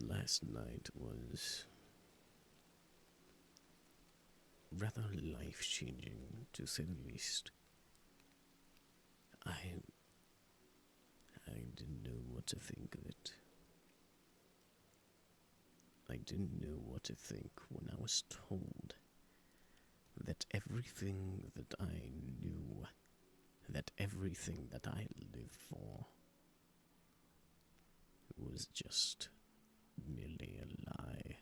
Last night was rather life-changing, to say the least. I didn't know what to think of it. I didn't know what to think when I was told that everything that I knew, that everything that I lived for, was just merely a lie.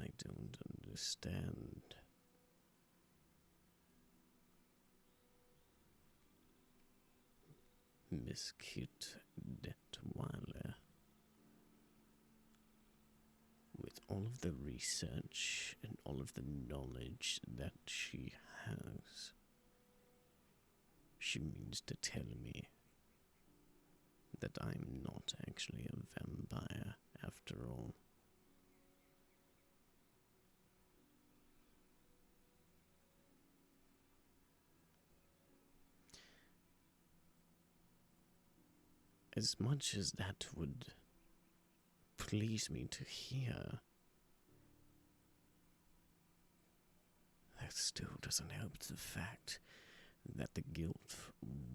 I don't understand. Miss Kit Detweiler, with all of the research and all of the knowledge that she has, she means to tell me that I'm not actually a vampire after all. As much as that would please me to hear, that still doesn't help the fact that the guilt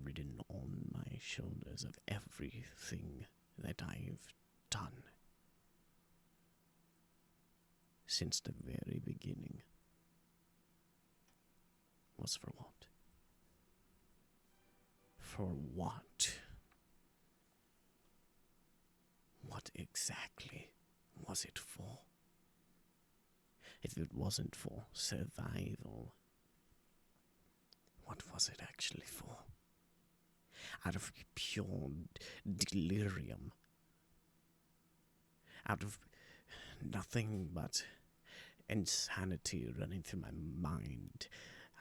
ridden on my shoulders of everything that I've done since the very beginning was for what? For what? What exactly was it for? If it wasn't for survival, what was it actually for? Out of pure delirium. Out of nothing but insanity running through my mind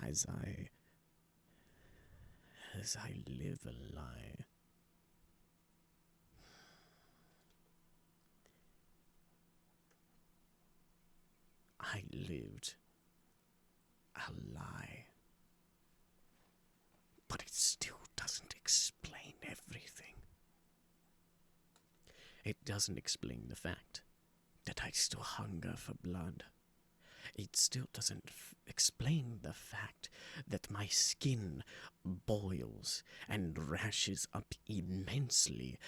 as I live a lie. I lived a lie. But it still doesn't explain everything. It doesn't explain the fact that I still hunger for blood. It still doesn't explain the fact that my skin boils and rashes up immensely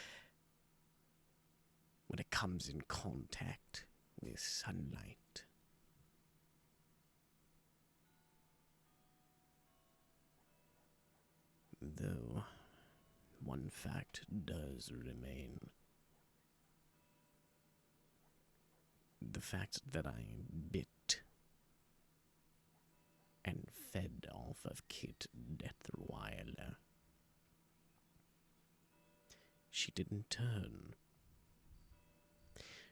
when it comes in contact with sunlight. Though one fact does remain. The fact that I bit and fed off of Kit Detweiler. She didn't turn.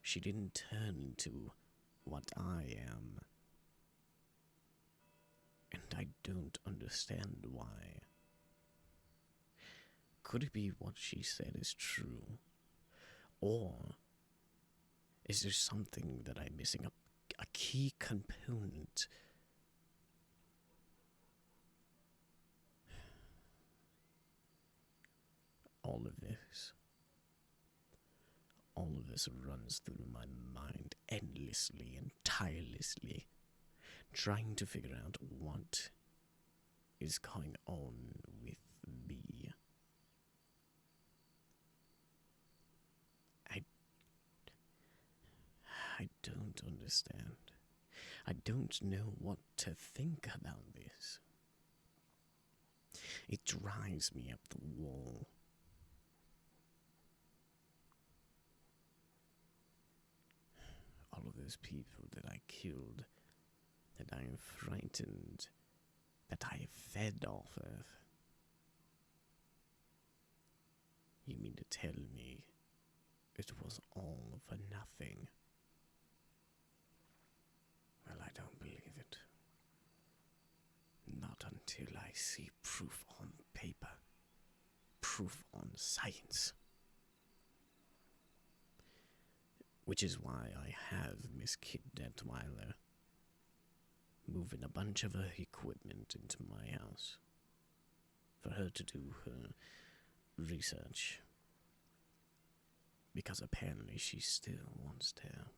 She didn't turn into what I am. And I don't understand why. Could it be what she said is true? Or is there something that I'm missing? A key component? All of this runs through my mind endlessly and tirelessly, trying to figure out what is going on with me. I don't understand. I don't know what to think about this. It drives me up the wall. All of those people that I killed, that I am frightened, that I fed off of. You mean to tell me it was all for nothing? Well, I don't believe it. Not until I see proof on paper. Proof on science. Which is why I have Miss Kit Detweiler moving a bunch of her equipment into my house for her to do her research. Because apparently she still wants to help.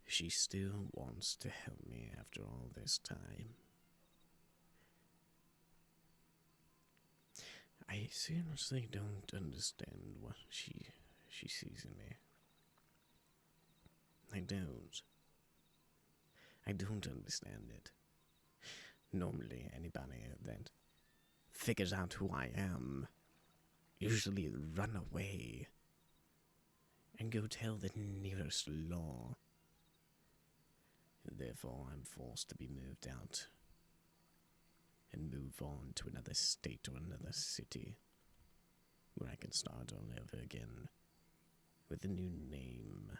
She still wants to help me after all this time. I seriously don't understand what she sees in me. I don't. I don't understand it. Normally, anybody that figures out who I am usually run away and go tell the nearest law. Therefore, I'm forced to be moved out and move on to another state or another city where I can start all over again with a new name,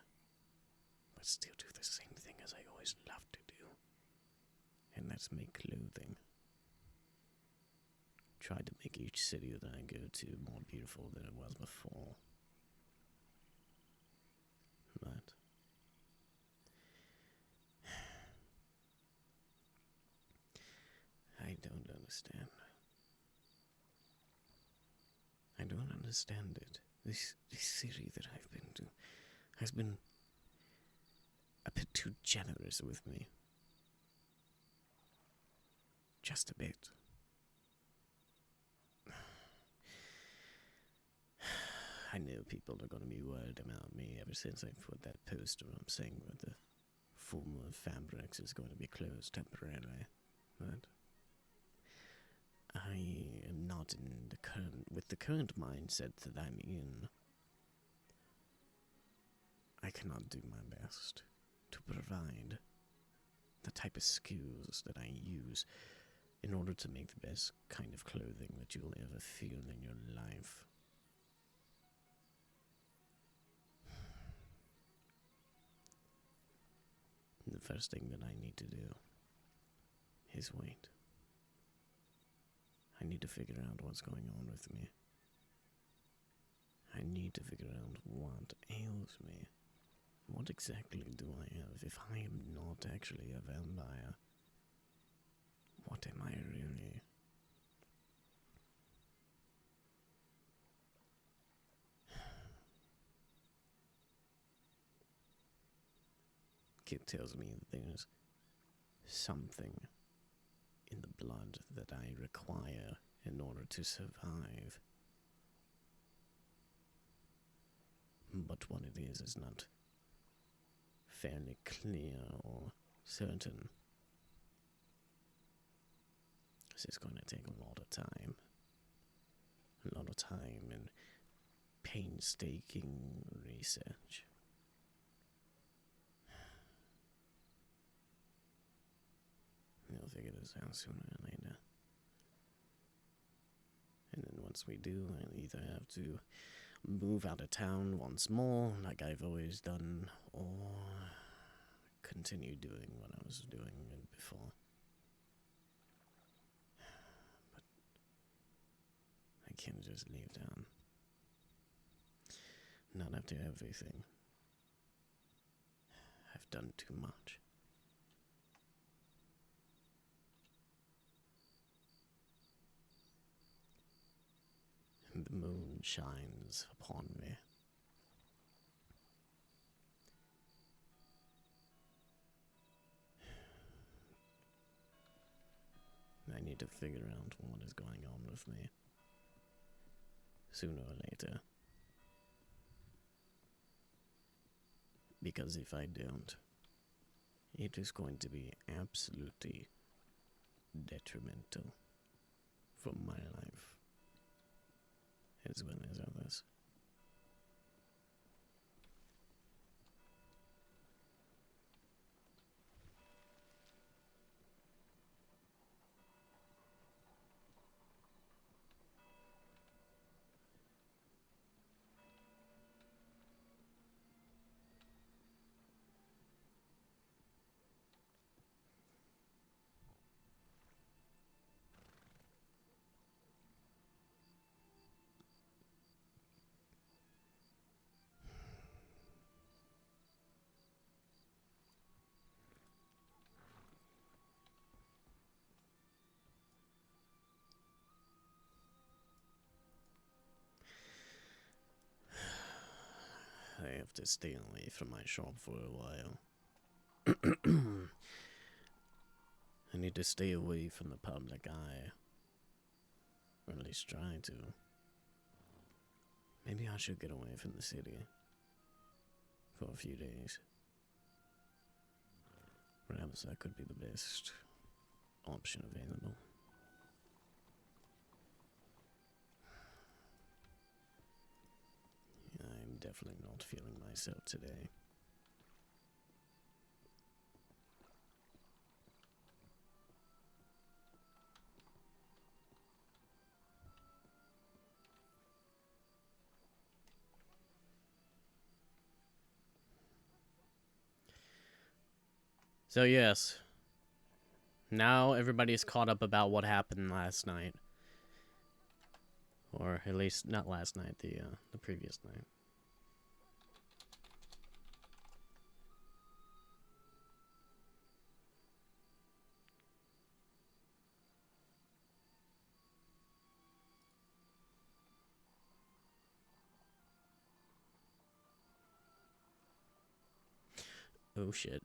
but still do the same thing as I always loved to do, and that's make clothing. Try to make each city that I go to more beautiful than it was before. But I don't understand. I don't understand it. This city that I've been to has been a bit too generous with me. Just a bit. I know people are going to be worried about me ever since I put that poster up saying that the former fabrics is going to be closed temporarily, but I am not in with the current mindset that I'm in. I cannot do my best to provide the type of skills that I use in order to make the best kind of clothing that you'll ever feel in your life. The first thing that I need to do is wait. I need to figure out what's going on with me. I need to figure out what ails me. What exactly do I have if I am not actually a vampire? What am I really? Kid tells me that there's something in the blood that I require in order to survive. But what it is not fairly clear or certain. This is going to take a lot of time. A lot of time and painstaking research. We'll figure this out sooner or later. And then once we do, I'll either have to move out of town once more, like I've always done, or continue doing what I was doing before. But I can't just leave town. Not after everything. I've done too much. And the moon shines upon me. I need to figure out what is going on with me. Sooner or later. Because if I don't, it is going to be absolutely detrimental for my life, as well as others. I have to stay away from my shop for a while. I need to stay away from the public eye. Or at least try to. Maybe I should get away from the city. For a few days. Perhaps that could be the best option available. I'm definitely not feeling myself today. So yes, now everybody's caught up about what happened last night. Or at least not last night, the previous night. Oh shit.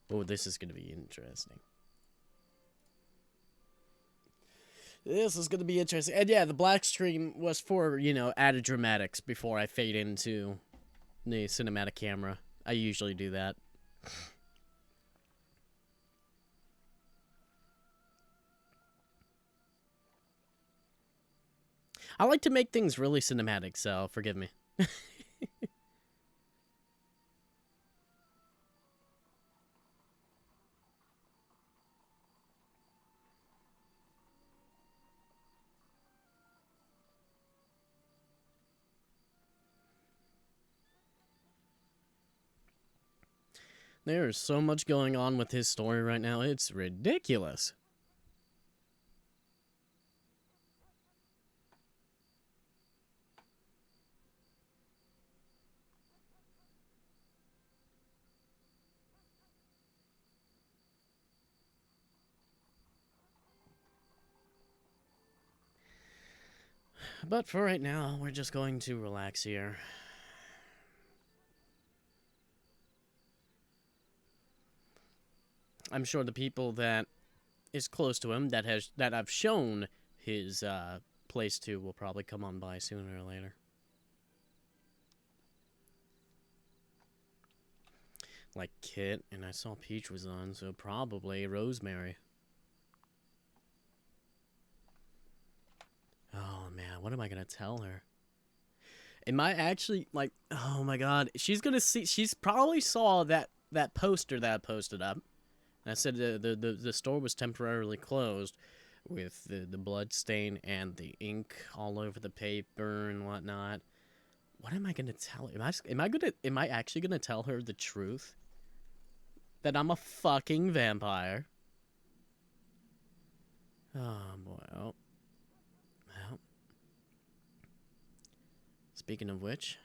Oh, this is gonna be interesting. This is gonna be interesting. And yeah, the black screen was for, you know, added dramatics before I fade into the cinematic camera. I usually do that. I like to make things really cinematic, so forgive me. There is so much going on with his story right now, it's ridiculous. But for right now, we're just going to relax here. I'm sure the people that is close to him that I've shown his place to will probably come on by sooner or later. Like Kit, and I saw Peach was on, so probably Rosemary. Oh man, what am I gonna tell her? Am I actually like? Oh my god, she's gonna see. She's probably saw that poster that I posted up. And I said the store was temporarily closed, with the blood stain and the ink all over the paper and whatnot. What am I gonna tell her? Am I actually gonna tell her the truth? That I'm a fucking vampire. Oh boy. Oh. Well. Speaking of which.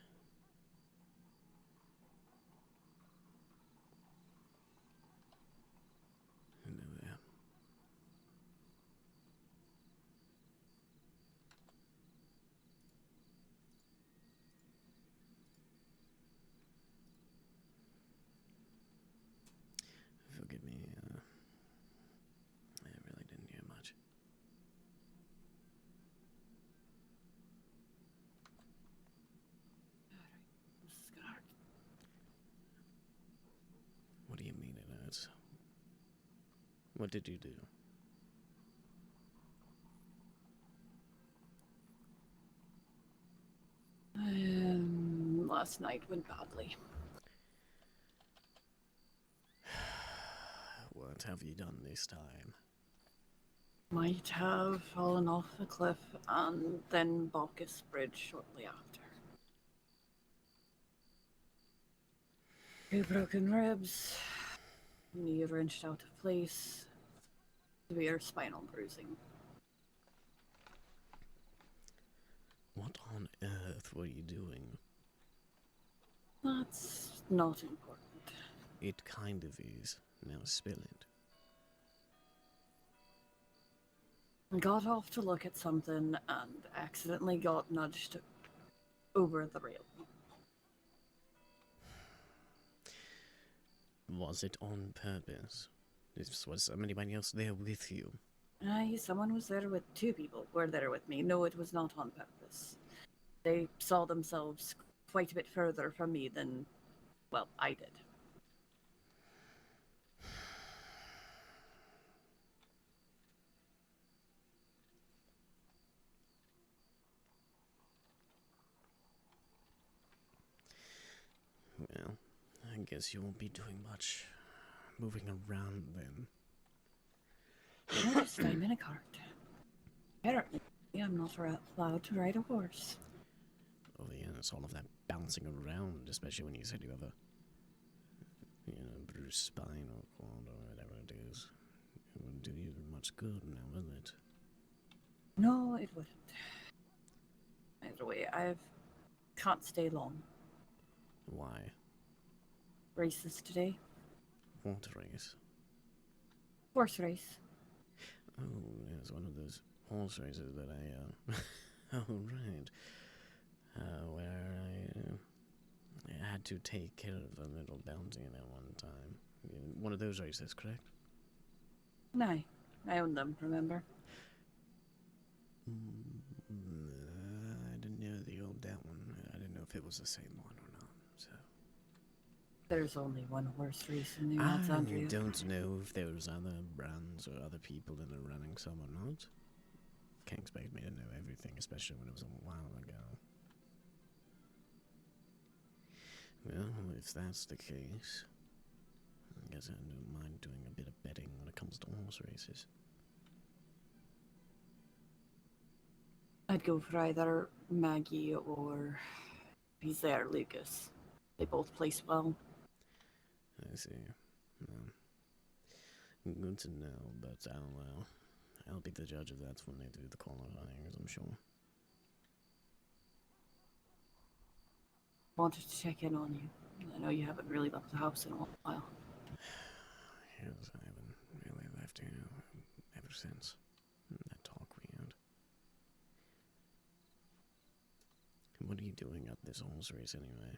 Forgive me. I really didn't hear much. What do you mean it hurts? What did you do? Last night went badly. What have you done this time? Might have fallen off a cliff and then Bacchus Bridge shortly after. 2 broken ribs, knee wrenched out of place, severe spinal bruising. What on earth were you doing? That's not important. It kind of is. Now spill it. I got off to look at something and accidentally got nudged over the rail. Was it on purpose? Was anybody else there with you? Someone was there with two people were there with me. No, it was not on purpose. They saw themselves quite a bit further from me than, well, I did. Well, I guess you won't be doing much moving around then. Noticed I'm in a cart. Apparently, I'm not allowed to ride a horse. Oh yeah, it's all of that bouncing around, especially when you said you have a, bruised spine or quad or whatever it is. It wouldn't do you much good now, will it? No, it wouldn't. Either way, can't stay long. Why? Races today. What race? Horse race. Oh, it's one of those horse races that I, oh, right. Where I had to take care of a little bounty at one time. One of those races, correct? No, I own them, remember? I didn't know that one. I didn't know if it was the same one or not, so... There's only one horse race in New I Alexandria. don't know if there's other brands or other people that are running some or not. Can't expect me to know everything, especially when it was a while ago. Well, if that's the case, I guess I don't mind doing a bit of betting when it comes to horse races. I'd go for either Maggie or he's there, Lucas. They both place well. I see. Well, good to know, but I'll be the judge of that when they do the qualifying, I'm sure. Wanted to check in on you. I know you haven't really left the house in a while. Yes, I haven't really left here ever since that talk we had. What are you doing at this horse race anyway?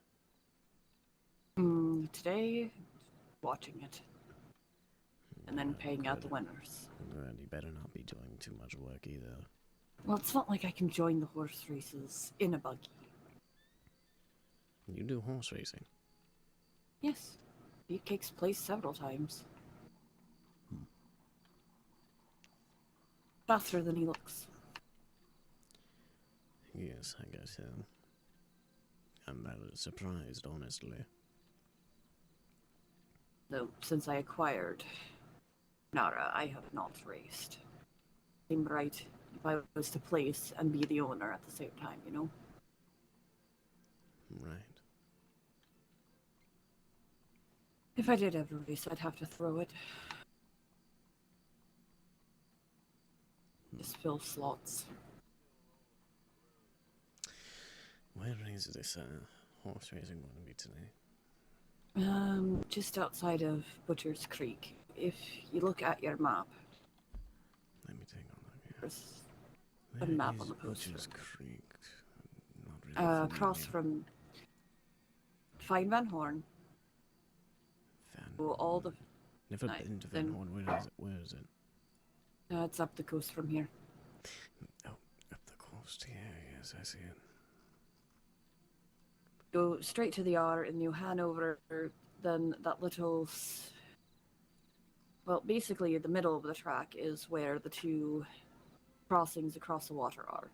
Today, watching it. And then paying out the winners. Good, you better not be doing too much work either. Well, it's not like I can join the horse races in a buggy. You do horse racing? Yes. Beefcake's placed several times. Faster than he looks. Yes, I guess so. I'm rather surprised, honestly. Though, since I acquired Nara, I have not raced. Seemed right if I was to place and be the owner at the same time, you know? Right. If I did ever race, I'd have to throw it. Just fill slots. Where is this horse racing going to be today? Just outside of Butcher's Creek. If you look at your map, Let me take a look here. there's Where a map is on the poster. Butcher's Creek? Not really Across from Fine Van Horn. Van All the Horn. Never Aye, been to then- Van Horn. Where is it? Where is it? it's up the coast from here. Oh, up the coast. Yeah, yes, I see it. Go straight to the R in New Hanover, then that little... Well, basically, the middle of the track is where the two crossings across the water are.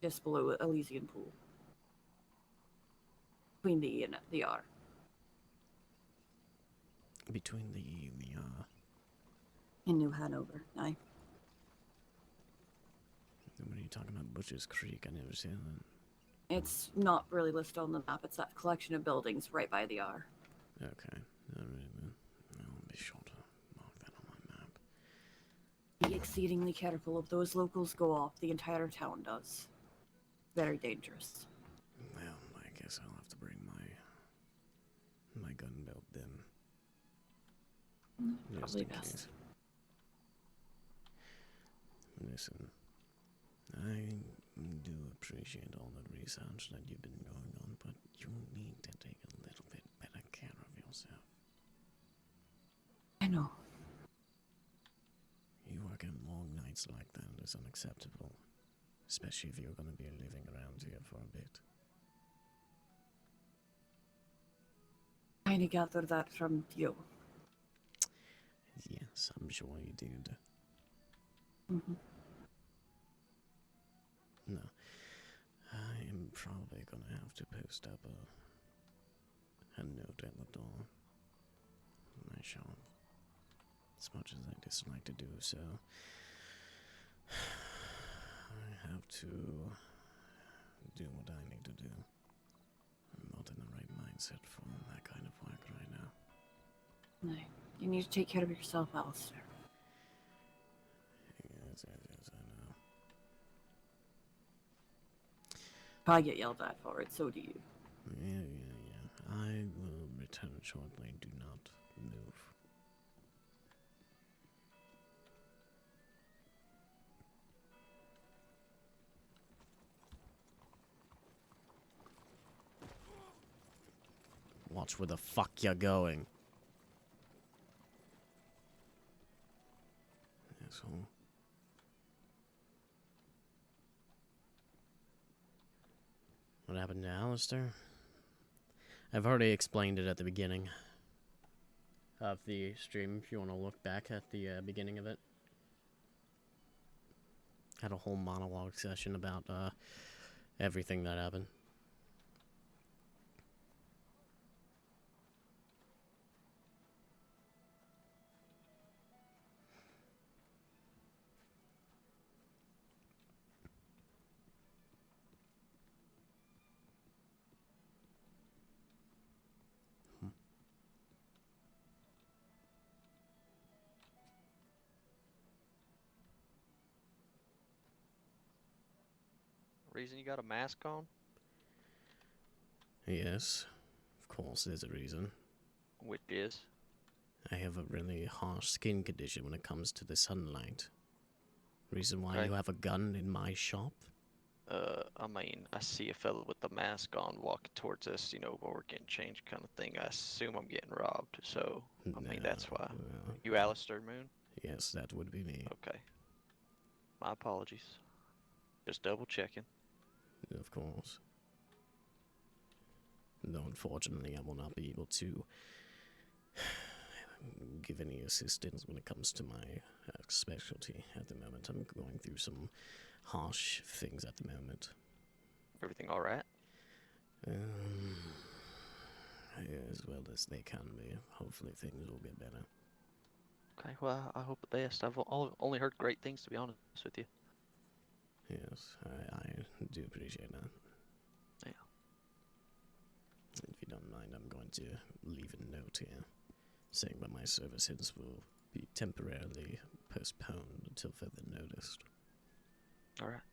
Just below Elysian Pool. Between the E and the R. Between the E and the R. In New Hanover, aye. What are you talking about? Butcher's Creek? I never seen that. It's not really listed on the map. It's that collection of buildings right by the R. Okay. Alright then. I'll be sure to mark that on my map. Be exceedingly careful. If those locals go off, the entire town does. Very dangerous. Well, I guess I'll have to bring my gun belt then. Just Probably in best. case. Listen, I do appreciate all the research that you've been going on, but you need to take a little bit better care of yourself. I know. You working long nights like that is unacceptable, especially if you're going to be living around here for a bit. Kind of gather that from you. Yes, I'm sure you did. Mm-hmm. No, I am probably going to have to post up a note at the door of my shop. As much as I dislike to do so, I have to do what I need to do. I'm not in the right mindset for that kind of work right now. No, you need to take care of yourself, Aleister. Yes, I know. If I get yelled at for it, so do you. Yeah. I will return shortly. Do not move. Watch where the fuck you're going. Asshole. What happened to Aleister? I've already explained it at the beginning of the stream, if you want to look back at the beginning of it. Had a whole monologue session about everything that happened. Reason you got a mask on? Yes, of course there's a reason. Which is? I have a really harsh skin condition when it comes to the sunlight. Reason why Okay. you have a gun in my shop? I mean, I see a fellow with the mask on walking towards us, while we're getting changed kind of thing. I assume I'm getting robbed, so, I mean, that's why. Well, You Aleister Moon? yes, that would be me. Okay. My apologies. Just double checking. Of course. Though unfortunately I will not be able to give any assistance when it comes to my specialty at the moment. I'm going through some harsh things at the moment. Everything alright? As well as they can be. Hopefully things will get better. Okay, well, I hope the best. I've only heard great things, to be honest with you. Yes, I do appreciate that. Yeah. If you don't mind, I'm going to leave a note here saying that my services will be temporarily postponed until further notice. Alright.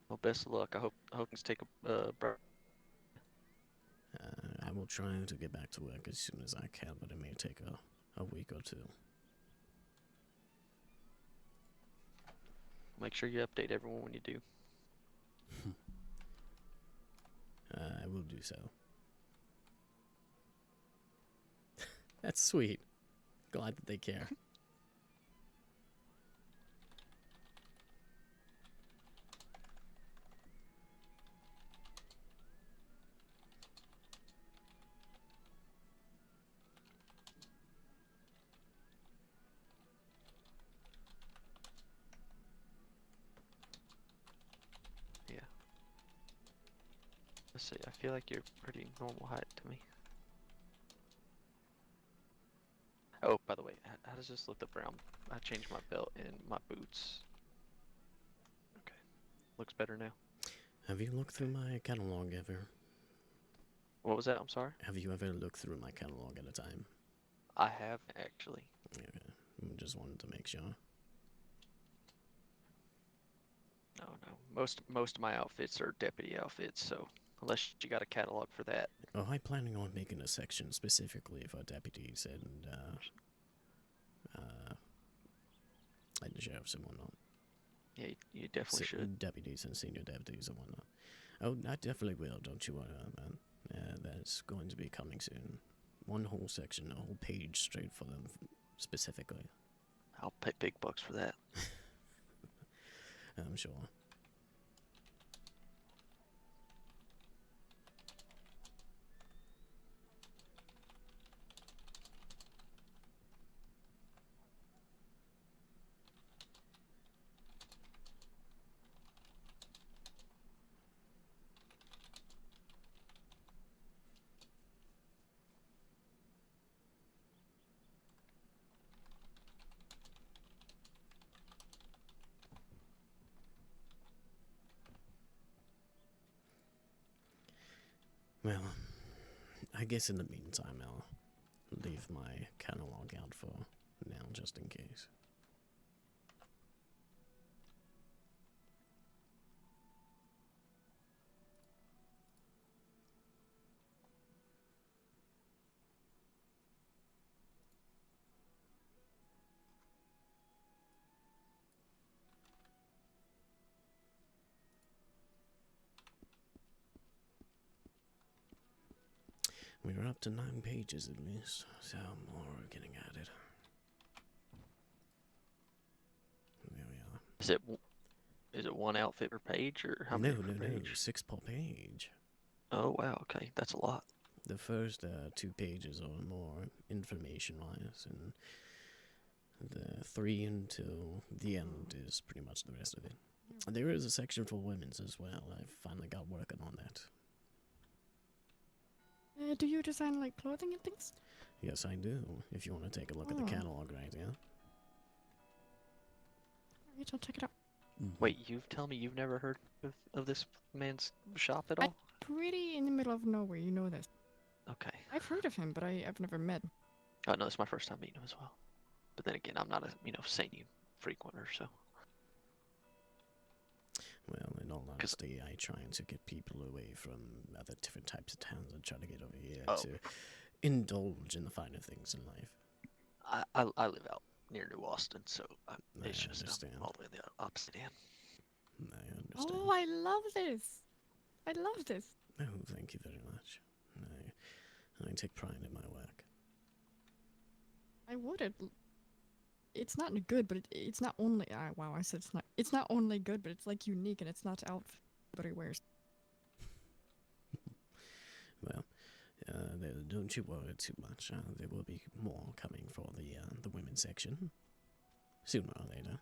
Well, best of luck. I hope things take a break. I will try to get back to work as soon as I can, but it may take a week or two. Make sure you update everyone when you do. I will do so. That's sweet. Glad that they care. Yeah. Let's see, I feel like you're pretty normal height to me. Oh, by the way, how does this look the brown? I changed my belt and my boots. Okay. Looks better now. Have you looked through my catalog ever? What was that? I'm sorry? Have you ever looked through my catalog at a time? I have, actually. Okay. Just wanted to make sure. No. Most of my outfits are deputy outfits, so unless you got a catalog for that. Oh, I'm planning on making a section specifically for deputies and sheriffs and whatnot. Yeah, you definitely should. Deputies and senior deputies and whatnot. Oh, I definitely will. Don't you worry, man. That's going to be coming soon. One whole section, a whole page straight for them specifically. I'll pay big bucks for that. I'm sure. Well, I guess in the meantime, I'll leave my catalog out for now, just in case. We're up to 9 pages at least, so more getting at it. There we are. Is it one outfit per page, or how No, many per page? 6 per page. Oh wow, okay, that's a lot. The first 2 pages are more information-wise, and the 3 until the end is pretty much the rest of it. There is a section for women's as well. I finally got working on that. Do you design like clothing and things? Yes, I do. If you want to take a look at the catalog right here. Alright, I'll check it out. Wait, you've tell me you've never heard of this man's shop at I- all? Pretty in the middle of nowhere, you know this. Okay. I've heard of him, but I've never met him. Oh no, it's my first time meeting him as well. But then again, I'm not a sane frequenter, so. Well, in all honesty, I try to get people away from other different types of towns and try to get over here to indulge in the finer things in life. I live out near New Austin, so it's I just understand. all the way on the opposite end. I understand. Oh, I love this! I love this! Oh, thank you very much. I take pride in my work. I would. It's not good, but it's not only. Wow, I said it's not. It's not only good, but it's like unique, and it's not out everybody wears. Well, don't you worry too much. There will be more coming for the women's section sooner or later.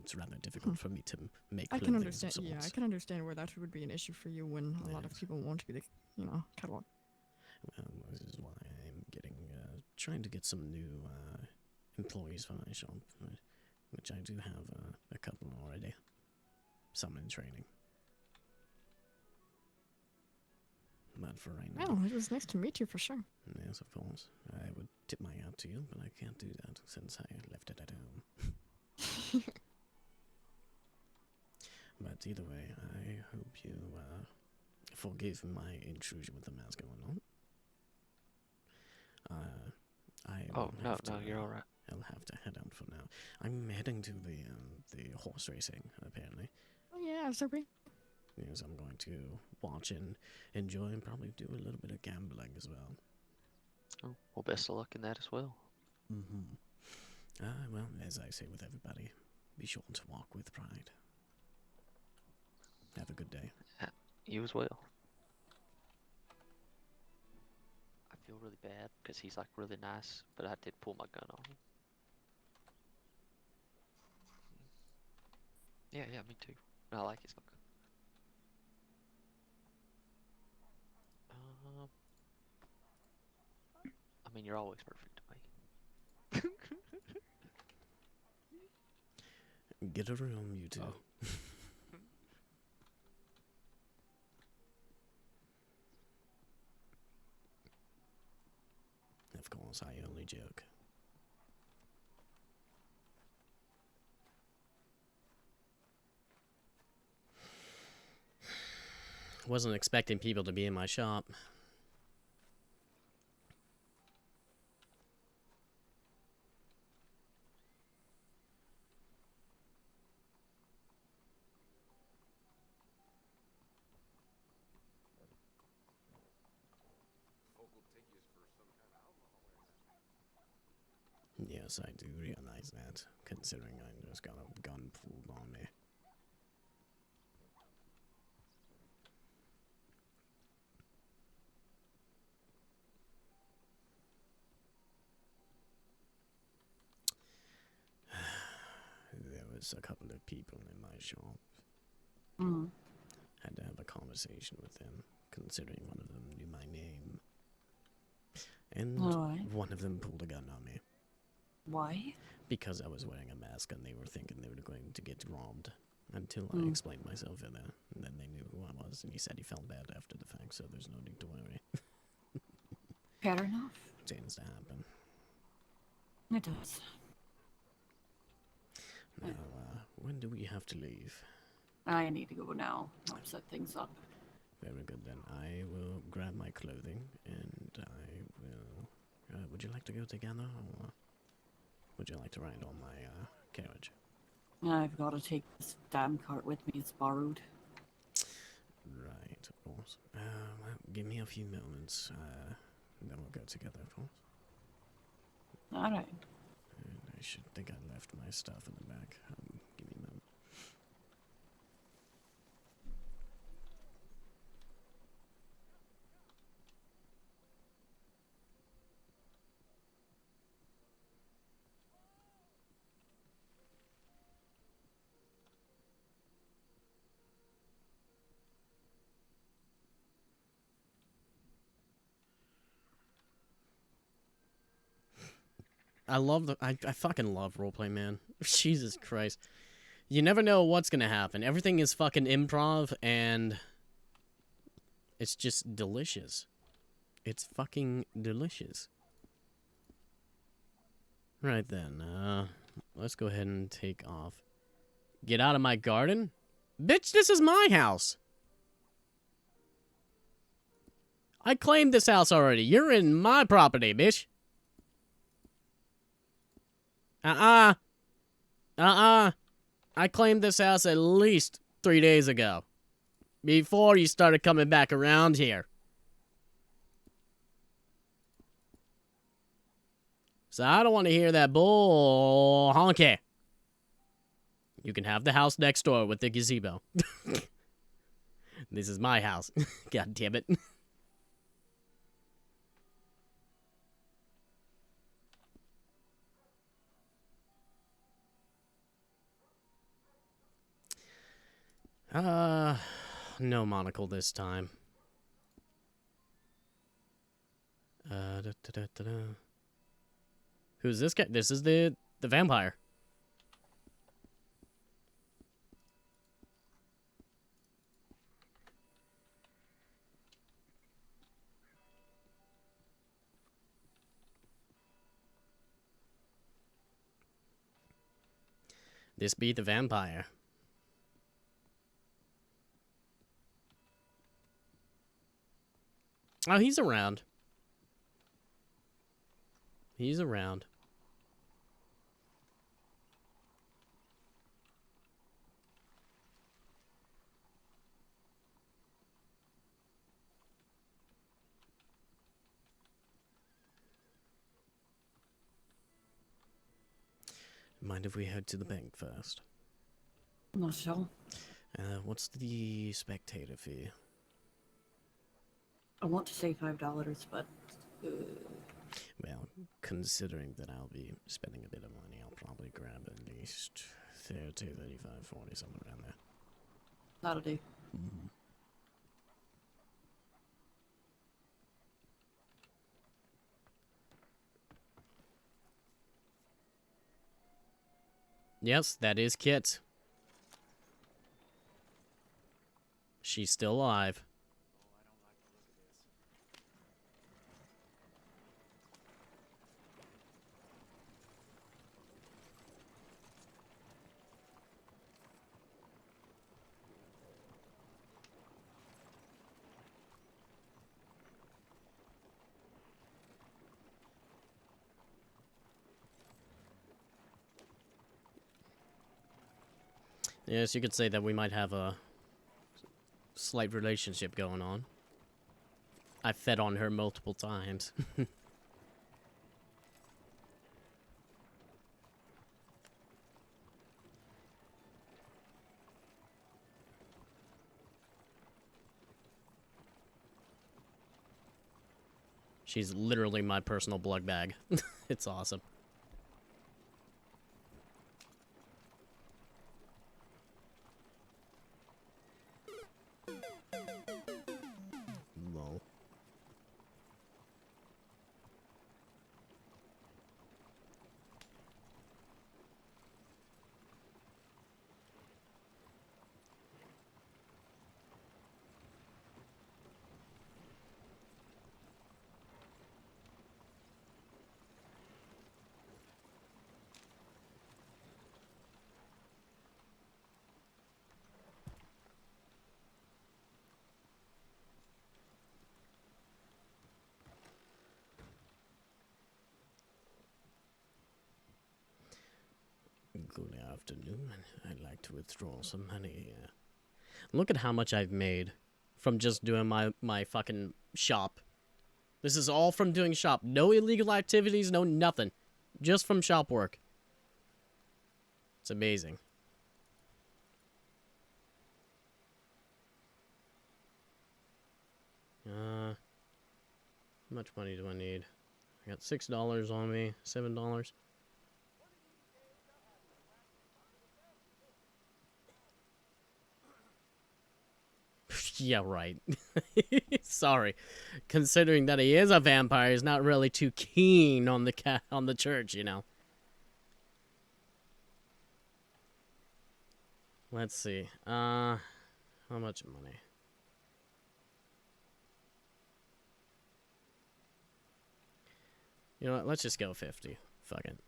It's rather difficult for me to make. I can clothing of understand. Yeah, I sorts. can understand where that would be an issue for you when a lot of Yes. people want to be the catalog. This is why I'm getting trying to get some new employees for my shop, which I do have a couple already. Some in training. But for right now, Well, it was nice to meet you for sure. yes, of course, I would tip my hat to you, but I can't do that since I left it at home. But either way, I hope you forgive my intrusion with the mask going on. Oh no, you're all right. I'll have to head out for now. I'm heading to the horse racing, apparently. Oh yeah, sorry. Yes, I'm going to watch and enjoy and probably do a little bit of gambling as well. Oh, well, best of luck in that as well. Well, as I say with everybody, be sure to walk with pride. Have a good day. You as well. I feel really bad because he's like really nice, but I did pull my gun on him. Yeah, me too. I like his look. I mean, you're always perfect to me. Get a room, you two. Oh. Of course, I only joke. Wasn't expecting people to be in my shop. Yes, I do realize that, considering I just got a gun pulled on me. There was a couple of people in my shop. Mm. Had to have a conversation with them, considering one of them knew my name. And Alright. one of them pulled a gun on me. Why? Because I was wearing a mask and they were thinking they were going to get robbed. Until I explained myself in there. And then they knew who I was, and he said he felt bad after the fact, so there's no need to worry. Fair enough. Tends to happen. It does. Now, when do we have to leave? I need to go now. I'll set things up. Very good then. I will grab my clothing and I will... would you like to go together, or would you like to ride on my carriage? I've got to take this damn cart with me. It's borrowed. Right, of course. Well, give me a few moments. Then we'll go together, of course. Alright. And I should think I left my stuff in the back. Give me a moment. I fucking love roleplay, man. Jesus Christ. You never know what's gonna happen. Everything is fucking improv, and it's just delicious. It's fucking delicious. Right then, let's go ahead and take off. Get out of my garden? Bitch, this is my house! I claimed this house already. You're in my property, bitch. I claimed this house at least 3 days ago. Before you started coming back around here. So I don't want to hear that bull honky. You can have the house next door with the gazebo. This is my house. God damn it. No monocle this time. Who's this guy? This is the vampire. This be the vampire. Oh, he's around. He's around. Mind if we head to the bank first? Not sure. What's the spectator fee? I want to say $5, but Well, considering that I'll be spending a bit of money, I'll probably grab at least 30, 35, 40, something around there. that'll do. Yes, that is Kit. She's still alive. Yes, you could say that we might have a slight relationship going on. I fed on her multiple times. She's literally my personal blood bag. It's awesome. Lol. Good afternoon. I'd like to withdraw some money. Look at how much I've made from just doing my fucking shop. This is all from doing shop. No illegal activities, no nothing. Just from shop work. It's amazing. How much money do I need? I got $6 on me. $7. Yeah, right. Sorry. Considering that he is a vampire, he's not really too keen on the church, you know. Let's see. How much money? You know what? Let's just go 50. Fuck it.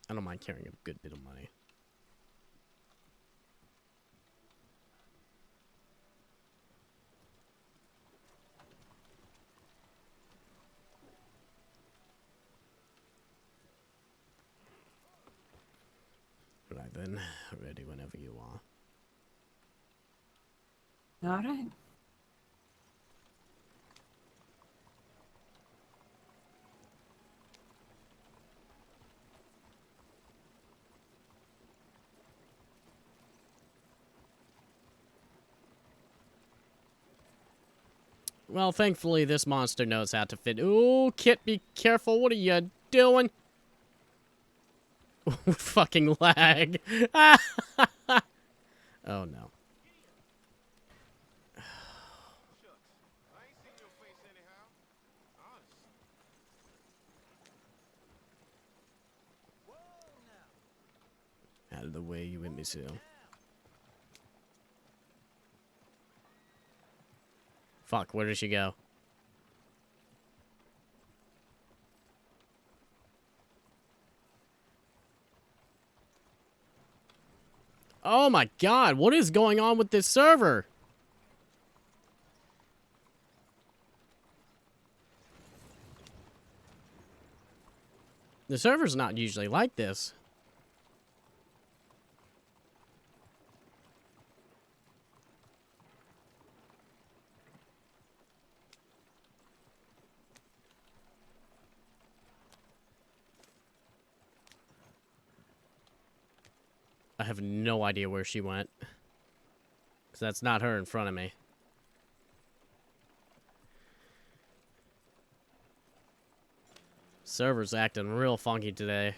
I don't mind carrying a good bit of money. Right then, ready whenever you are. All right. Well, thankfully, this monster knows how to fit. Ooh, Kit, be careful. What are you doing? Fucking lag. Oh, no. Out of the way, you imbecile. Fuck, where did she go? Oh my god, what is going on with this server? The server's not usually like this. I have no idea where she went. Because that's not her in front of me. Server's acting real funky today.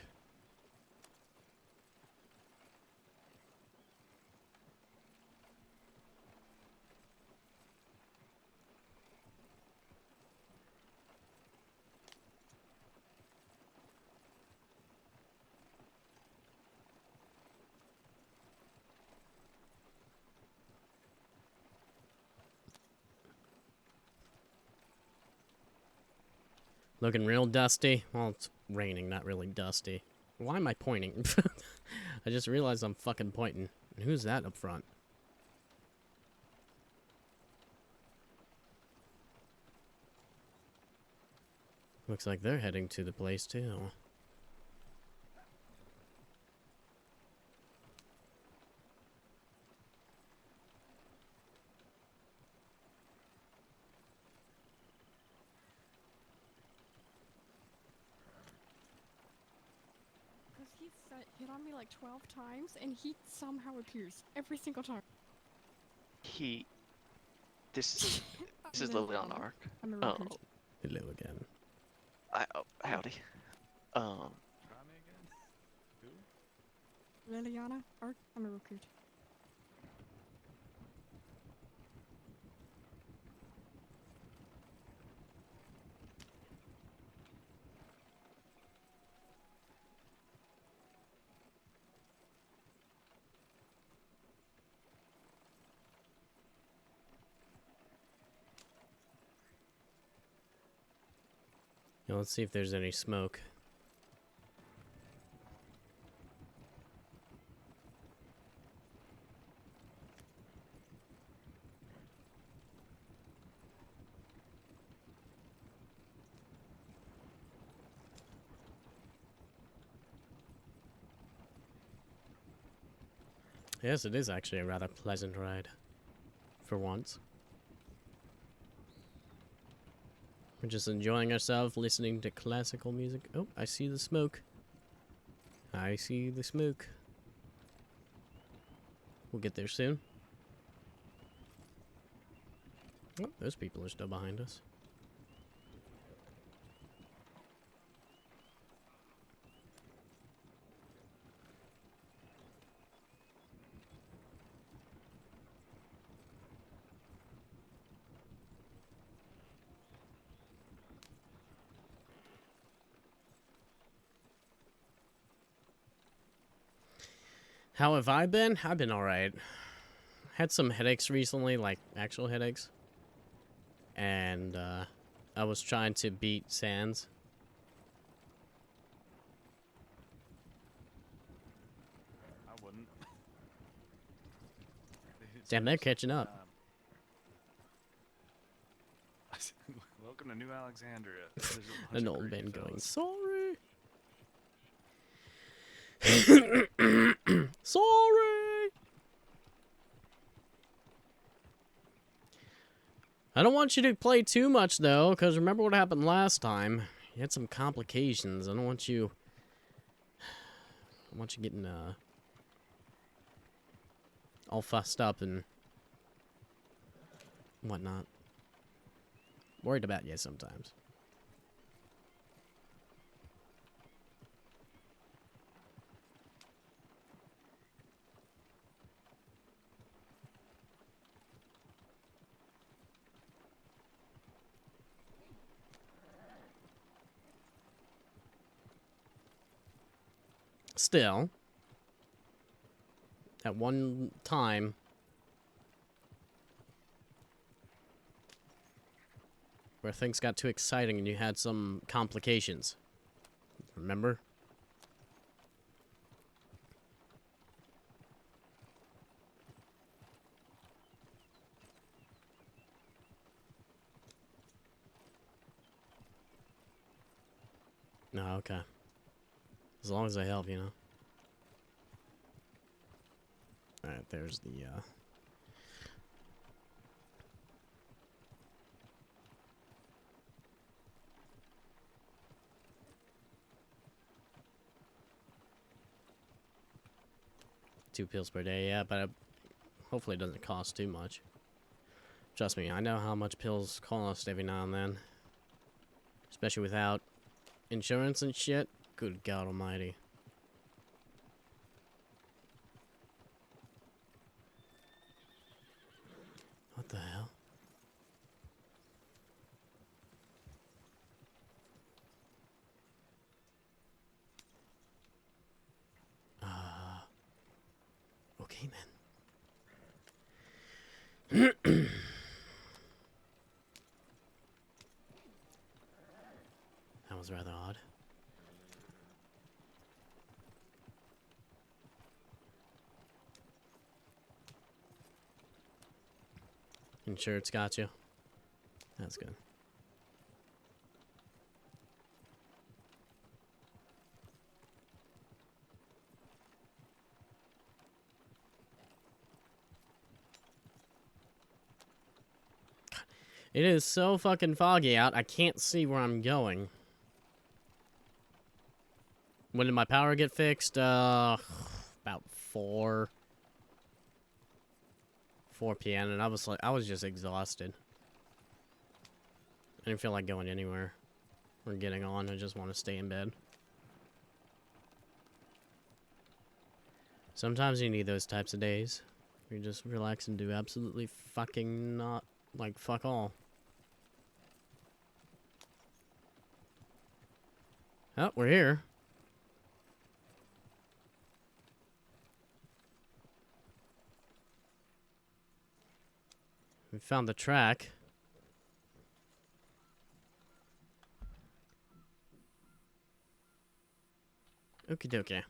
Looking real dusty. Well, it's raining, not really dusty. Why am I pointing? I just realized I'm fucking pointing. And who's that up front? Looks like they're heading to the place, too. Hit on me like 12 times, and he somehow appears every single time. This is Lily on Arc. I'm a Oh, recruit. Hello again. Oh, howdy. Um, Try me again? Who? Liliana, Arc, I'm a recruit. Yeah, let's see if there's any smoke. Yes, it is actually a rather pleasant ride. For once. We're just enjoying ourselves, listening to classical music. Oh, I see the smoke. I see the smoke. We'll get there soon. Oh, those people are still behind us. How have I been? I've been alright. Had some headaches recently, like actual headaches. And I was trying to beat Sans. I wouldn't. Damn, they're catching up. Welcome to New Alexandria. There's a bunch An of old creepy man going, fellas. sorry. Sorry. I don't want you to play too much, though, because remember what happened last time. You had some complications. I don't want you... I want you getting, all fussed up and whatnot. Worried about you sometimes. Still, at one time, where things got too exciting and you had some complications. Remember? No, okay. As long as I help, you know. Alright, there's the, two pills per day, yeah, but hopefully it doesn't cost too much. Trust me, I know how much pills cost every now and then. Especially without insurance and shit. Good God almighty. What the hell? Okay then. That was rather odd. Insurance got you. That's good. It is so fucking foggy out, I can't see where I'm going. When did my power get fixed? About 4 p.m. and I was just exhausted. I didn't feel like going anywhere or getting on. I just want to stay in bed. Sometimes you need those types of days. You just relax and do absolutely fucking not, like, fuck all. Oh, we're here. We found the track. Okie dokie.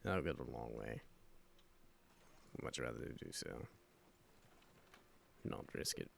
That'll go a long way. I'd much rather do so. Not risk it.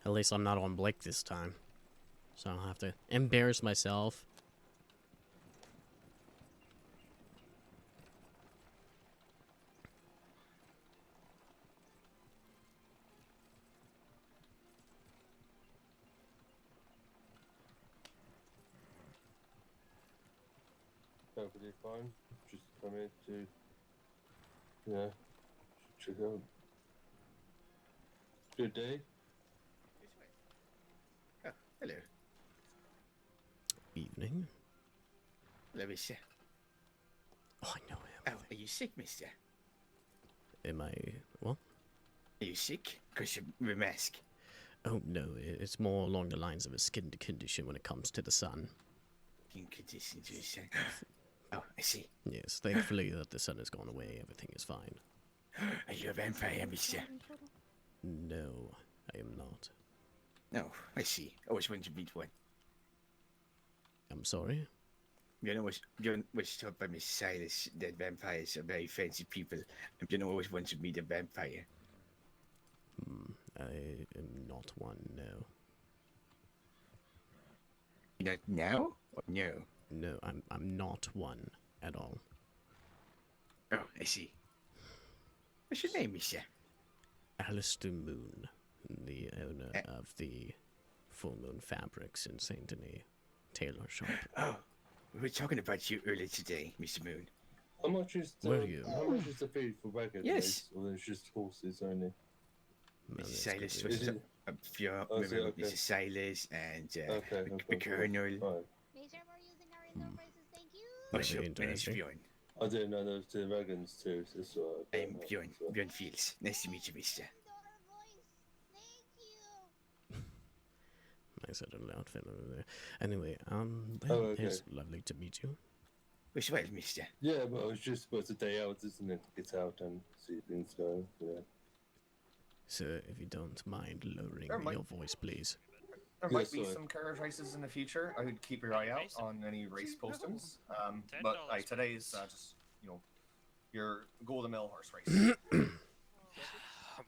At least I'm not on Blake this time. So I don't have to embarrass myself. Perfectly fine. Just come in to, yeah, check out. Good day. Oh, hello. Evening. Hello, mister. Oh, I know Oh, him. are you sick, mister? Am I... what? Are you sick? Because you're a mask. Oh, no. It's more along the lines of a skin condition when it comes to the sun. In condition to say. Oh, I see. Yes, thankfully that the sun has gone away. Everything is fine. Are you a vampire, mister? No, I am not. No, I see. I always wanted to meet one. I'm sorry? You was taught by Miss Silas that vampires are very fancy people. And you know, I always wanted to meet a vampire. I am not one, no. Not now? Or no? No, I'm not one at all. Oh, I see. What's your name, mister? Aleister Moon, the owner of the Full Moon Fabrics in Saint Denis tailor shop. Oh, we were talking about you earlier today, Mr. Moon. How much is the Where are you? How much is the feed for wagons? Yes. Or there's just horses only? Well, Mrs. that's Silas good. was Is it- if you Oh, is it? remember Okay. Mrs. Silas and Okay. the Colonel. Right. Make sure we're using our indoor braces, thank you. Very Also, my name's interesting. Bjorn. I didn't know there was two wagons too. So that's what I I'm Bjorn. Bjorn Fields. Nice to meet you, mister. Daughter voice, thank you. Nice little outfit over there. Anyway, Oh, okay. it's lovely to meet you. Wish well, mister. Yeah, but it's just it's a day out, isn't it? To get out and see things go. Yeah. Sir, if you don't mind lowering There might- your voice, please. There Yeah, might be sorry. some carriage races in the future. I would keep your eye out on any race postings. But today's just your Golden Mill horse race.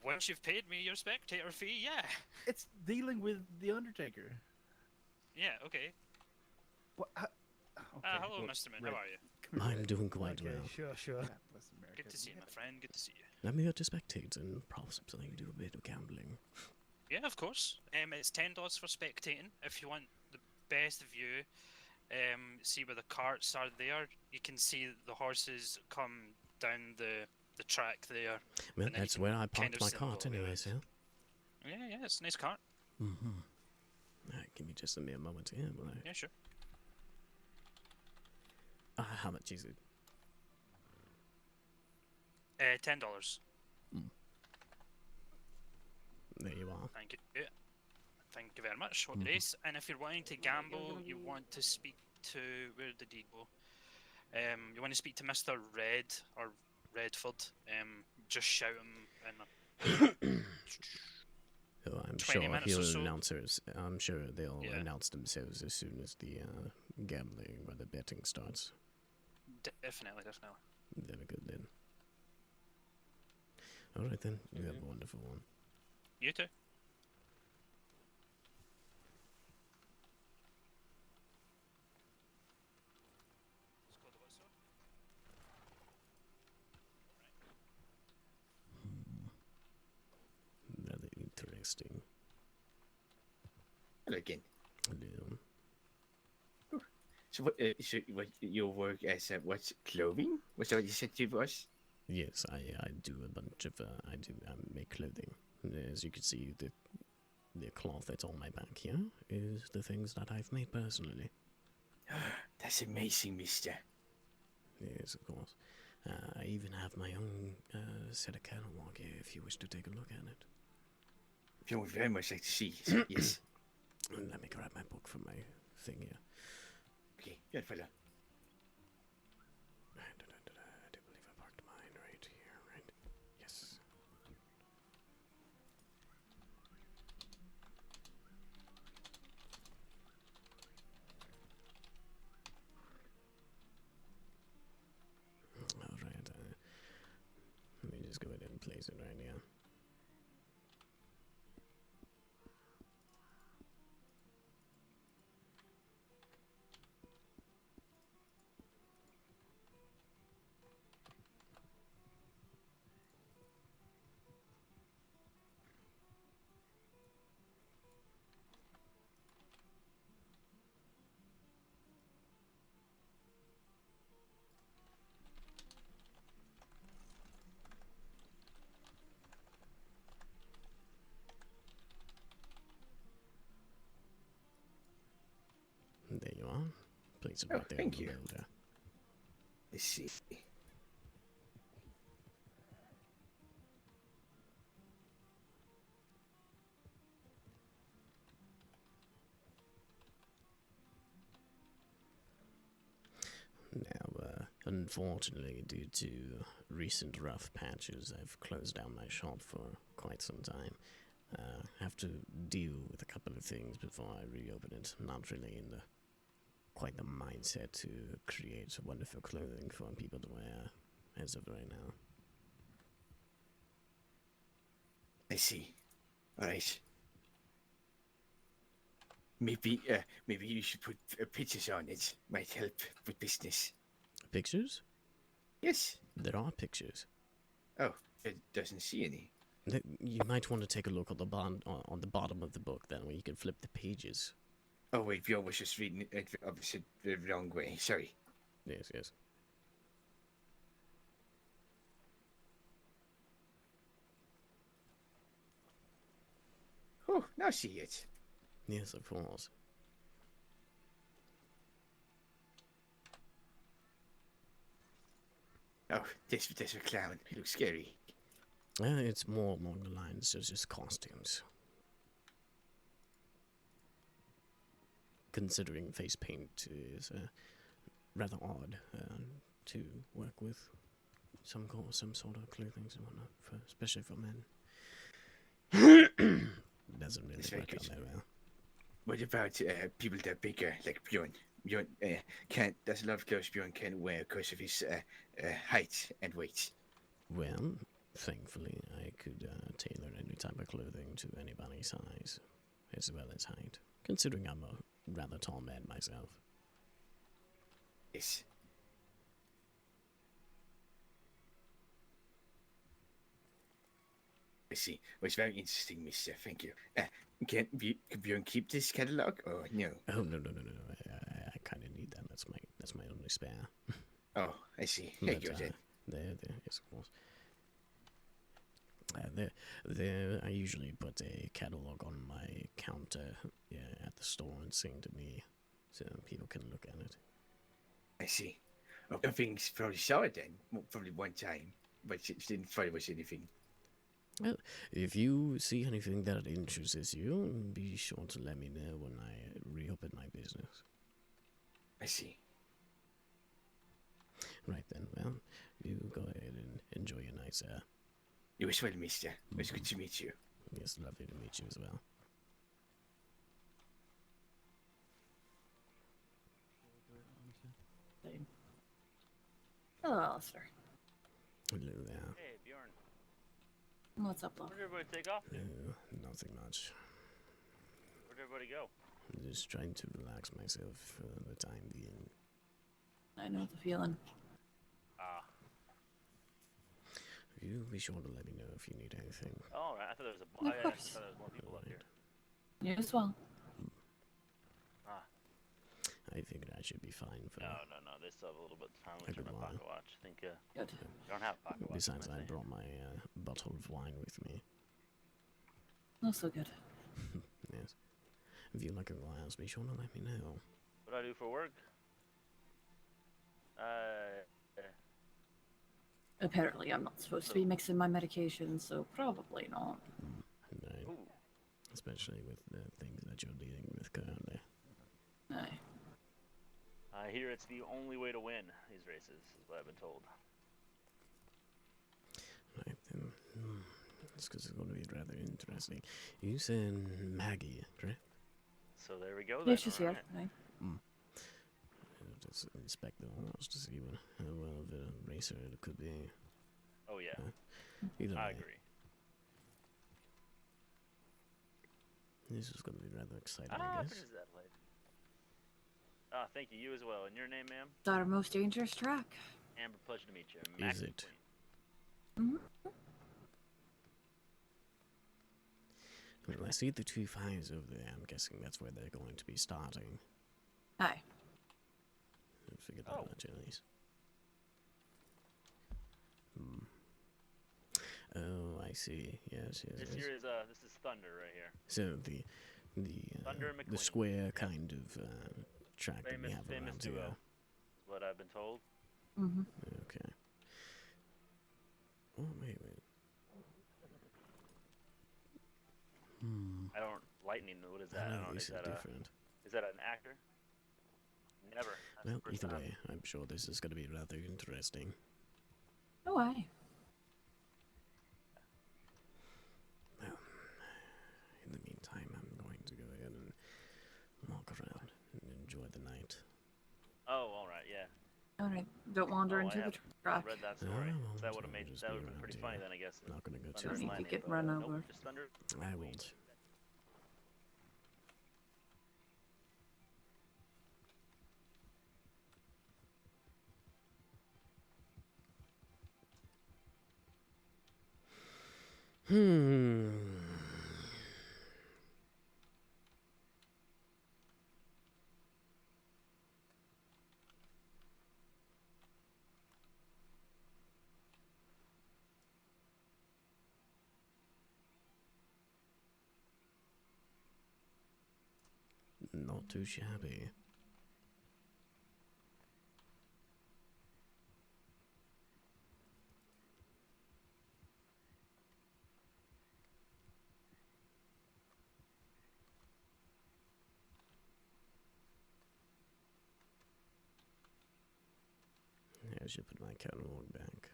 Once you've paid me your spectator fee, yeah. It's dealing with the Undertaker. Yeah, okay. What? Hello, well, Mr. Min, right. how are you? I'm doing quite Okay, well. sure. Bless America. Good to see you, my friend, good to see you. Let me go to spectate and possibly do a bit of gambling. Yeah, of course. It's $10 for spectating. If you want the best view, see where the carts are there. You can see the horses come down the track there. Well, and then you that's can where I kind parked of my see them cart go around. anyways, yeah? Yeah, it's a nice cart. Mm-hmm. Give me just a mere moment here, will I? Yeah, sure. How much is it? $10. There you are. Thank you. Thank you very much. What Mhm. race? And if you're wanting to gamble, you want to speak to where did he go? You want to speak to Mr. Red or Redford? Just shout him in Oh, I'm 20 sure minutes or he'll so. announce it. I'm sure they'll Yeah. announce themselves as soon as the gambling or the betting starts. Definitely. Very good then. All right then. You have a wonderful one. You too. Rather interesting. Hello again. Hello. So what your work as what's clothing? Was that what you said to us? Yes, I do a bunch of I make clothing. As you can see, the cloth that's on my back here is the things that I've made personally. That's amazing, mister. Yes, of course. I even have my own set of catalog here if you wish to take a look at it. I would very much like to see. So, yes. Let me grab my book from my thing here. Okay, good fella. I do believe I parked mine right here, right? Yes. Alright, let me just go ahead and place it right here. There you are. Place it Oh, right there. thank on the you. bill there. Let's see. Now, unfortunately, due to recent rough patches, I've closed down my shop for quite some time. Have to deal with a couple of things before I reopen it. Not really in quite the mindset to create wonderful clothing for people to wear as of right now. I see. All right. Maybe you should put pictures on it. Might help with business. Pictures? Yes. There are pictures. Oh, it doesn't see any. You might want to take a look on the bottom of the book then, where you can flip the pages. Oh wait, I was just reading it obviously the wrong way. Sorry. Yes. Oh, now see it. Yes, of course. Oh, this a clown. He looks scary. It's more along the lines of just costumes. Considering face paint is rather odd to work with some sort of clothing and whatnot, especially for men. Doesn't really That's very work out good. that well. What about people that are bigger, like Bjorn? Bjorn can't. There's a lot of clothes Bjorn can't wear because of his height and weight. Well, thankfully, I could tailor any type of clothing to anybody's size, as well as height, considering I'm a rather tall man myself. Yes. I see. Well, it's very interesting, mister. Thank you. Can Bjorn keep this catalog or no? Oh no! I kind of need that. That's my only spare. Oh, I see. Hey, But, good then. There, yes, of course. There, I usually put a catalog on my counter at the store and sing to me, so people can look at it. I see. Well, I think she probably saw it then, probably one time, but she didn't find was anything. Well, if you see anything that interests you, be sure to let me know when I reopen my business. I see. Right then, well, you go ahead and enjoy your night, sir. You as well, mister. It was good to meet you. It's lovely to meet you as well. Same. Hello, Aleister. Hello there. Hey, Bjorn. What's up, love? Where did everybody take off to? Nothing much. Where'd everybody go? Just trying to relax myself for the time being. I know the feeling. Ah. You be sure to let me know if you need anything. Oh, right. I thought there was Of I course. thought there was more people up here. You as well. Ah. I figured I should be fine for No. They still have a little bit of time. a Let me turn good my while. pocket watch. I think Good. you don't have a pocket watch. Besides, can I see? brought my bottle of wine with me. Not so good. Yes. If you like a glass, be sure to let me know. What do I do for work? Apparently, I'm not supposed to be mixing my medications, so probably not. Right. Ooh. Especially with the things that you're dealing with currently. Aye. I hear it's the only way to win these races, is what I've been told. Right then. It's because it's going to be rather interesting. You said Maggie, correct? So there we go Yeah, then. she's here. alright. Aye. I'll just inspect the horse to see how well of a racer it could be. Oh yeah, Either I way, agree. this is going to be rather exciting, Ah, I guess. Princess Adelaide. Ah, thank you. You as well. And your name, ma'am? It's our most dangerous track. Amber, pleasure to meet you. Is Max it? Queen. Well, I see the two fires over there. I'm guessing that's where they're going to be starting. Aye. I figured that Oh. much at least. Oh, I see. Yes. This here is this is Thunder right here. So Thunder the McQueen. square Yep. kind of track that we Famous have famous around duo. here. Is what I've been told. Mm-hmm. Okay. Oh wait. I don't lightning. What is I that? know don't. this Is is that different. is that an actor? Never. That's the Well, first either time. way, I'm sure this is going to be rather interesting. Oh, aye. Well, in the meantime, I'm going to go ahead and walk around and enjoy the night. Oh, all right. Yeah. All right. Don't wander Oh, I into the have track. read that Oh, story. I So won't. that would have I'll made just that be would have been around pretty here. funny then, I guess. Not going to go too Thunder is Don't my need to name, get but, run nope, over. just Thunder. I Queen. won't. Not too shabby. I should put my catalog back.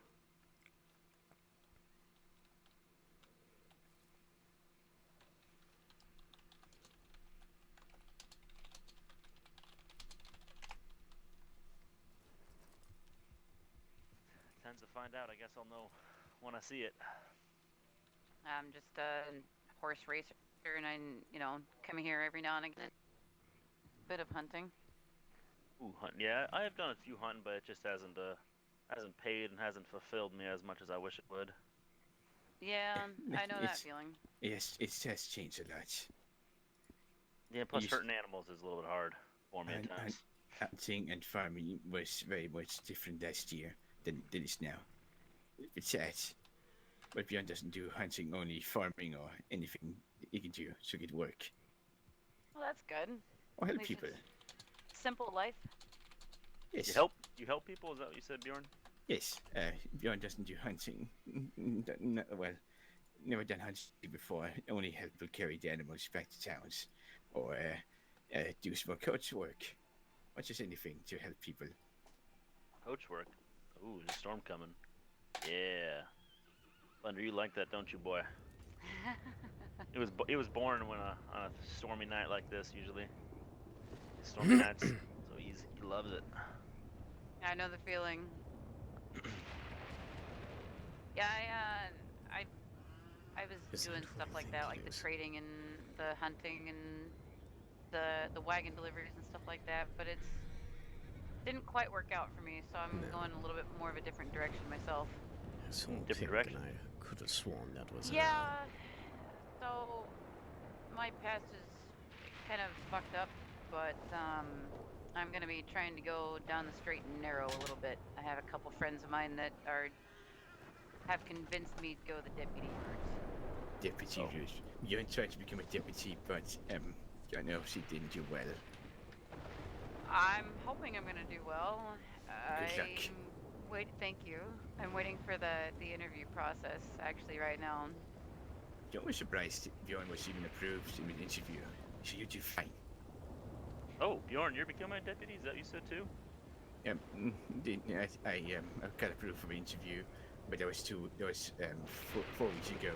Tends to find out. I guess I'll know when I see it. I'm just a horse racer, and I, come here every now and again. Bit of hunting. Ooh, hunting. Yeah, I have done a few hunting, but it just hasn't paid and hasn't fulfilled me as much as I wish it would. Yeah, I know that It's- feeling. Yes, it has changed a lot. Yeah, plus Yes. hurting animals is a little bit hard for me at And times. hunting and farming was very much different last year than it is now. Besides, but Bjorn doesn't do hunting, only farming or anything he can do to get work. Well, that's good. Or At help least people. it's simple life. Yes. You help people? Is that what you said, Bjorn? Yes. Bjorn doesn't do hunting. Well, never done hunting before. Only help people carry the animals back to towns, or do small coach work, or just anything to help people. Coach work. Ooh, there's a storm coming. Yeah. Thunder, you like that, don't you, boy? It was born when on a stormy night like this. Usually, stormy nights, so he loves it. I know the feeling. Yeah, I was doing stuff like that, like the trading and the hunting and the wagon deliveries and stuff like that, but it's didn't quite work out for me, so I'm going a little bit more of a different direction myself. Different direction. I could have sworn that was. Yeah. So my past is kind of fucked up, but I'm gonna be trying to go down the straight and narrow a little bit. I have a couple friends of mine that have convinced me to go the deputy route. Deputy route. You tried to become a deputy, but I know she didn't do well. I'm hoping I'm gonna do well. Good luck. Thank you. I'm waiting for the interview process actually right now. You was surprised Bjorn was even approved in an interview, so you do fine. Oh, Bjorn, you're becoming a deputy? Is that what you said too? I got approved for an interview, but that was 4 weeks ago,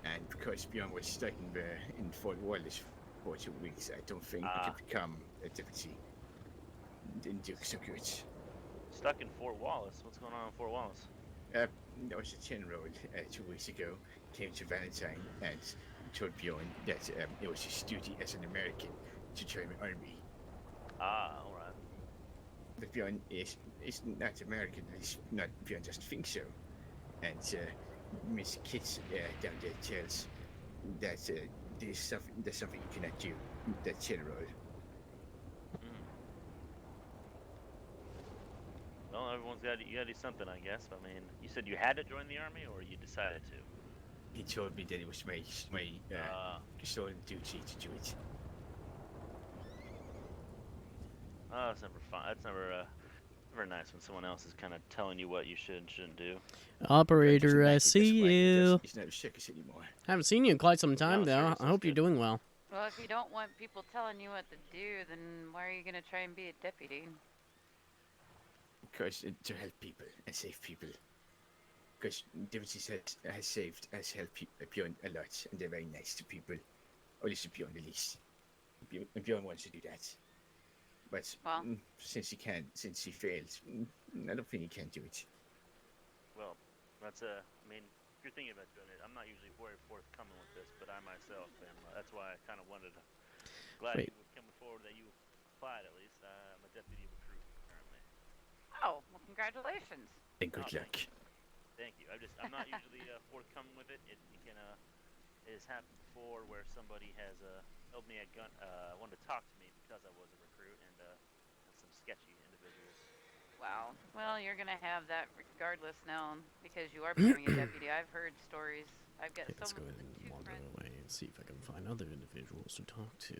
and because Bjorn was stuck in Fort Wallace for 2 weeks, I don't think I could become a deputy. Didn't do so good. Stuck in Fort Wallace? What's going on in Fort Wallace? There was a general 2 weeks ago, came to Valentine and told Bjorn that it was his duty as an American to join the army. Alright. But Bjorn is not American, at least not Bjorn doesn't think so. And Miss Kitts down there tells that there's something you cannot do, that general. Well, you gotta do something, I guess. I mean, you said you had to join the army, or you decided to? He told me that it was my sole duty to do it. Oh, that's never fun. That's never nice when someone else is kind of telling you what you should and shouldn't do. Operator, I see you. He's not a circus anymore. Haven't seen you in quite some time, though. I hope you're doing well. Well, if you don't want people telling you what to do, then why are you gonna try and be a deputy? Because to help people and save people. Because deputies has helped Bjorn a lot, and they're very nice to people. Or at least Bjorn, at least. Bjorn wants to do that. But since he failed, I don't think he can do it. Well, that's I mean, if you're thinking about doing it, I'm not usually very forthcoming with this, but I myself am. That's why I kind of wanted to. Glad you were coming forward that you applied at least. I'm a deputy recruit currently. Oh, well, congratulations. And good luck. Thank you. I'm not usually forthcoming with it. It has happened before where somebody has held me a gun, wanted to talk to me because I was a recruit, and some sketchy individuals. Wow. Well, you're gonna have that regardless now because you are becoming a deputy. I've heard stories. I've got Let's go ahead and wander away and see if I can find other individuals to talk to.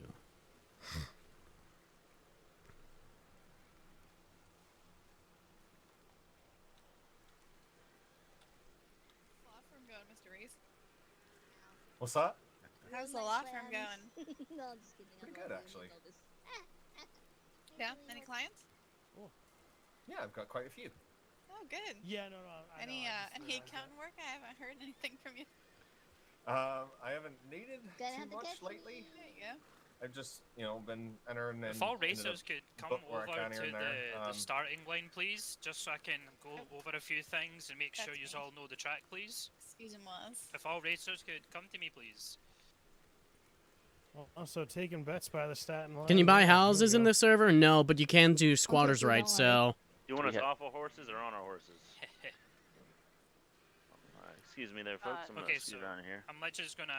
What's that? How's the law firm going? No, I'm just kidding. Pretty good, actually. Yeah, any clients? Yeah, I've got quite a few. Oh, good. Yeah, no. Any accountant work? I haven't heard anything from you. I haven't needed too much lately. There you go. I've just, been entering in. If all racers could come over to the starting line, please, just so I can go over a few things and make sure you all know the track, please. Excuse me, was. If all racers could come to me, please. Well, also taking bets by the statin line. Can you buy houses in this server? No, but you can do squatters' rights, so... You want us off our horses or on our horses? Excuse me there, folks. I'm okay, gonna scoot around here. I'm just gonna,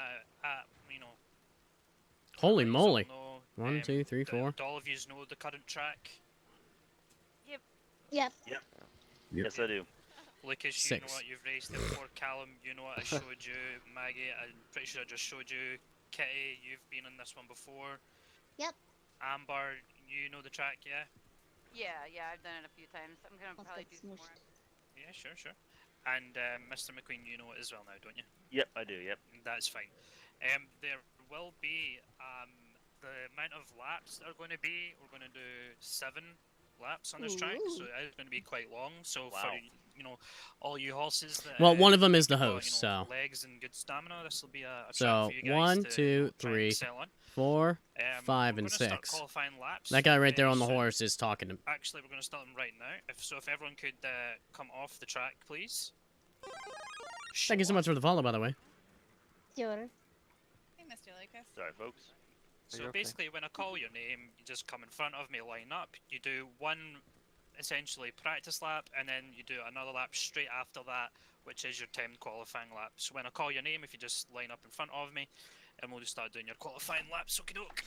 Holy moly. know, 1, 2, 3, 4. Do all of you know the current track? Yep. Yes, I do. Lucas, you know 6. what you've raced it before. Callum, you know what I showed you. Maggie, I'm pretty sure I just showed you. Kitty, you've been on this one before. Yep. Amber, you know the track, yeah? Yeah, I've done it a few times. I'm gonna Let's probably get do some more. smushed. Yeah, sure. And Mr. McQueen, you know it as well now, don't you? Yep, I do. Yep. That's fine. There will be the amount of laps that are going to be. We're going to do 7 laps on this track, so Ooh. it is going to be quite long. So Wow. for all you horses that Well, one of them is the you've got, host, so. legs and good stamina, this will be a track So for you guys 1, to 2, try and 3, excel on. 4, Um, 5, we're and gonna start 6. qualifying laps That guy right there very on the soon. horse is talking to. Actually, we're going to start them right now. If everyone could come off the track, please. Thank you so much for the follow, by the way. Sure. Hey, Mr. Lucas. Sorry, folks. Are you So okay? basically, when I call your name, you just come in front of me, line up. You do one, essentially, practice lap, and then you do another lap straight after that, which is your timed qualifying lap. So when I call your name, if you just line up in front of me, and we'll just start doing your qualifying laps. Okie doke.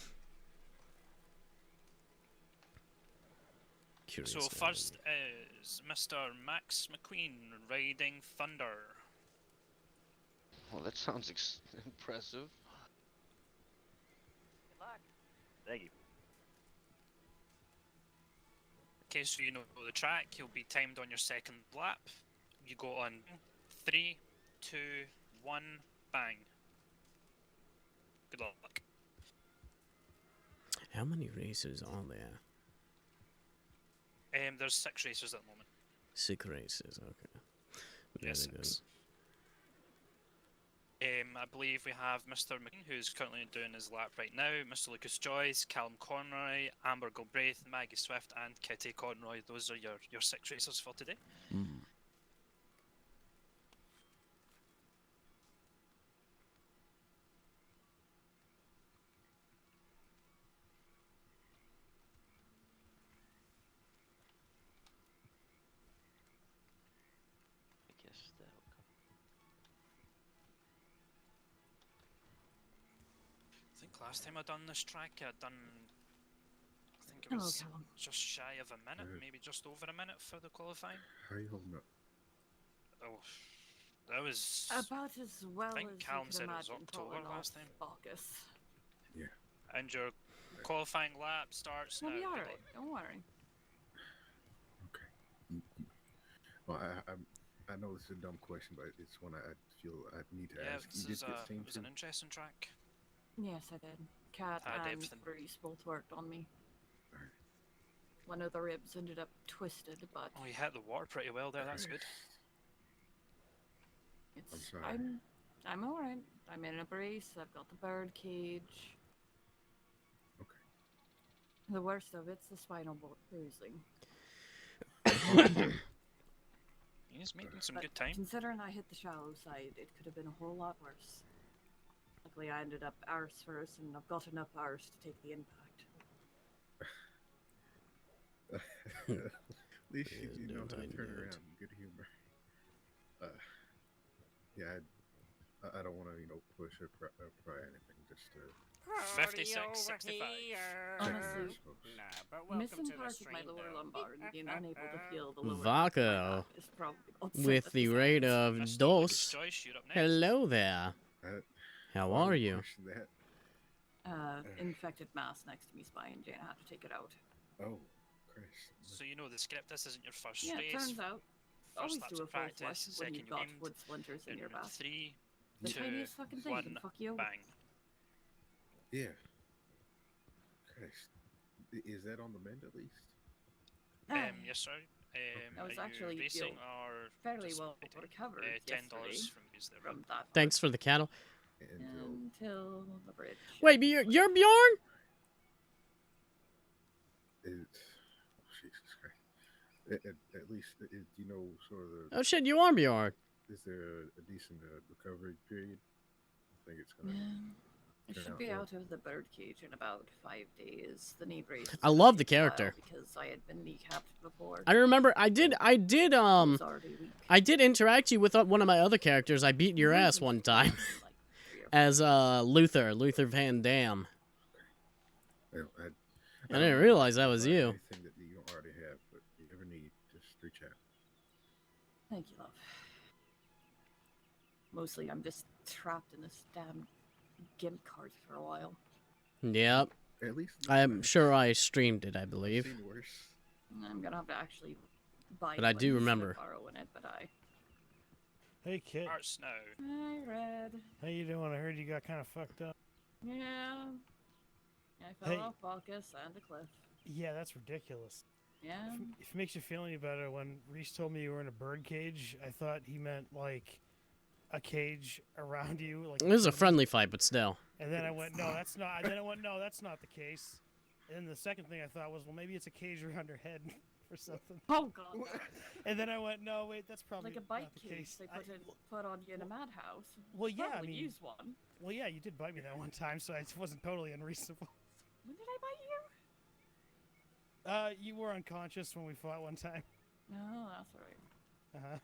Curious So now. first is Mr. Max McQueen riding Thunder. Well, that sounds impressive. Good luck. Thank you. Okay, so you know the track. You'll be timed on your second lap. You go on 3, 2, 1, bang. Good luck. How many racers are there? There's 6 racers at the moment. 6 races, okay. Very Yes, good. 6. I believe we have Mr. McQueen, who's currently doing his lap right now, Mr. Lucas Joyce, Callum Conroy, Amber Galbraith, Maggie Swift, and Kitty Conroy. Those are your 6 racers for today. Mm. I guess that'll come. I think last time I done this track, I think it Hello, was Callum. just shy of a minute, maybe just over a minute for the qualifying. How are you holding up? Oh, that was. About as well think as Callum you said can it was imagine October pulling last off time. August. Yeah. And your qualifying lap starts We'll now. be Good alright. luck. Don't worry. Well, I know this is a dumb question, but it's one I feel I need to Yeah, ask. You this did get is seen was to? an interesting track. Yes, I did. Cat Had and everything. Breeze both worked on me. Alright. One of the ribs ended up twisted, but Oh, you hit the water pretty well there. That's good. it's I'm sorry. I'm alright. I'm in a brace. I've got the bird cage. Okay. The worst of it's the spinal bruising. He's making some But good time. considering I hit the shallow side, it could have been a whole lot worse. Luckily, I ended up arse first, and I've got enough arse to take the impact. At least Yes, you know how to don't I turn know it. around. Good humor. Yeah, I don't want to push or pry anything. Just 56, 65. Honestly, Nah, but welcome missing to the parts of my stream, lower though. lumbar and being unable to feel the lower Vaco is probably with the rate of Mr. Lucas dos. Joyce, you're up next. Hello there. How are you? That. Infected mass next to me spine. Jane, I had to take it out. Oh, Christ. So you know the script. This isn't your first Yeah, race. it turns out. First Always lap's do a of full practice. flush when Second you've you got aimed. wood splinters in Then your back. 3, The 2, tiniest fucking thing 1, can fuck you over. bang. Yeah. Christ. Is that on the mend at least? Yes, sir. I was are actually you racing or fairly just well waiting? recovered $10 yesterday from use there. from that Thanks for the cattle. until the bridge. Wait, but you're Bjorn? Jesus Christ. At least, do you know sort of the... Oh shit, you are Bjorn. Is there a decent recovery period? I think it's going to... I should be out of the bird cage in about 5 days. The knee brace. I love the character. Because I had been kneecapped before. I remember I did interact you with one of my other characters. I beat your ass one time as Luther Van Dam. Well, I didn't realize that was you. Anything that you don't already have, but if you ever need, just reach out. Thank you, love. Mostly, I'm just trapped in this damn gimp cart for a while. Yep. At least I'm sure I streamed it, I believe. I've seen worse. I'm gonna have to actually buy But I one do instead of remember. borrowing it, but I... Hey, kid. Arts now. Hi, Red. How you doing? I heard you got kind of fucked up. Yeah. I fell Hey. off Balkus and a cliff. Yeah, that's ridiculous. Yeah. If it makes you feel any better, when Reese told me you were in a bird cage, I thought he meant like a cage around you. Like It was a friendly fight, but still. And then I went, no, that's not. And then I went, no, that's not the case. And then the second thing I thought was, well, maybe it's a cage around her head or something. Oh God. And then I went, no, wait, that's probably Like a bite not the cage case. they put on you in a madhouse. Well, yeah, I Probably mean, use one. Well, yeah, you did bite me that one time, so it wasn't totally unreasonable. When did I bite you? You were unconscious when we fought one time. Oh, that's alright. Uh-huh.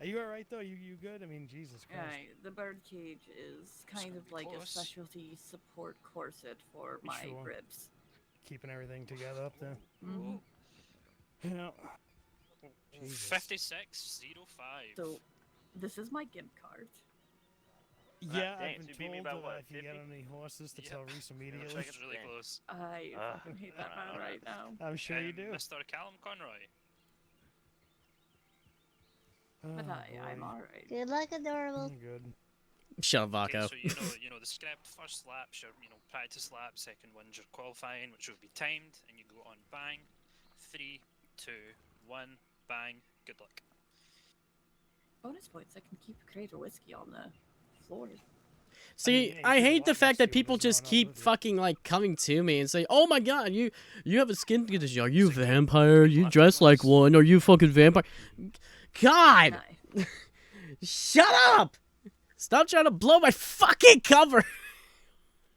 Are you alright, though? You good? I mean, Jesus Christ. Yeah, the bird cage is kind of like a specialty support corset for my Sure. ribs. Keeping everything together up there. Mm-hmm. You know. Jesus. 5605. So, this is my gimp card. Yeah, dang, I've been so you beat me told by that what, if you get 50? any horses to Yep. tell Reese immediately. Looks like it's really close. I fucking hate that man right now. I'm sure you do. Mr. Callum Conroy. But Oh, I'm boy. alright. Good luck, adorable. Good. Shut up, Okay, Vaco. so you know the script. First lap's your practice lap. Second one's your qualifying, which will be timed, and you go on bang. 3, 2, 1, bang. Good luck. Bonus points, I can keep a crate of whiskey on the floor. See, I hate the fact that people just keep fucking like coming to me and say, "Oh my God, you have a skin condition. Are you a vampire? You dress like one? Are you fucking vampire?" God, shut up! Stop trying to blow my fucking cover.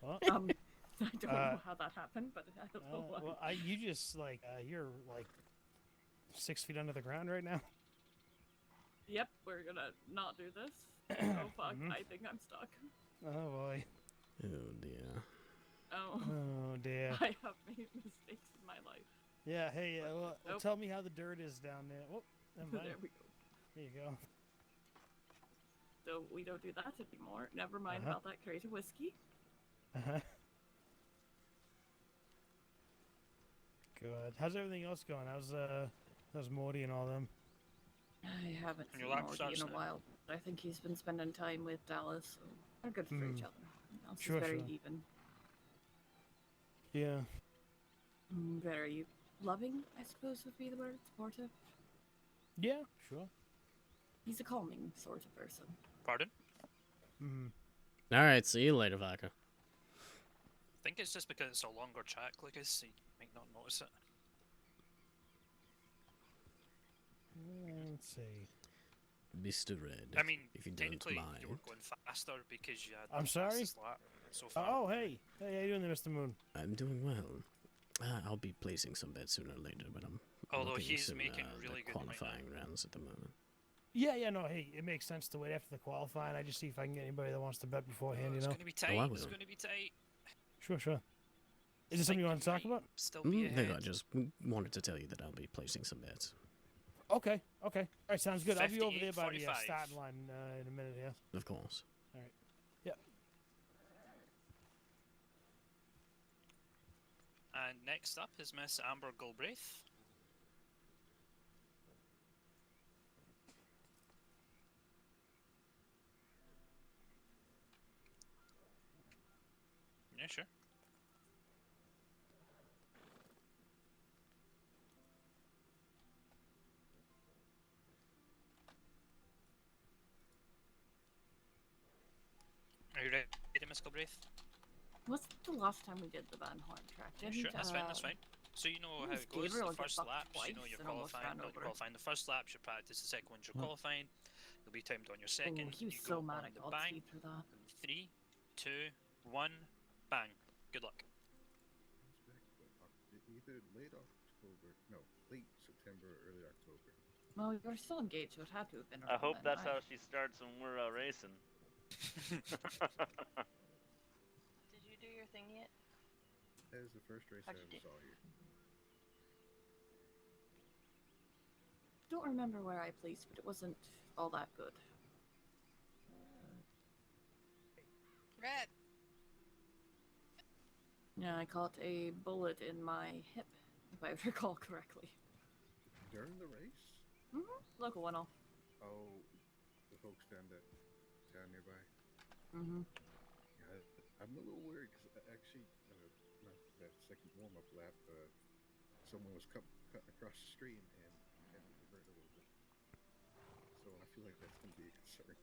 Well, I don't know how that happened, but I don't know why. well, you just like you're like 6 feet under the ground right now. Yep, we're gonna not do this. Oh fuck, I think I'm stuck. Oh boy. Oh dear. Oh. Oh dear. I have made mistakes in my life. Yeah. Hey, well, Nope. tell me how the dirt is down there. Whoop. Never mind. There we go. There you go. So we don't do that anymore. Never mind Uh-huh. about that crate of whiskey. Uh-huh. Good. How's everything else going? How's Morty and all them? I haven't And seen your lap Morty starts in a now. while. I think he's been spending time with Dallas, so they're good for each Hmm. other. Dallas Sure, is very sure. even. Yeah. Very loving, I suppose would be the word. Supportive. Yeah. Sure. He's a calming sort of person. Pardon? Hmm. All right, see you later, Vaca. I think it's just because it's a longer track, Lucas, so you might not notice it. Let's see. Mr. Red. I mean, if you don't technically, mind. you were going faster because you had I'm the sorry? fastest lap so far. Oh, hey. Hey, how you doing there, Mr. Moon? I'm doing well. I'll be placing some bets sooner or later, but I'm Although looking he's some, making the really good right now. qualifying rounds at the moment. Yeah, no, hey, it makes sense to wait after the qualifying. I just see if I can get anybody that wants to bet beforehand, It's you know? going to be tight. I It's will. going to be tight. Sure, sure. Is there something you want to talk about? Still be No, I ahead. just wanted to tell you that I'll be placing some bets. Okay. All right, sounds good. I'll be over there by the 58-45. starting line in a minute, yeah? Of course. All right. Yep. And next up is Miss Amber Galbraith. Yeah, sure. Are you ready, Miss Galbraith? What's the last time we did the Van Horn track? Yeah, Didn't, sure, that's fine, that's fine. So you know how didn't it goes. Gabriel The get first bucked lap, you know twice you're and almost qualifying. ran No, over? you're qualifying. The first lap's your practice. The second one's your qualifying. They'll be timed on your second. Oh, he was you so go mad on at the Godspeed bang. for that. 3, 2, 1, bang. Good luck. Either late October, no, late September or early October. Well, you're still engaged, so it had to have been. I around hope then, that's right? how she starts when we're racing. Did you do your thing yet? That was the first race I How'd you ever do? saw here. don't remember where I placed, but it wasn't all that good. Red. Yeah, I caught a bullet in my hip, if I recall correctly. During the race? Local one off. Oh, the folks down nearby. Yeah, I'm a little worried because actually, that second warm-up lap, someone was cutting across the stream and it hurt a little bit. So I feel like that's going to be a concern.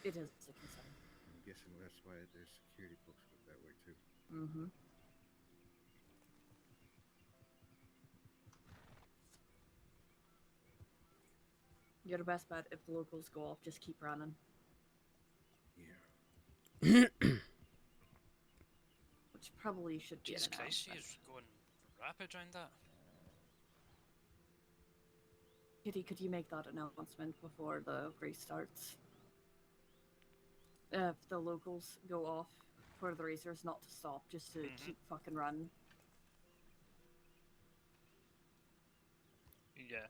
It is a concern. I'm guessing that's why there's security posted that way too. You're the best bet if the locals go off, just keep running. Yeah. Which probably should be Jesus an Christ, announcement. she's going rapid round that. Kitty, could you make that announcement before the race starts? If the locals go off for the racers not to stop, just to keep fucking running. Yeah.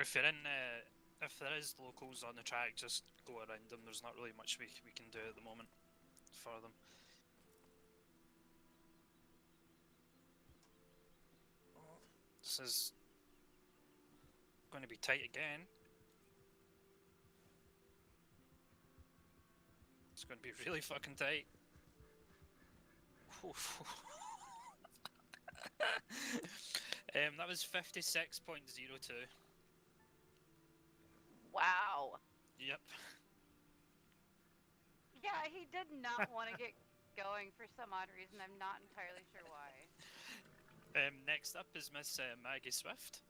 If you're in, if there is locals on the track, just go around them. There's not really much we can do at the moment for them. Oh, this is going to be tight again. It's going to be really fucking tight. That was 56.02. Wow. Yep. Yeah, he did not want to get going for some odd reason. I'm not entirely sure why. Next up is Miss Maggie Swift.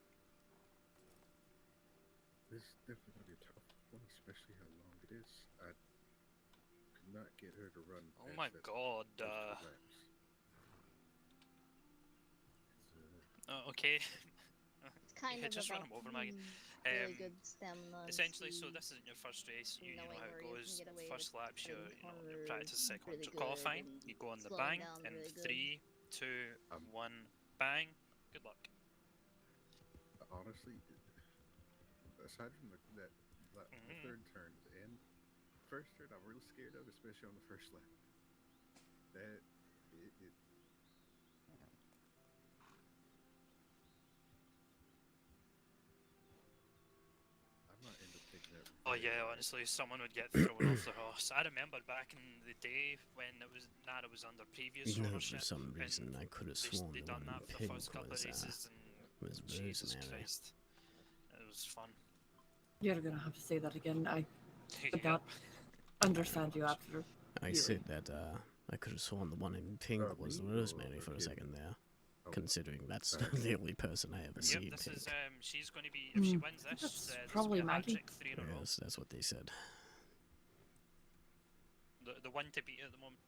This is definitely going to be a tough one, especially how long it is. I could not get her to run. Oh my god. Okay. It's kind of just run about him over, Maggie. really good stamina. Essentially, so this isn't your first race. You know how it goes. First laps, your practice. Second one's your qualifying. You go on the bang in 3, 2, 1, bang. Good luck. Honestly, aside from the third turn and first turn, I'm real scared of, especially on the first lap. That it I might end up taking that. Oh yeah, honestly, someone would get thrown off the horse. I remember back in the day when Nara was under previous ownership. For some reason, I could have sworn they the done one that in for the pink first couple of races, was and Jesus Rosemary. Christ, it was fun. You're gonna have to say that again. I could not understand you after. I said that I could have sworn the one in pink was Rosemary for a second there, considering that's the only person I ever see in This pink. is she's going to be, if she wins this, this probably will be a Maggie. hat-trick 3 in a row. Yes, that's what they said. The one to beat at the moment.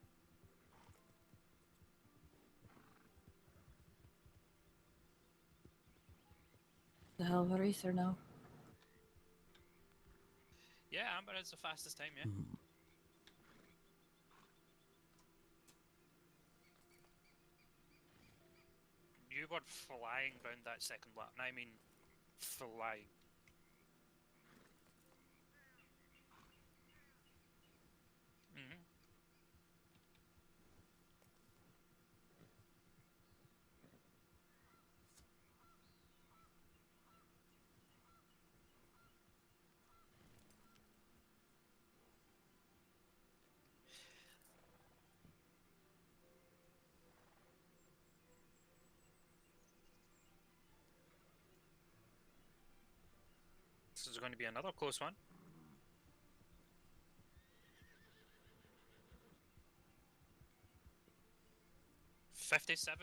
The hell of a racer now. Yeah, Amber has the fastest time, yeah. You were flying round that second lap, and I mean flying. This is going to be another close one. $57.45.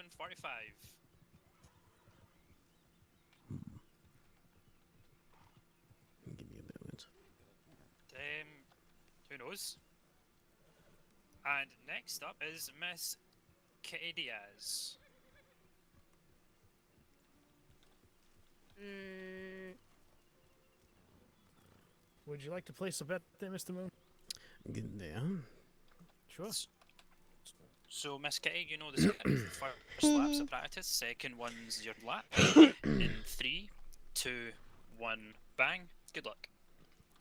Give me a moment. Who knows? And next up is Miss Kitty Diaz. Would you like to place a bet there, Mr. Moon? Get there. Sure. So, Miss Kitty, you know the first lap's a practice, second one's your lap. In 3, 2, 1, bang. Good luck.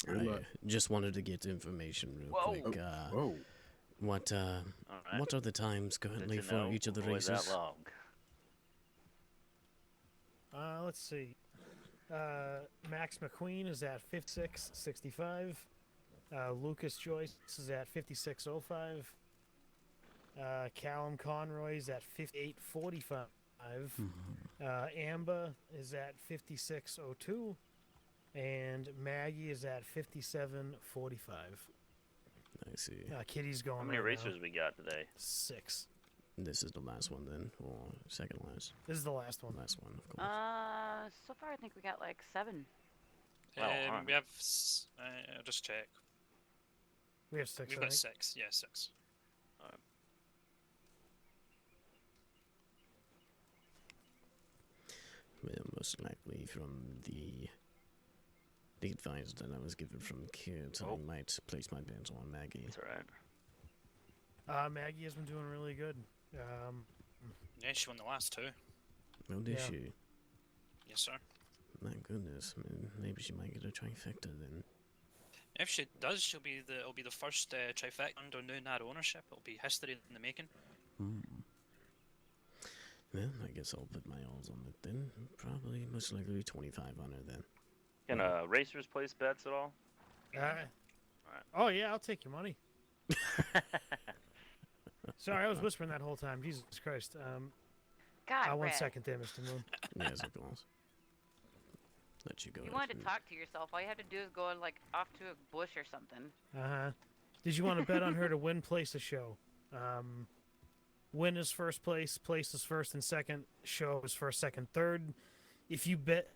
I just wanted to get information real quick. What are the times currently for each of the races? That long. Let's see. Max McQueen is at 56.65. Lucas Joyce is at 56.05. Callum Conroy is at 58.45. Amber is at 56.02. And Maggie is at 57.45. I see. Kitty's going. How many right racers now. we got today? 6. This is the last one then, or second last? This is the last one. Last one, of course. So far I think we got like 7. We have. I'll just check. We have 6. We've got 6. Yeah, 6. Well, most likely from the advice that I was given from Kit, I might place my bets on Maggie. That's alright. Maggie has been doing really good. Yeah, she won the last 2. Oh, did she? Yes, sir. My goodness, maybe she might get a trifecta then. If she does, it'll be the first trifecta under new narrow ownership. It'll be history in the making. Well, I guess I'll put my odds on it then. Probably, most likely 25 on her then. Can racers place bets at all? Oh yeah, I'll take your money. Sorry, I was whispering that whole time. Jesus Christ. God, 1 Red. second there, Mr. Moon. Yes, of course. Let you go. You wanted to talk to yourself. All you have to do is go like off to a bush or something. Did you want to bet on her to win, place a show? Win is first place, place is first and second, show is first, second, third. If you bet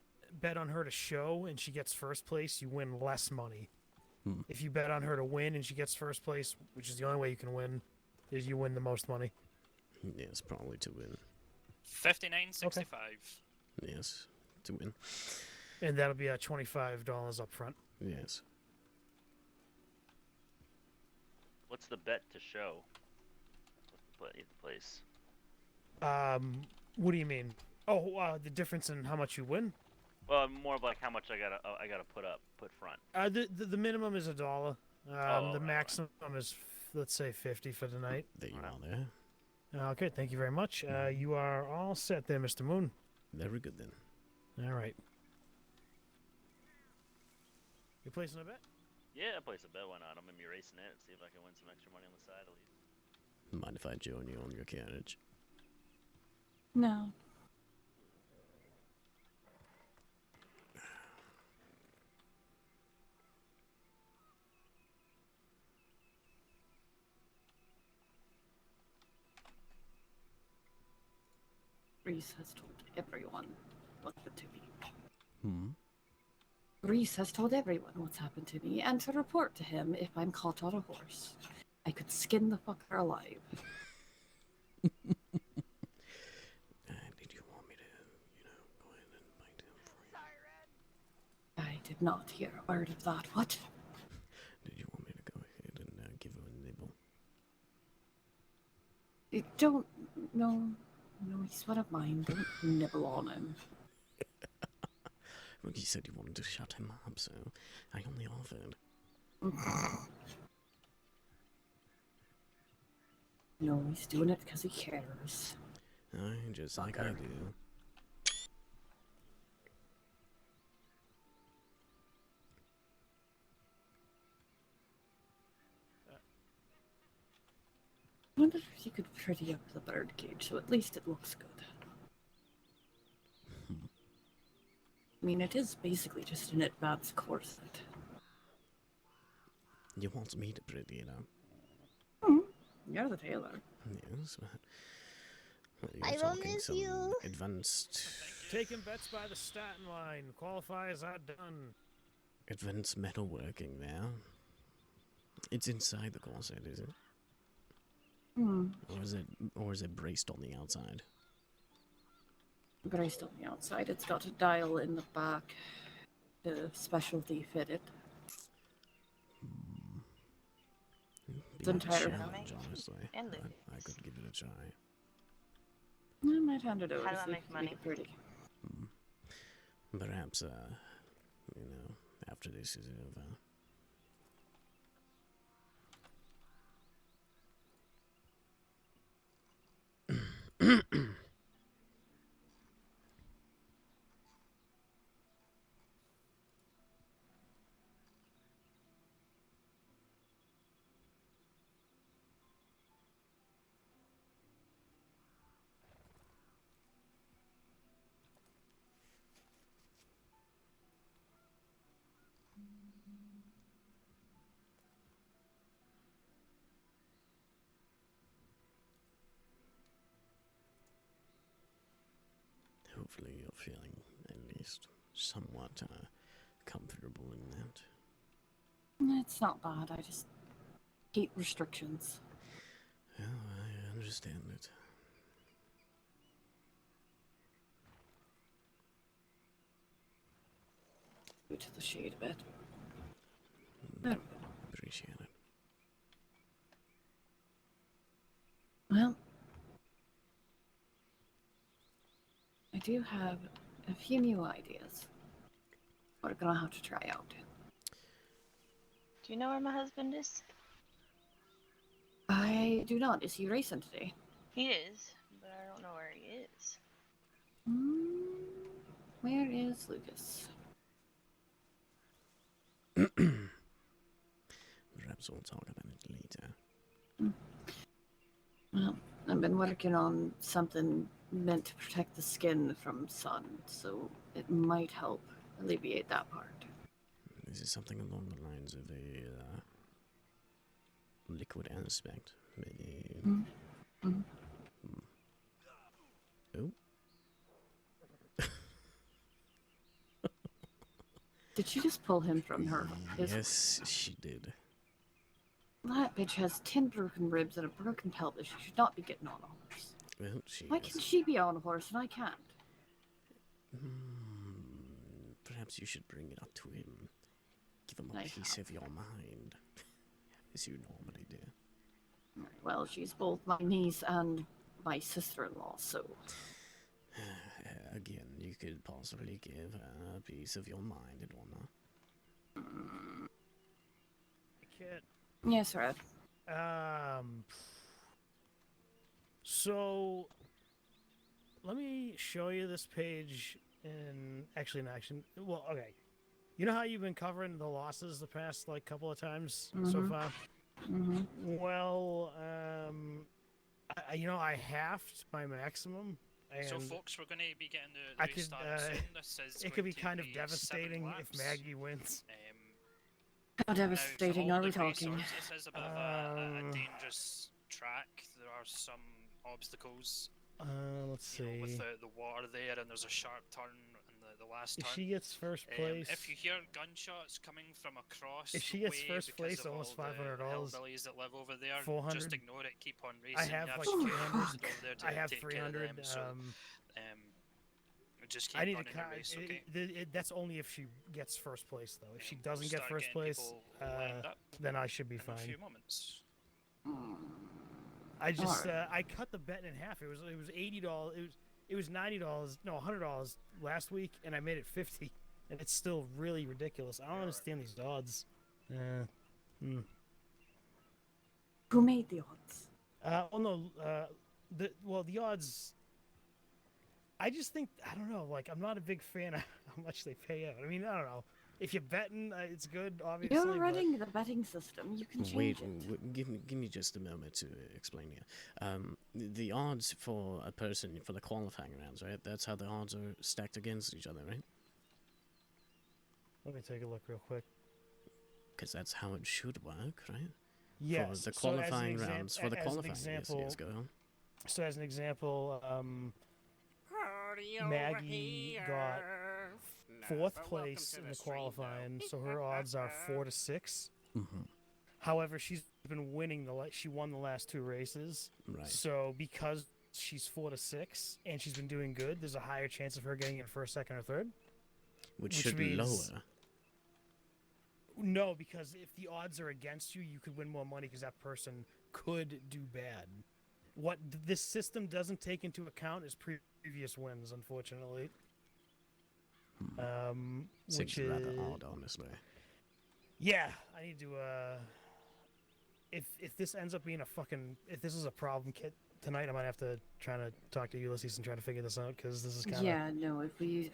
on her to show and she gets first place, you win less money. If you bet on her to win and she gets first place, which is the only way you can win, is you win the most money. Yes, probably to win. 59.65. Yes, to win. And that'll be at $25 up front. Yes. What's the bet to show? What's the place? What do you mean? Oh, the difference in how much you win? Well, more of like how much I gotta put front. The minimum is $1. The maximum is, let's say, 50 for the night. There you are there. Okay, thank you very much. You are all set there, Mr. Moon. Very good then. All right. You placing a bet? Yeah, I place a bet. Why not? I'm gonna be racing it. See if I can win some extra money on the side at least. Mind if I join you on your carriage? No. Reese has told everyone what happened to me. Reese has told everyone what's happened to me and to report to him if I'm caught on a horse. I could skin the fucker alive. Did you want me to, go ahead and bite him for you? Sorry, Red. I did not hear a word of that. What? Did you want me to go ahead and give him a nibble? Don't. No, he's one of mine. Don't nibble on him. Well, you said you wanted to shut him up, so I only offered. No, he's doing it because he cares. Just like I do. I wonder if you could pretty up the bird cage so at least it looks good. I mean, it is basically just an advanced corset. You want me to pretty it up? You're the tailor. Yes, but... Well, I you're will talking miss some you. advanced... Taking bets by the starting line. Qualifiers are done. Advanced metalworking there. It's inside the corset, is it? Or is it braced on the outside? Braced on the outside. It's got a dial in the back. The specialty fitted. be The a entire challenge, honestly. And But I could give it a try. I might hand it over How do to I see if make you can money? make it pretty. Perhaps, you know, after this is over. Hopefully you're feeling at least somewhat comfortable in that. It's not bad. I just hate restrictions. Oh, I understand it. Go to the shade a bit. Appreciate it. Well, I do have a few new ideas. We're gonna have to try out. Do you know where my husband is? I do not. Is he racing today? He is, but I don't know where he is. Where is Lucas? Perhaps we'll talk about it later. Well, I've been working on something meant to protect the skin from sun, so it might help alleviate that part. Is it something along the lines of a liquid aspect? Maybe. Oh. Did she just pull him from her? Yes, she did. That bitch has 10 broken ribs and a broken pelvis. She should not be getting on a horse. Well, she Why is. can she be on a horse and I can't? Perhaps you should bring it up to him. Give him a I piece of your mind. As you normally do. Well, she's both my niece and my sister-in-law, so... Again, you could possibly give her a piece of your mind, Edwina. Kit. Yes, Red. So let me show you this page in action. Well, okay. You know how you've been covering the losses the past like couple of times so far? Well, I halved my maximum. And So, folks, we're going to be getting the restart soon. This is it could be going to kind of be devastating 7 if laps. Maggie wins. How devastating Now, for are we all the talking? racers, this is a bit of a dangerous track. There are some obstacles. Let's see. With the water there, and there's a sharp turn in the last If turn. she gets first place, if you hear gunshots coming from across, if she the gets way first because place, of almost all the $500. hillbillies that live over there, 400. just ignore it. Keep on racing. I have you like security 300. posted over there to I have take care of 300. them, so, just keep I need running to your race, okay? that's only if she gets first place, though. If she doesn't get start first getting place, people lined up then I should be in fine. a few moments. I just I cut the bet in half. It was $80. It was $90. No, $100 last week, and I made it 50, and it's still really ridiculous. I don't understand these odds. Who made the odds? The odds. I just think I don't know. Like I'm not a big fan of how much they pay out. I mean, I don't know. If you're betting, it's good. Obviously, You're running the betting system. You can change it. Give me just a moment to explain here. The odds for a person for the qualifying rounds, right? That's how the odds are stacked against each other, right? Let me take a look real quick. Because that's how it should work, right? Yes. For the qualifying rounds, for the qualifying. Yes, go on. So as an example, Maggie got fourth place in the qualifying, so her odds are 4 to 6. However, she's been winning she won the last 2 races. Right. So because she's 4 to 6 and she's been doing good, there's a higher chance of her getting in first, second, or third. Which should be lower. No, because if the odds are against you, you could win more money because that person could do bad. What this system doesn't take into account is previous wins, unfortunately. Seems Which is rather odd, honestly. Yeah, I need to. If this ends up being if this is a problem, Kit, tonight I might have to try to talk to Ulysses and try to figure this out because this is kind of Yeah, no. If we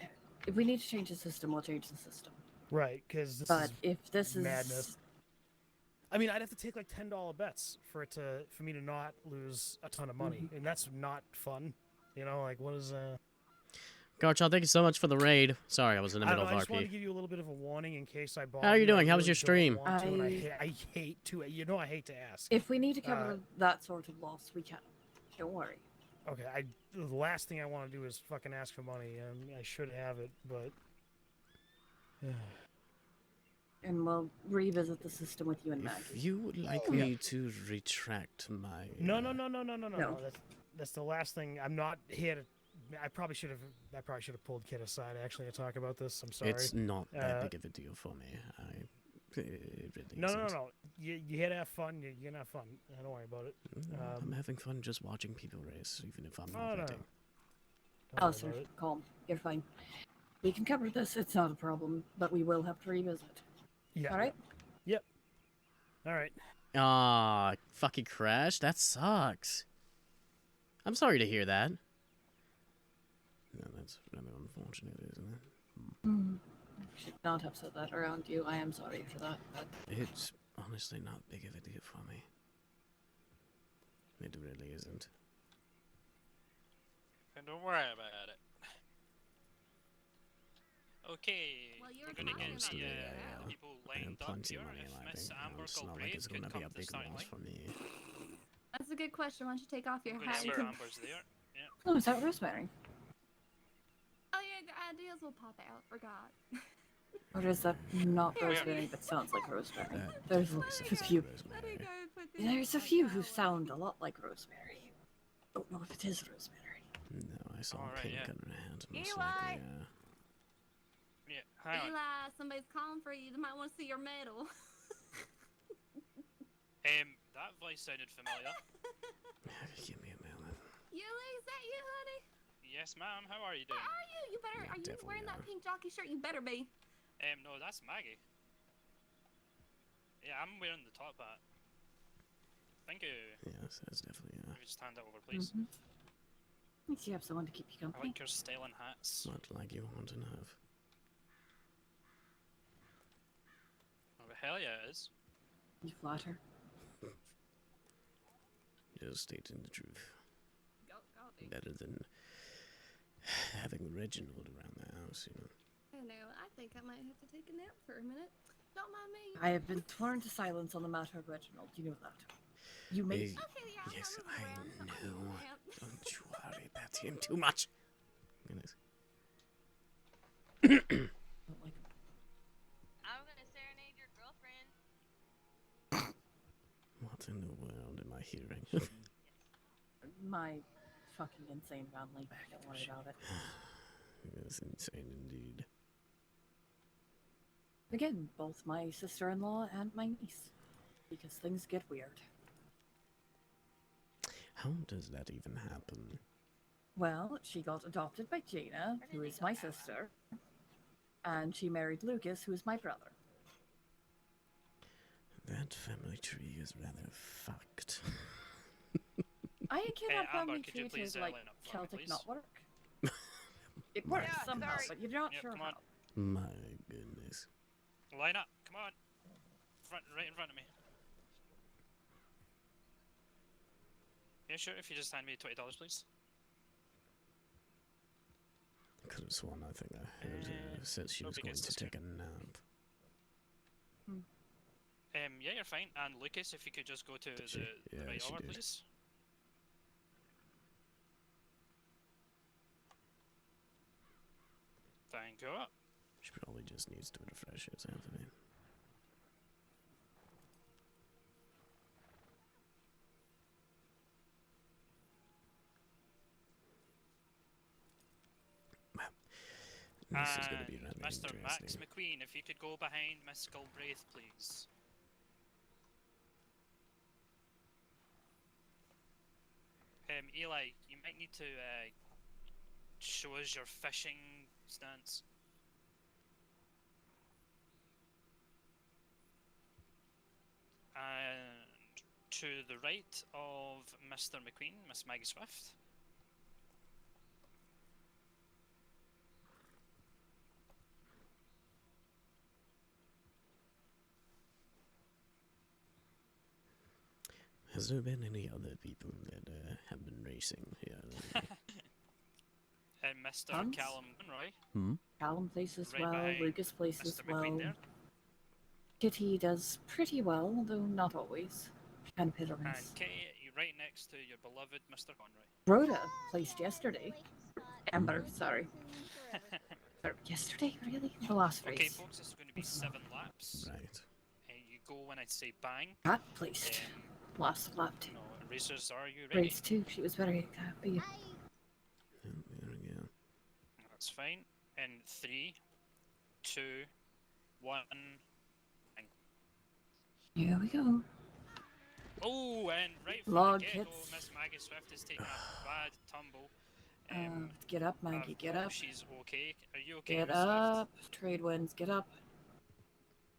need to change the system, we'll change the system. right. Because this But is if this madness. is, I mean, I'd have to take like $10 bets for me to not lose a ton of money, and that's not fun. You know, like what is Garchomp, thank you so much for the raid. Sorry, I was in the I don't middle know, I of just wanted to RP. give you a little bit of a warning in case I bought. How are you I doing? How was really your stream? don't want to, and I hate to. You know, I hate to ask. if we need to cover that sort of loss, we can. Don't worry. Okay, the last thing I want to do is fucking ask for money, and I should have it, but. And we'll revisit the system with you and Maggie. If you would like me to retract my... No. That's the last thing. I'm not here to... I probably should have pulled Kit aside, actually, to talk about this. I'm sorry. It's not that big of a deal for me. It really isn't. No. You're here to have fun. You're going to have fun. Don't worry about it. I'm having fun just watching people race, even if I'm not no. betting. Aleister, calm. You're fine. We can cover this. It's not a problem, but we will have to revisit. Yeah. All right? Yep. All right. Ah, fucking crash. That sucks. I'm sorry to hear that. No, that's rather unfortunate, isn't it? I should not have said that around you. I am sorry for that. But... It's honestly not big of a deal for me. It really isn't. And don't worry about it. Okay, we're gonna get the people lined up here. If Miss Amber Galbraith could come to the starting line. For me. That's a good question. Why don't you take off your Good hat? to see Amber's there. Yeah. Oh, is that Rosemary? Oh yeah, the ideas will pop out. Forgot. Or is that not Rosemary that sounds like Rosemary? There's a few. There's a few who sound a lot like Rosemary. Don't know if it is Rosemary. No, I saw pink on her hand. Most Eli! likely, Yeah, hang on. Eli, somebody's calling for you. They might want to see your medal. That voice sounded familiar. Give me a minute. Yuli, is that you, honey? Yes, ma'am. How are you doing? How are you? You better. Are you wearing that pink jockey shirt? You better be. No, that's Maggie. Yeah, I'm wearing the top hat. Thank you. Yes, that's definitely. If you just hand it over, please. At least you have someone to keep you I company. like your style and hats. Not like you want to have. Oh, hell yeah, it is. You flatter. Just stating the truth. Go, Better than having Reginald around the house, you know. I know. I think I might have to take a nap for a minute. Don't mind me. I have been sworn to silence on the matter of Reginald. You know that. You may. Yes, I know. Don't you worry about him too much. Goodness. Don't like him. I'm gonna serenade your girlfriend. What in the world am I hearing? My fucking insane family. Don't worry about it. It's insane indeed. Again, both my sister-in-law and my niece. Because things get weird. How does that even happen? Well, she got adopted by Jaina, who is my sister. And she married Lucas, who is my brother. That family tree is rather fucked. I cannot Amber, family could you tree please, to like line up for me, Celtic please? not work. It works Yeah, somehow, sorry. but you're not Yep, sure come how. on. My goodness. Line up, come on. Right in front of me. Yeah, sure, if you just hand me $20, please. I could have sworn I think I heard her said she no was big going to sister. take a nap. Yeah, you're fine. And Lucas, if you could just go to she? the Yeah, right she over, did. please. Thank you. She probably just needs to refresh his Anthony. This is going to be rather Mr. Max interesting. McQueen, if you could go behind Miss Galbraith, please. Eli, you might need to show us your fishing stance. And to the right of Mr. McQueen, Miss Maggie Swift. Has there been any other people that have been racing here? And Mr. Hans? Callum Monroy. Hmm? Callum plays as Right well, behind Lucas plays as Mr. McQueen well. there. Kitty does pretty well, though not always. Kind of hit or And miss. Kate, you're right next to your beloved Mr. Conroy. Rhoda placed yesterday. Amber, sorry. Yesterday, really? The last Okay, race. folks, this is going to be 7 laps. Right. And you go when I say bang. Cat placed. Last lap 2. No, racers, are you ready? Race 2, she was very happy. There we go. That's fine. In 3, 2, 1, bang. Here we go. Oh, and right from Log the get-go, hits. Miss Maggie Swift is taking a bad tumble. Get up, Maggie, I get hope up. She's okay. Are you okay, Get Miss Swift? up. Trade wins, get up.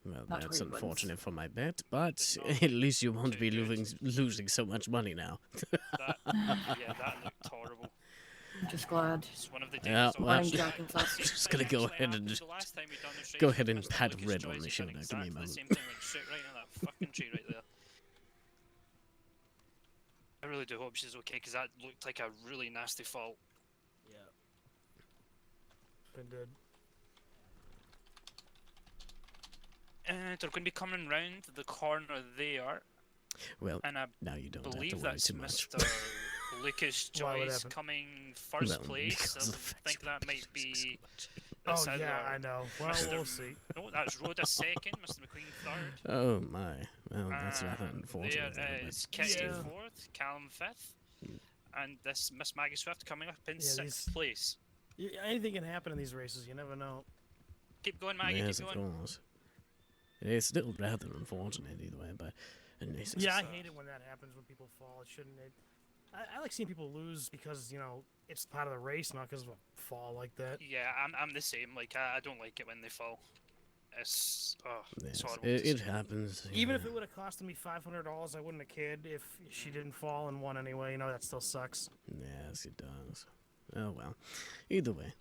Well, Not that's really wins. unfortunate for my bet, but at least you won't be losing so much money now. Yeah, that looked horrible. I'm just glad. It's one of the Yeah, days of well, the jackets I'm off. just gonna go ahead and just last time we done this go race, ahead and Mr. pat Lucas Red Joyce on the had shoulder. done Give me a exactly the moment. same thing, went straight right into that fucking tree right there. I really do hope she's okay, because that looked like a really nasty fall. Yeah. Been dead. And they're going to be coming round the corner there. Well, and I now you don't have to believe worry that's too much. Mr. Lucas Why would Joyce happen? coming first Well, place. because I of the fact think that might be. Oh that's yeah, either I know. Well, Mr. we'll see. No, that's Rhoda second, Mr. McQueen third. Oh my. Well, that's rather unfortunate. There though, is but Kitty still. fourth, Callum fifth, and this Miss Maggie Swift coming up in Yeah, sixth place. Anything can happen in these races. You never know. Keep going, Maggie. Yes, keep of going. course. It's still rather unfortunate either way, but Yeah, I hate it when that happens when people fall. It shouldn't. I like seeing people lose because it's part of the race, not because of a fall like that. Yeah, I'm the same. Like I don't like it when they fall. It's yes, horrible. it happens. Even if it would have costed me $500, I wouldn't have cared if she didn't fall and won anyway. That still sucks. Yes, it does. Oh well. Either way.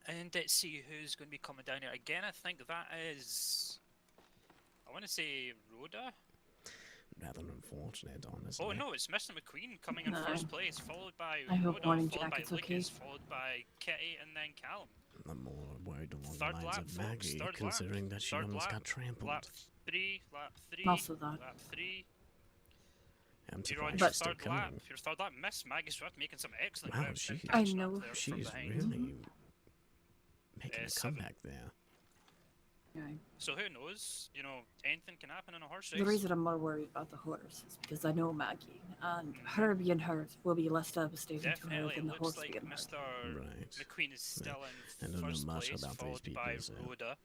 And let's see who's going to be coming down here. Again, I think that is... I want to say Rhoda? Rather unfortunate, honestly. Oh no, it's Mr. McQueen coming in No. first place, followed by I hope Rhoda, Morning followed by Jacket's Lucas, okay. followed by Kitty, and then Callum. I'm more worried along Third the lines lap, of folks, Maggie, third considering lap. that she Third almost lap, got trampled. Lap 3, Also that. lap 3. I'm You're on surprised your she's still third lap. coming. Your third lap, Miss Maggie Swift making some excellent Wow, ground. she, I know. she's really making a comeback there. Yeah. So who knows? Anything can happen in a horse race. The reason I'm more worried about the horse is because I know Maggie, and her being hurt will be less devastating to her Definitely than the horse looks like being hurt. Mr. Right. McQueen is still I in don't know first much place, about these followed people, by so- Rhoda.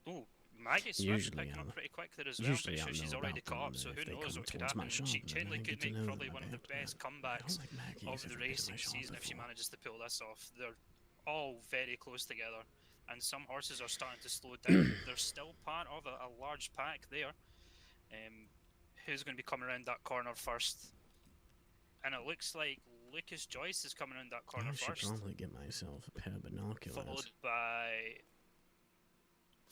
Oh, Maggie Swift Usually picking I'll- up pretty quick there as well. Usually Pretty I'll sure she's know already about them, caught up, and so if who they knows come what could towards my happen. shop, She then I genuinely get could to make know probably them one a of the bit, but best I comebacks don't like Maggie of who's the ever been to racing my shop season if she before. manages to pull this off. They're all very close together, and some horses are starting to slow down. They're still part of a large pack there. Who's going to be coming around that corner first? And it looks like Lucas Joyce is coming around that corner I should first, probably get myself a pair of binoculars. followed by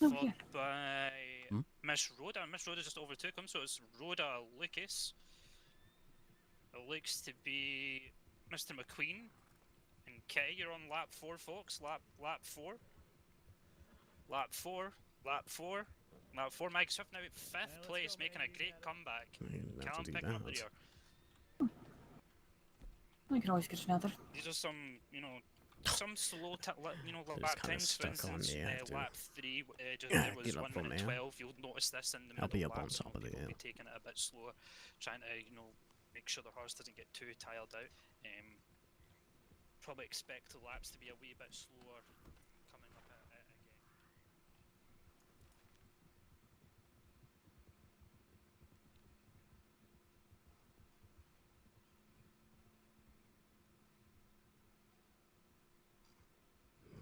Hmm? Miss Rhoda. Miss Rhoda just overtook him, so it's Rhoda Lucas. It looks to be Mr. McQueen and Kitty. You're on lap 4, folks. Lap 4. Lap 4. Lap 4. Lap 4. Mike Swift now at 5th place, making a great comeback. Callum do picking up the that. rear. I can always get another. These are some, some slow, Just lap kinda times. For stuck on instance, me after. lap 3, there was Get up 1 from minute there. 12. You'll notice this in the middle I'll be up lap. on Some top of the people will hill. be taking it a bit slower, trying to, make sure the horse doesn't get too tired out. probably expect the laps to be a wee bit slower coming up again.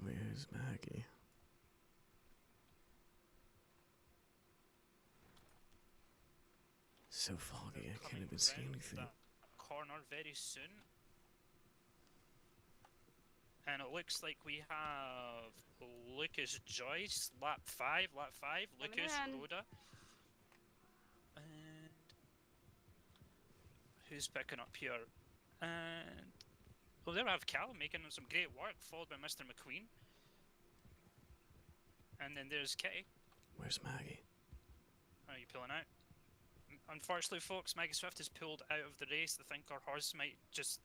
Where's Maggie? So foggy, I can't even see anything. That corner very soon. And it looks like we have Lucas Joyce, lap 5, Lucas Rhoda. And who's picking up here? And well, there we have Cal making some great work, followed by Mr. McQueen. And then there's Kitty. Where's Maggie? Are you pulling out? Unfortunately, folks, Maggie Swift is pulled out of the race. I think our horse might just...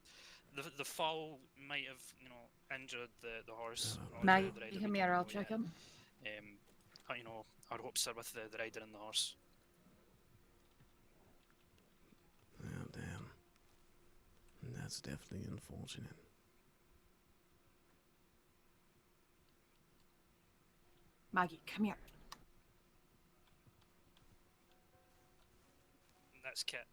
The fall might have, you know, injured the horse. Maggie, come here, I'll check him. You know, our hopes are with the rider and the horse. Oh, damn. That's definitely unfortunate. Maggie, come here. That's Kit.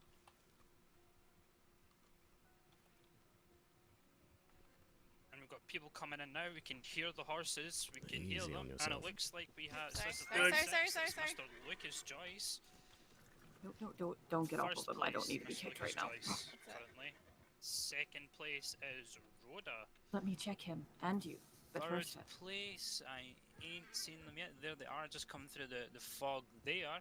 And we've got people coming in now. We can hear the horses. We can hear them. And it looks like we have... Sorry. Mr. Lucas Joyce. No, don't get off of him. I don't need to be kicked right now. Currently. Second place is Rhoda. Let me check him and you. But Third first, place, I ain't seen them yet. There they are, just coming through the fog there.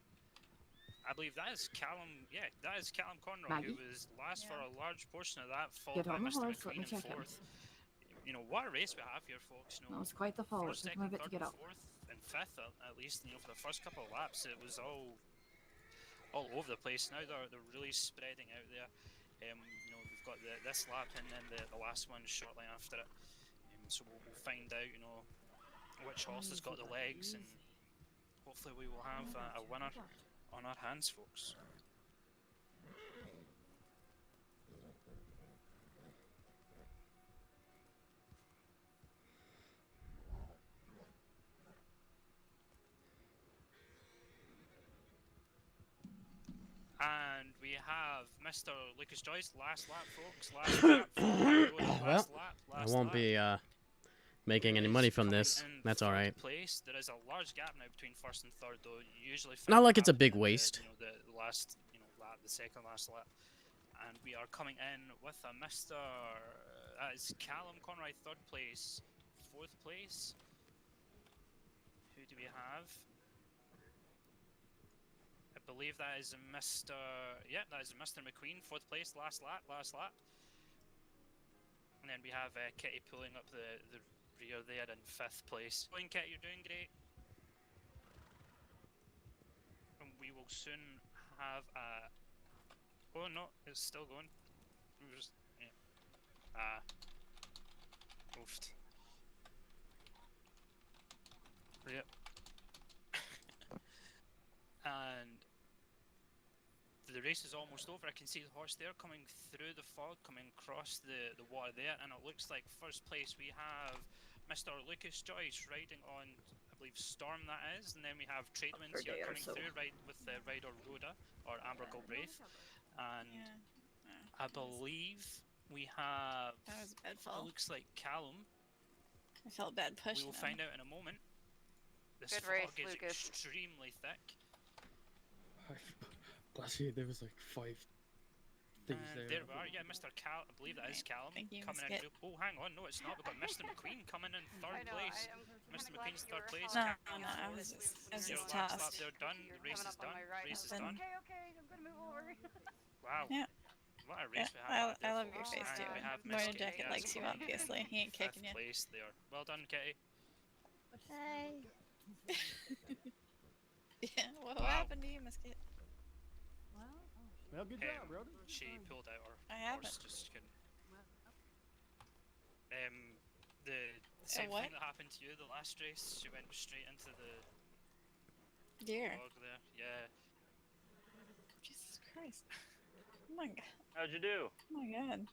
I believe that is Callum, yeah, that is Callum Conroy, Maggie? who was last for a large portion of that, followed Get by on the Mr. horse, let me McQueen in check him. fourth. You know, what a race we have here, folks. You know, that was quite the fall. It first, took me a second, bit to third, get and up. fourth, and fifth, at least, you know, for the first couple of laps, it was all over the place. Now they're really spreading out there. You know, we've got this lap and then the last one shortly after it. So we'll find out, you know, which horse has got the legs, and hopefully we will have a winner on our hands, folks. And we have Mr. Lucas Joyce, last lap, folks. Last lap. Well, I won't be making any money from this. That's all right. Place. There is a large gap now between first and third, though. You usually Not like it's a big waste. You know, the last, you know, lap, the second last lap. And we are coming in with a Mr. It's Callum Conroy, third place. Fourth place. Who do we have? I believe that is Mr. Yeah, that is Mr. McQueen, fourth place, last lap. And then we have Kitty pulling up the rear there in fifth place. Going, Kitty, you're doing great. And we will soon have a... Oh no, it's still going. Yeah. Oofed. Yep. And the race is almost over. I can see the horse there coming through the fog, coming across the water there, and it looks like first place we have Mr. Lucas Joyce riding on, I believe, Storm that is, and then we have Tradewinds here coming through with the rider Rhoda, or Amber Galbraith, and I believe we have, that was a bad fall. It looks like Callum. I felt bad pushing We will find out in a moment. This Good race, fog is Lucas. extremely thick. Last year there was like 5 things there. There we are, yeah, Mr. Cal, I believe that is Callum, coming in. Oh, hang on, no, it's not. We've got Mr. McQueen coming in third place. Mr. McQueen's third place. No, I was just tasked. They're done. The race is done. Race is done. Okay, I'm gonna move over. Wow. Yeah. What a race we have. I love your face too. Moira Jacket likes you, obviously. He ain't kicking you. Place there. Well done, Kitty. Hey. Yeah, what happened to you, Miss Kit? Well, good job, Rhoda. She pulled out her I haven't. horse, just couldn't. The same thing that happened to you the last race, she went straight into the Deer. fog there. Yeah. Jesus Christ. Oh my god. How'd you do? Oh my god.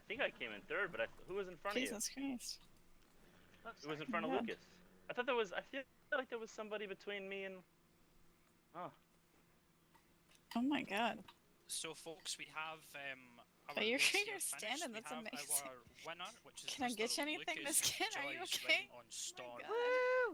think I came in third, but who was in front Jesus of you? Christ. Who was in front of God. Lucas? I thought there was. I feel like there was somebody between me and. Oh. Oh my God. So, folks, we have our But you're race here you're finished. standing. We That's have amazing. our winner, which is Can I get Mr. you anything, Lucas Miss Kid? Are you Joyce okay? riding on Storm.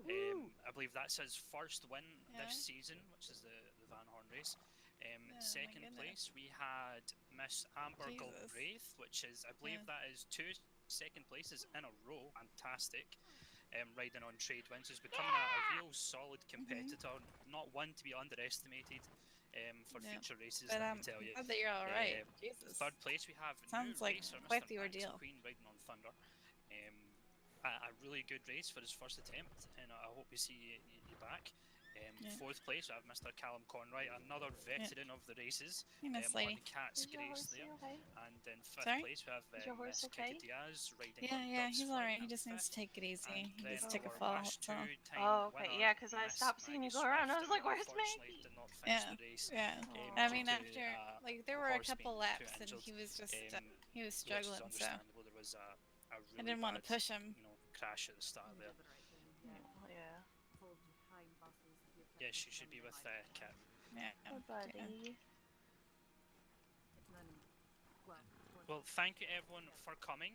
Woo! I believe that's his first win Yeah. this season, which is the Van Horn race. my Second goodness. place, we had Miss Amber Jesus. Galbraith, which is, I believe that is 2 second places in a row. Fantastic. Riding on trade wins. She's becoming a real solid competitor, not one to be underestimated for future races, But let me tell you. glad that you're all right. Jesus. Third place, we have Sounds new like racer, quite Mr. the Max ordeal. Queen riding on Thunder. A really good race for his first attempt, and I hope we see you back. Fourth place, we have Mr. Callum Conroy, another veteran of the races, Hey, Miss on Lady. Cat's Is your Grace horse there. okay? And then fifth Sorry? place, we have Is your horse Miss okay? Kitty Diaz riding Yeah, on yeah, Ducks he's Flight alright. He in just needs fifth. to take it easy. And He then just took a our fall. last That's all. two-time Oh, okay. winner, Yeah, because I Miss stopped seeing you Maggie go around. I was Swift, like, "Where's unfortunately Maggie?" did not finish Yeah, the race, yeah. due I mean, to, after like there were a horse couple being too laps and injured, he was just he was which is struggling. So understandable. There was a really I didn't want to bad, push him. crash at the start there. Yeah. Yeah, she should be with Kat. Yeah. Oh, buddy. Well, thank you everyone for coming.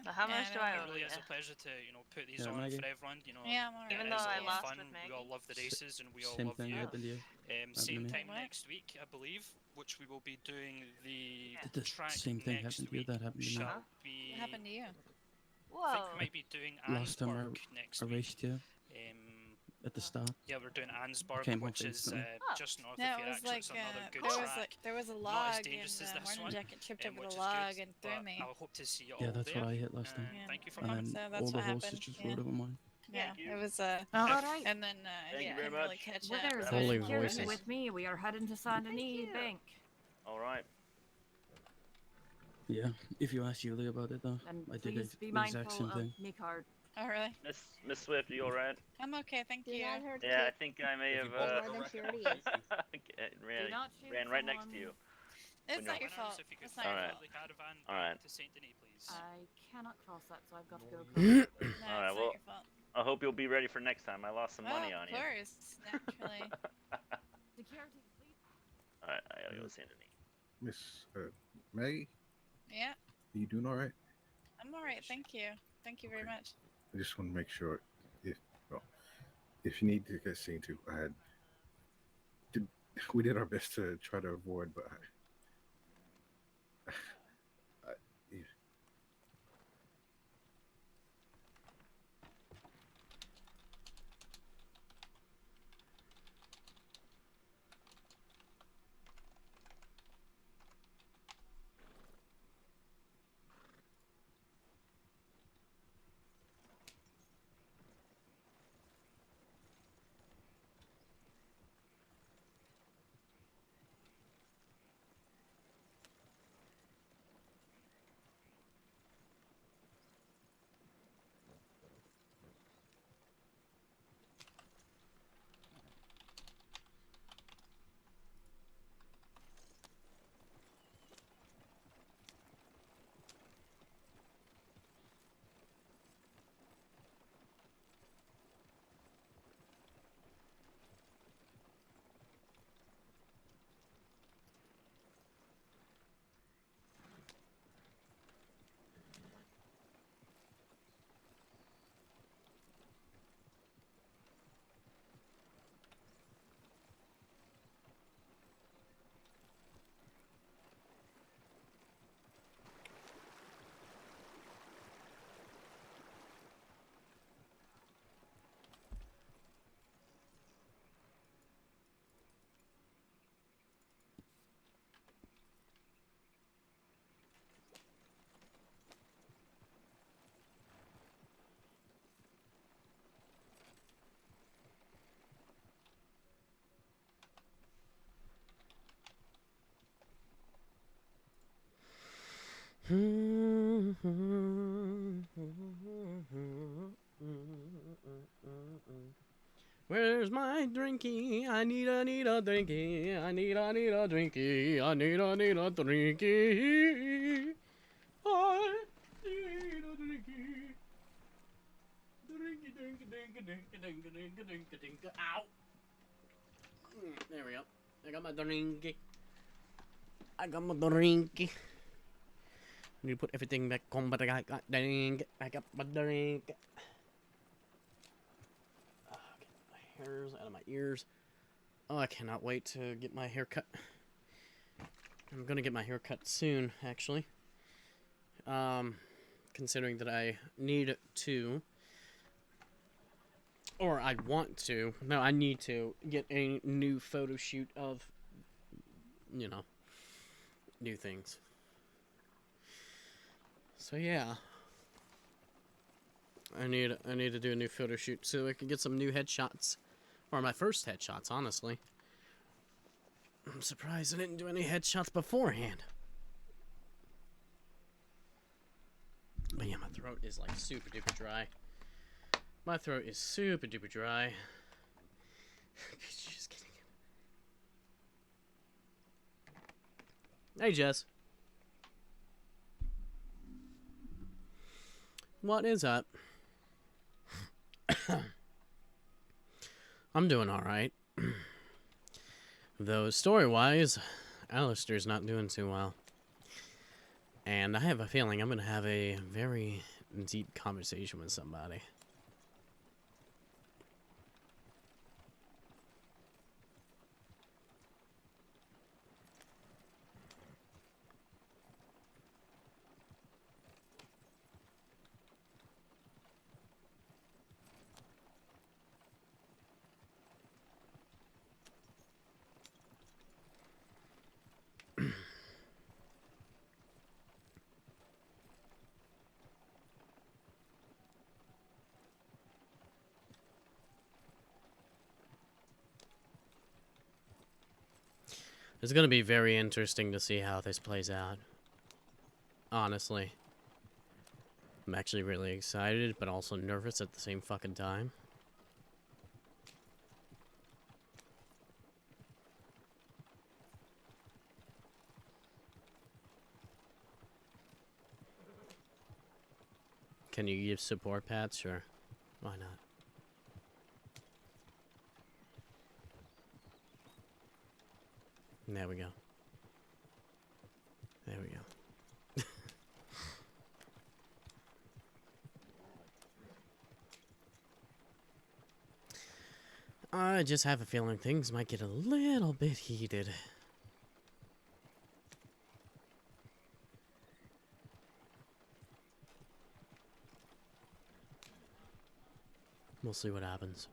How much do I It owe really you? is a pleasure to put these Yeah, on Maggie. for everyone. Yeah, I'm alright. it Even is though I all lost fun. with We all Maggie. love the races, and we all Same love thing you. happened to you. Same to me. time next week, I believe, which we will be doing the Did the track same thing next happen to you week. that happened to me? Shall be. What happened to you? I think we might be doing Last time Ansburg next I week. raced you at the start. Yeah, we're doing Ansburg, Came off which is instantly. just north No, of it here. was Actually, like it's another good track. there was a Not as log and dangerous as this Morning one, Jacket tripped over which the is log good, and threw but me. I hope to see you all Yeah, that's there. what I hit last time. Thank you for Yeah. coming. And So all that's the what horses happened. just Yeah. rode over mine. Yeah, you. it was Alright. and then Thank you yeah, I very couldn't really much. catch Well, up. there's So- a Holy security voices. with me. We are heading to Saint Denis Bank. All right. Yeah, if you ask Julie about it though, And I did please be the exact mindful same of thing. me card. Oh really? Miss Swift, are you all right? I'm okay, thank you. Yeah, I think I may have ran right next to you. It's When not you're- your fault. If you could It's not your Alright. fault. the caravan All right. back to Saint Denis, please. I cannot cross that, so I've got to go across. No, All it's right. not Well, your fault. I hope you'll be ready for next time. I lost some money on Of you. course, naturally. Security, please. All right, I gotta go to Saint Denis. Miss Maggie, Yeah, are you doing all right? I'm alright, thank you. Thank you very much. I just want to make sure if you need to get seen to, we did our best to try to avoid, but yeah. Where's my drinky? I need a drinky. I need a drinky. I need a drinky. I I got my drink. I got my drink. I need to put everything back on, but I got drink. I got my drink. Get my hairs out of my ears. Oh, I cannot wait to get my hair cut. I'm gonna get my hair cut soon, actually. Considering that I need to, or I want to, no, I need to get a new photo shoot of, you know, new things. So yeah, I need to do a new photo shoot so I can get some new headshots, or my first headshots, honestly. I'm surprised I didn't do any headshots beforehand. But yeah, my throat is like super duper dry. My throat is super duper dry. Just kidding. Hey, Jess. What is up? I'm doing alright. Though, story-wise, Aleister's not doing too well. And I have a feeling I'm going to have a very deep conversation with somebody. It's going to be very interesting to see how this plays out. Honestly. I'm actually really excited, but also nervous at the same fucking time. Can you give support, Pat? Sure. Why not? There we go. There we go. I just have a feeling things might get a little bit heated. We'll see what happens.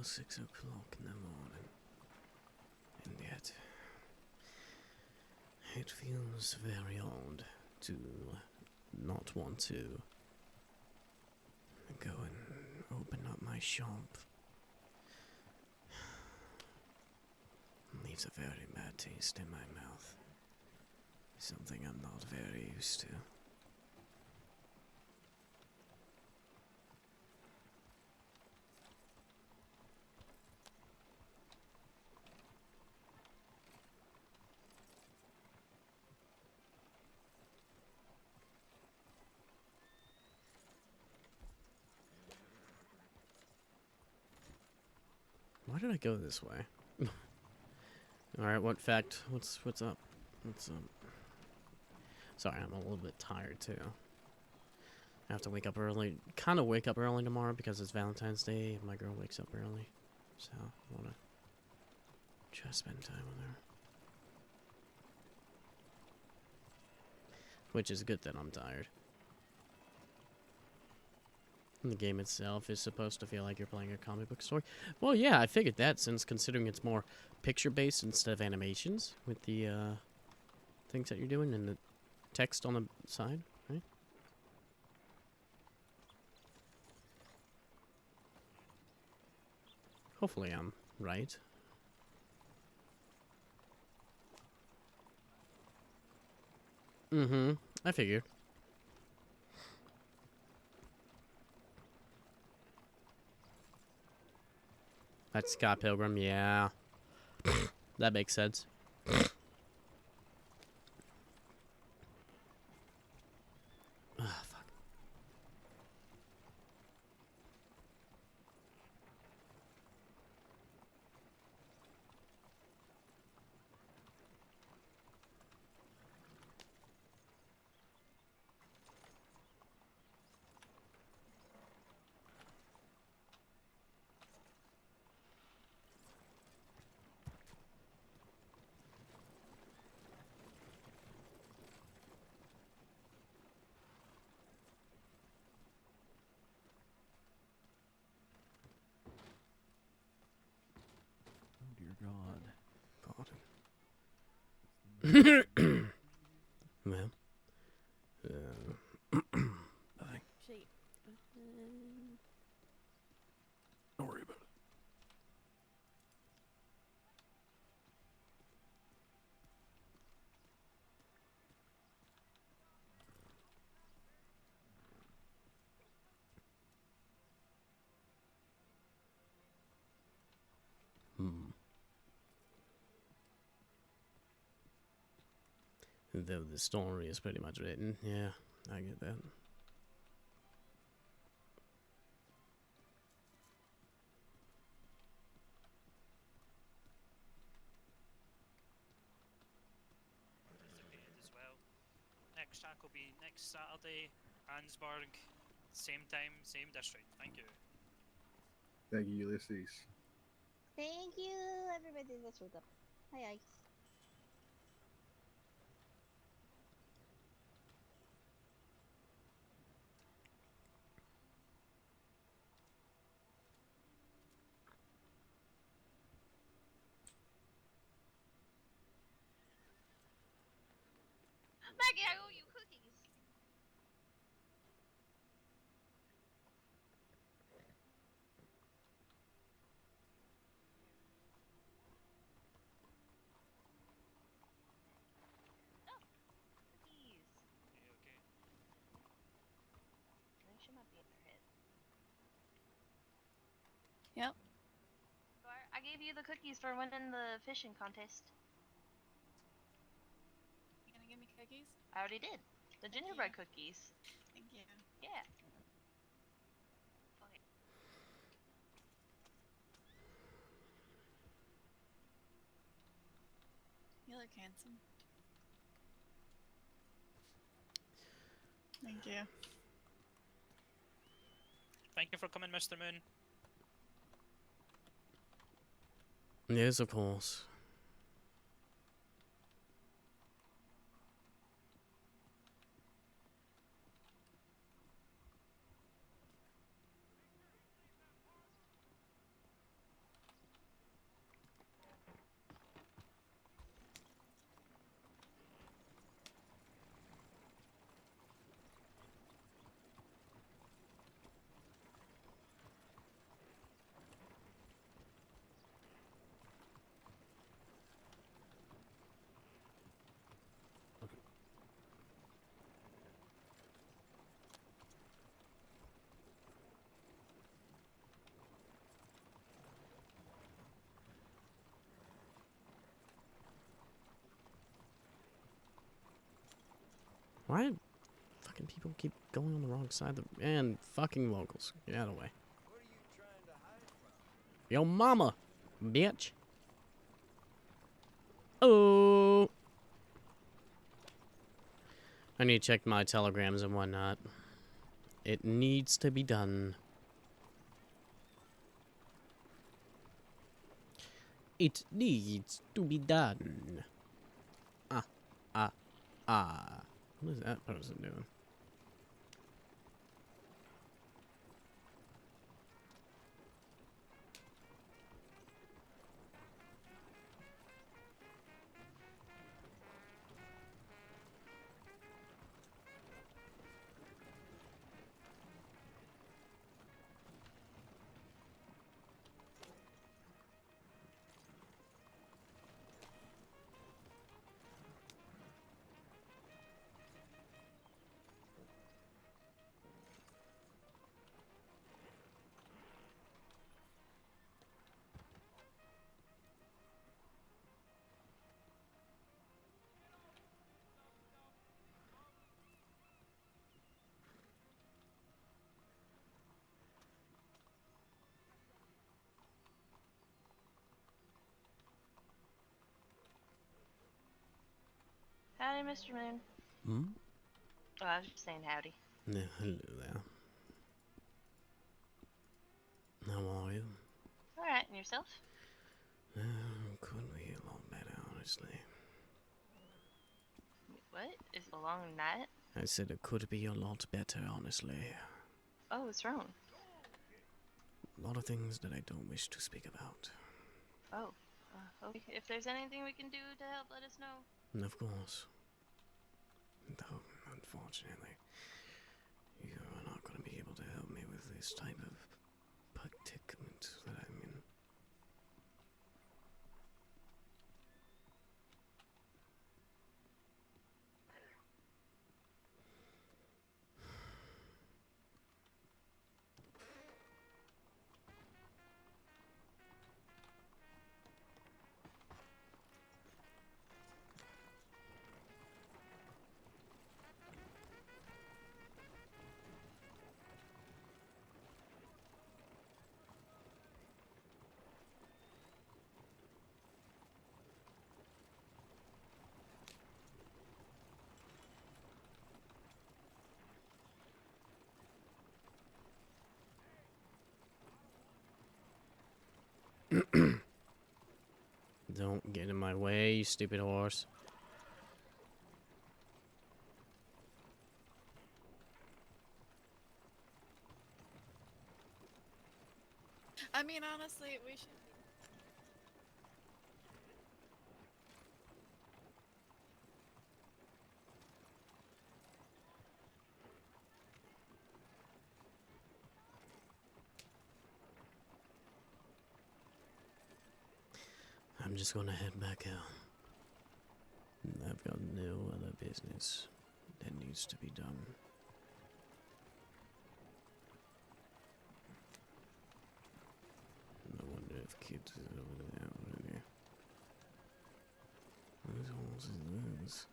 6 o'clock in the morning. And yet, it feels very odd to not want to go and open up my shop. It leaves a very bad taste in my mouth. Something I'm not very used to. Why did I go this way? Alright, what fact? What's up? What's up? Sorry, I'm a little bit tired too. I have to wake up early. Kind of wake up early tomorrow because it's Valentine's Day and my girl wakes up early. So, I want to try to spend time with her. Which is good that I'm tired. The game itself is supposed to feel like you're playing a comic book story. Well, yeah, I figured that since considering it's more picture-based instead of animations with the things that you're doing and the text on the side, right? Hopefully I'm right. Mm-hmm. I figured. That's Scott Pilgrim, yeah. That makes sense. Ah, fuck. God. Pardon. Well. Nothing. Shit. Don't worry about it. Though the story is pretty much written, yeah, I get that. As well. Next track will be next Saturday, Ansburg, same time, same district. Thank you. Thank you, Ulysses. Thank you, everybody that showed up. Hi, Ice. Maggie, I owe you cookies. Oh, cookies. Okay. They should not be in your head. Yep. I gave you the cookies for winning the fishing contest. You gonna give me cookies? I already did. The gingerbread cookies. Thank you. Yeah. Okay. You look handsome. Thank you. Thank you for coming, Mr. Moon. Yes, of course. Why do fucking people keep going on the wrong side of the... And fucking locals. Get out of the way. Yo mama, bitch. Oh. I need to check my telegrams and whatnot. It needs to be done. It needs to be done. What is that person doing? Howdy, Mr. Moon. Hmm? Oh, I was just saying howdy. Yeah, hello there. How are you? Alright, and yourself? Could be a lot better, honestly. What? Is it a long night? I said it could be a lot better, honestly. Oh, what's wrong? A lot of things that I don't wish to speak about. Oh. Okay. If there's anything we can do to help, let us know. And of course. Though, unfortunately, you are not going to be able to help me with this type of predicament that I'm in. Don't get in my way, you stupid horse. I mean, honestly, we should. I'm just gonna head back out. I've got no other business that needs to be done. I wonder if kids is over there already. Whose horse is this?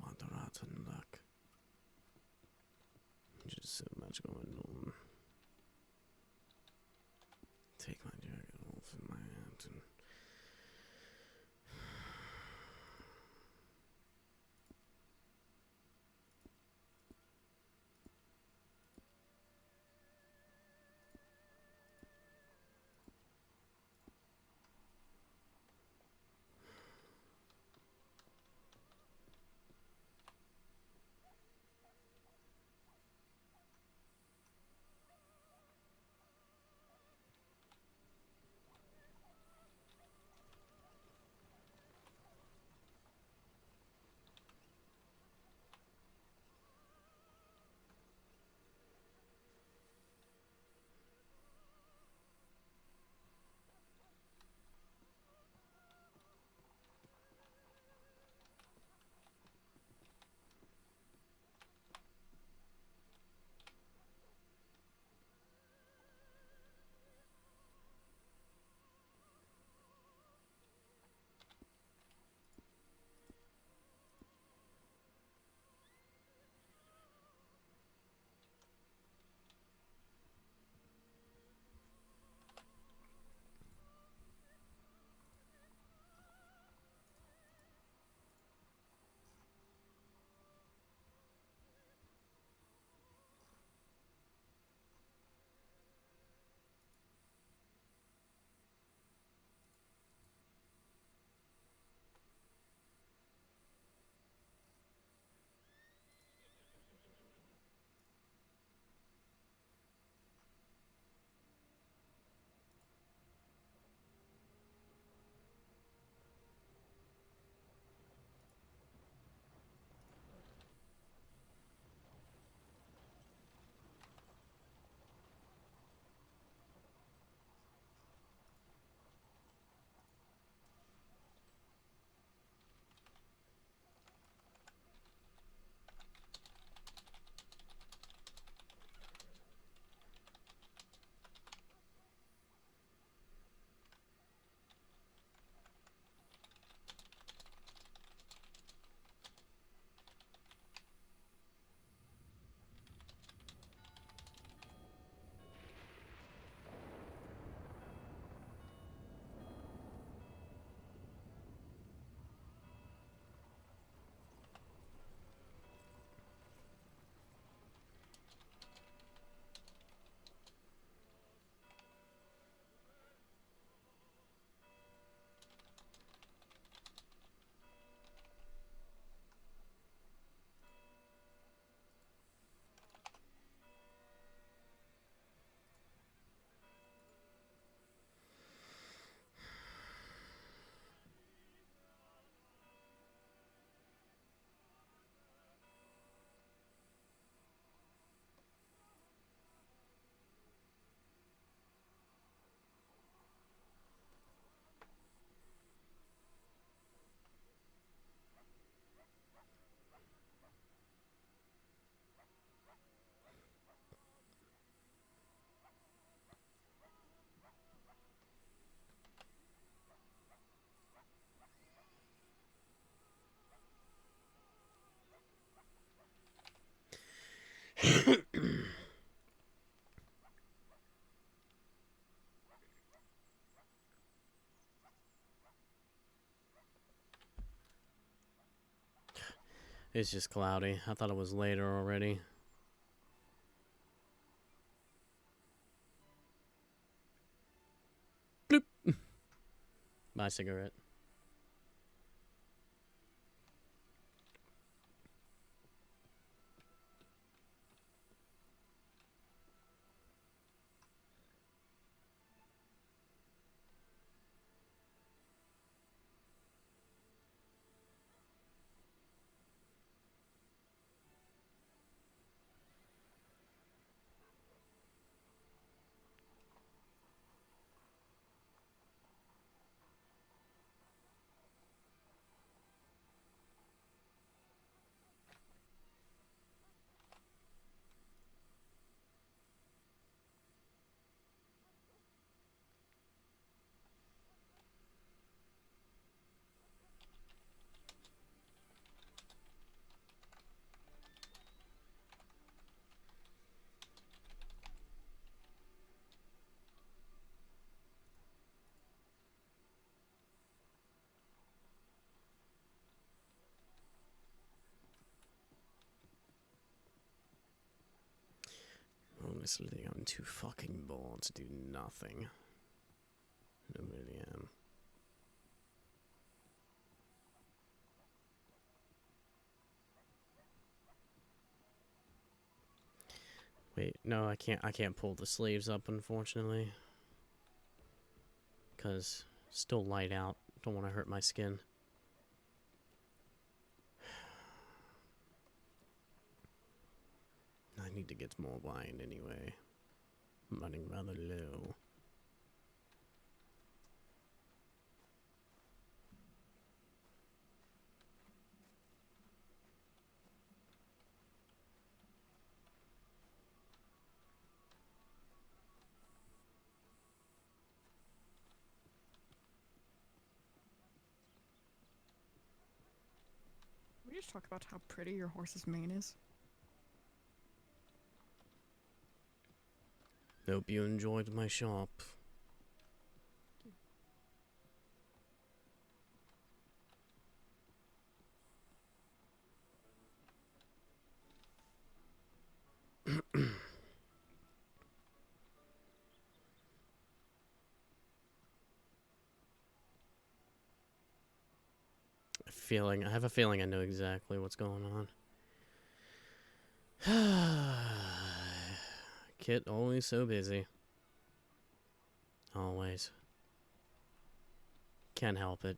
What rotten luck. Just so much going on. Take my jacket off in my hand and... It's just cloudy. I thought it was later already. Bloop. My cigarette. Honestly, I'm too fucking bored to do nothing. I really am. Wait, no, I can't pull the sleeves up, unfortunately. Because still light out. Don't want to hurt my skin. I need to get more wine anyway. I'm running rather low. Can we just talk about how pretty your horse's mane is? Hope you enjoyed my shop. I have a feeling I know exactly what's going on. Kit always so busy. Always. Can't help it.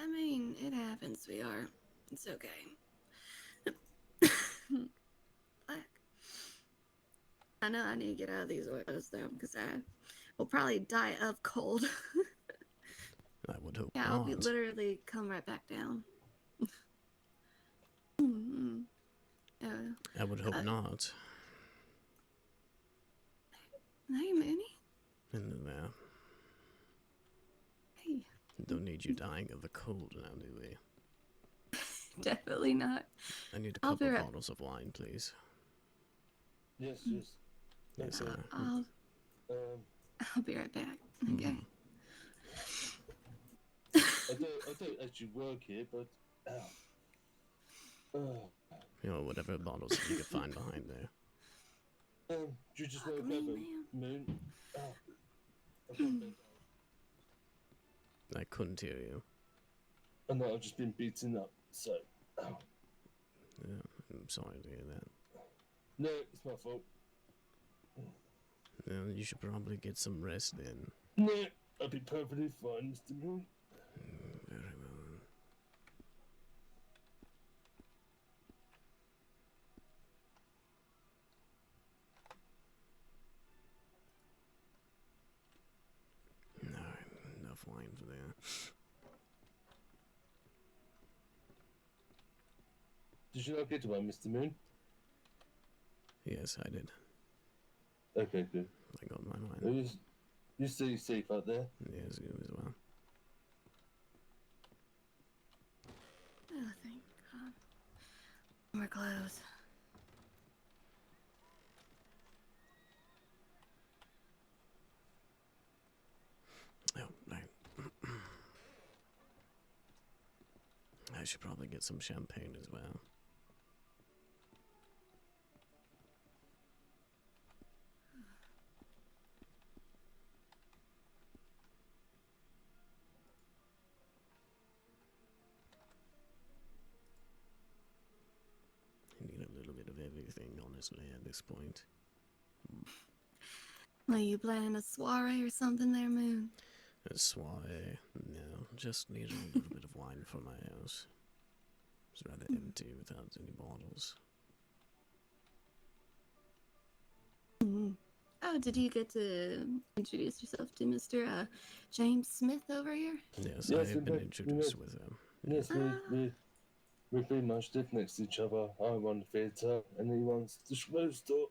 I mean, it happens, sweetheart. It's okay. Fuck. I know I need to get out of these oils though, because I will probably die of cold. I would hope Yeah, not. I'll be literally come right back down. Mm-hmm. I would hope not. Hey, Mooney. And there. Hey. Don't need you dying of the cold now, do we? Definitely not. I need a I'll be couple right- bottles of wine, please. Yes, yes. Yes, sir. I'll be right back. Okay. I don't actually work here, but You know, whatever bottles you could find behind there. do you just want to grab a moon? I couldn't hear you. I know I've just been beaten up, so. Yeah, I'm sorry to hear that. No, it's my fault. Well, you should probably get some rest then. No, I'll be perfectly fine, Mr. Moon. Very well then. wine for there. Did you not get one, Mr. Moon? Yes, I did. Okay, good. I got my wine. You stay safe out there. Yes, you as well. Oh, thank God. We're close. Oh, right. I should probably get some champagne as well. I need a little bit of everything, honestly, at this point. Are you planning a soiree or something there, Moon? A soiree? No, just need a little bit of wine for my house. It's rather empty without any bottles. Oh, did you get to introduce yourself to Mr. James Smith over here? Yes, I have been introduced with him. Yes, we pretty much live next to each other. I run the theatre, and he runs the schmoo store.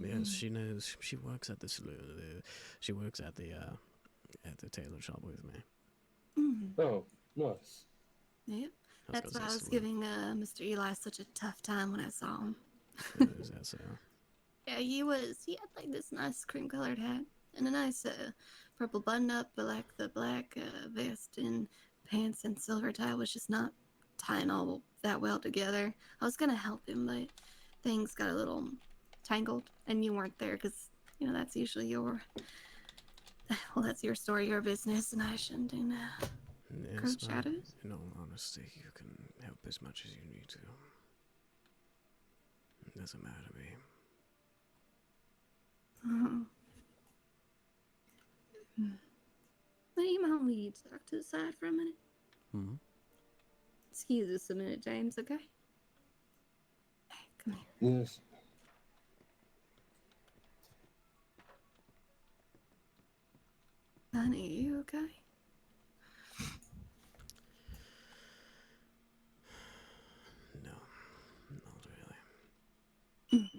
Yes, she knows. She works at the saloon. She works at the tailor shop with me. Oh, nice. Yep. I was That's gonna why I say was saloon. giving Mr. Eli such a tough time when I saw him. Is that so? Yeah, he had like this nice cream colored hat and a nice purple button up, but like the black vest and pants and silver tie was just not tying all that well together. I was gonna help him, but things got a little tangled, and you weren't there because that's usually that's your story, your business, and I shouldn't do that. Yes, Coach but Shadows? in all honesty, you can help as much as you need to. It doesn't matter to me. Will you mind we talk to the side for a minute? Hmm? Excuse us a minute, James, okay? Hey, come here. Yes. Honey, are you okay? No, not really.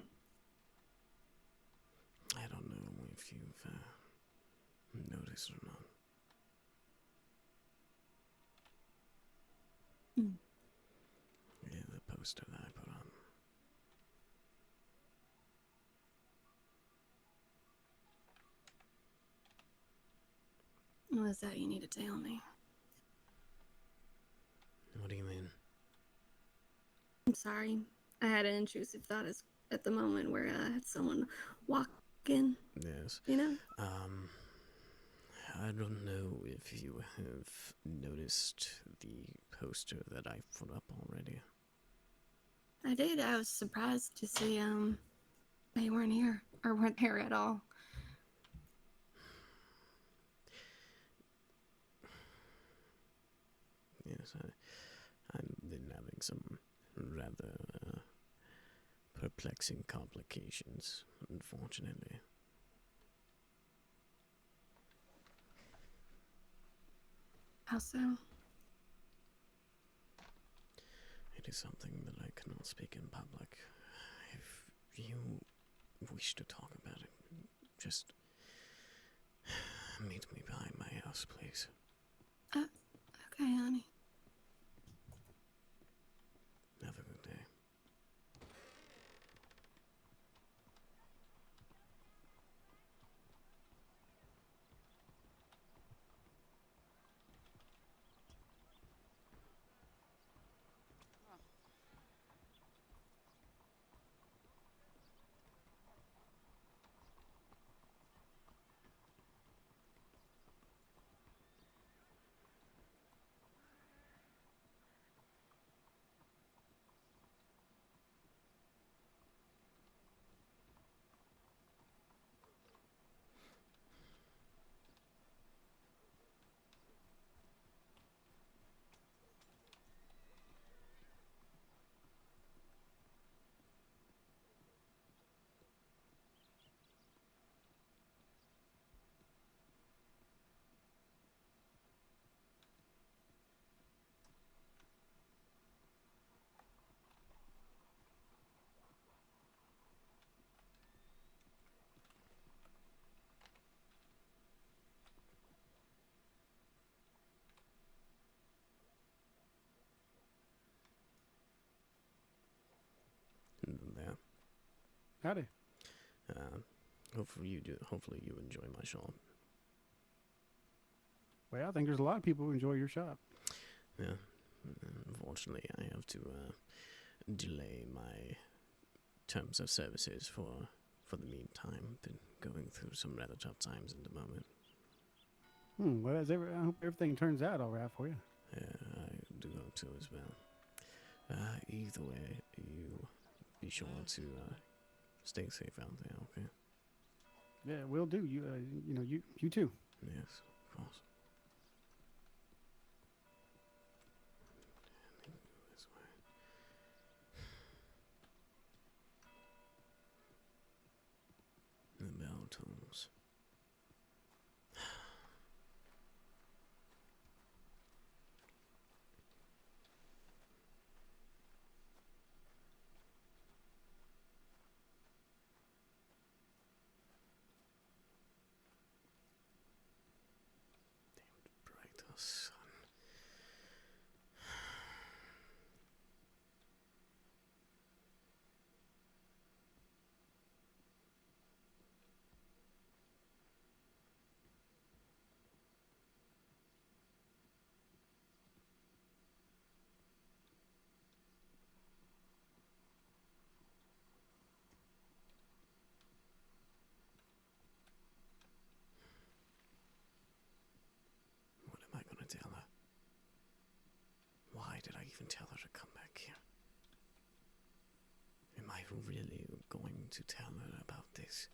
I don't know if you've noticed or not. Yeah, the poster that I put on. What is that you need to tell me? What do you mean? I'm sorry. I had an intrusive thought at the moment where I had someone walk in. Yes. I don't know if you have noticed the poster that I put up already. I did. I was surprised to see they weren't here or weren't there at all. Yes, I've been having some rather perplexing complications, unfortunately. How so? It is something that I cannot speak in public. If you wish to talk about it, just meet me behind my house, please. Okay, honey. Have a good day. gentleman there. Howdy. Hopefully you enjoy my shop. Well, I think there's a lot of people who enjoy your shop. Yeah. Unfortunately, I have to delay my terms of services for the meantime. Been going through some rather tough times at the moment. Well, I hope everything turns out all right for you. Yeah, I do hope so as well. Either way, you be sure to stay safe out there, okay? Yeah, will do. You too. Yes, of course. This way. The bell tolls. Bright sun. What am I gonna tell her? Why did I even tell her to come back here? Am I really going to tell her about this?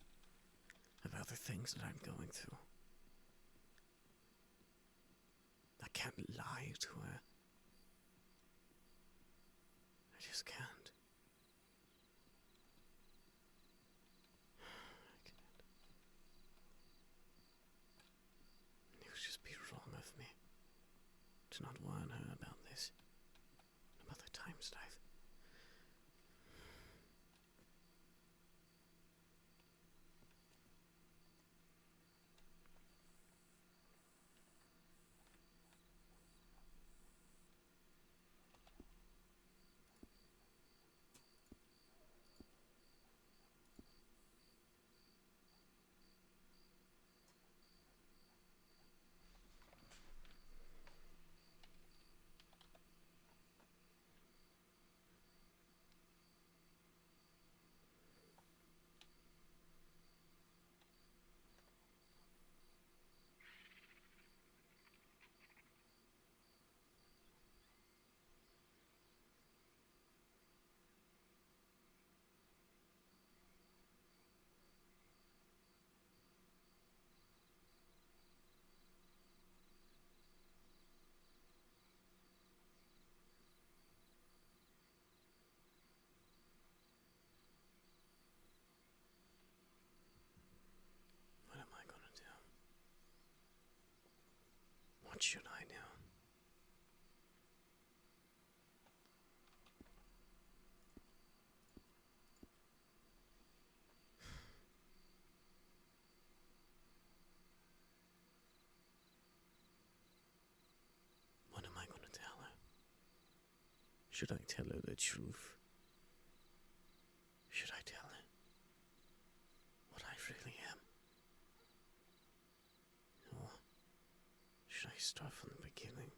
About the things that I'm going through? I can't lie to her. I just can't. I can't. It would just be wrong of me to not warn her about this. About the times that I've... What am I gonna do? What should I do? What am I gonna tell her? Should I tell her the truth? Should I tell her what I really am? Or should I start from the beginning?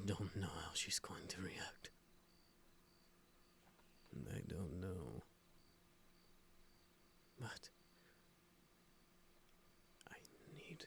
don't know how she's going to react. I don't know. But I need...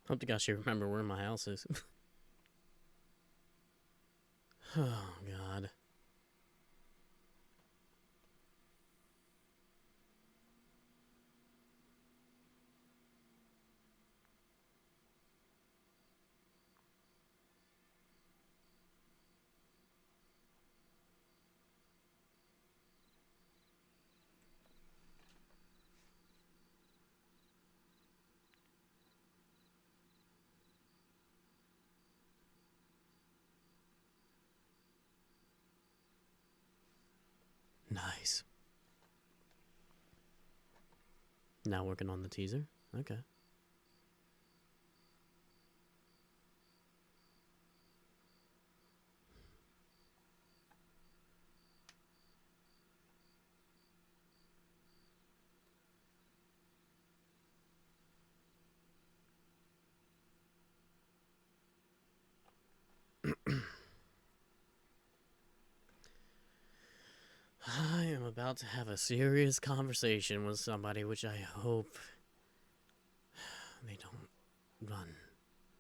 Hope to gosh you remember where my house is. Oh, God. Nice. Now working on the teaser? Okay. I am about to have a serious conversation with somebody, which I hope they don't run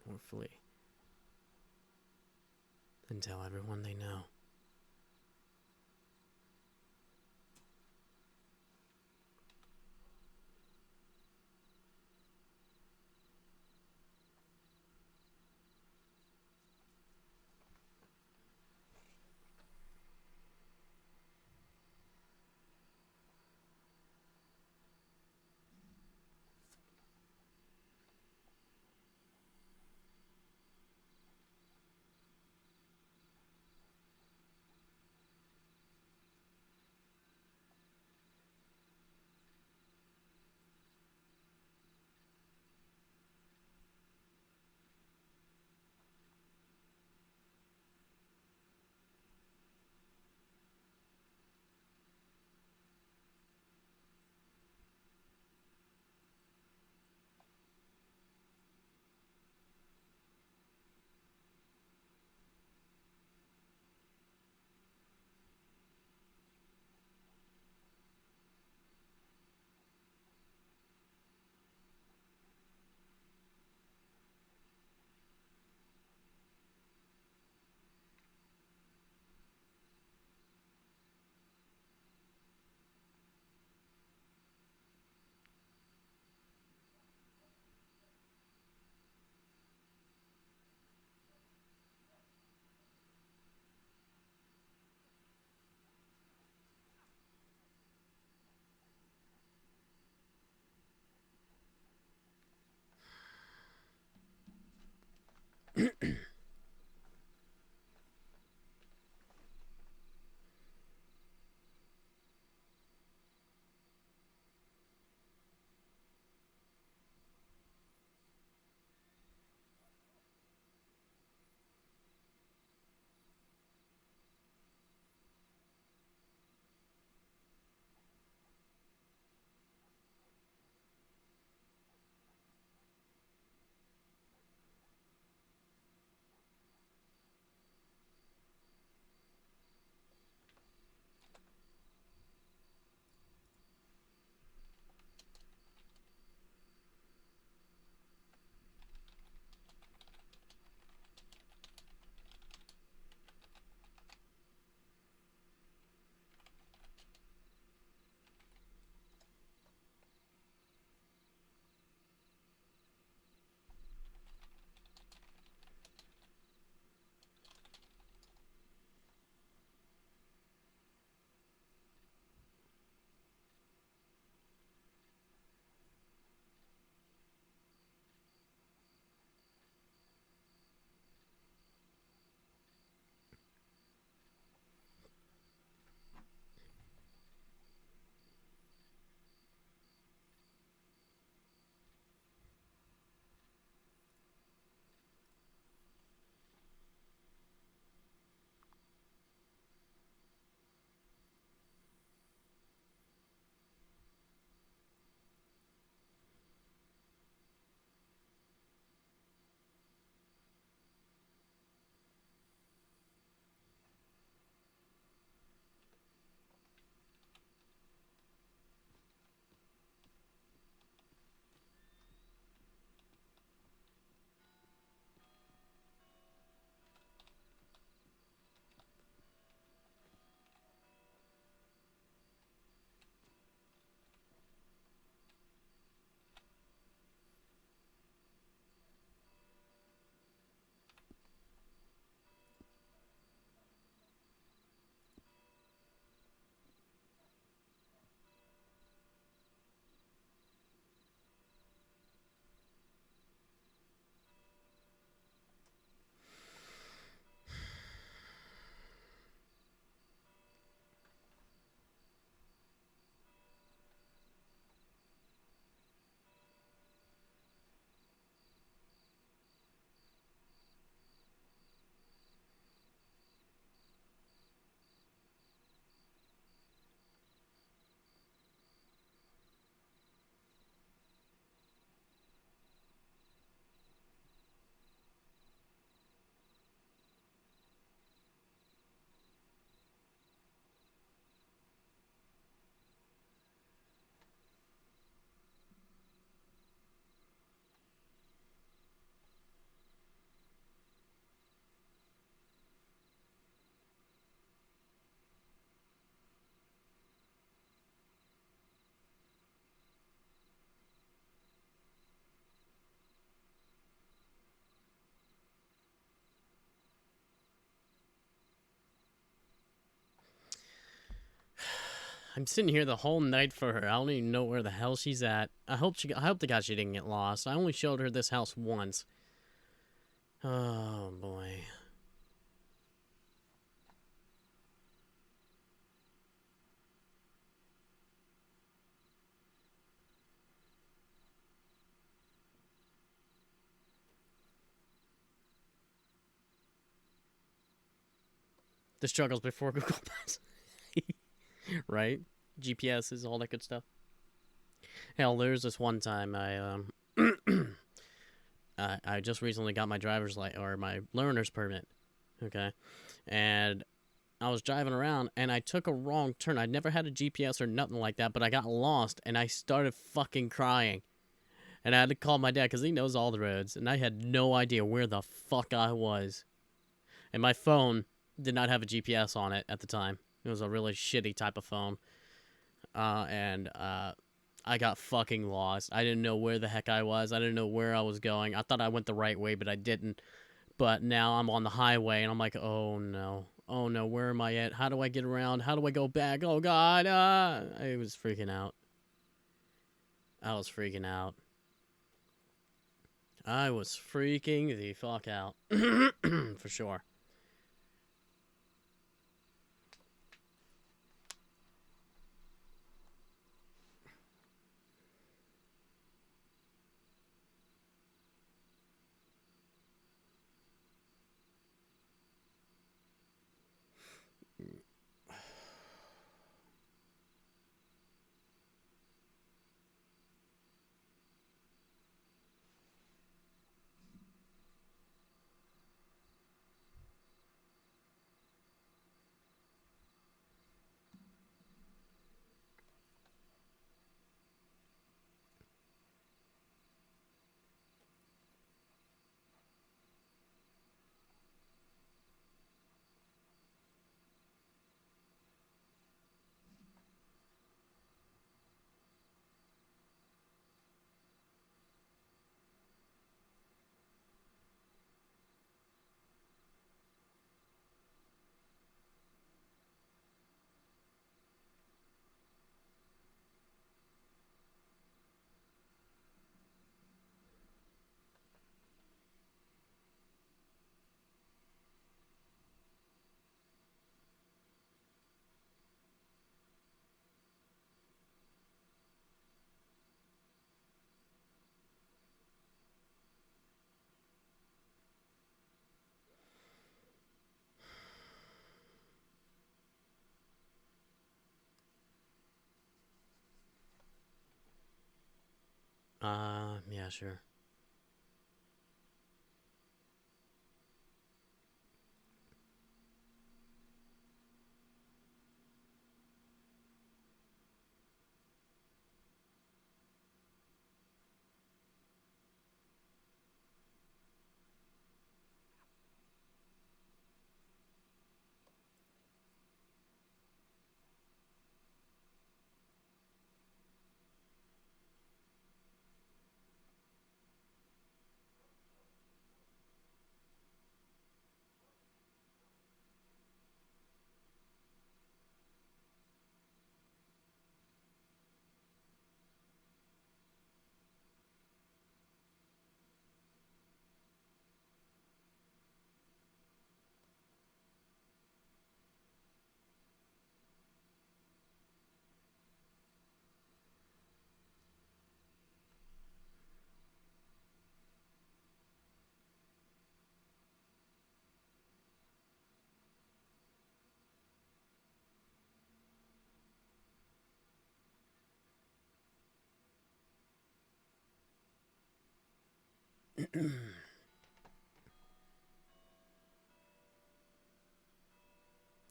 or flee and tell everyone they know. I'm sitting here the whole night for her. I don't even know where the hell she's at. I hope to God she didn't get lost. I only showed her this house once. Oh boy. The struggles before Google Maps. Right? GPSs, all that good stuff. Hell, there's this one time I just recently got my driver's license, or my learner's permit, okay? And I was driving around, and I took a wrong turn. I'd never had a GPS or nothing like that, but I got lost, and I started fucking crying. And I had to call my dad, because he knows all the roads, and I had no idea where the fuck I was. And my phone did not have a GPS on it at the time. It was a really shitty type of phone. I got fucking lost. I didn't know where the heck I was. I didn't know where I was going. I thought I went the right way, but I didn't. But now I'm on the highway, and I'm like, oh no. Oh no, where am I at? How do I get around? How do I go back? Oh god. I was freaking out. I was freaking out. I was freaking the fuck out. For sure. Yeah, sure.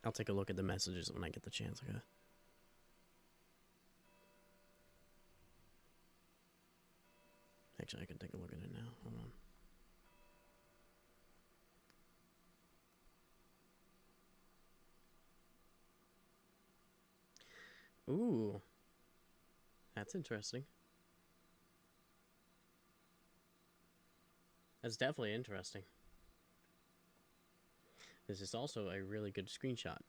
I'll take a look at the messages when I get the chance, okay? Actually, I can take a look at it now. Hold on. Ooh. That's interesting. That's definitely interesting. This is also a really good screenshot.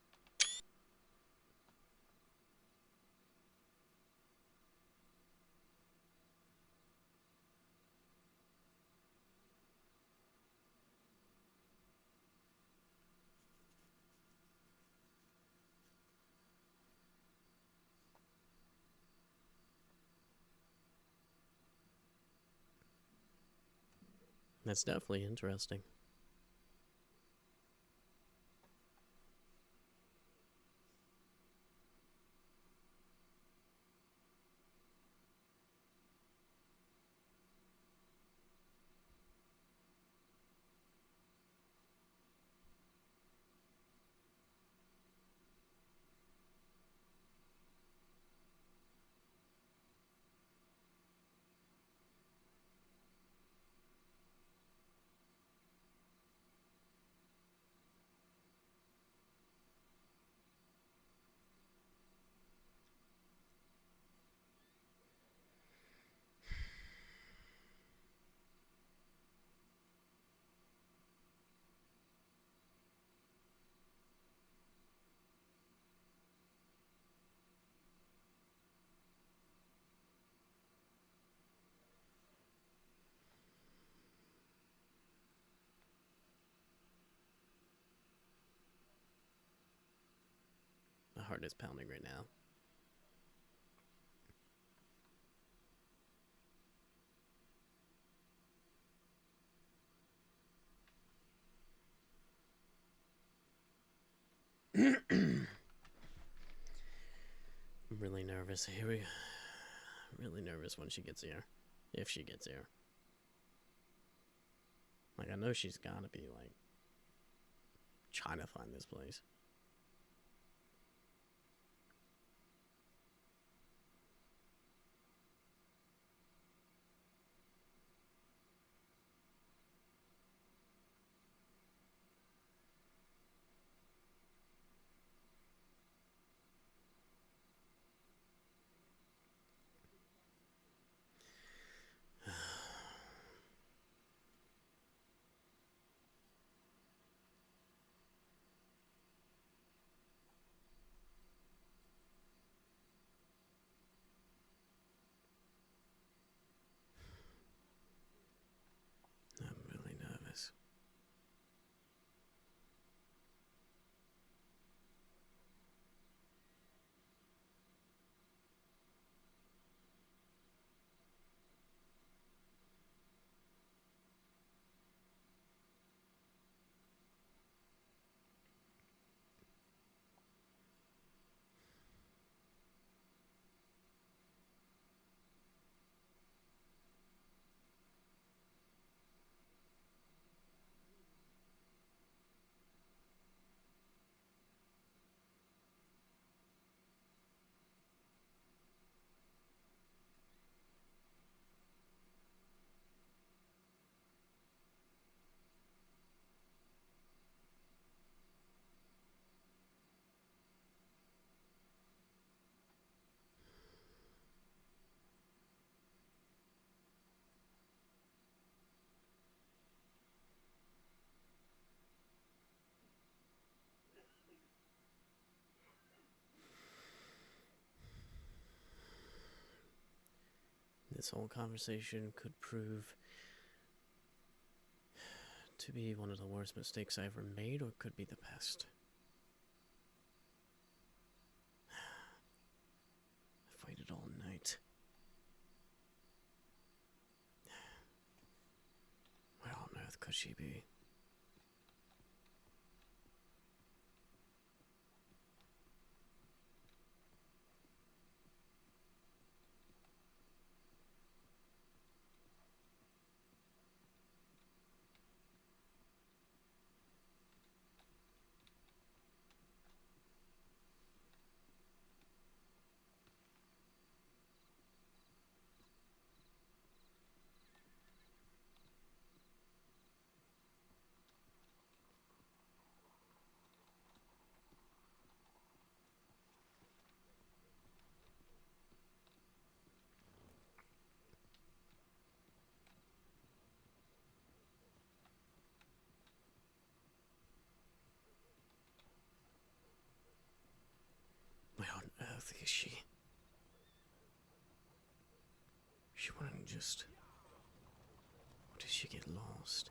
That's definitely interesting. My heart is pounding right now. I'm really nervous. Really nervous when she gets here. If she gets here. Like, I know she's gotta be, like, trying to find this place. I'm really nervous. This whole conversation could prove to be one of the worst mistakes I ever made, or it could be the best. I've waited all night. Where on earth could she be? Where on earth is she? She wouldn't just... What did she get lost?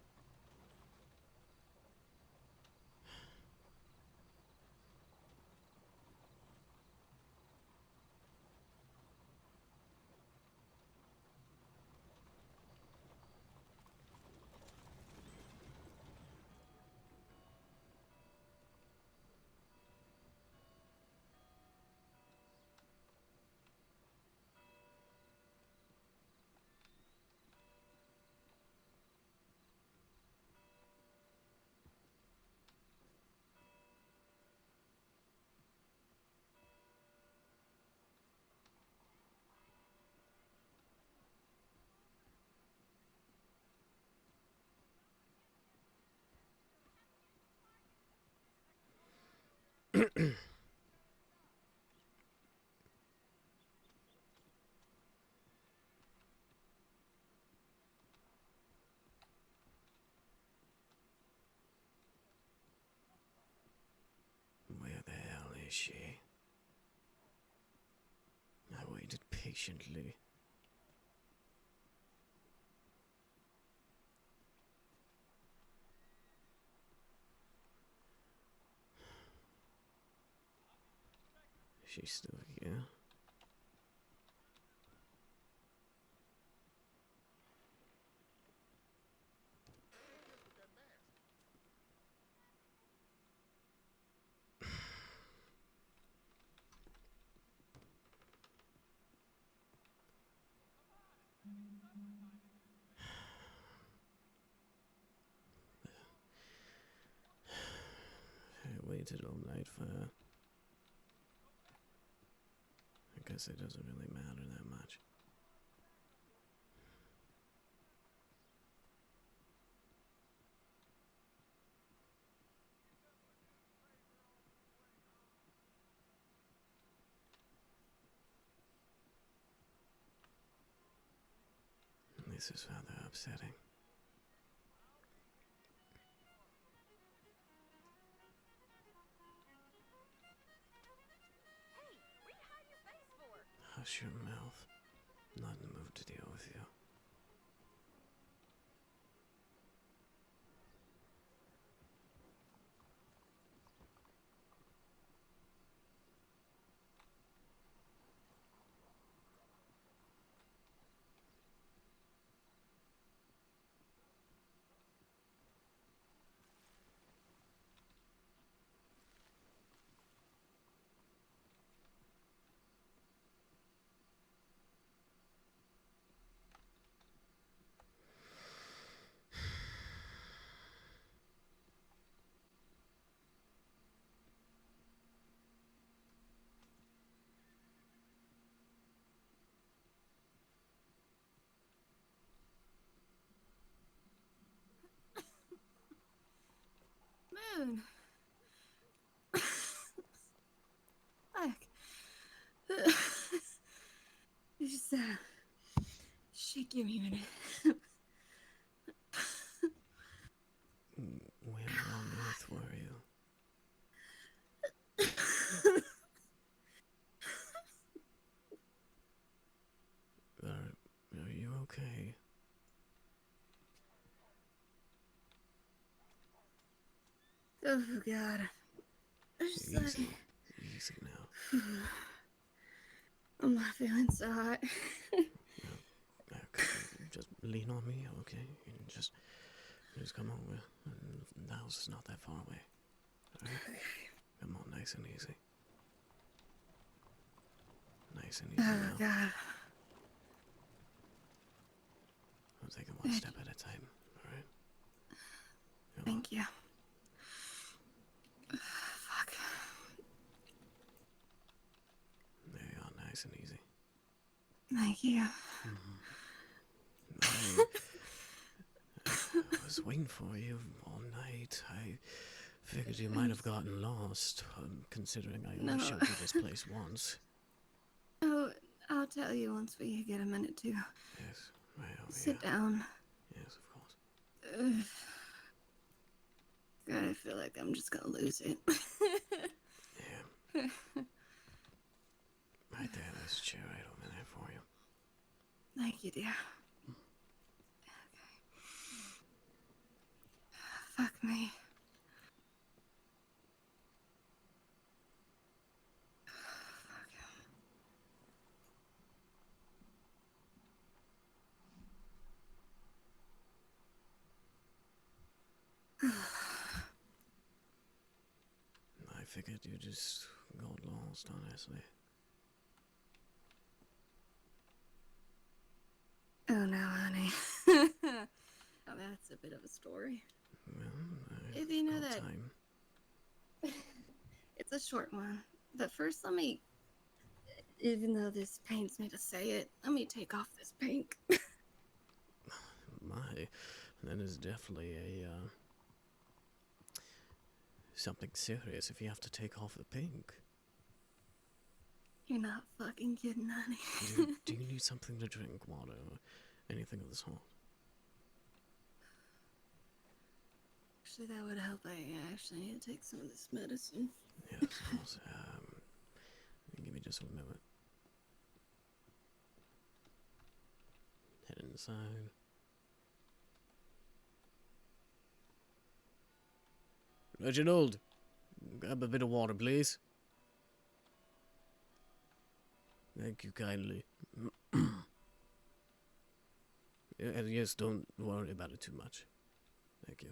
is she? I waited patiently. Is she still here? I waited all night for her. I guess it doesn't really matter that much. This is rather upsetting. Hush your mouth. I'm not in the mood to deal with you. Moon. Fuck. Just shake your unit. Where on earth were you? Are you okay? Oh God. Easy. Easy now. I'm not feeling so hot. Okay, just lean on me, okay? And just come over. The house is not that far away. Alright? Come on, nice and easy. Nice and easy now. God. I'll take it one step at a time, alright? Thank you. Fuck. There you are, nice and easy. Thank you. I was waiting for you all night. I figured you might have gotten lost, considering I only showed you this place once. Oh, I'll tell you once we get a minute to. Yes, right over Sit down. Yes, of course. God, I feel like I'm just gonna lose it. Yeah. Right there, there's a chair right over there for you. Thank you, dear. Fuck me. I figured you just got lost, honestly. Oh no, honey. Oh, that's a bit of a story. Well, If you know got that, time. it's a short one. But first, let me, even though this pains me to say it, let me take off this pink. My, that is definitely a, something serious if you have to take off the pink. You're not fucking kidding, honey. Do you need something to drink, water, or anything of the sort? actually, that would help. I actually need to take some of this medicine. Yes, of course. Give me just a moment. Head inside. Reginald, grab a bit of water, please. Thank you kindly. And yes, don't worry about it too much. Thank you.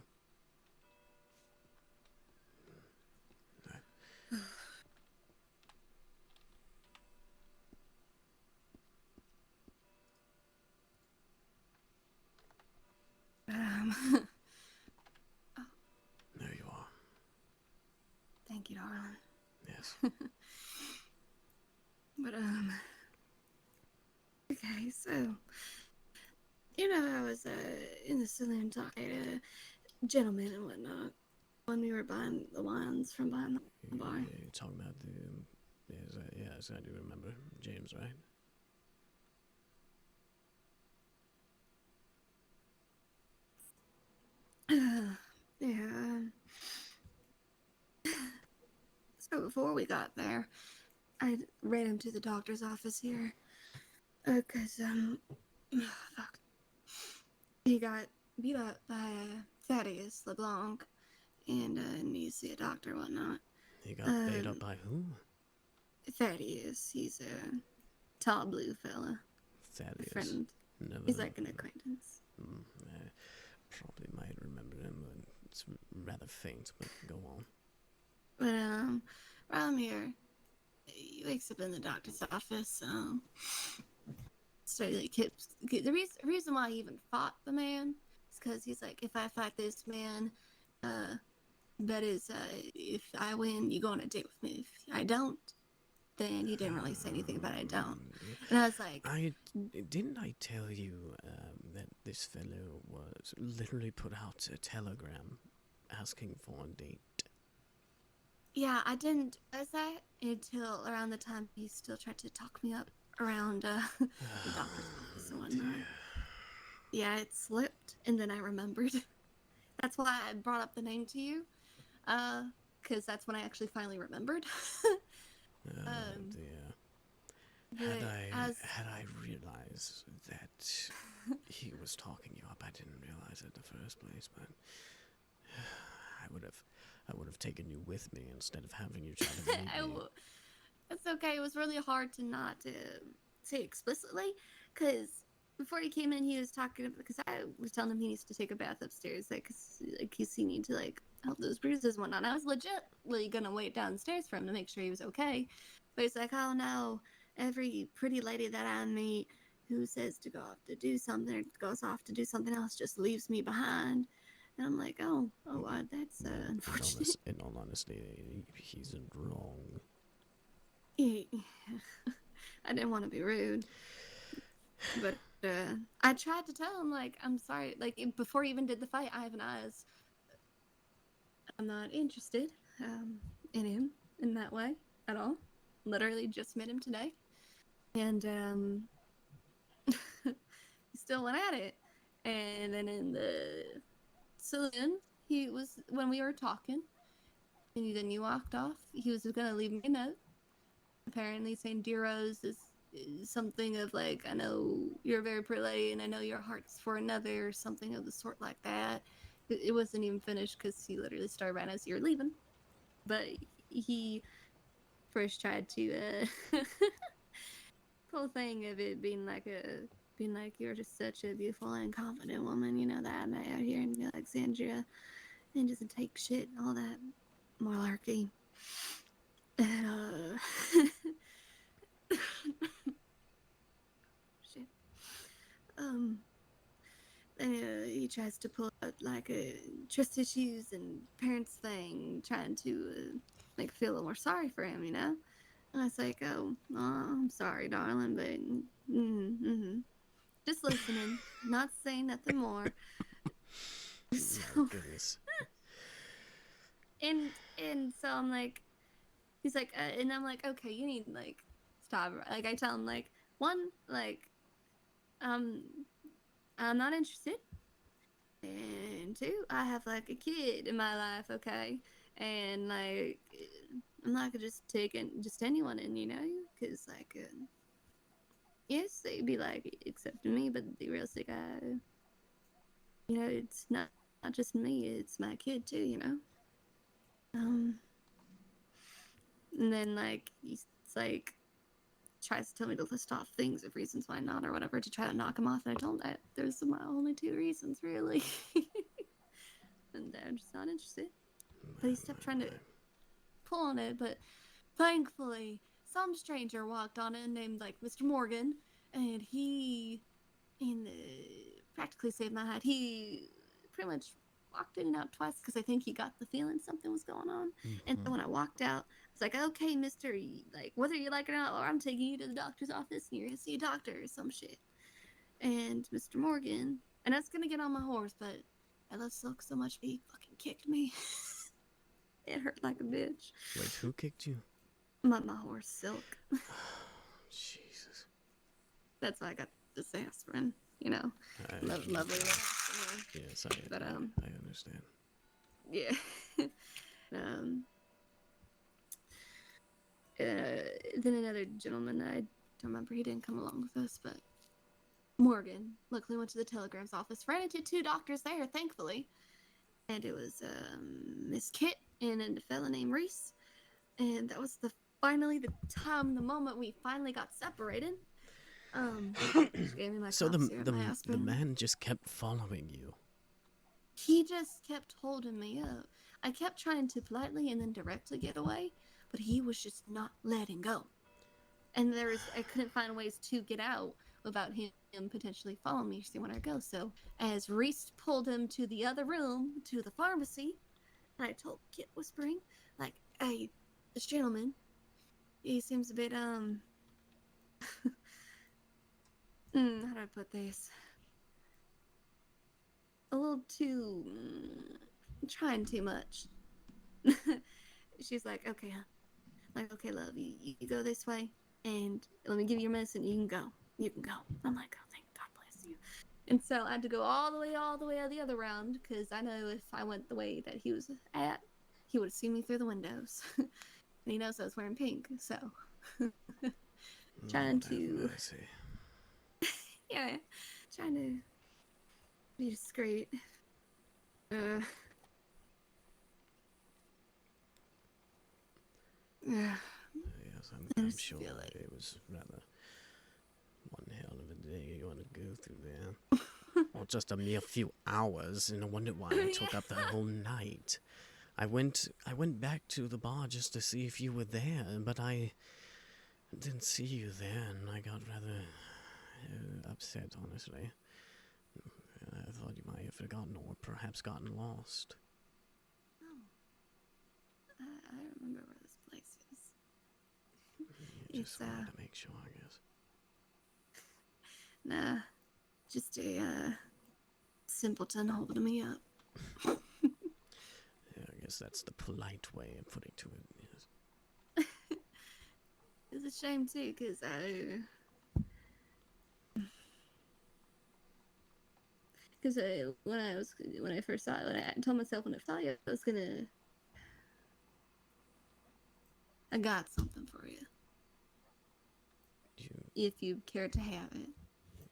There you are. Thank you, darling. Yes. But, okay, so, you know, I was, in the saloon talking to gentlemen and whatnot when we were buying the wines from behind the bar. You're talking about the... Yes, I do remember. James, right? Yeah. So before we got there, I ran him to the doctor's office here. Cause, fuck. He got beat up by Thaddeus LeBlanc and needs to see a doctor and whatnot. He got beat up by who? Thaddeus. He's a tall blue fella. Thaddeus. A friend. Never. He's like an acquaintance. I probably might remember him, but it's rather faint, but go on. But, while I'm here, he wakes up in the doctor's office, so he keeps, the reason why he even fought the man is because he's like, if I fight this man, that is, if I win, you go on a date with me. If I don't, then he didn't really say anything about I don't. And I was like... Didn't I tell you that this fellow was literally put out a telegram asking for a date? Yeah, I didn't realize that until around the time he still tried to talk me up around the doctor's office and whatnot. Yeah, it slipped, and then I remembered. That's why I brought up the name to you, because that's when I actually finally remembered. Dear. Had I realized that he was talking you up, I didn't realize it in the first place, but I would have taken you with me instead of having you try to meet me. It's okay. It was really hard to not say explicitly, because before he came in, he was talking, because I was telling him he needs to take a bath upstairs, because he needs to help those bruises and whatnot. And I was legitimately gonna wait downstairs for him to make sure he was okay, but he's like, oh no, every pretty lady that I meet who says to go off to do something or goes off to do something else just leaves me behind. And I'm like, oh, that's unfortunate. In all honesty, he's wrong. I didn't want to be rude, but I tried to tell him, like, I'm sorry, like, before he even did the fight, Ivan Eyes, I'm not interested in him in that way at all. Literally just met him today, and he still went at it. And then in the saloon, when we were talking, and then you walked off, he was gonna leave me a note, apparently saying, dear Rose, is something of like, I know you're a very pretty lady and I know your heart's for another, or something of the sort like that. It wasn't even finished because he literally started right as you were leaving. But he first tried to the whole thing of it being like you're just such a beautiful and confident woman, you know, that I met out here in Alexandria, and doesn't take shit, all that malarkey. And shit. And he tries to pull out like a trust issues and parents thing, trying to make feel a little more sorry for him, you know. And I was like, oh, I'm sorry, darling, but just listening, not saying nothing more. So, My goodness. and so I'm like, he's like, and I'm like, okay, you need like stop. Like I tell him like, one, like, I'm not interested, and too. I have like a kid in my life, okay? And like, I'm not gonna just take just anyone in, you know? Because like, yes, they'd be like accepting me, but the realistic, you know, it's not just me, it's my kid too, you know? And then like, it's like, tries to tell me to list off things of reasons why not or whatever to try to knock him off, and I told him that there's my only 2 reasons really. And they're just not interested. But he kept trying to pull on it, but thankfully some stranger walked on it named like Mr. Morgan, and he practically saved my hide. He pretty much walked in and out twice because I think he got the feeling something was going on. And so when I walked out, it's like, okay, mister, like, whether you like it or not, or I'm taking you to the doctor's office and you're gonna see a doctor or some shit. And Mr. Morgan, and I was gonna get on my horse, but I love Silk so much he fucking kicked me. It hurt like a bitch. Wait, who kicked you? My horse, Silk. Jesus. That's why I got this aspirin, you know. Lovely. Yes, But, I understand. yeah. Then another gentleman, I don't remember, he didn't come along with us, but Morgan luckily went to the telegraph office, ran into 2 doctors there, thankfully. And it was Miss Kit and a fella named Reese. And that was finally the moment we finally got separated. She gave me my So cough syrup, my the aspirin. man just kept following you. He just kept holding me up. I kept trying to politely and then directly get away, but he was just not letting go. And I couldn't find ways to get out without him potentially following me to see where I go. So as Reese pulled him to the other room, to the pharmacy, and I told Kit, whispering, like, hey, this gentleman, he seems a bit, how do I put this? A little too, trying too much. She's like, okay, huh? Like, okay, love, you go this way, and let me give you your medicine, you can go. I'm like, oh, thank God bless you. And so I had to go all the way the other round, because I know if I went the way that he was at, he would have seen me through the windows. And he knows I was wearing pink, so trying to yeah, trying to be discreet. Yeah. Yes, I'm sure it was rather one hell of a day you want to go through there. Well, just a mere few hours, and I wonder why it took up the whole night. I went back to the bar just to see if you were there, but I didn't see you there, and I got rather upset, honestly. I thought you might have forgotten or perhaps gotten lost. I remember where this place is. Just wanted to make sure, I guess. Nah, just a simpleton holding me up. Yeah, I guess that's the polite way of putting to it, yes. It's a shame too, because when I first saw it, when I told myself when I saw you, I was gonna, I got something for you. If you care to have it.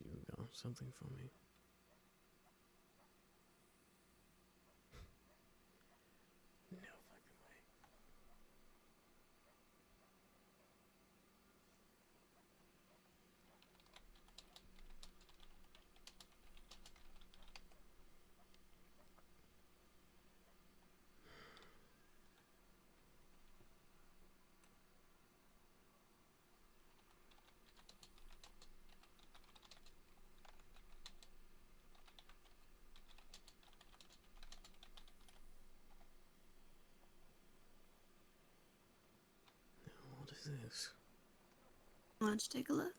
You got something for me? No fucking way. What is this? Why don't you take a look?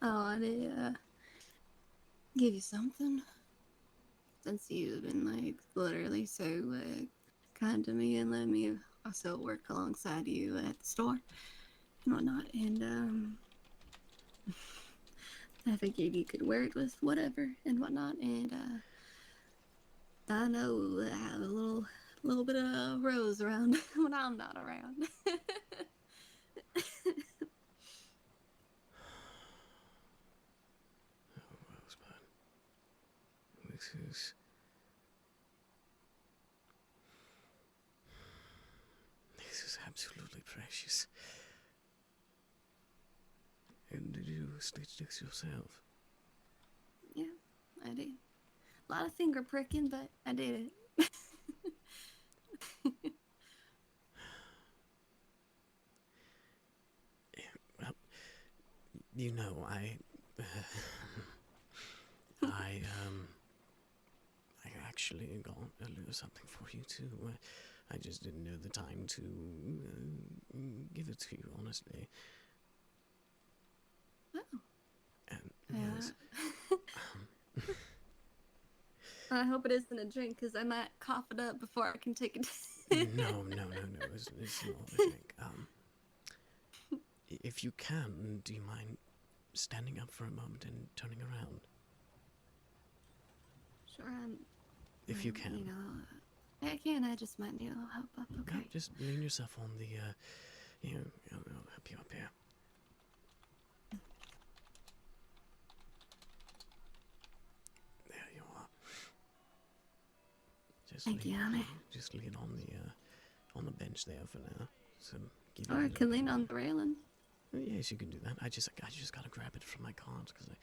Oh, I did give you something. Since you've been, like, literally so kind to me and let me also work alongside you at the store and whatnot. And, I figured you could wear it with whatever and whatnot. And, I know I have a little bit of rose around when I'm not around. This is absolutely precious. And did you stitch this yourself? Yeah, I did. A lot of finger pricking, but I did it. Well, you know, I actually got a little something for you too. I just didn't know the time to give it to you, honestly. Oh. And Yeah. I hope it isn't a drink, because I might cough it up before I can take it. No, it's not a drink. If you can, do you mind standing up for a moment and turning around? Sure, If you can. You know, I can. I just might need a little help up. Okay. No, just lean yourself on the, I'll help you up here. There you are. Thank you, honey. Just lean on the bench there for now. So give Or I can lean on the railing. Yes, you can do that. I just gotta grab it from my cards because I.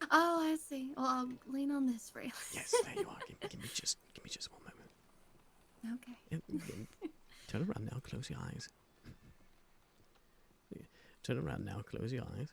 Oh, I see. Well, I'll lean on this railing. Yes, there you are. Give me just 1 moment. Okay. Yeah, turn around now. Close your eyes. Yeah, turn around now. Close your eyes.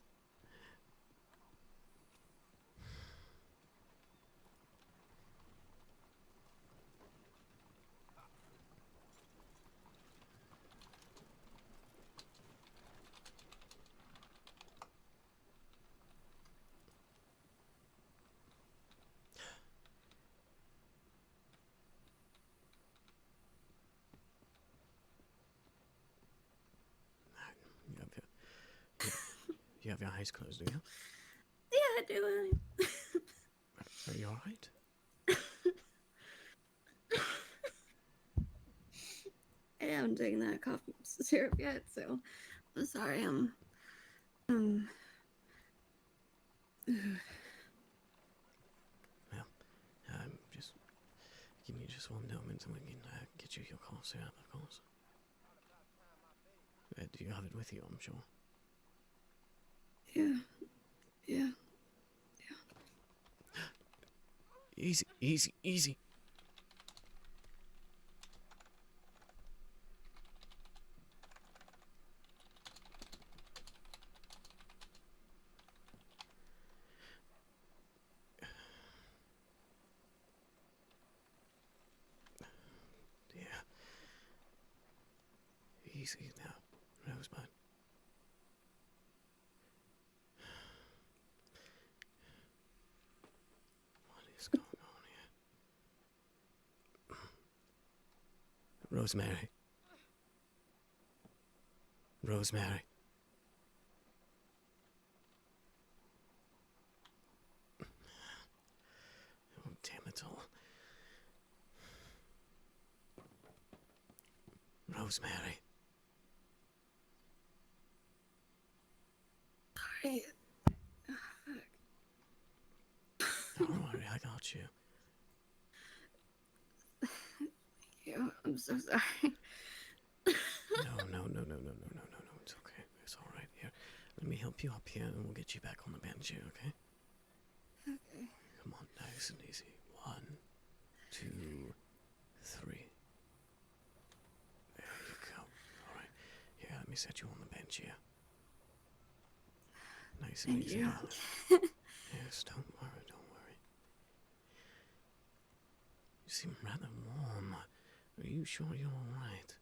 You have your eyes closed, do you? Yeah, I do. Are you alright? I haven't taken that cough syrup yet, so I'm sorry. Well, just give me just 1 moment and we can get you your cough syrup, of course. Do you have it with you, I'm sure? Yeah. Easy, easy, easy. Dear. Easy now, Rosebud. What is going on here? Rosemary. Rosemary. Oh, damn it all. Rosemary. Sorry. Don't worry, I got you. I'm so sorry. No. It's okay. It's all right. Here, let me help you up here, and we'll get you back on the bench here, okay? Okay. Come on, nice and easy. 1, 2, 3. There you go. All right. Here, let me set you on the bench here. Nice and Thank easy, you. darling. Yes, don't worry. You seem rather warm. Are you sure you're all right?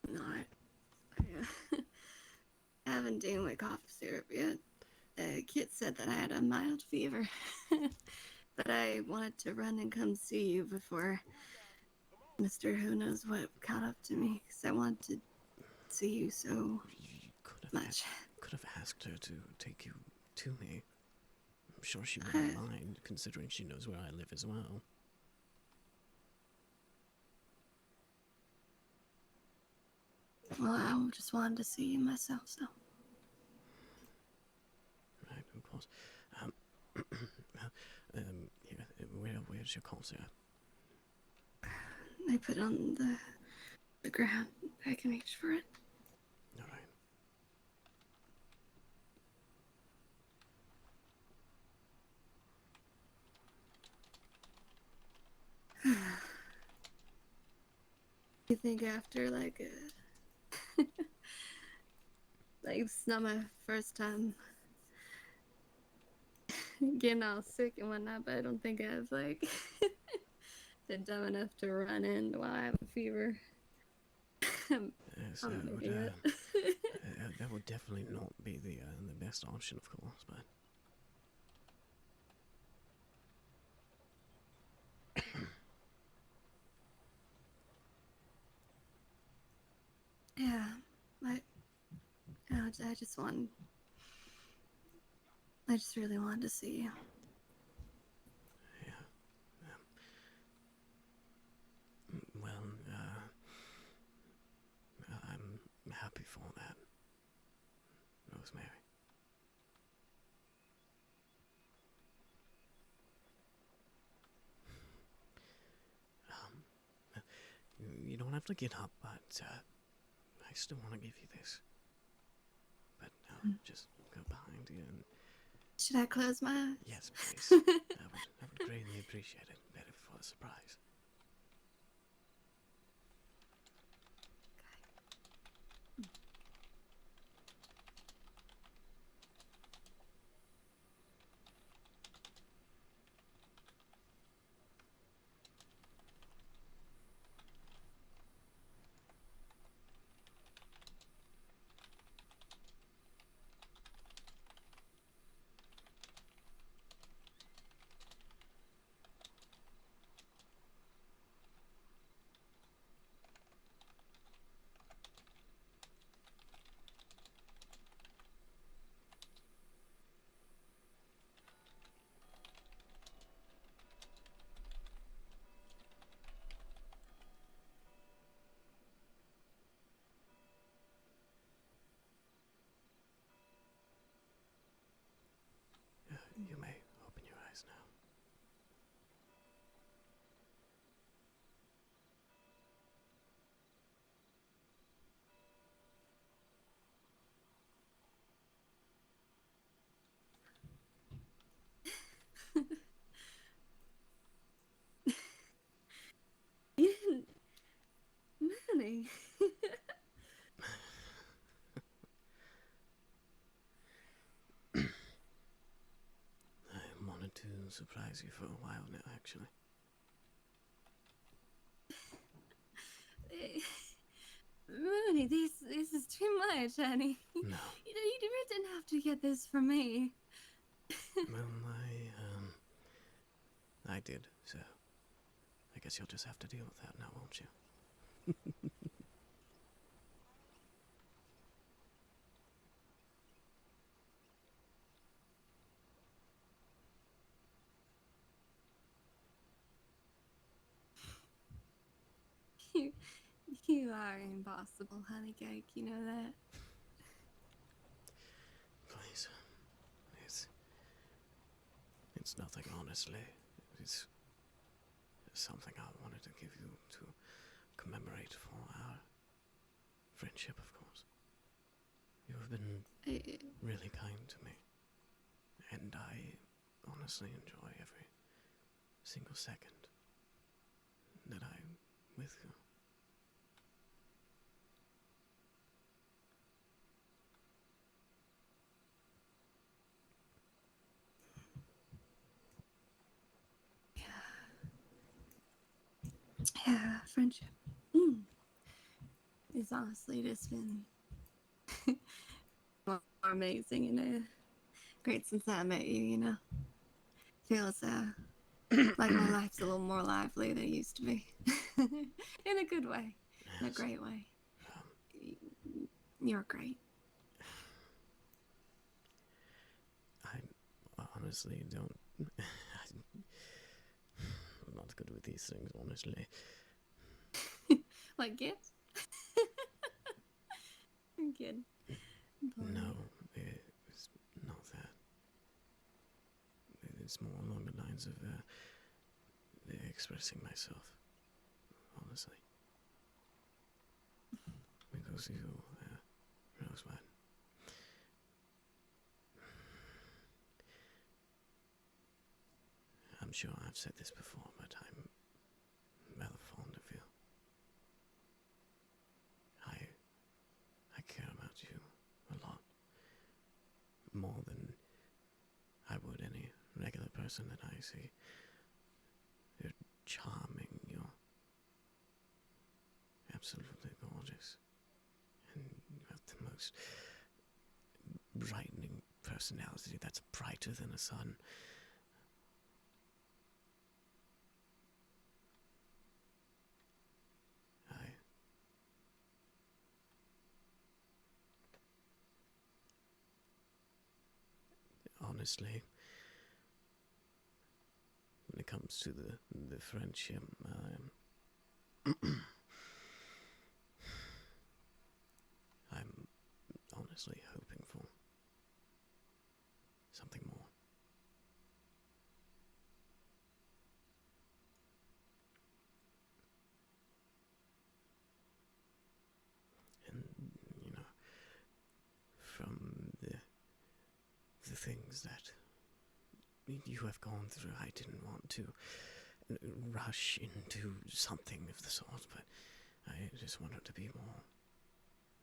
Not. I haven't taken my cough syrup yet. Kit said that I had a mild fever, but I wanted to run and come see you before Mr. Who Knows What caught up to me, because I wanted to see you so much. Could have asked her to take you to me. I'm sure she wouldn't mind, considering she knows where I live as well. Well, I just wanted to see you myself, so. Right, of course. Here, where's your concert? I put it on the ground. I can reach for it. All right. You think after like like it's not my first time getting all sick and whatnot, but I don't think I've like been dumb enough to run in while I have a fever. Yes, that would definitely not be the best option, of course, but. Yeah, I just really wanted to see you. Well, I'm happy for that, Rosemary. You don't have to get up, but I still want to give you this. But just go behind you and... Should I close my eyes? Yes, please. I would greatly appreciate it. Better for a surprise. You may open your eyes now. Manny. I wanted to surprise you for a while now, actually. Mooney, this is too much, honey. No. You didn't have to get this from me. Well, I did, so I guess you'll just have to deal with that now, won't you? You are impossible, honey cake. You know that. Please. It's nothing, honestly. It's something I wanted to give you to commemorate for our friendship, of course. You have been really kind to me. And I honestly enjoy every single second that I'm with you. Yeah, friendship. It's honestly just been amazing and great since I met you, you know. Feels like my life's a little more lively than it used to be. In a good way. In a great way. You're great. I honestly don't... I'm not good with these things, honestly. Like gifts? I'm kidding. No, it's not that. It's more along the lines of expressing myself, honestly. Because you, Rosebud, I'm sure I've said this before, but I'm rather fond of you. I care about you a lot. More than I would any regular person that I see. You're charming, you're absolutely gorgeous. And you have the most brightening personality that's brighter than the sun. Honestly, when it comes to the friendship, I'm honestly hoping for something more. And, you know, from the things that you have gone through, I didn't want to rush into something of the sort, but I just wanted to be more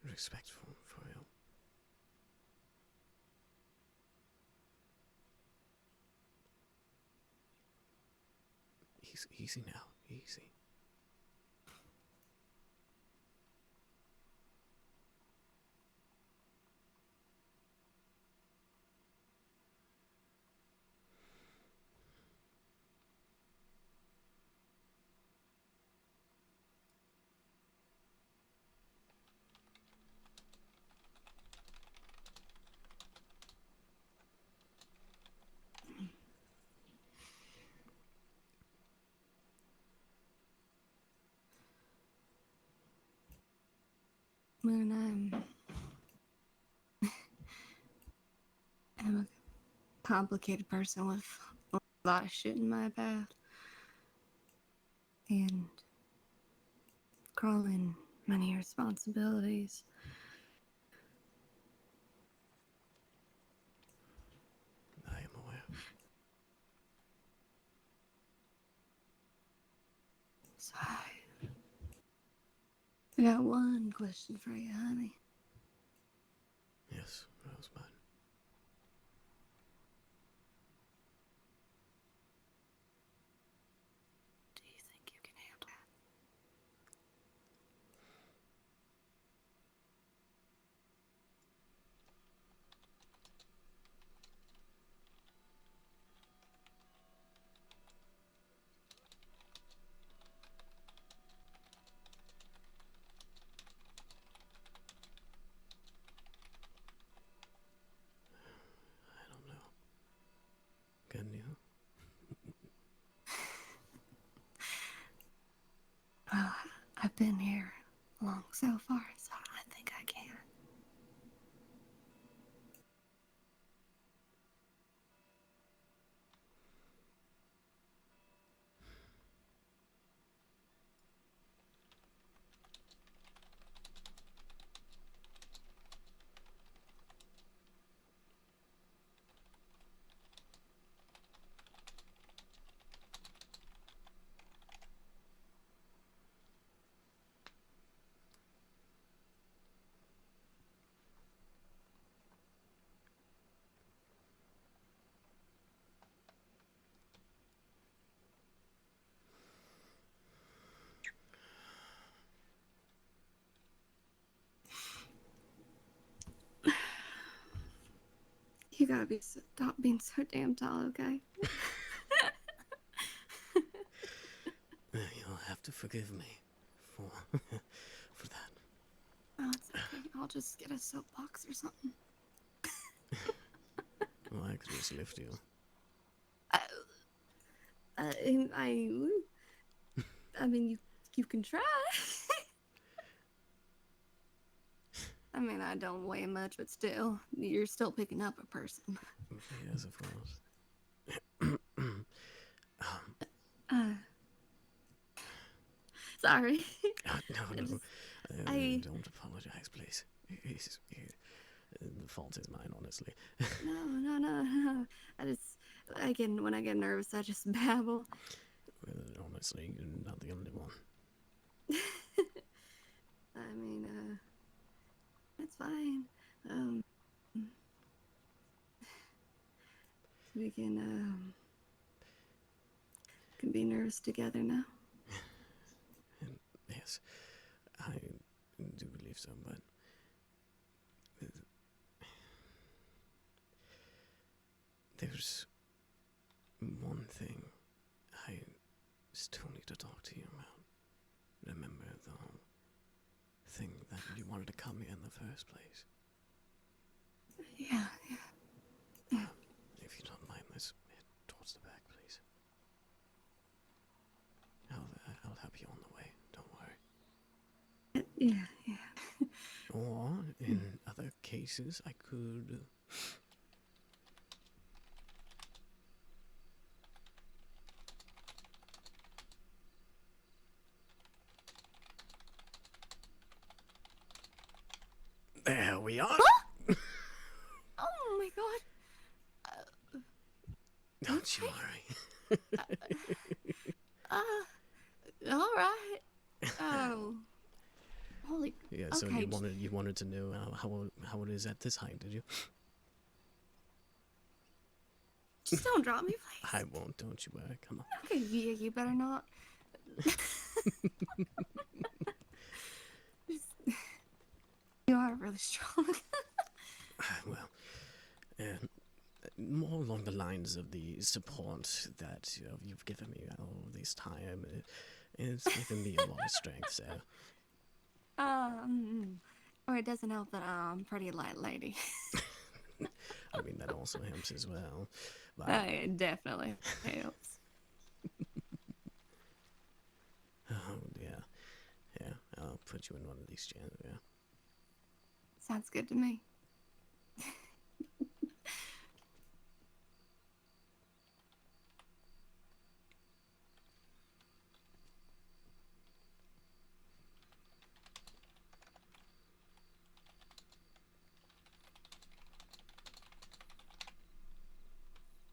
respectful for you. Easy now, easy. Moon, I'm a complicated person with a lot of shit in my path. And crawling many responsibilities. I am aware. So I got one question for you, honey. Yes, Rosebud. Do you think you can handle that? I don't know. Can you? Well, I've been here long so far, so I think I can. You gotta stop being so damn tall, okay? You'll have to forgive me for for that. Oh, it's okay. I'll just get a soapbox or something. Well, I could just lift you. I mean, you can try. I mean, I don't weigh much, but still, you're still picking up a person. Yes, of course. Sorry. No, I don't apologize, please. The fault is mine, honestly. no. When I get nervous, I just babble. Honestly, you're not the only one. I mean, it's fine. We can be nervous together now. Yes, I do believe so, but there's one thing I still need to talk to you about. Remember the whole thing that you wanted to come here in the first place? Yeah. If you don't mind, let's head towards the back, please. I'll help you on the way, don't worry. Yeah. Or, in other cases, I could... There we are! Oh my god. Don't you worry. Alright. Oh. Holy... Yeah, so okay, you wanted to know how it is at this height, did you? just don't drop me, please. I won't, don't you worry, come on. Okay, yeah, you better not. You are really strong. Well, more along the lines of the support that you've given me all this time. It's given me a lot of strength, so... Or it doesn't help that I'm a pretty light lady. I mean, that also helps as well. But... It definitely helps. Oh, yeah. Yeah, I'll put you in one of these chairs, yeah. Sounds good to me.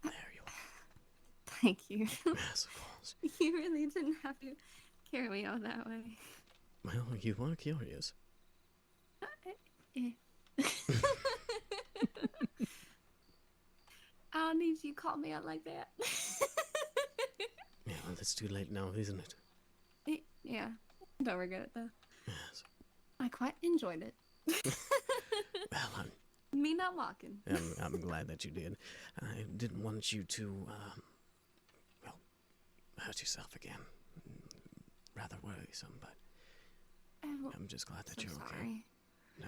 There you are. Thank you. Yes, of course. You really didn't have to carry me all that way. Well, you are curious. Yeah. I don't need you to call me out like that. Yeah, well, it's too late now, isn't it? Yeah. Don't regret it, though. Yes. I quite enjoyed it. Well, Me not walking. I'm glad that you did. I didn't want you to, well, hurt yourself again. Rather worrisome, but I'm just glad that so you're okay. sorry. No.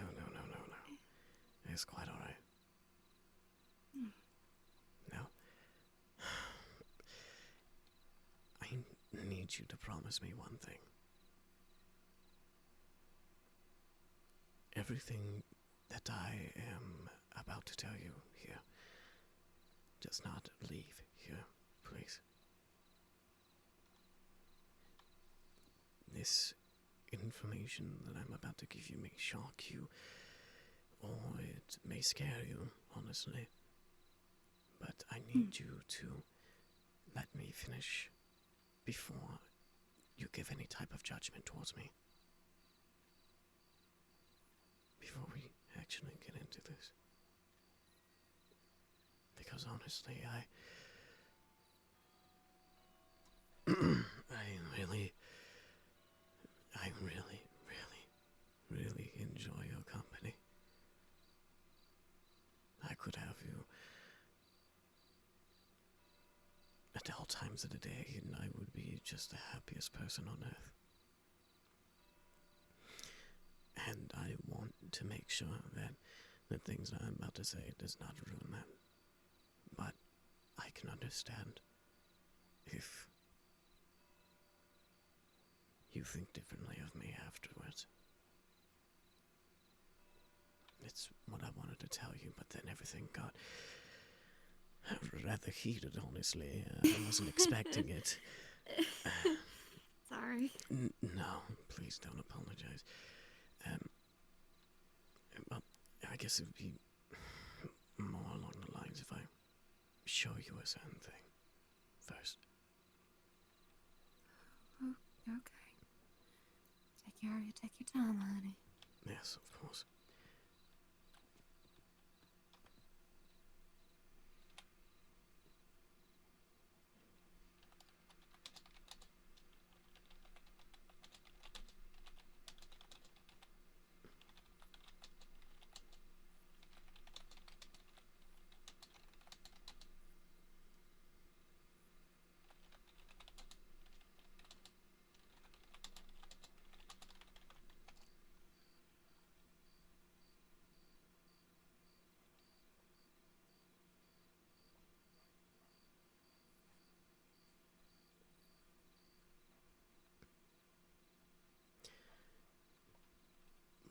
It's quite alright. No. I need you to promise me one thing. Everything that I am about to tell you here, does not leave here, please. This information that I'm about to give you may shock you, or it may scare you, honestly. But I need you to let me finish before you give any type of judgment towards me. Before we actually get into this. Because honestly, I really enjoy your company. I could have you at all times of the day, and I would be just the happiest person on earth. And I want to make sure that the things that I'm about to say does not ruin that. But I can understand if you think differently of me afterwards. It's what I wanted to tell you, but then everything got rather heated, honestly. I wasn't expecting it. Sorry. No, please don't apologize. Well, I guess it would be more along the lines if I show you a certain thing first. Oh, okay. Take your time, honey. Yes, of course.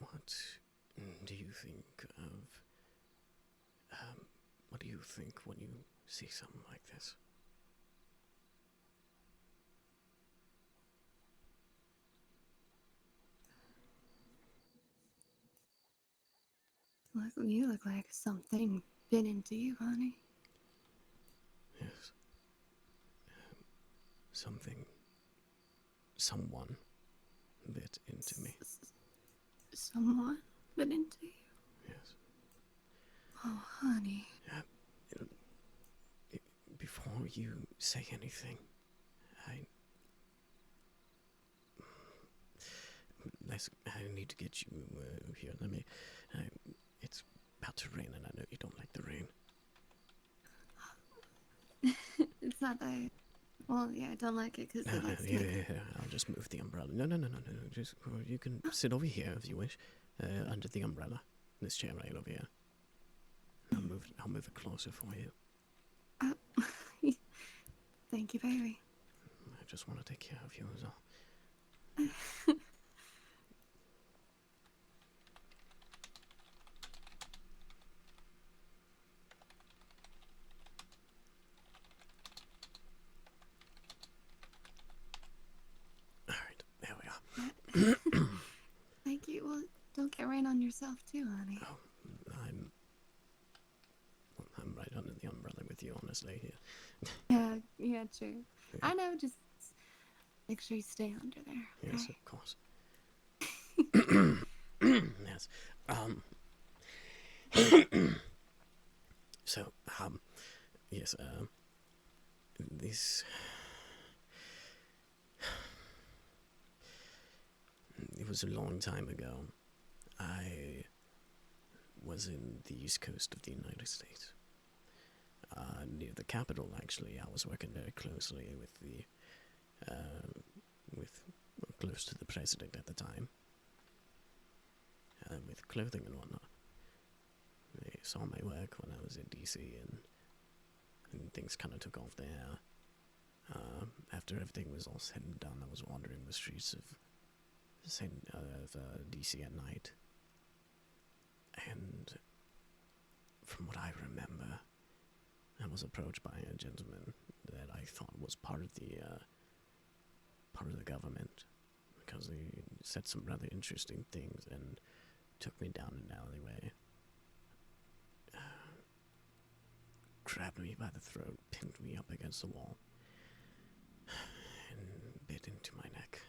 What do you think of, what do you think when you see something like this? You look like something bit into you, honey. Yes. Someone bit into me. Someone bit into you? Yes. Oh, honey. Before you say anything, I need to get you here. It's about to rain, and I know you don't like the rain. It's not that. Well, yeah, I don't like it because it likes to. Here, I'll just move the umbrella. No. Just you can sit over here if you wish, under the umbrella. This chair right over here. I'll move it closer for you. Thank you, baby. I just want to take care of you, is all. Alright, there we are. Thank you. Well, don't get rain on yourself too, honey. Oh, I'm right under the umbrella with you, honestly. Here. Yeah, true. Yeah. I know, just make sure you stay under there. Okay? Yes, of course. Yes. So, yes, this... It was a long time ago. I was in the east coast of the United States. Near the capital, actually. I was working very closely with close to the president at the time. With clothing and whatnot. They saw my work when I was in DC, and things kind of took off there. After everything was all said and done, I was wandering the streets of DC at night. And from what I remember, I was approached by a gentleman that I thought was part of the government, because he said some rather interesting things and took me down an alleyway, grabbed me by the throat, pinned me up against the wall, and bit into my neck.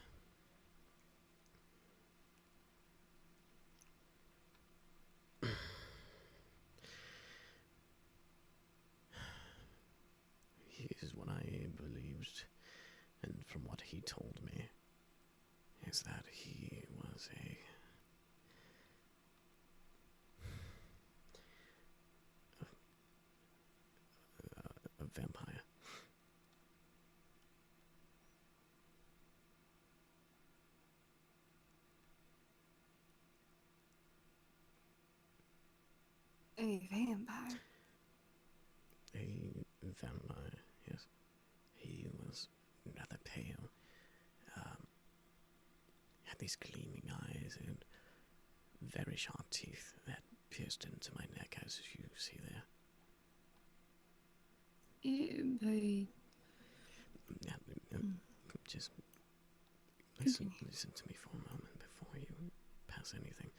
Here's what I believed, and from what he told me, is that he was vampire. A vampire. A vampire, yes. He was rather pale. Had these gleaming eyes and very sharp teeth that pierced into my neck, as you see there. Very. Yeah, just listen to me for a moment before you pass anything.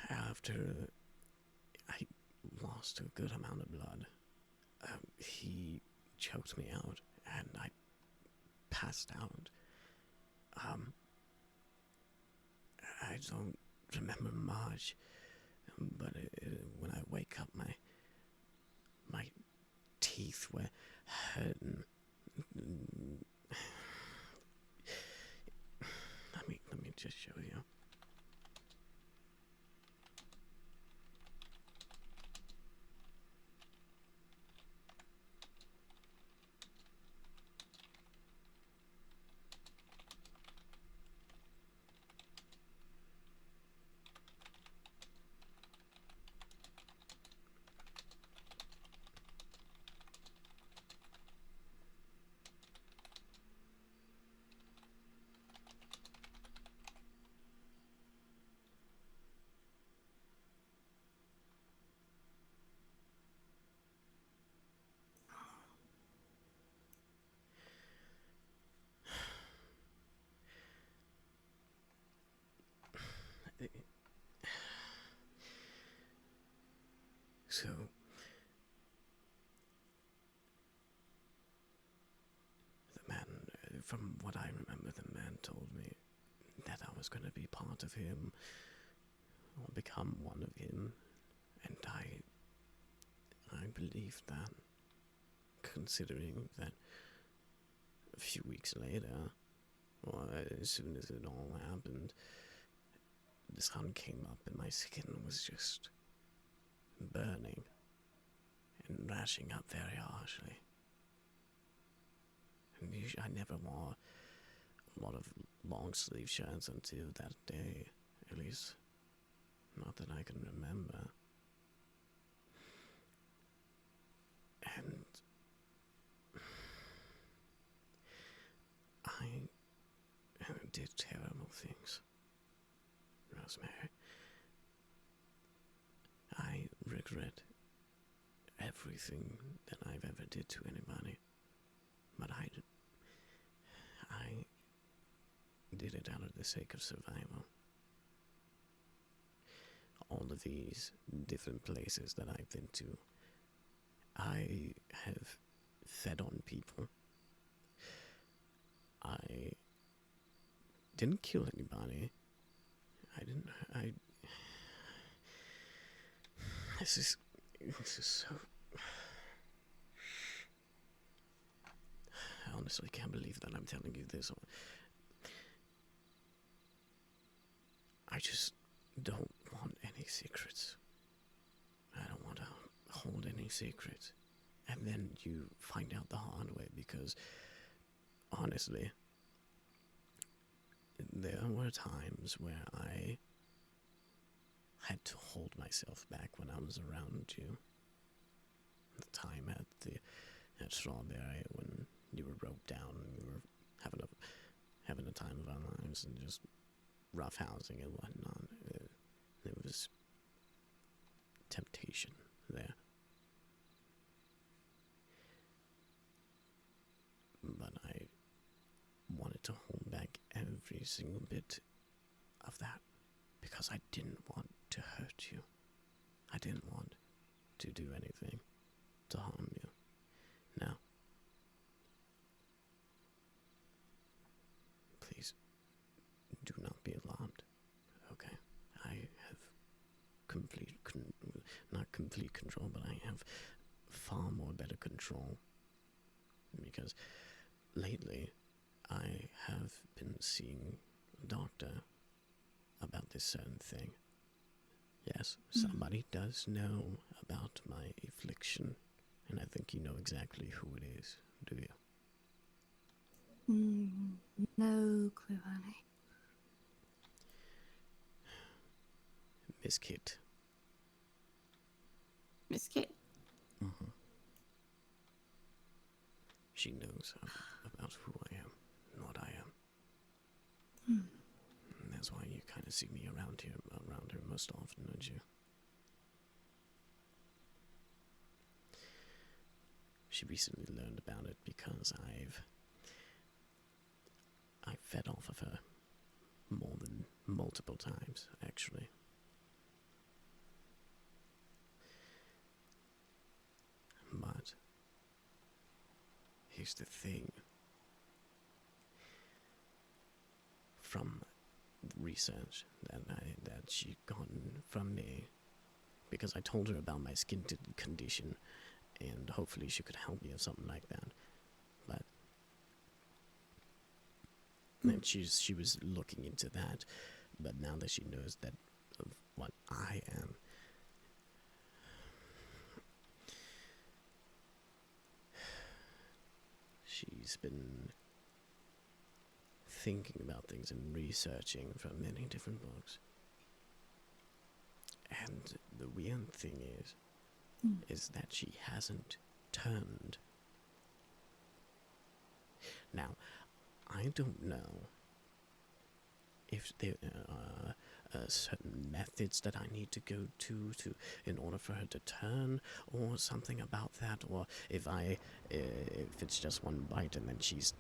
After I lost a good amount of blood, he choked me out and I passed out. I don't remember much, but when I wake up, my teeth were hurting. Let me just show you. So, the man, from what I remember, the man told me that I was going to be part of him, or become one of him, and I believed that, considering that a few weeks later, or as soon as it all happened, the sun came up and my skin was just burning and rashing up very harshly. And usually I never wore a lot of long sleeve shirts until that day, at least not that I can remember. And I did terrible things, Rosemary. I regret everything that I've ever did to anybody, but I did it out of the sake of survival. All of these different places that I've been to, I have fed on people. I didn't kill anybody. This is so... I honestly can't believe that I'm telling you this. I just don't want any secrets. I don't want to hold any secrets. And then you find out the hard way, because honestly, there were times where I had to hold myself back when I was around you. The time at Strawberry, when you were roped down and we were having a time of our lives and just roughhousing and whatnot. There was temptation there. But I wanted to hold back every single bit of that because I didn't want to hurt you. I didn't want to do anything to harm you. Now, please do not be alarmed, okay? I have not complete control, but I have far more better control, because lately I have been seeing a doctor about this certain thing. Yes, somebody does know about my affliction, And I think you know exactly who it is, do you? No clue, honey. Miss Kit. Miss Kit. Mm-hmm. She knows about who I am and what I am. And that's why you kind of see me around her most often, don't you? She recently learned about it because I fed off of her more than multiple times, actually. But here's the thing. From the research that she gotten from me, because I told her about my skin condition, and hopefully she could help me or something like that. But then she was looking into that, but now that she knows that of what I am, she's been thinking about things and researching from many different books. And the weird thing is that she hasn't turned. Now, I don't know if there are certain methods that I need to go to in order for her to turn, or something about that, or if it's just one bite and then she's...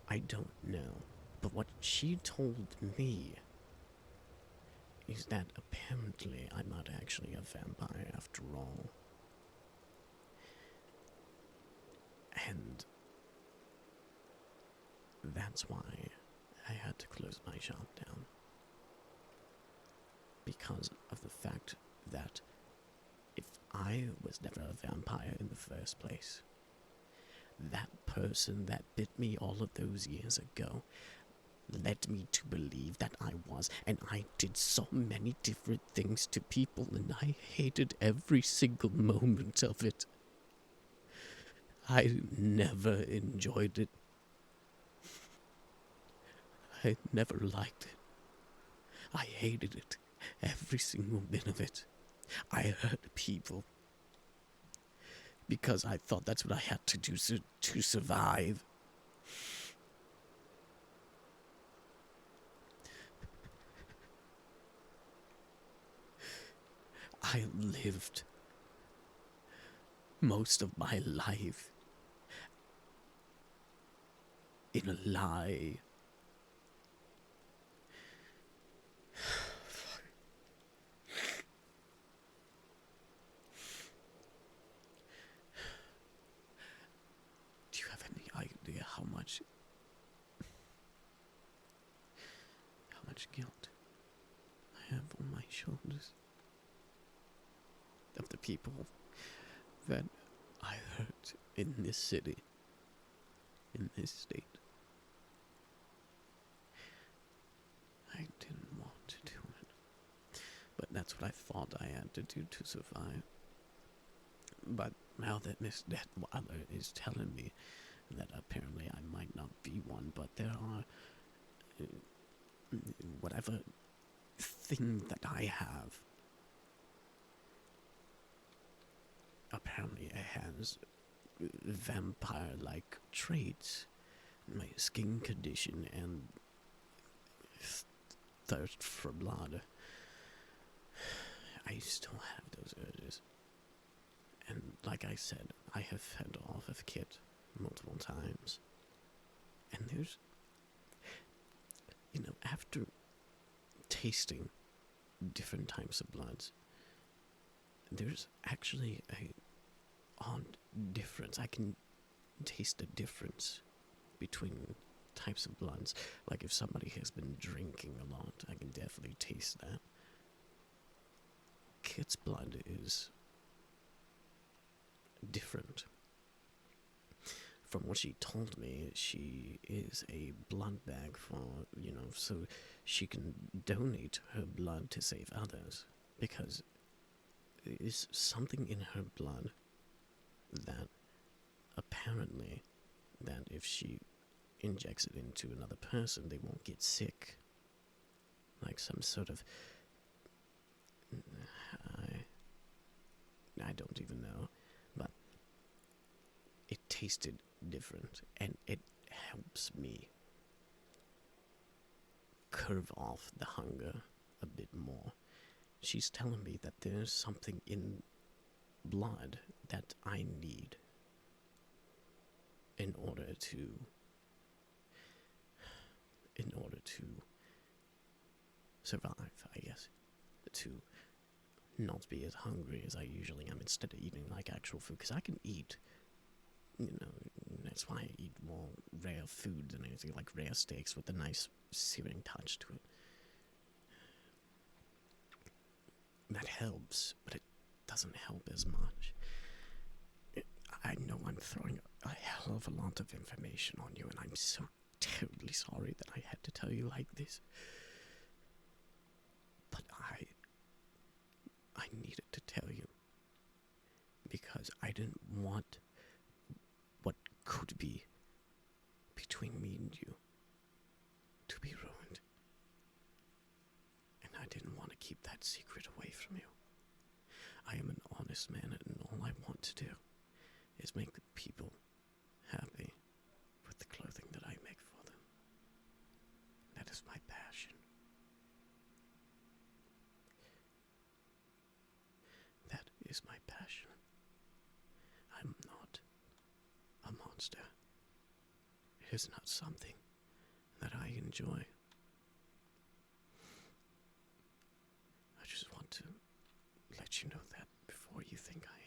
I don't know. But what she told me is that apparently I'm not actually a vampire after all. And that's why I had to close my shop down. Because of the fact that if I was never a vampire in the first place, that person that bit me all of those years ago led me to believe that I was, and I did so many different things to people, and I hated every single moment of it. I never enjoyed it. I never liked it. I hated it, every single bit of it. I hurt people because I thought that's what I had to do to survive. I lived most of my life in a lie. Do you have any idea how much guilt I have on my shoulders of the people that I hurt in this city, in this state? I didn't want to do it, but that's what I thought I had to do to survive. But now that Miss Detweiler is telling me that apparently I might not be one, but there are whatever thing that I have, apparently it has vampire-like traits. My skin condition and thirst for blood. I still have those urges. And like I said, I have fed off of Kit multiple times. And there's, after tasting different types of bloods, there's actually a odd difference. I can taste a difference between types of bloods. Like if somebody has been drinking a lot, I can definitely taste that. Kit's blood is different. From what she told me, she is a blood bag for, so she can donate her blood to save others. Because there is something in her blood that apparently that if she injects it into another person, they won't get sick. Like some sort of... I don't even know, but it tasted different, and it helps me curve off the hunger a bit more. She's telling me that there's something in blood that I need in order to survive, I guess. To not be as hungry as I usually am, instead of eating like actual food, because I can eat, that's why I eat more rare food than anything, like rare steaks with a nice searing touch to it. That helps, but it doesn't help as much. I know I'm throwing a hell of a lot of information on you, and I'm so terribly sorry that I had to tell you like this. But I needed to tell you, because I didn't want what could be between me and you to be ruined. And I didn't want to keep that secret away from you. I am an honest man, and all I want to do is make the people happy with the clothing that I make for them. That is my passion. That is my passion. I'm not a monster. It is not something that I enjoy. I just want to let you know that before you think I am.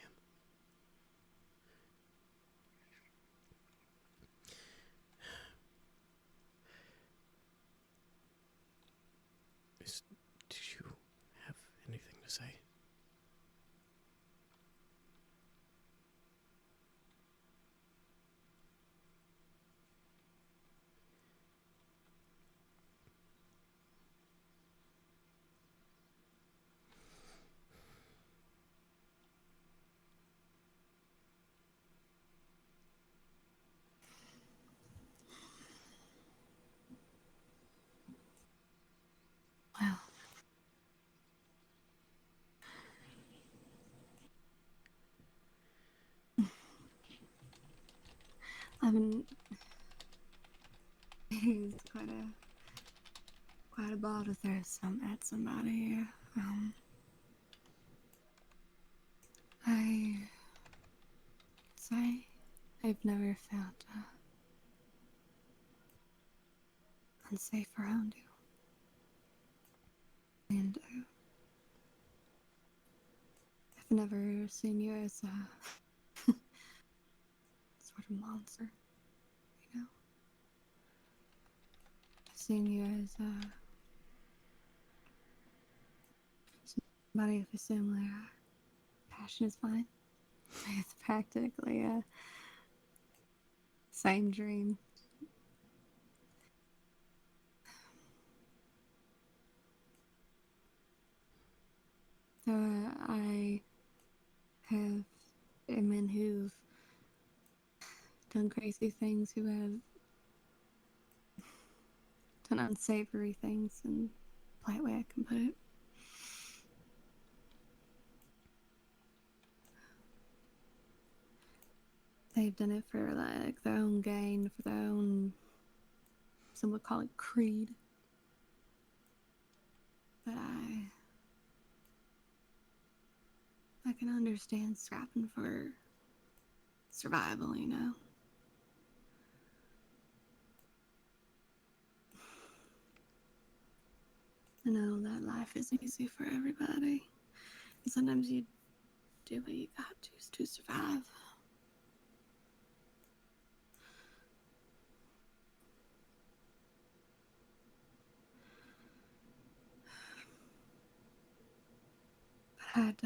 Do you have anything to say? Well, I've been it's quite a ball to throw at somebody here. I say I've never felt unsafe around you, and I've never seen you as a sort of monster. You know, I've seen you as somebody with a similar passion as mine. It's practically a same dream. So I have men who've done crazy things, who have done unsavory things, in a polite way I can put it. They've done it for like their own gain, for their own, some would call it creed. But I can understand scrapping for survival, you know. I know that life isn't easy for everybody. And sometimes you do what you got to survive. But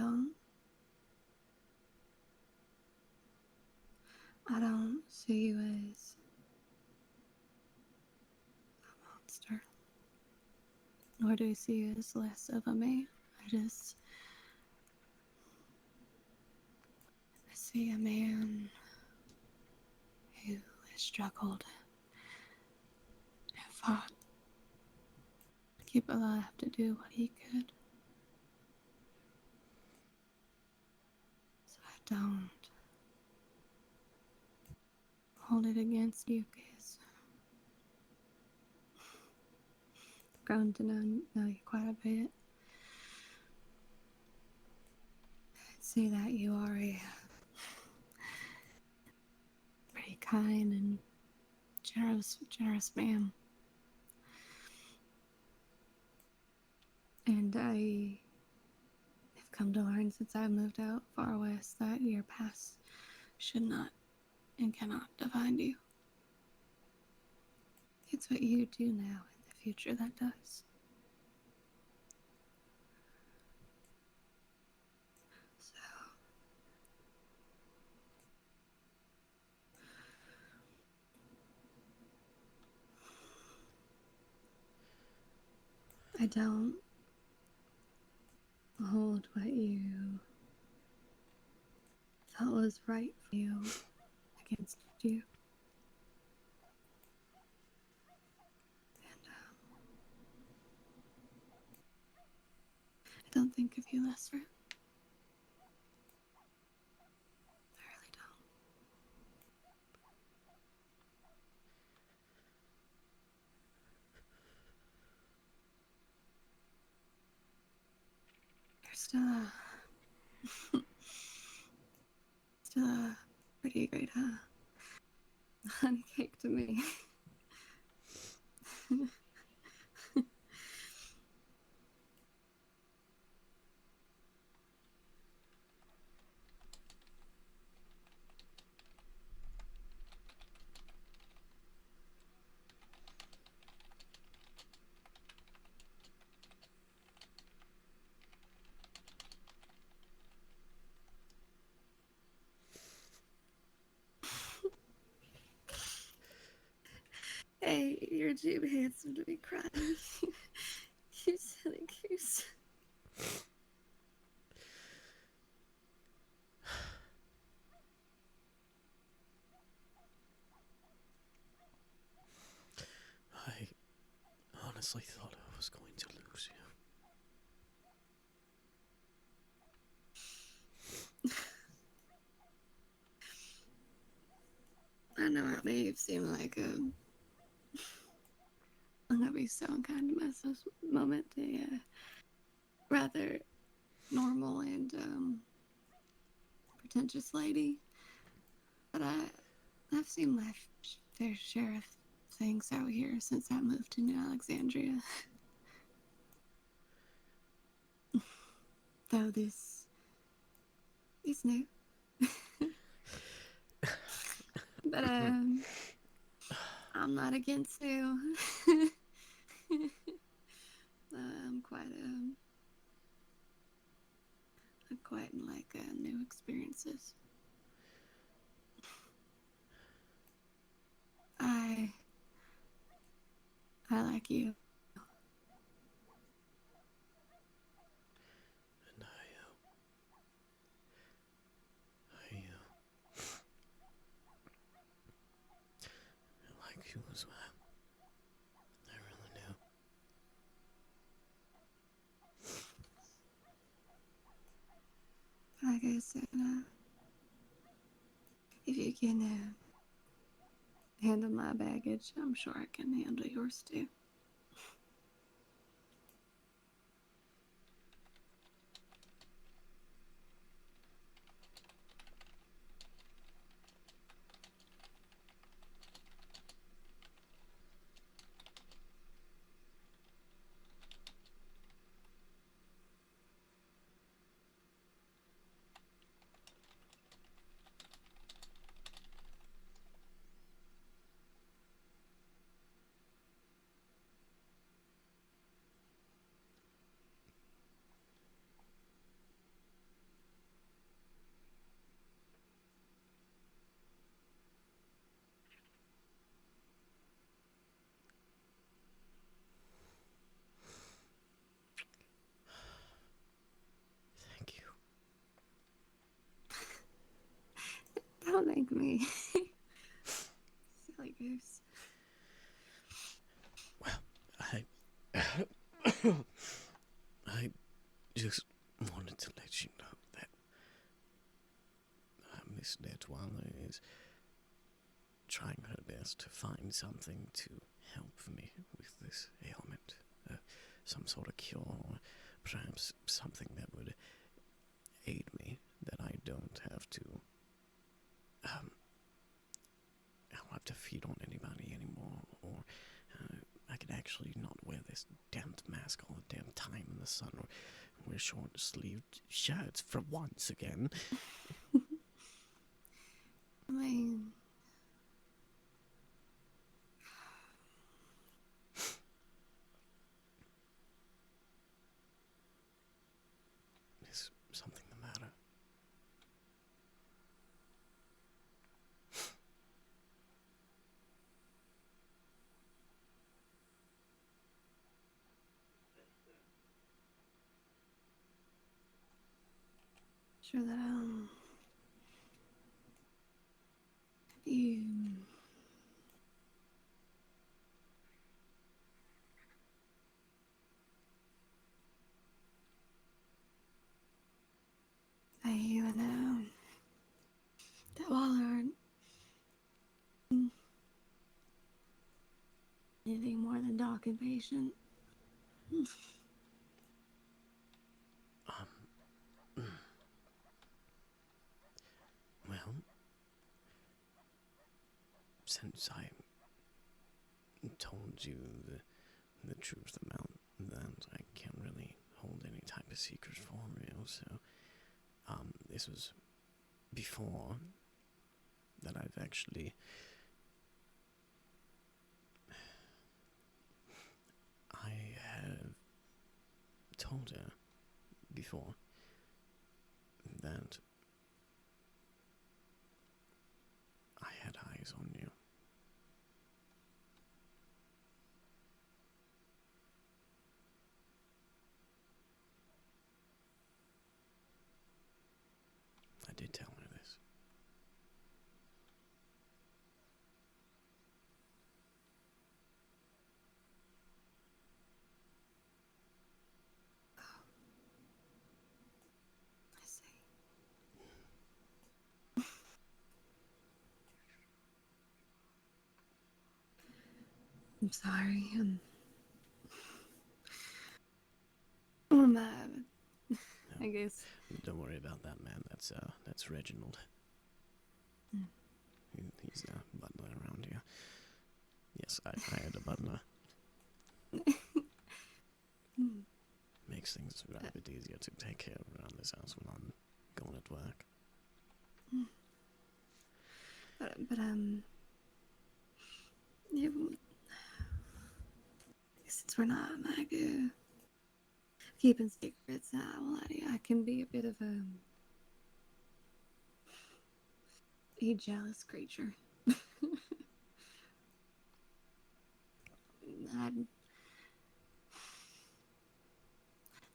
I don't see you as a monster. Nor do I see you as less of a man. I see a man who has struggled and fought to keep alive to do what he could. So I don't hold it against you, cause I've grown to know you quite a bit. I'd say that you are a pretty kind and generous man. And I have come to learn since I moved out far west that your past should not and cannot define you. It's what you do now in the future that does. So, I don't hold what you thought was right for you against you. And I don't think of you lesser. I really don't. You're still a pretty great honey cake to me. Hey, you're too handsome to be crying. You silly goose. I honestly thought I was going to lose you. I know it may seem like I'm gonna be so unkind to myself moment, a rather normal and pretentious lady, but I've seen my fair share of things out here since I moved to New Alexandria. Though this is new. But I'm not against you. I'm quite like new experiences. I like you. And I like you as well. I really do. Like I said, if you can handle my baggage, I'm sure I can handle yours too. thank me. Silly goose. I just wanted to let you know that Miss Detweiler is trying her best to find something to help me with this ailment. Some sort of cure, or perhaps something that would aid me, that I don't have to, I don't have to feed on anybody anymore, or I could actually not wear this damned mask all the damn time in the sun, or wear short-sleeved shirts for once again. I mean, Is something the matter? sure that you. You know that Waller anything more than doc and patient. Well, since I told you the truth about that, I can't really hold any type of secrets for real, so, this was before that I've actually, I have told her before that I had eyes on you. I did tell her this. I see. I'm sorry. What am I? I guess. Don't worry about that, man. That's Reginald. He's the butler around here. Yes, I had a butler. Makes things a bit easier to take care of around this house when I'm going at work. But yeah, since we're not like keeping secrets, I can be a bit of a jealous creature. I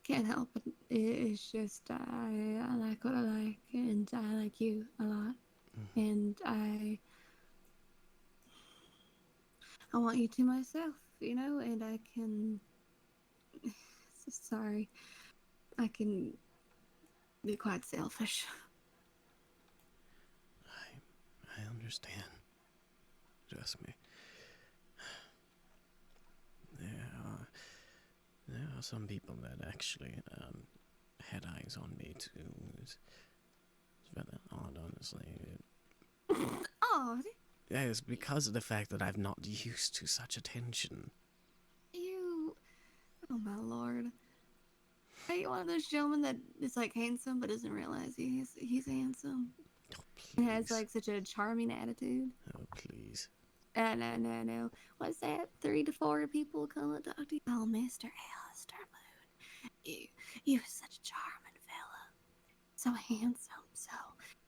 can't help it. It's just I like what I like, and I like you a lot, and I want you to myself, you know, and I can. Sorry, I can be quite selfish. I understand. Trust me. There are some people that actually had eyes on me too. It's rather odd, honestly. Oh, Yeah, it's because of the fact that I'm not used to such attention. you. Oh my lord. Are you one of those gentlemen that is like handsome but doesn't realize he's handsome? And has like such a charming attitude. Oh, please. No. What's that? 3 to 4 people come and talk to you. Oh, Mr. Aleister Moon. You are such a charming fella. So handsome.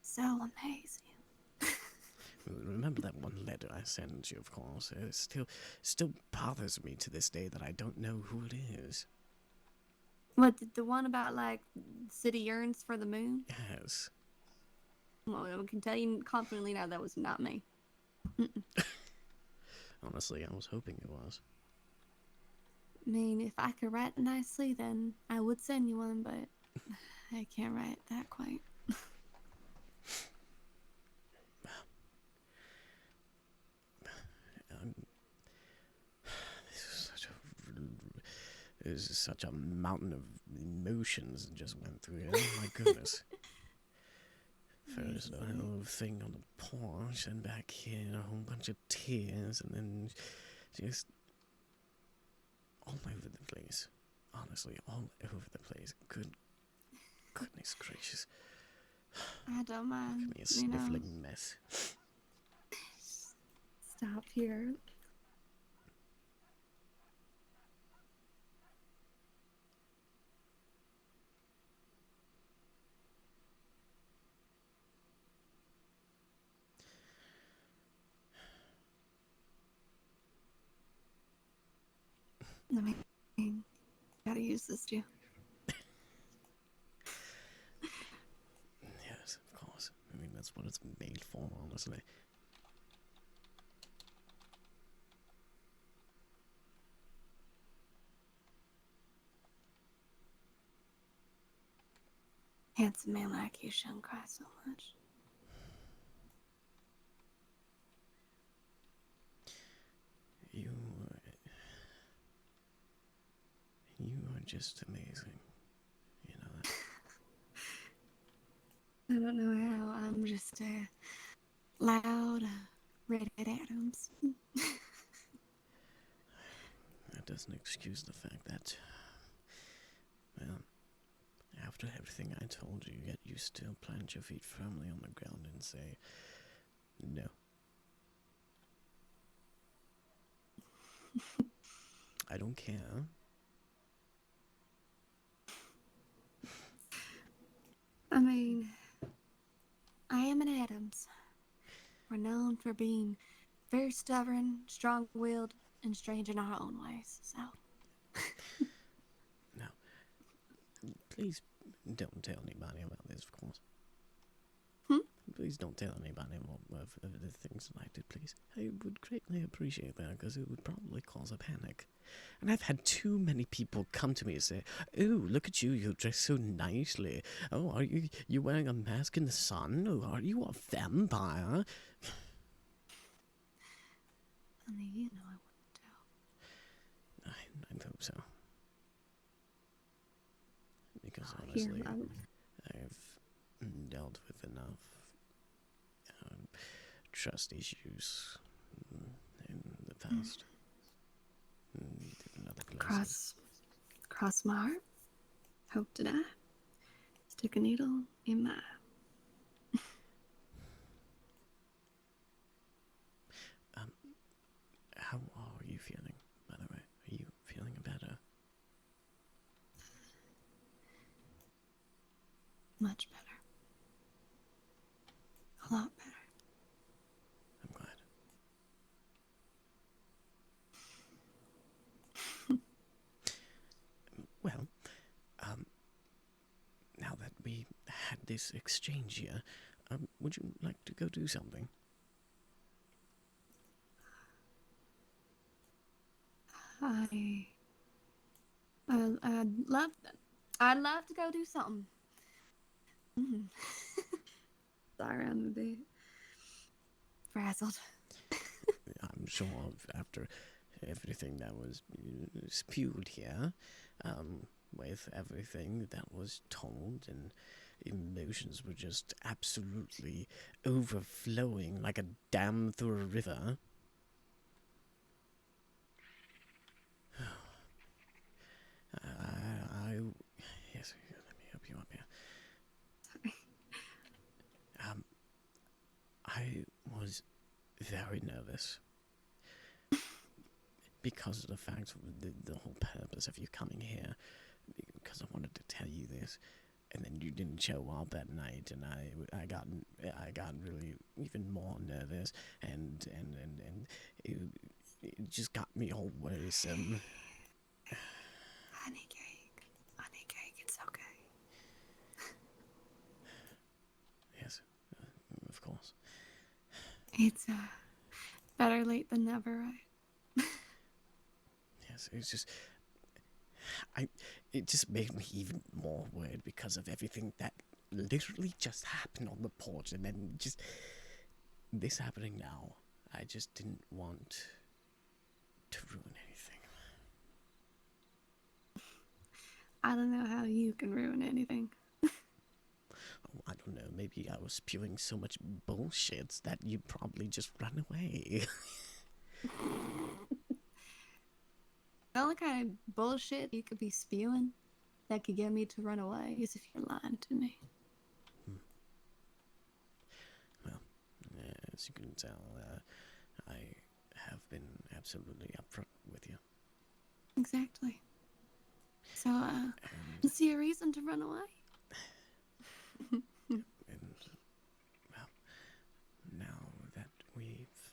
So amazing. Remember that one letter I sent you, of course. It still bothers me to this day that I don't know who it is. What, the one about like city yearns for the moon? Yes. Well, I can tell you confidently now that was not me. Honestly, I was hoping it was. I mean, if I could write nicely, then I would send you one, but I can't write that quite. This is such a mountain of emotions that just went through here. Oh my goodness. First, a whole thing on the porch, and back here, a whole bunch of tears, and then just all over the place. Honestly, all over the place. Goodness gracious. I don't mind. Look at me, a sniffling mess. Stop here. I mean, gotta use this too. Yes, of course. I mean, that's what it's made for, honestly. Handsome man like you shouldn't cry so much. You are just amazing. You know that. I don't know how. I'm just a loud redhead Adams. That doesn't excuse the fact that, well, after everything I told you, yet you still plant your feet firmly on the ground and say, no. I don't care. I mean, I am an Adams. We're known for being very stubborn, strong-willed, and strange in our own ways, so... Now, please don't tell anybody about this, of course. Please don't tell anybody of the things that I did, please. I would greatly appreciate that, because it would probably cause a panic. And I've had too many people come to me and say, "Oh, look at you, you dress so nicely. Oh, are you wearing a mask in the sun? Oh, are you a vampire?" I mean, you know I wouldn't tell. I hope so. Because honestly, I've dealt with enough trust issues in the past. In other places. Cross my heart. Hope to die. Stick a needle in my eye. How are you feeling, by the way? Are you feeling better? Much better. A lot better. I'm glad. Well, now that we had this exchange here, would you like to go do something? I'd love to go do something. Sorry, I'm a bit frazzled. I'm sure after everything that was spewed here, with everything that was told, and emotions were just absolutely overflowing like a dam through a river. Yes, let me help you up here. Sorry. I was very nervous because of the fact of the whole purpose of you coming here, because I wanted to tell you this, and then you didn't show up that night, and I got really even more nervous, and it just got me all worrisome. Honey cake, it's okay. Yes, course. It's better late than never, right? Yes, it's just... It just made me even more worried because of everything that literally just happened on the porch, and then just... this happening now. I just didn't want to ruin anything. I don't know how you can ruin anything. Oh, I don't know, maybe I was spewing so much bullshit that you'd probably just run away. The only kind of bullshit you could be spewing that could get me to run away is if you're lying to me. Well, as you can tell, I have been absolutely upfront with you. Exactly. So, you see a reason to run away? And, well, now that we've,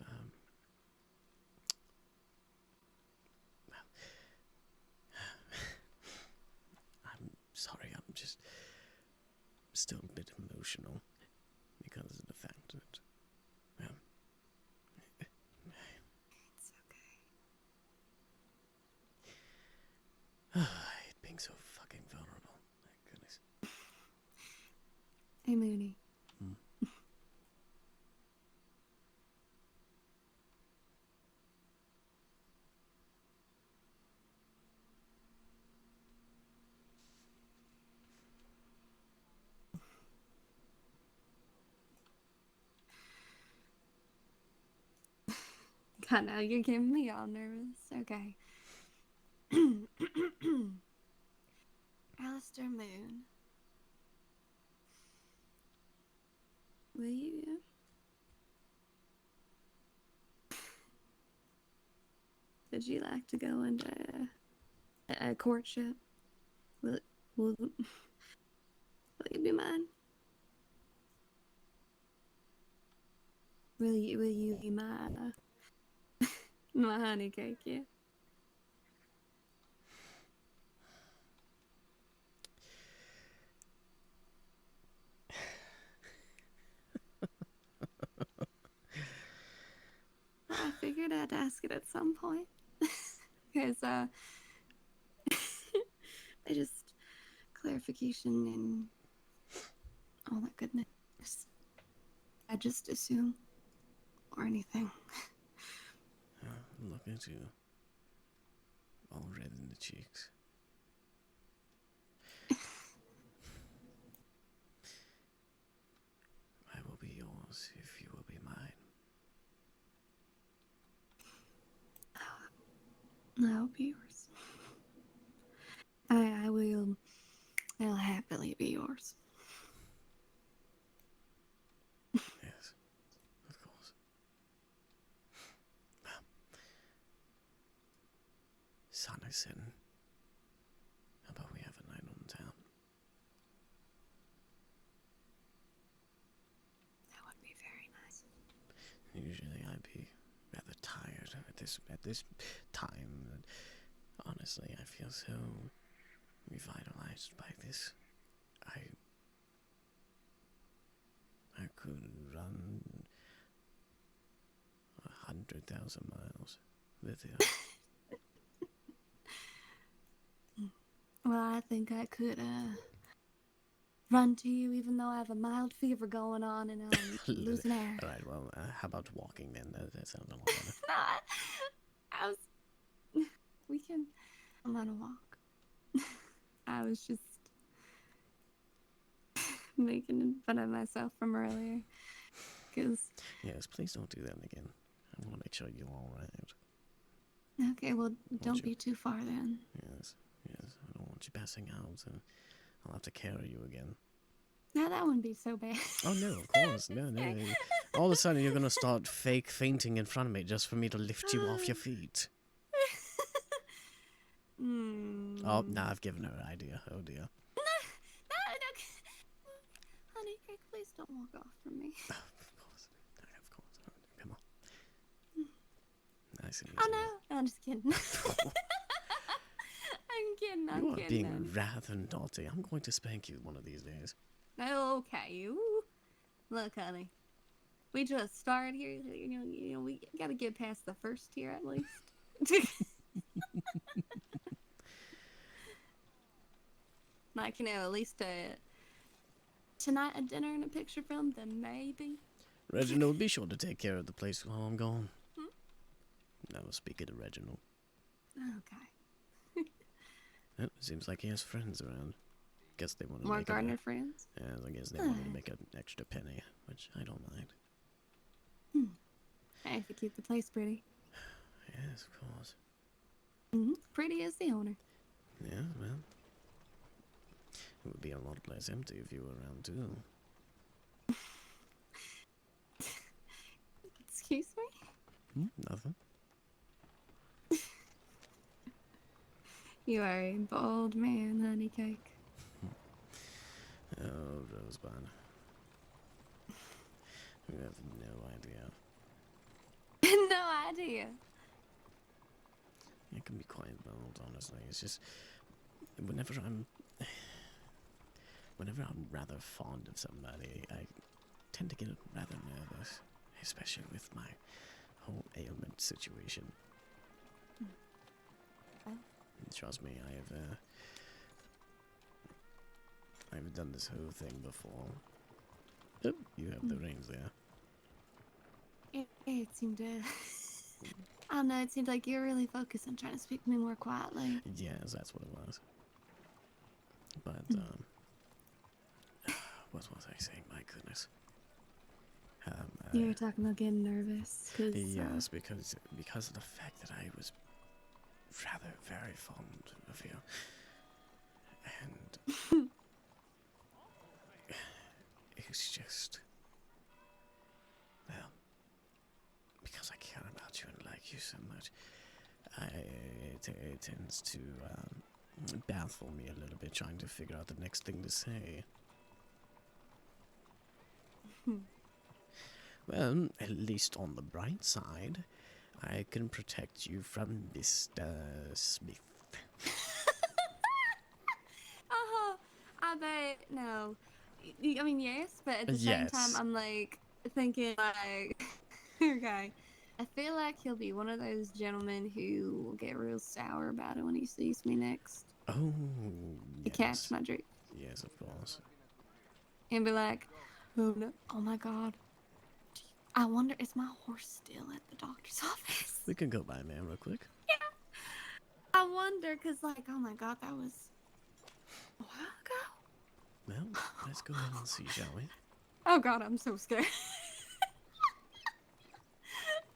I'm sorry, I'm just still a bit emotional because of the fact that, well, it's okay. being so fucking vulnerable, my goodness. Hey, Mooney. God, now you're getting me all nervous. Okay. Aleister Moon. Will you? Would you like to go into a courtship? Will you be mine? Will you be my my honey cake? Yeah. I figured I'd ask it at some point. Because, I just, clarification and all that goodness. I just assume, or anything. Look at you, all red in the cheeks. I will be yours if you will be mine. I'll be yours. I'll happily be yours. Yes, of course. Sun is setting. How about we have a night on town? That would be very nice. Usually I'd be rather tired at this time. And honestly, I feel so revitalized by this. I could run 100,000 miles with you. Well, I think I could, run to you even though I have a mild fever going on and I'm losing air. Alright, well, how about walking then? That sounds a lot better. I'm on a walk. I was just making fun of myself from earlier. Yes, please don't do that again. I want to make sure you're alright. Okay, well, don't be too far then. Yes, I don't want you passing out, so I'll have to carry you again. No, that wouldn't be so bad. Oh, no, of course. No. All of a sudden, you're going to start fake fainting in front of me just for me to lift you off your feet. Oh, now I've given her an idea. Oh, dear. No. Honey, please don't walk off from me. Of course. Come on. Nice and easy. Oh, no. I'm just kidding. I'm kidding. You are being rather naughty. I'm going to spank you one of these days. Okay. Ooh. Look, honey. we just started here. We gotta get past the first tier at least. Like, at least tonight a dinner and a picture film, then maybe. Reginald, be sure to take care of the place while I'm gone. I was speaking to Reginald. Okay. It seems like he has friends around. Guess they want to More make gardener friends? Yeah, I guess they wanted to make an extra penny, which I don't mind. Hey, if you keep the place pretty. Yes, of course. Pretty as the owner. Yeah, well, it would be a lot less empty if you were around too. Excuse me? Nothing. You are a bold man, honey cake. Oh, Rosebud. You have no idea. No idea. It can be quite bold, honestly. It's just whenever I'm rather fond of somebody, I tend to get rather nervous, especially with my whole ailment situation. Trust me, I've done this whole thing before. Oh, you have the reins there. It seemed to... I don't know, it seemed like you're really focused on trying to speak to me more quietly. Yes, that's what it was. But, what was I saying? My goodness. You were talking about getting nervous. Yes, because of the fact that I was rather very fond of you. And it's just, well, because I care about you and like you so much, it tends to baffle me a little bit trying to figure out the next thing to say. Well, at least on the bright side, I can protect you from Mr. Smith. I bet, no. I mean, yes, but at the same time, I'm like, thinking, like, okay. I feel like he'll be one of those gentlemen who will get real sour about it when he sees me next. Oh, You catch my drift? Yes, of course. And be like, oh no, oh my god. I wonder, is my horse still at the doctor's office? We can go by, man, real quick. Yeah. I wonder, because, like, oh my god, that was a while ago. Well, let's go ahead and see, shall we? Oh god, I'm so scared.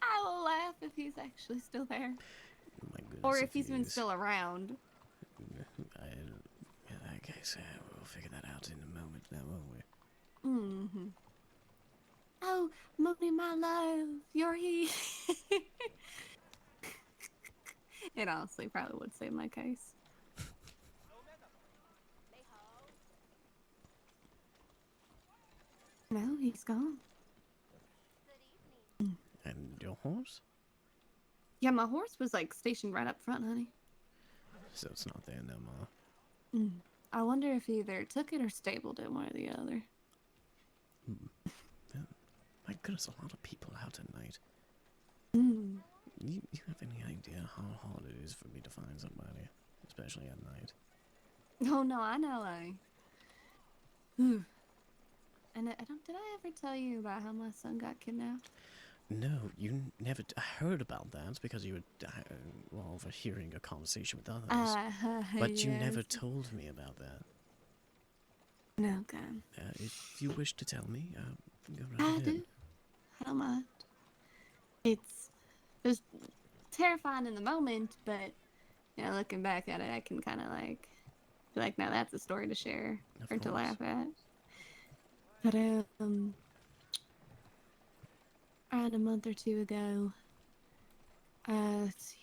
I will laugh if he's actually still there. My goodness, Or if he's even still around. I guess we'll figure that out in a moment now, won't we? Mm-hmm. Oh, Mooney, my love, you're here. It honestly probably would save my case. No, he's gone. And your horse? Yeah, my horse was like stationed right up front, honey. So it's not there no more. I wonder if he either took it or stabled it, one or the other. My goodness, a lot of people out at night. You have any idea how hard it is for me to find somebody, especially at night? Oh no, I know. And did I ever tell you about how my son got kidnapped? No, you never. I heard about that because you were overhearing a conversation with others. But you never told me about that. No, God. If you wish to tell me, go right ahead. I do. I don't mind. It was terrifying in the moment, but looking back at it, I can kind of like be like, now that's a story to share or to laugh at. But around a month or two ago, let's see,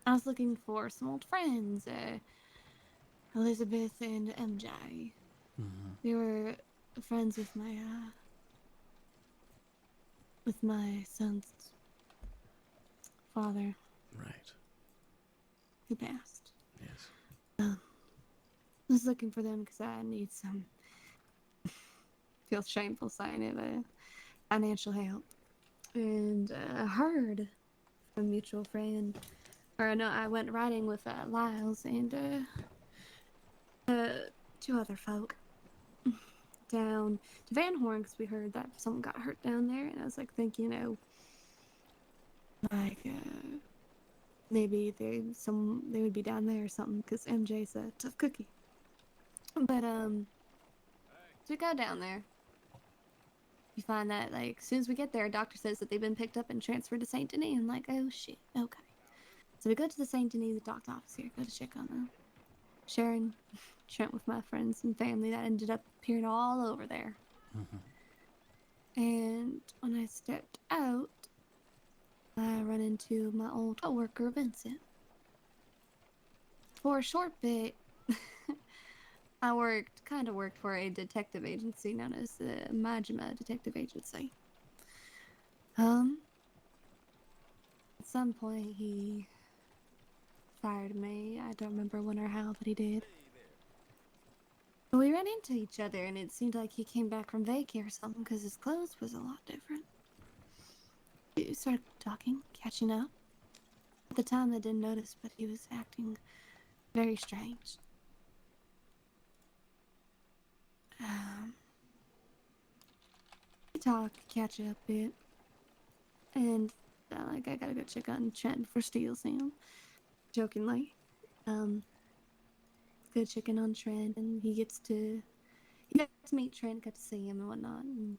I was looking for some old friends, Elizabeth and MJ. They were friends with my son's father. Right. Who passed. Yes. I was looking for them because I need some. Feels shameful saying it, but financial help. And I heard from a mutual friend, or no, I went riding with Lyles and two other folk down to Van Horn because we heard that someone got hurt down there, and I was like thinking, like maybe they would be down there or something because MJ's a tough cookie. But so we go down there. You find that like as soon as we get there, a doctor says that they've been picked up and transferred to Saint Denis, and like, oh shit, okay. So we go to the Saint Denis, the doctor office here, go to check on Sharon Trent with my friends and family that ended up appearing all over there. And when I stepped out, I run into my old coworker Vincent. For a short bit, I worked for a detective agency known as the Majima Detective Agency. At some point he fired me. I don't remember when or how, but he did. But we ran into each other, and it seemed like he came back from vacay or something because his clothes was a lot different. We started talking, catching up. At the time, I didn't notice, but he was acting very strange. We talk, catch up a bit, and I gotta go check on Trent before steals him. Jokingly, good checking on Trent, and he got to meet Trent, got to see him and whatnot, and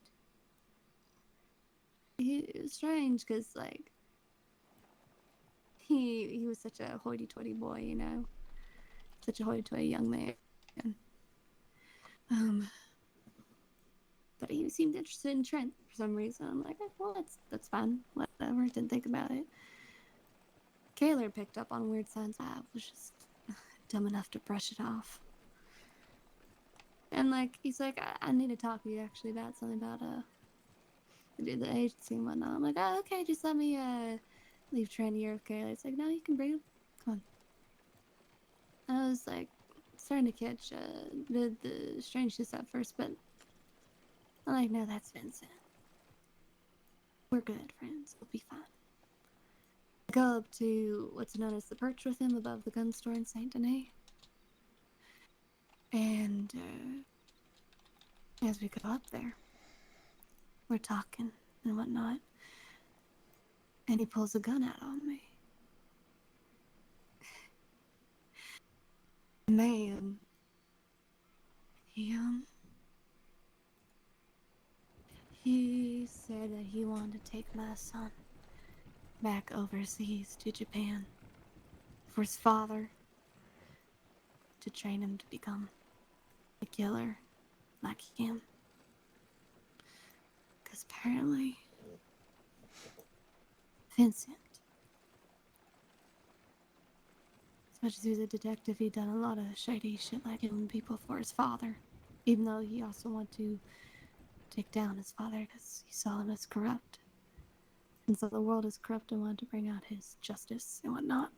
it was strange because like he was such a hoity-toity boy, you know, such a hoity-toity young man. But he seemed interested in Trent for some reason. I'm like, well, that's fine, whatever. Didn't think about it. Kaylor picked up on weird signs. I was just dumb enough to brush it off. And like, he's like, I need to talk to you actually about something about the agency and whatnot. I'm like, oh, okay, just let me leave Trent here with Kaylor. It's like, no, you can bring him. Come on. I was like starting to catch the strangeness at first, but I'm like, no, that's Vincent. We're good friends. We'll be fine. I go up to what's known as the perch with him above the gun store in Saint Denis. And as we go up there, we're talking and whatnot. And he pulls a gun out on me. Man, he said that he wanted to take my son back overseas to Japan for his father to train him to become a killer like him. Because apparently, Vincent, as much as he was a detective, he'd done a lot of shady shit like killing people for his father. Even though he also wanted to take down his father because he saw him as corrupt. And so the world is corrupt and wanted to bring out his justice and whatnot.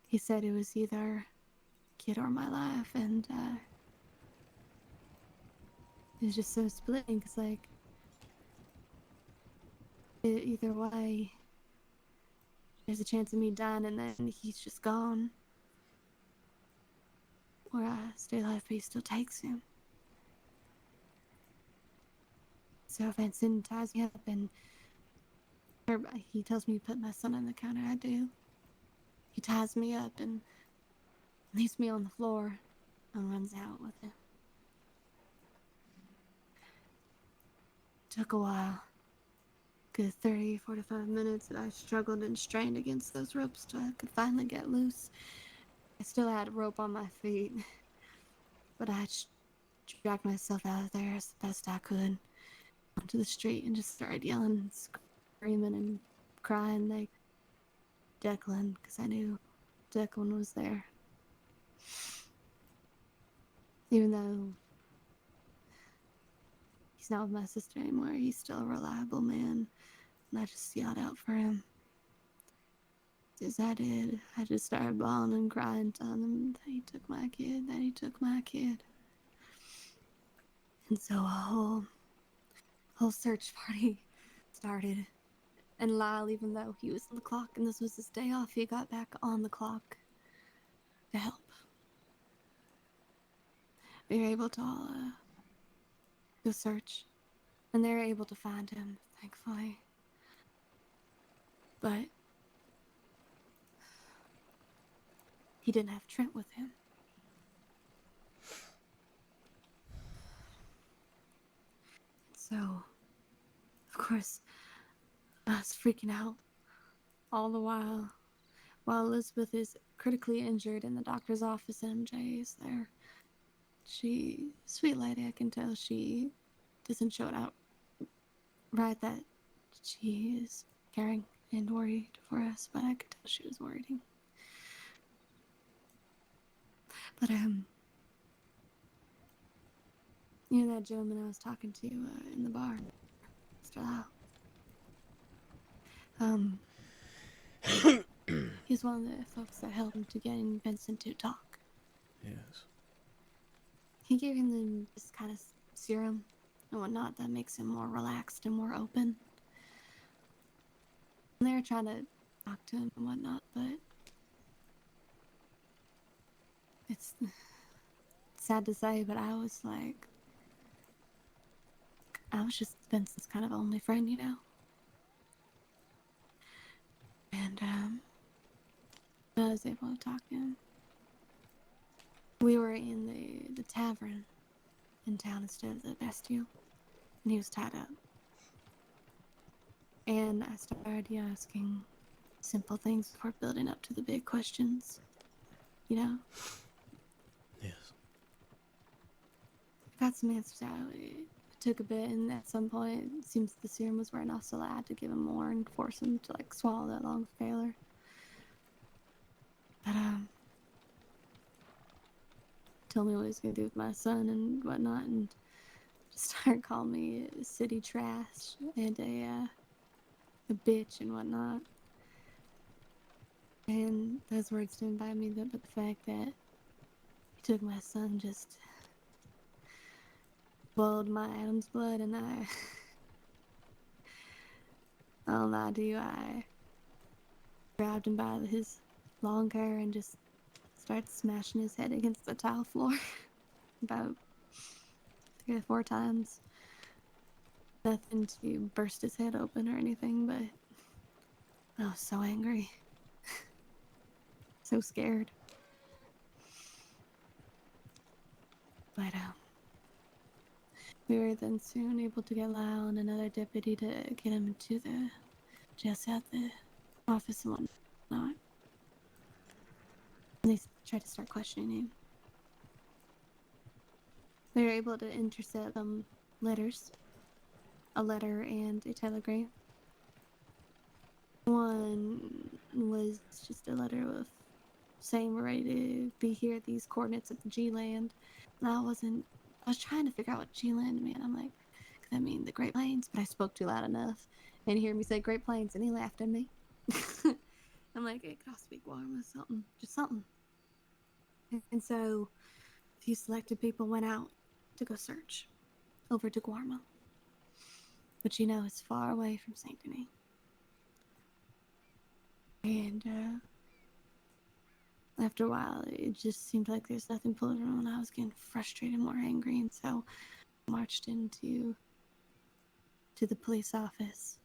He said it was either kid or my life, and it was just so splitting because, like, either way, there's a chance of me dying and then he's just gone. Or I stay alive, but he still takes him. So Vincent ties me up and he tells me to put my son on the counter. I do. He ties me up and leaves me on the floor and runs out with him. Took a while. Good 30, 45 minutes that I struggled and strained against those ropes till I could finally get loose. I still had rope on my feet, but I dragged myself out of there as the best I could onto the street and just started yelling and screaming and crying like Declan, because I knew Declan was there. Even though he's not with my sister anymore, he's still a reliable man, and I just yelled out for him. As I did, I just started bawling and crying, telling him that he took my kid, that he took my kid. And so a whole search party started. And Lyle, even though he was on the clock and this was his day off, he got back on the clock to help. We were able to all go search, and they were able to find him, thankfully. But he didn't have Trent with him. So, of course, I was freaking out all the while Elizabeth is critically injured in the doctor's office and MJ is there. Sweet lady, I can tell she doesn't show it out right that she is caring and worried for us, but I could tell she was worried. But, you know that gentleman I was talking to in the bar, Mr. Lau? He's one of the folks that helped him to getting Vincent to talk. Yes. He gave him this kind of serum and whatnot that makes him more relaxed and more open. And they were trying to talk to him and whatnot, but it's sad to say, but I was just Vincent's kind of only friend, you know? And, I was able to talk to him. We were in the tavern in town instead of the Bastille, and he was tied up. And I started asking simple things before building up to the big questions, you know? Yes. I got some answers out. It took a bit, and at some point, it seems the serum was wearing off, so I had to give him more and force him to, swallow that long inhaler. But, told me what he was going to do with my son and whatnot, and just started calling me a city trash and a bitch and whatnot. And those words didn't bite me, but the fact that he took my son just boiled my Adam's blood, and I'll lie to you, I grabbed him by his long hair and just started smashing his head against the tile floor about 3 or 4 times. Nothing to burst his head open or anything, but I was so angry. So scared. But, we were then soon able to get Lyle and another deputy to get him into the just at the office and whatnot. And they tried to start questioning him. They were able to intercept letters. A letter and a telegram. One was just a letter with saying we're ready to be here at these coordinates at the G-Land. And I was trying to figure out what G-Land meant. I'm like, could that mean the Great Plains? But I spoke too loud enough. And he heard me say Great Plains, and he laughed at me. I'm like, it could also be Guam or something. Just something. And so a few selected people went out to go search over to Guarma, which you know is far away from Saint Denis. And after a while, it just seemed like there's nothing pulling on. I was getting frustrated, more angry, and so I marched into the police office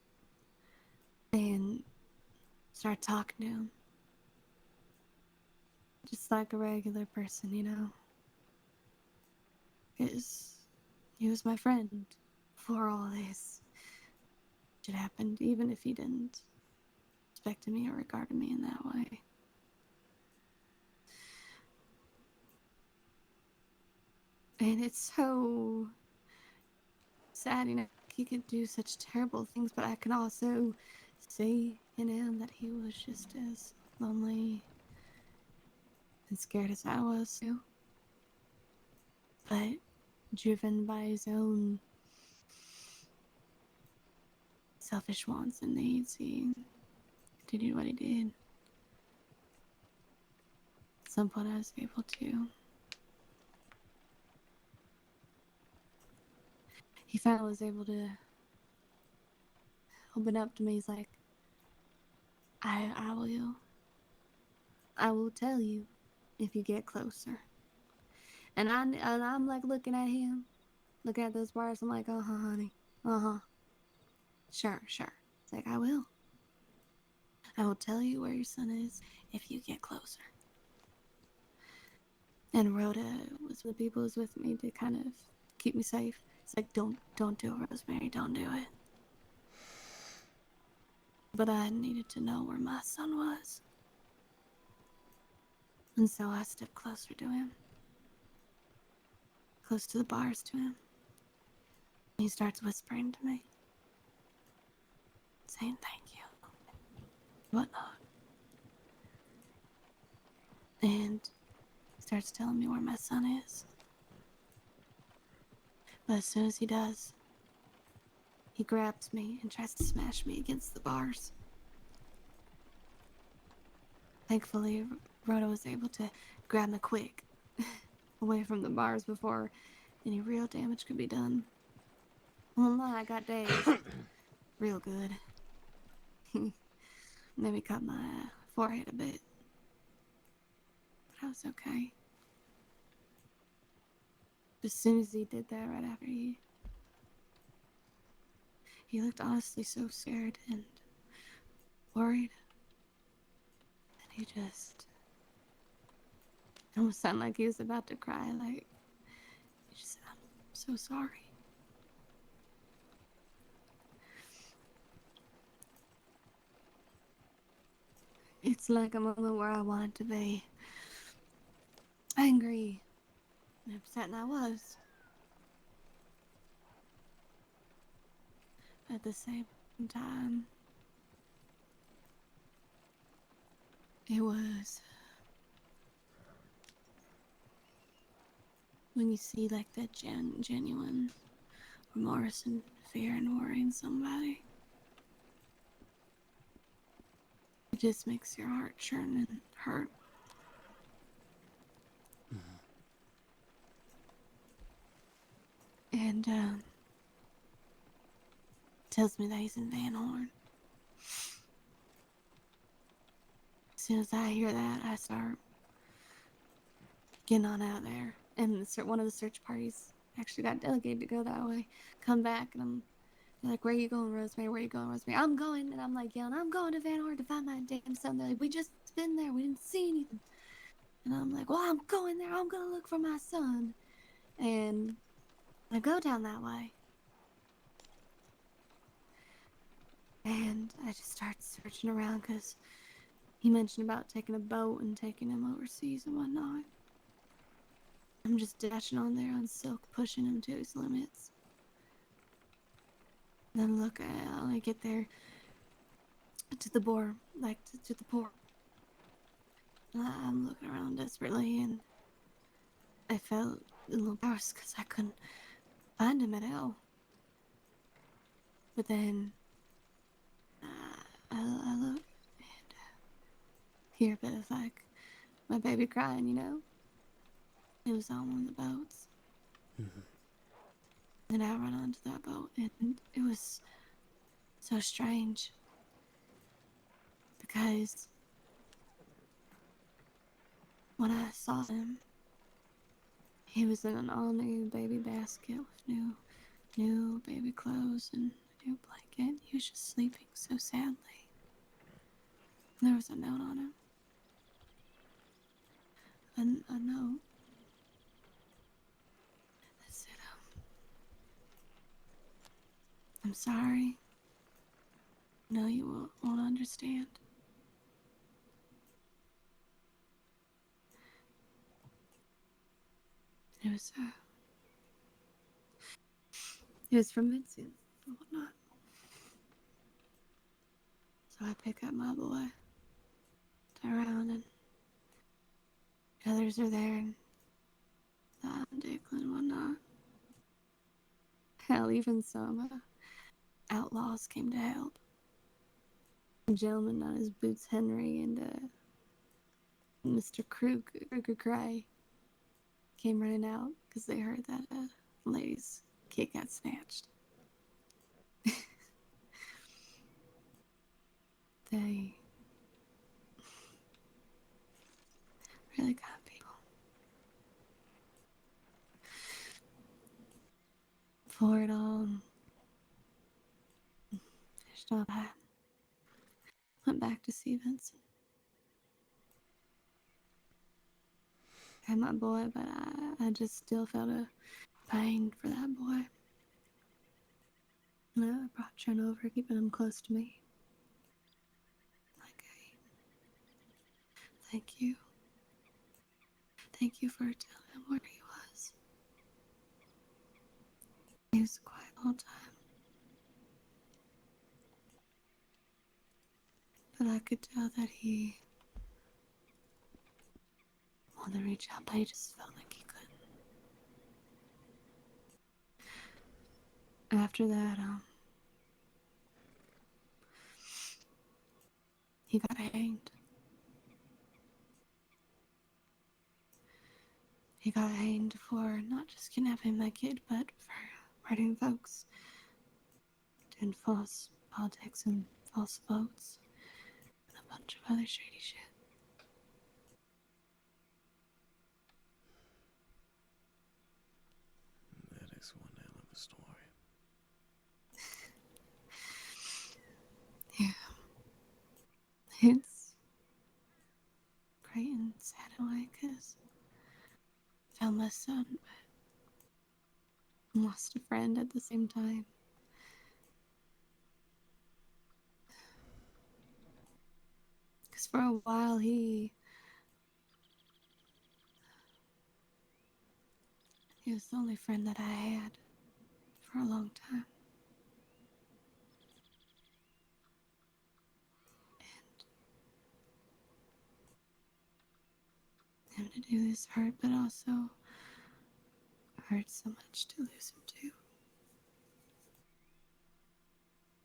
and started talking to him. Just like a regular person, you know. He was my friend before all this shit happened, even if he didn't respect me or regarded me in that way. And it's so sad, you know, he could do such terrible things, but I can also see in him that he was just as lonely and scared as I was too. But driven by his own selfish wants and needs, he continued what he did. At some point I was able to. He finally was able to opened up to me. He's like, I will tell you if you get closer. And I'm like looking at him, looking at those bars. I'm like, uh-huh, honey. Uh-huh. Sure. It's like, I will. I will tell you where your son is if you get closer. And Rhoda was the people who was with me to kind of keep me safe. It's like, don't do it, Rosemary, don't do it. But I needed to know where my son was. And so I stepped closer to him. Close to the bars to him. He starts whispering to me. Saying thank you. Whatnot. And starts telling me where my son is. But as soon as he does, he grabs me and tries to smash me against the bars. Thankfully, Rhoda was able to grab me quick away from the bars before any real damage could be done. Well, no, I got dazed real good. Made me cut my forehead a bit. But I was okay. As soon as he did that, right after he looked honestly so scared and worried. And he just almost sounded like he was about to cry. Like, he just said, I'm so sorry. It's like a moment where I wanted to be angry and upset, and I was. At the same time, it was when you see like that genuine remorse and fear and worry in somebody. It just makes your heart churn and hurt. And tells me that he's in Van Horn. As soon as I hear that, I start getting on out there. And one of the search parties actually got delegated to go that way. Come back, and they're like, where are you going, Rosemary? Where are you going, Rosemary? I'm going. And I'm like yelling, I'm going to Van Horn to find my damn son. They're like, we just been there. We didn't see anything. And I'm like, well, I'm going there. I'm going to look for my son. And I go down that way. And I just start searching around because he mentioned about taking a boat and taking him overseas and whatnot. I'm just dashing on there on Silk, pushing him to his limits. Then look, I get there to the bore, like to the port. I'm looking around desperately, and I felt a little embarrassed because I couldn't find him at all. But then I look and hear a bit of like my baby crying, you know? It was on one of the boats. And I ran onto that boat, and it was so strange because when I saw him, he was in an all-new baby basket with new baby clothes and a new blanket. He was just sleeping so sadly. And there was a note on him. A note that said, I'm sorry. No, you won't understand. It was from Vincent and whatnot. So I pick up my boy, turn around, and the others are there, and Declan and whatnot. Hell, even some outlaws came to help. A gentleman on his boots, Henry, and Mr. Kruger Gray came running out because they heard that lady's kid got snatched. finished all that, went back to see Vincent. Had my boy, but I just still felt a pain for that boy. And I brought Trent over, keeping him close to me. Like, hey, thank you. Thank you for telling him where he was. He was quiet all the time. But I could tell that he wanted to reach out, but he just felt like he couldn't. After that, he got hanged. He got hanged for not just kidnapping my kid, but for murdering folks, doing false politics and false votes, and a bunch of other shady shit. That is one hell of a story. Yeah. It's great and sad in a way, because I found my son, but lost a friend at the same time. Because for a while he was the only friend that I had for a long time. And him to do this hurt, but also hurt so much to lose him too.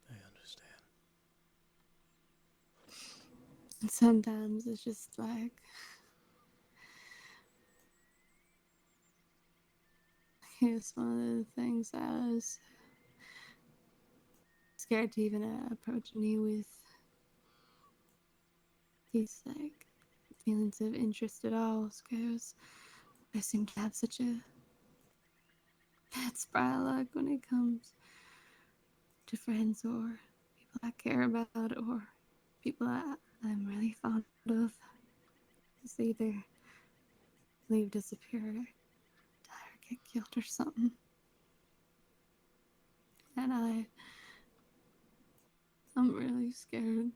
I understand. And sometimes it's just like, it's one of the things I was scared to even approach me with these like feelings of interest at all, because I seem to have such a bad spiral luck when it comes to friends or people I care about or people I'm really fond of. Just either leave, disappear, die, or get killed or something. And I'm really scared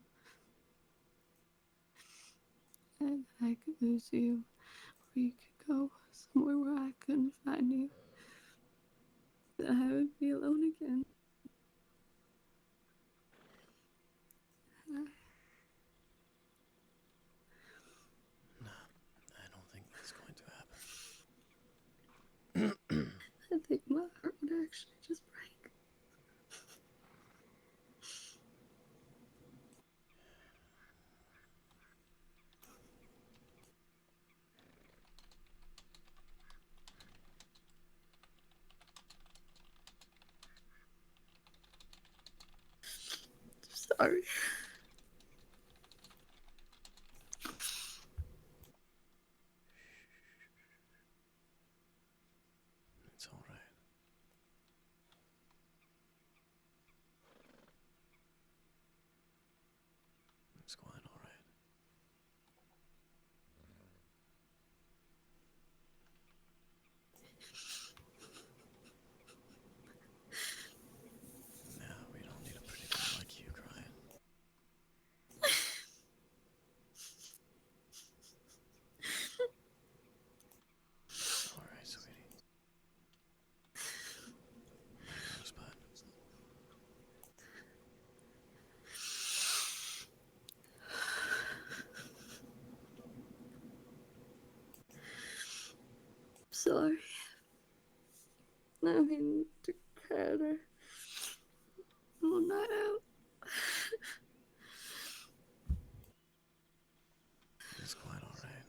that I could lose you, or you could go somewhere where I couldn't find you. That I would be alone again. No, I don't think that's going to happen. I think my heart would actually just break. Sorry. It's all right. It's quite all right. No, we don't need a pretty girl like you crying. It's all right, sweetie. My rosebud. Sorry. I mean to cry at her all night out. It's quite all right.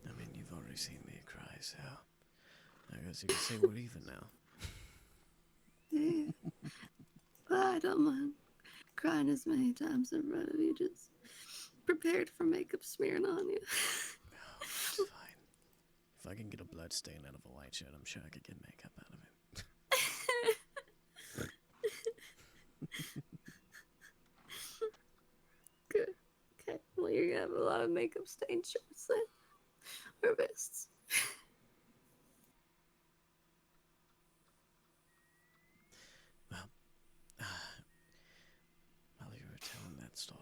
I mean, you've already seen me cry, so I guess you could say we're even now. Yeah. But I don't mind crying as many times in front of you, just prepared for makeup smearing on you. It's fine. If I can get a blood stain out of a white shirt, I'm sure I could get makeup out of it. a lot of makeup stained shirts then. Or vests. Well, while you were telling that story,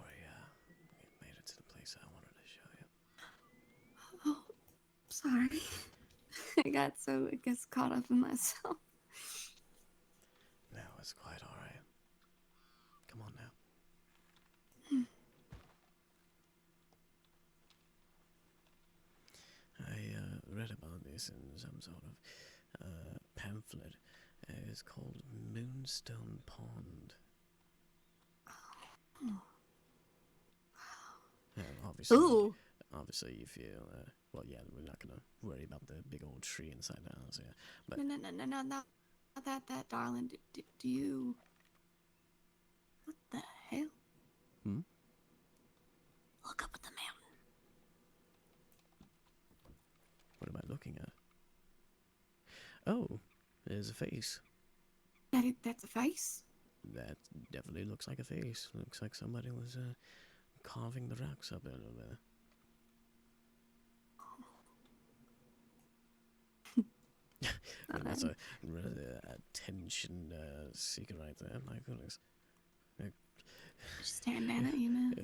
we made it to the place I wanted to show you. Oh, sorry. I got so, I guess, caught up in myself. No, it's quite alright. Come on now. I read about this in some sort of pamphlet. It's called Moonstone Pond. Ooh. Obviously you feel, well, yeah, we're not going to worry about the big old tree inside the house here. But No, not that, darling. Do you... What the hell? Look up at the mountain. What am I looking at? Oh, there's a face. That's a face? That definitely looks like a face. Looks like somebody was carving the rocks up over there. Well, that's a really attention seeker right there. My goodness. Just staring down at you, man.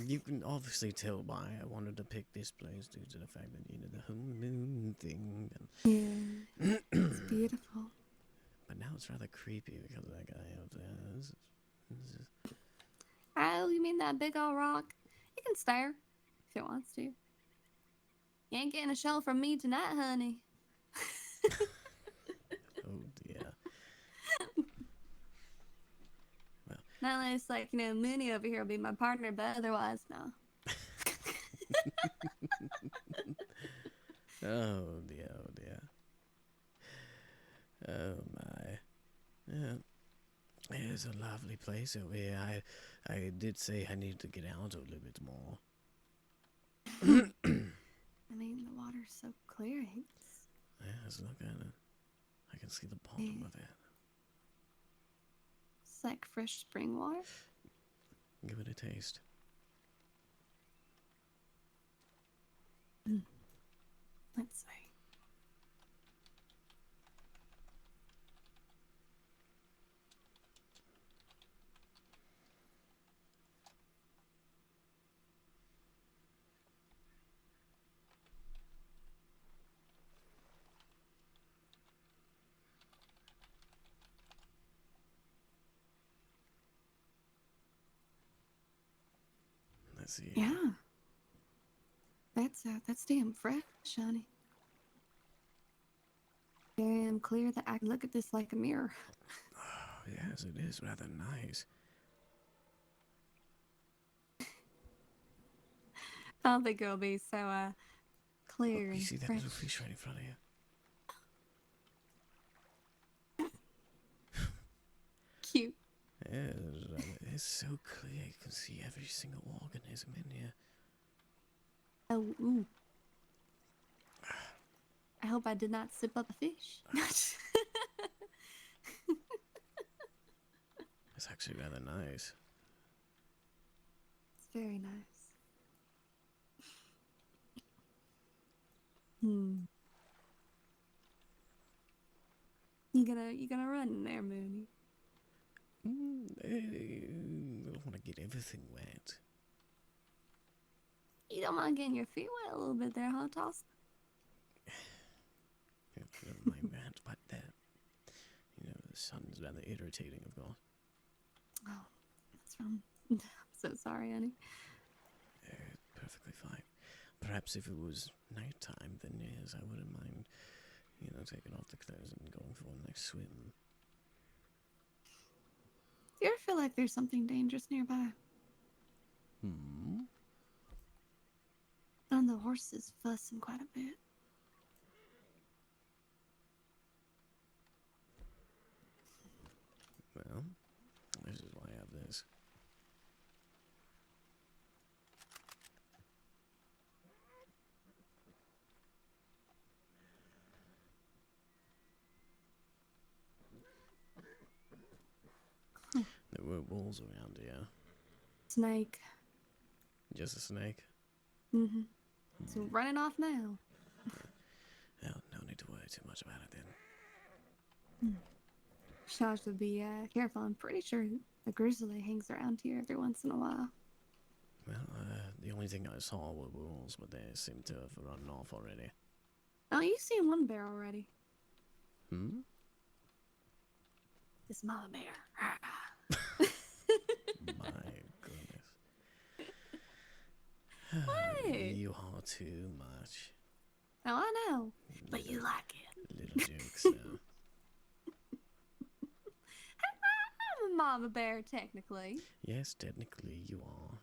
You can obviously tell why I wanted to pick this place due to the fact that, you know, the whole moon thing. Yeah, it's beautiful. But now it's rather creepy because of that guy up there. Oh, you mean that big old rock? You can stare if it wants to. You ain't getting a show from me tonight, honey. Oh dear. Well, not unless, like, you know, Mooney over here will be my partner, but otherwise, no. Oh dear, oh dear. Oh my. Yeah. It's a lovely place over here. I did say I need to get out a little bit more. I mean, the water's so clear. Yes, look at it. I can see the bottom of it. It's like fresh spring water. Give it a taste. Let's see. Let's see. Yeah. That's damn fresh, honey. Damn clear that I can look at this like a mirror. Oh, yes, it is rather nice. I don't think it'll be so clear You and see that fresh. little fish right in front of you? Cute. Yeah, it's so clear. You can see every single organism in here. Oh, ooh. I hope I did not sip up a fish. It's actually rather nice. It's very nice. You gonna run in there, Mooney? I don't want to get everything wet. You don't mind getting your feet wet a little bit there, huh, Toss? I don't mind that, but you know, the sun's rather irritating, of course. Oh, that's wrong. I'm so sorry, honey. Perfectly fine. Perhaps if it was nighttime, then yes, I wouldn't mind, you know, taking off the clothes and going for a nice swim. Do you ever feel like there's something dangerous nearby? And the horse is fussing quite a bit. Well, this is why I have this. There were walls around here. Snake. Just a snake? Mm-hmm. So running off now. Well, no need to worry too much about it then. Shosh would be careful. I'm pretty sure the grizzly hangs around here every once in a while. Well, the only thing I saw were wolves, but they seem to have run off already. Oh, you've seen one bear already. Hmm? This mama bear. My goodness. What? You are too much. Oh, I know. But you like it. Little jokes now. I'm a mama bear, technically. Yes, technically you are.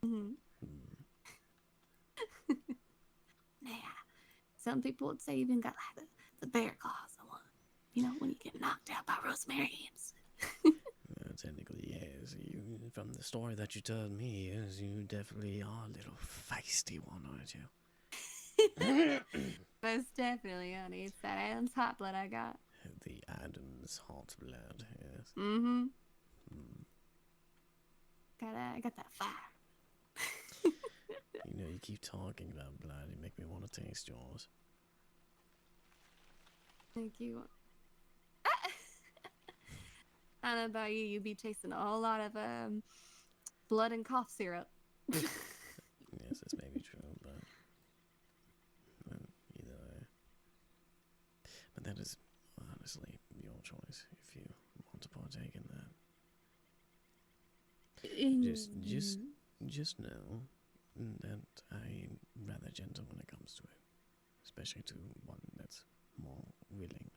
Mm-hmm. Nah. Some people would say you even got like the bear claws, the one. You know, when you get knocked out by Rosemary Amps. Technically, yes. You, from the story that you told me, yes, you definitely are a little feisty one, aren't you? Most definitely, honey. It's that Adam's hot blood I got. The Adam's hot blood, yes. Mm-hmm. Mm. I got that fire. You know, you keep talking about blood, you make me want to taste yours. Thank you. I don't know about you. You'd be tasting a whole lot of blood and cough syrup. Yes, that's maybe true, but well, either way. But that is honestly your choice if you want to partake in that. Just know that I'm rather gentle when it comes to it, especially to one that's more willing.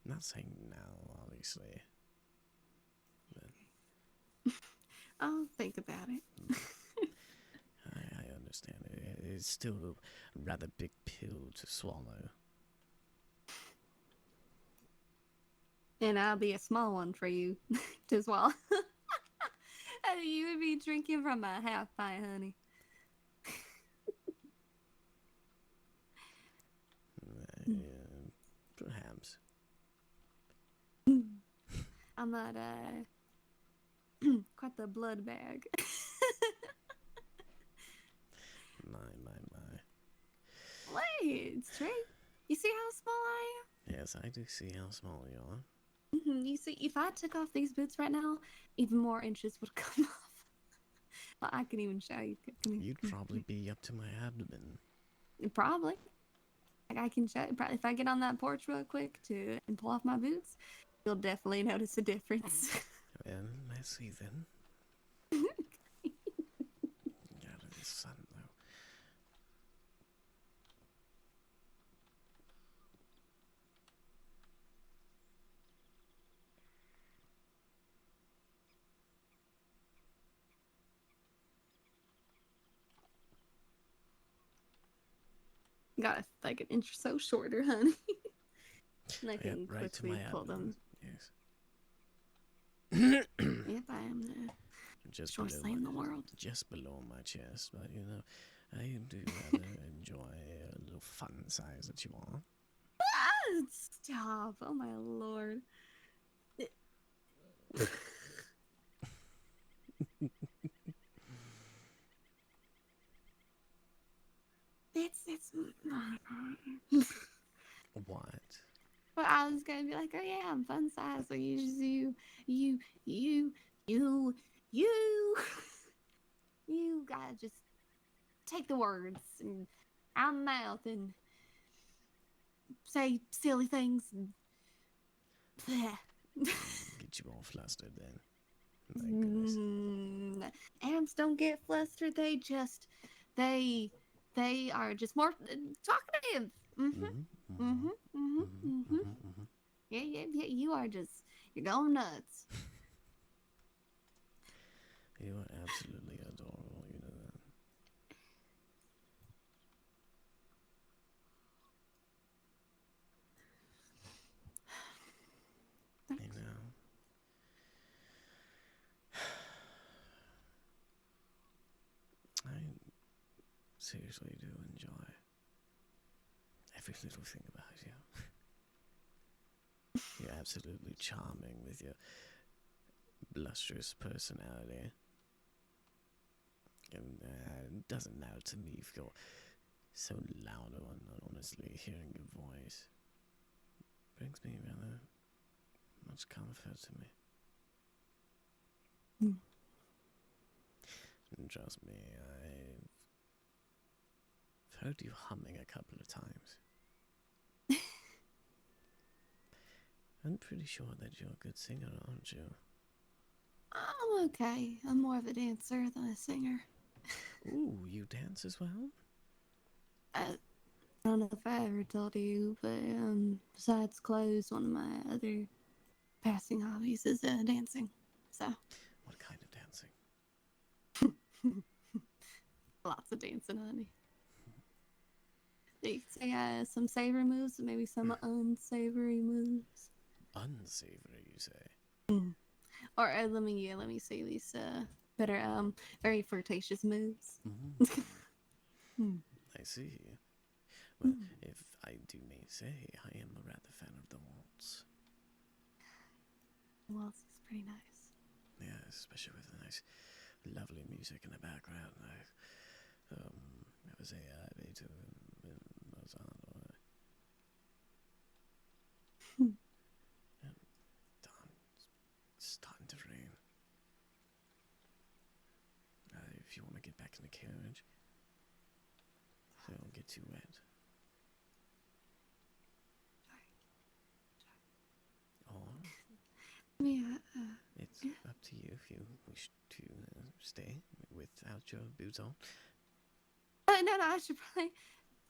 Not saying no, obviously. But I'll think about it. I understand. It's still a rather big pill to swallow. And I'll be a small one for you to swallow. You would be drinking from a half pint, honey. Perhaps. I'm not quite the blood bag. My. Wait, it's true. You see how small I Yes, I do see how small you are. am? You see, if I took off these boots right now, even more inches would come off. Well, I can even show you. You'd probably be up to my abdomen. Probably. Like I can show you. Probably if I get on that porch real quick and pull off my boots, you'll definitely notice a difference. Well, let's see then. Get out of the sun, though. Got like an inch or so shorter, honey. And I can right to quickly my pull abdomen. them. Yes. Yep, I am the Just shortest below thing in the world. Just below my chest, but you know, I do rather enjoy a little fun size that you are. Ah, stop! Oh my lord. It's What? Well, I was gonna be like, oh yeah, I'm fun size. So you just you you gotta just take the words and out of the mouth and say silly things and Get you all flustered then. My goodness. Ants don't get flustered. They are just more talkative. Yeah. You are you're going nuts. You are absolutely adorable, you know that. I know. I seriously do enjoy every little thing about you. You're absolutely charming with your blusterous personality. And it doesn't matter to me if you're so loud or honestly hearing your voice brings me rather much comfort to me. And trust me, I've heard you humming a couple of times. I'm pretty sure that you're a good singer, aren't you? I'm okay. I'm more of a dancer than a singer. Ooh, you dance as well? I don't know if I ever told you, but besides clothes, one of my other passing hobbies is dancing. So. What kind of dancing? Lots of dancing, honey. You could say some savory moves, and maybe some unsavory moves. Unsavory, you say? Or let me say these better very flirtatious moves. I see. Well, if I do may say, I am a rather fan of the waltz. Waltz is pretty nice. Yeah, especially with the nice, lovely music in the background. That was a Beethoven, Mozart, or darn, it's starting to rain. If you want to get back in the carriage, so it won't get too wet. Or it's up to you if you wish to stay without your boots on. No, I should probably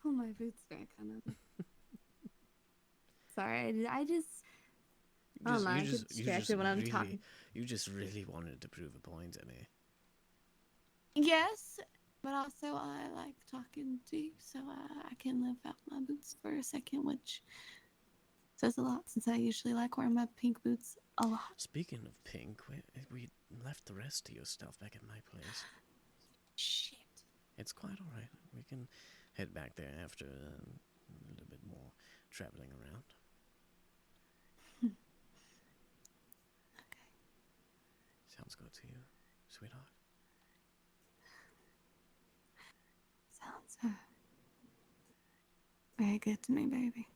pull my boots back on. Sorry, I don't know, I get distracted when I'm talking. You just really wanted to prove a point to me. Yes, but also I like talking to you, so I can live out my boots for a second, which says a lot since I usually like wearing my pink boots a lot. Speaking of pink, we left the rest of your stuff back at my place. Shit. It's quite alright. We can head back there after a little bit more traveling around. Okay. Sounds good to you, sweetheart? Sounds very good to me, baby.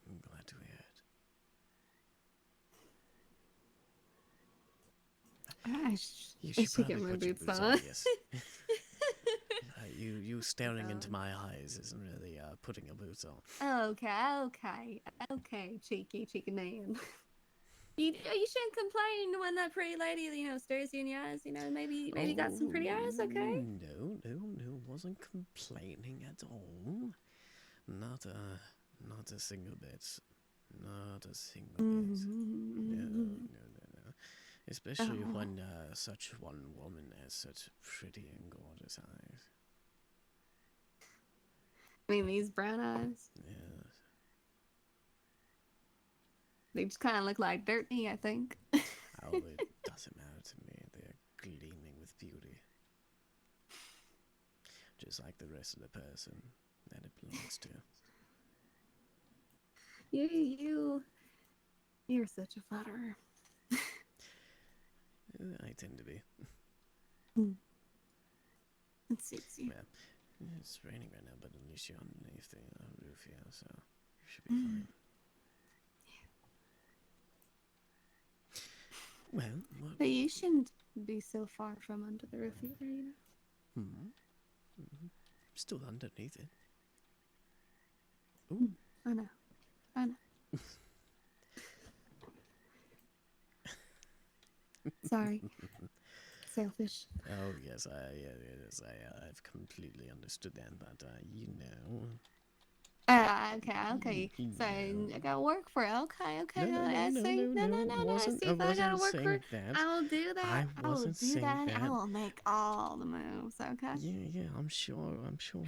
I'm glad to hear it. I should get my boots on. Yes. You staring into my eyes isn't really putting your boots on. Okay, cheeky man. You shouldn't complain when that pretty lady, stares you in the eyes. Maybe got some pretty eyes. Okay. No, wasn't complaining at all. Not a single bit. Not a single bit. No. Especially when such one woman has such pretty and gorgeous eyes. I mean, these brown eyes. Yes. They just kind of look like dirt to me, I think. Oh, it doesn't matter to me. They're gleaming with beauty. Just like the rest of the person that it belongs to. You're such a flatterer. I tend to be. It suits you. Yeah, it's raining right now, but at least you're underneath the roof here, so you should be fine. Well, But you shouldn't be so far from under the roof either, Still underneath it. Ooh. I know. Sorry. Selfish. Oh yes, I've completely understood that, but Okay. So I gotta work for it. Okay. No, I see. No, I see. If I gotta work for it, that. I will do that. I wasn't saying that. I will make all the moves. Okay. Yeah. I'm sure. I'm sure.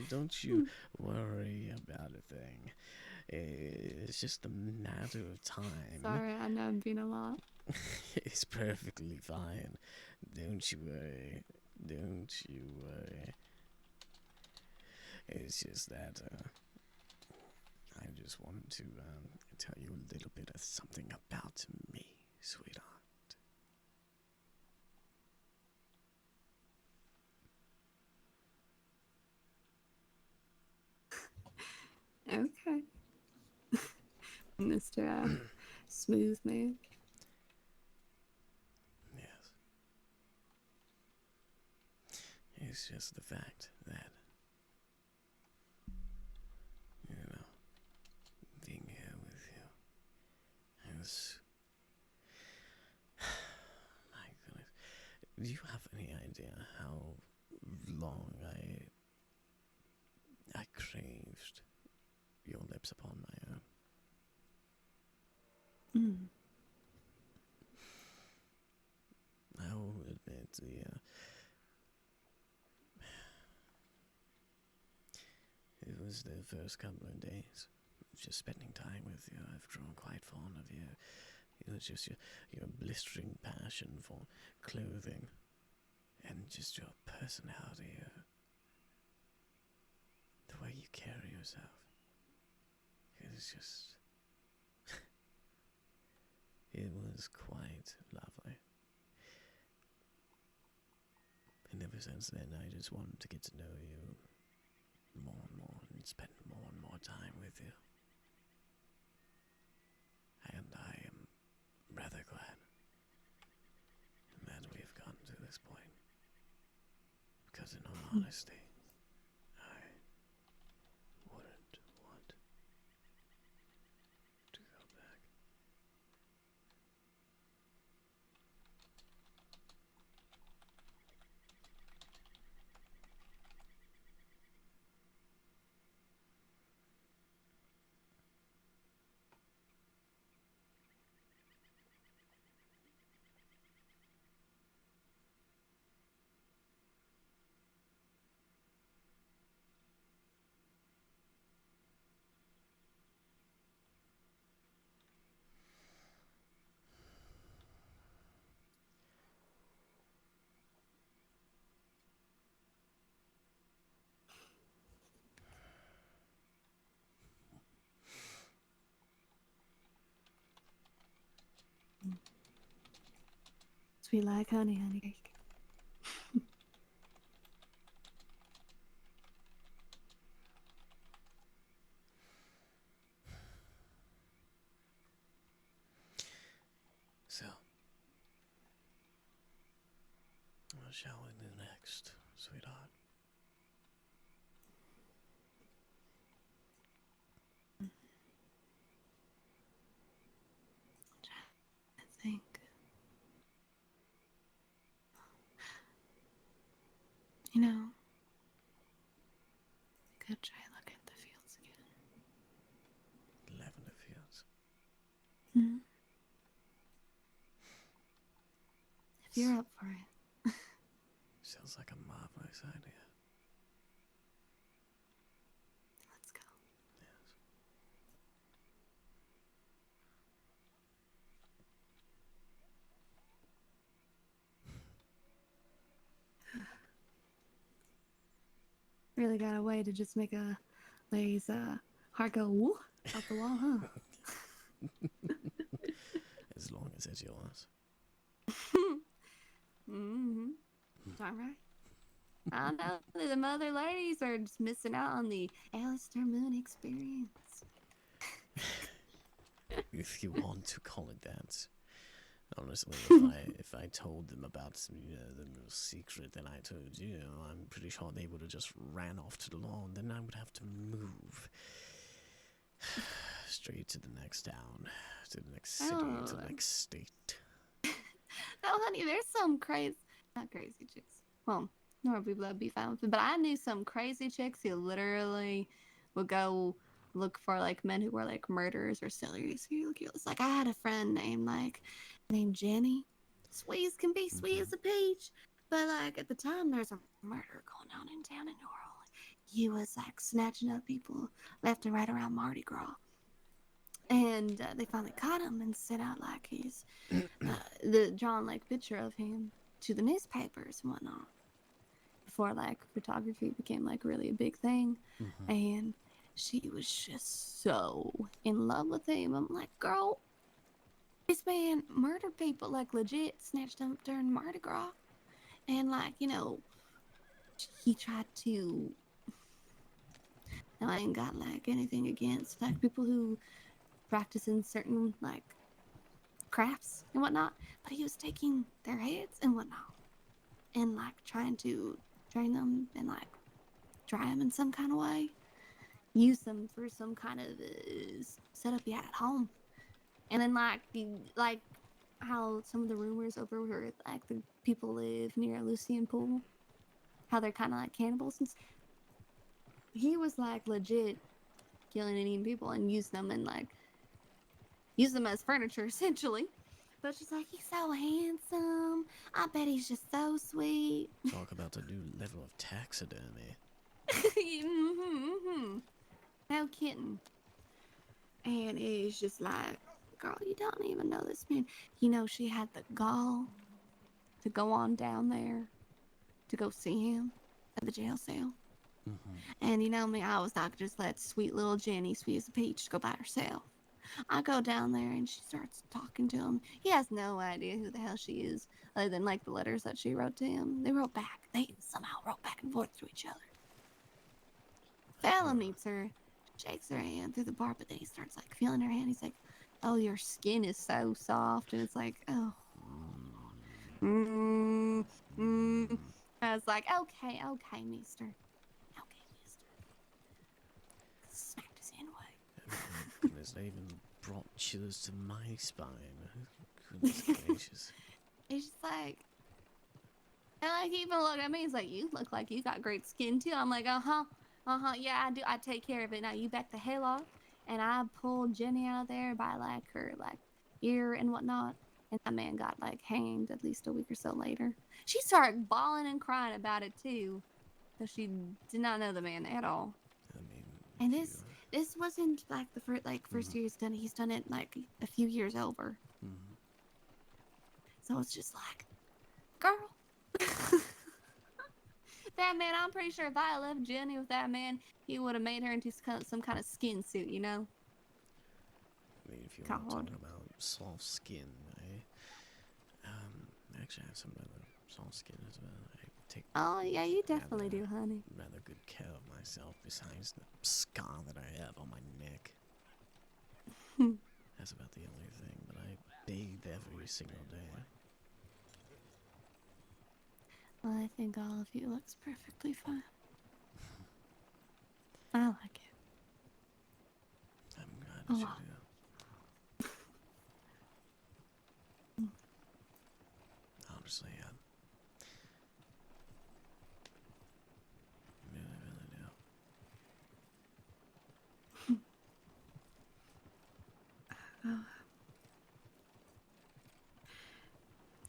Don't you worry about a thing. It's just a matter of time. Sorry, I know I'm being a lot. It's perfectly fine. Don't you worry. It's just that I just wanted to tell you a little bit of something about me, sweetheart. Okay. Mr. Smooth Man. Yes. It's just the fact that, you know, being here with you is... My goodness. Do you have any idea how long I craved your lips upon my own? I will admit it was the first couple of days. Just spending time with you, I've grown quite fond of you. You know, just your blistering passion for clothing, and just your personality, the way you carry yourself. It's just... it was quite lovely. And ever since then, I just wanted to get to know you more and more and spend more and more time with you. And I am rather glad that we've gotten to this point. Because in all honesty, I wouldn't want to go back. Sweet like honey, honey cake. So, what shall we do next, sweetheart? I think. You know, I could try look at the fields again. Lavender fields. Hmm? If you're up for it. Sounds like a marvelous idea. Let's go. Really got a way to just make a lady's heart go woo out the wall, huh? As long as it's yours. Mm-hmm. All right. I know the other ladies are just missing out on the Aleister Moon experience. If you want to call it that. Honestly, if I told them about the little secret that I told you, I'm pretty sure they would have just ran off to the lawn. Then I would have to move straight to the next town, to the next city, to the next state. Oh, honey, there's some not crazy chicks. Well, nor people that'd be fine with it, but I knew some crazy chicks who literally would go look for like men who were like murderers or serial killers. Like I had a friend named Jenny. Sweet as can be, sweet as a peach. But like at the time, there's a murder going on in town in New Orleans. He was like snatching up people left and right around Mardi Gras. And they finally caught him and sent out like drawn like picture of him to the newspapers and whatnot. before like photography became like really a big thing, Mm-hmm. and she was just so in love with him. I'm like, girl, this man murdered people, like legit snatched them during Mardi Gras, and like, you know, he tried to. Now I ain't got like anything against like people who practice in certain like crafts and whatnot, but he was taking their heads and whatnot and like trying to train them and like try them in some kind of way, use them for some kind of setup he had at home, and then like how some of the rumors over where like the people live near Lucian Pool, how they're kind of like cannibals and he was like legit killing and eating people and use them and like use them as furniture essentially. But she's like, he's so handsome. I bet he's just so sweet. Talk about a new level of taxidermy. No kidding. And it's just like, girl, you don't even know this man. You know, she had the gall to go on down there to go see him at the jail cell. Mm-hmm. And you know me, I was not just let sweet little Jenny, sweet as a peach, go by herself. I go down there and she starts talking to him. He has no idea who the hell she is, other than like the letters that she wrote to him. They wrote back. They somehow wrote back and forth to each other. Fallon meets her, shakes her hand through the bar, but then he starts like feeling her hand. He's like, "Oh, your skin is so soft," and it's like, "Oh." I was like, "Okay, mister. Okay, mister." Smacked his hand away. Goodness, they even brought chillers to my spine. Goodness gracious. It's just like, and like he even looked at me. He's like, "You look like you got great skin too." I'm like, yeah, I do. I take care of it. Now you back the hell off. And I pulled Jenny out of there by like her like ear and whatnot. And that man got like hanged at least a week or so later. She started bawling and crying about it too, though she did not know the man at all. I mean, and this wasn't like the first year he's done it. He's done it like a few years over. Mm-hmm. So it's just like, girl. That man, I'm pretty sure if I left Jenny with that man, he would have made her into some kind of skin suit, you know? I mean, if you want to talk about soft skin, I actually have some rather soft skin as well. I take yeah, you definitely do, honey. Rather good care of myself, besides the scar that I have on my neck. That's about the only thing, but I bathe every single day. Well, I think all of you looks perfectly fine. I like it. I'm glad that you do. Honestly,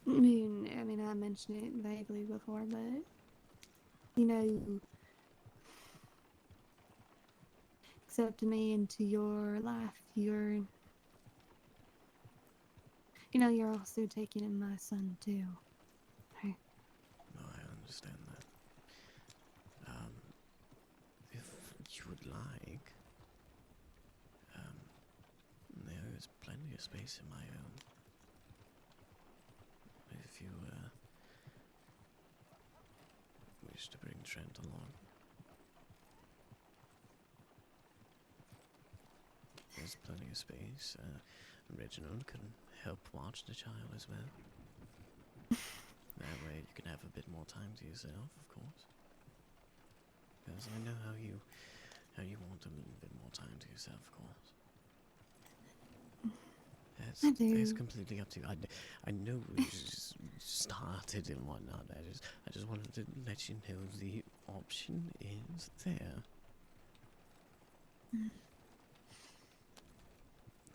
really do. I mean, I mentioned it vaguely before, but you know, accepting me into your life, you're also taking in my son too. Right? No, I understand that. If you would like, there is plenty of space in my own. If you wish to bring Trent along. There's plenty of space. Reginald can help watch the child as well. That way you can have a bit more time to yourself, of course. Because I know how you want a little bit more time to yourself, of course. It's completely up to you. I know we just started and whatnot. I just wanted to let you know the option is there. I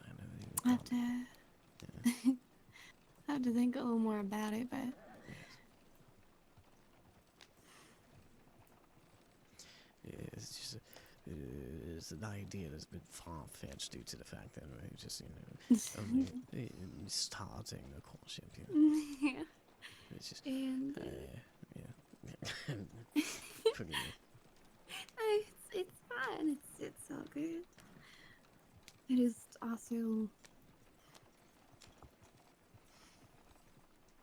know you I have to think a little more about it, but it's just it's an idea that's been far-fetched due to the fact that we're just only starting the courtship. Yeah. It's just and Forgive me. It's fine. It's all good. I just also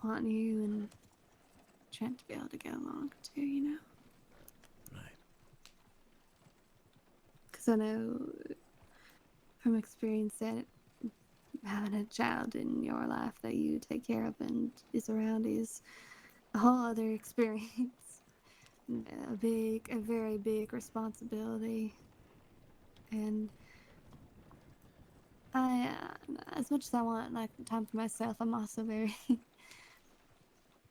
want you and Trent to be able to get along too, you know? Right. Because I know from experience that having a child in your life that you take care of and is around is a whole other experience. A very big responsibility. And I, as much as I want like time for myself, I'm also very,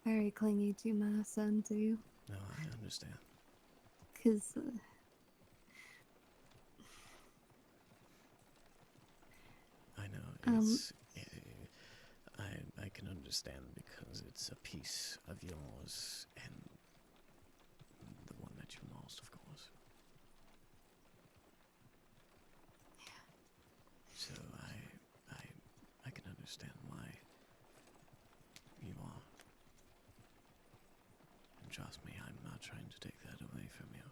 very clingy to my son too. No, I understand. Cause I know it's. I can understand because it's a piece of yours and the one that you lost, of course. So I can understand why you are. And trust me, I'm not trying to take that away from you.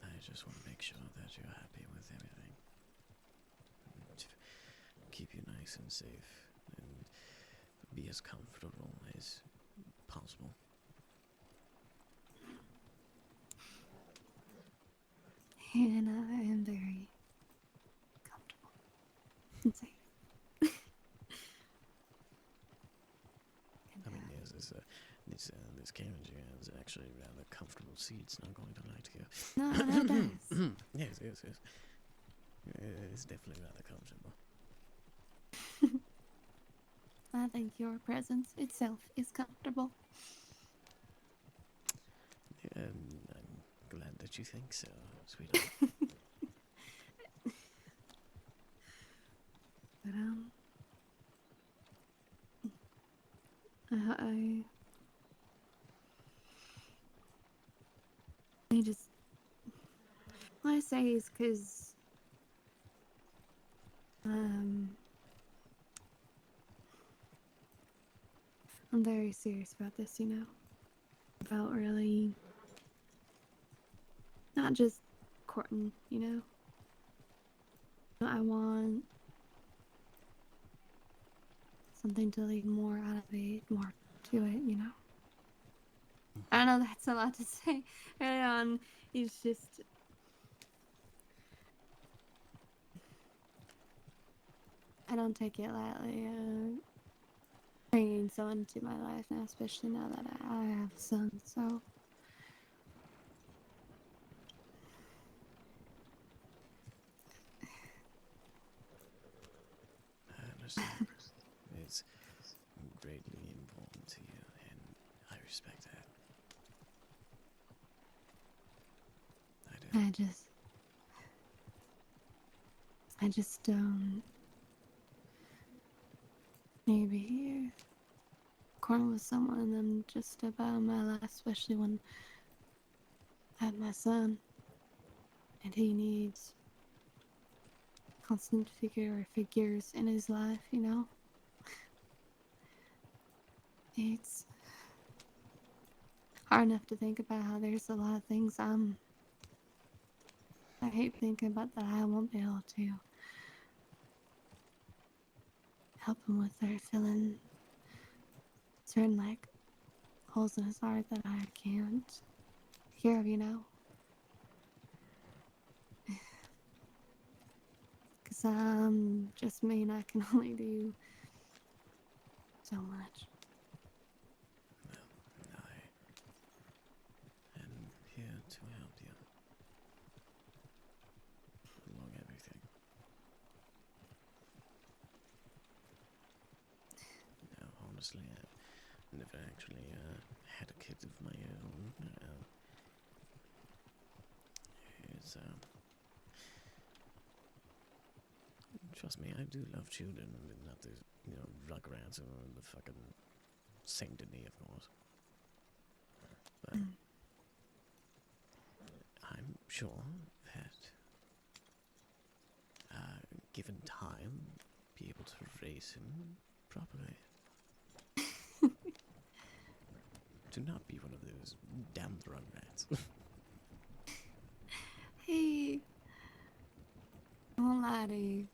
I just want to make sure that you're happy with everything. And keep you nice and safe and be as comfortable as possible. and I am very comfortable and safe. I mean, yes, this carriage here is actually rather comfortable seats, not going to lie to you. No, it does. Yes. It's definitely rather comfortable. I think your presence itself is comfortable. Yeah, I'm glad that you think so, sweetheart. But I just what I say is because I'm very serious about this, you know, about really not just courting, you know. I want something to lead more out of it, more to it, you know. I know that's a lot to say early on. It's just I don't take it lightly. Bringing someone into my life now, especially now that I have a son. So I understand. It's greatly important to you, and I respect that. I do. I just don't. Maybe corner with someone and then just step out of my life, especially when I have my son and he needs constant figures in his life, you know? It's hard enough to think about how there's a lot of things I hate thinking about that I won't be able to help him with or filling certain like holes in his heart that I can't take care of, you know? Because just me and I can only do so much. Well, I am here to help you along everything. Now, honestly, I've never actually had a kid of my own. It's trust me, I do love children. I mean, not the Rugrats or the fucking Saint Denis, of course. But I'm sure that, given time, be able to raise him properly. Do not be one of those down the run rats. Hey, I won't lie to you.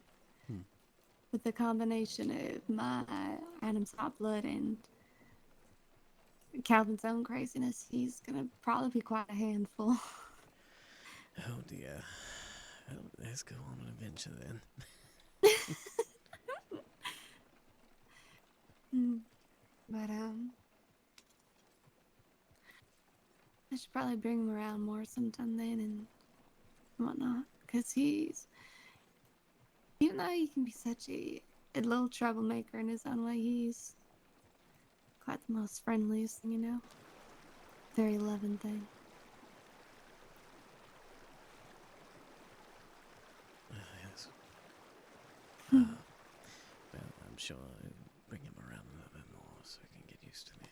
With the combination of my Adam's hot blood and Calvin's own craziness, he's gonna probably be quite a handful. Oh dear. Well, let's go on an adventure then. But I should probably bring him around more sometime then and whatnot, because he's, even though he can be such a little troublemaker in his own way, he's quite the most friendliest thing, you know? Very loving thing. Yes. Well, I'm sure I'll bring him around a little bit more so he can get used to me.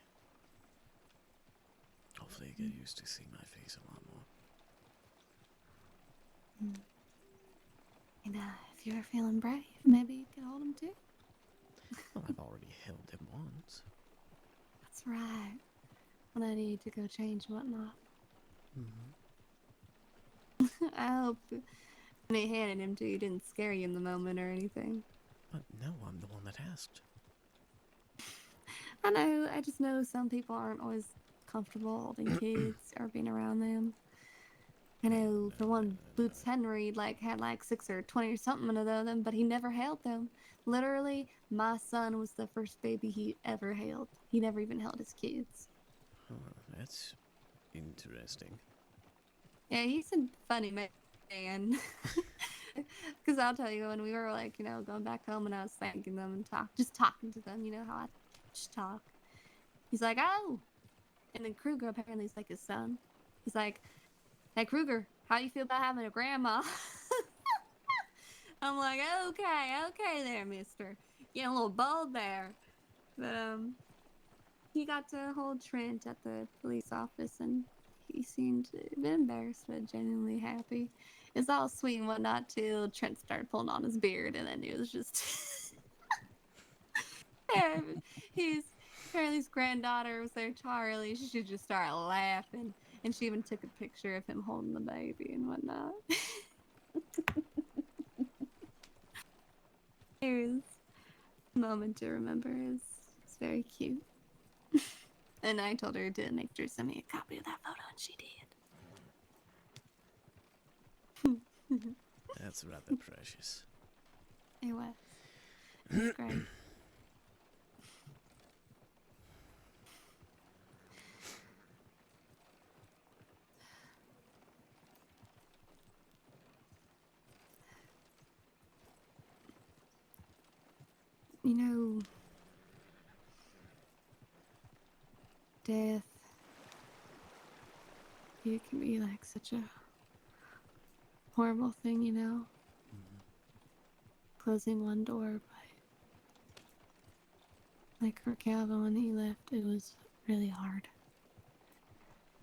Hopefully get used to seeing my face a lot more. And if you're feeling brave, maybe you can hold him too. Well, I've already held him once. That's right. When I need to go change and whatnot. I hope when he handed him to you didn't scare you in the moment or anything. But no, I'm the one that asked. I know, I just know some people aren't always comfortable holding kids or being around them. I know, for one, Boots Henry had 6 or 20 or something of them, but he never held them. Literally, my son was the first baby he ever held. He never even held his kids. Oh, that's interesting. Yeah, he's a funny man. Because I'll tell you, when we were going back home and I was thanking them and just talking to them, you know how I just talk. He's like, oh. And then Kruger apparently is his son. He's like, hey Kruger, how do you feel about having a grandma? I'm like, okay there, mister. Getting a little bold there. But he got to hold Trent at the police office and he seemed a bit embarrassed but genuinely happy. It's all sweet and whatnot till Trent started pulling on his beard and then it was just apparently his granddaughter was there, Charlie. She just started laughing and she even took a picture of him holding the baby and whatnot. Here's a moment to remember. It's very cute. And I told her to make sure to send me a copy of that photo, and she did. That's rather precious. It was. It was great. You know, death, it can be such a horrible thing, you know? Closing one door, but for Calvin when he left, it was really hard.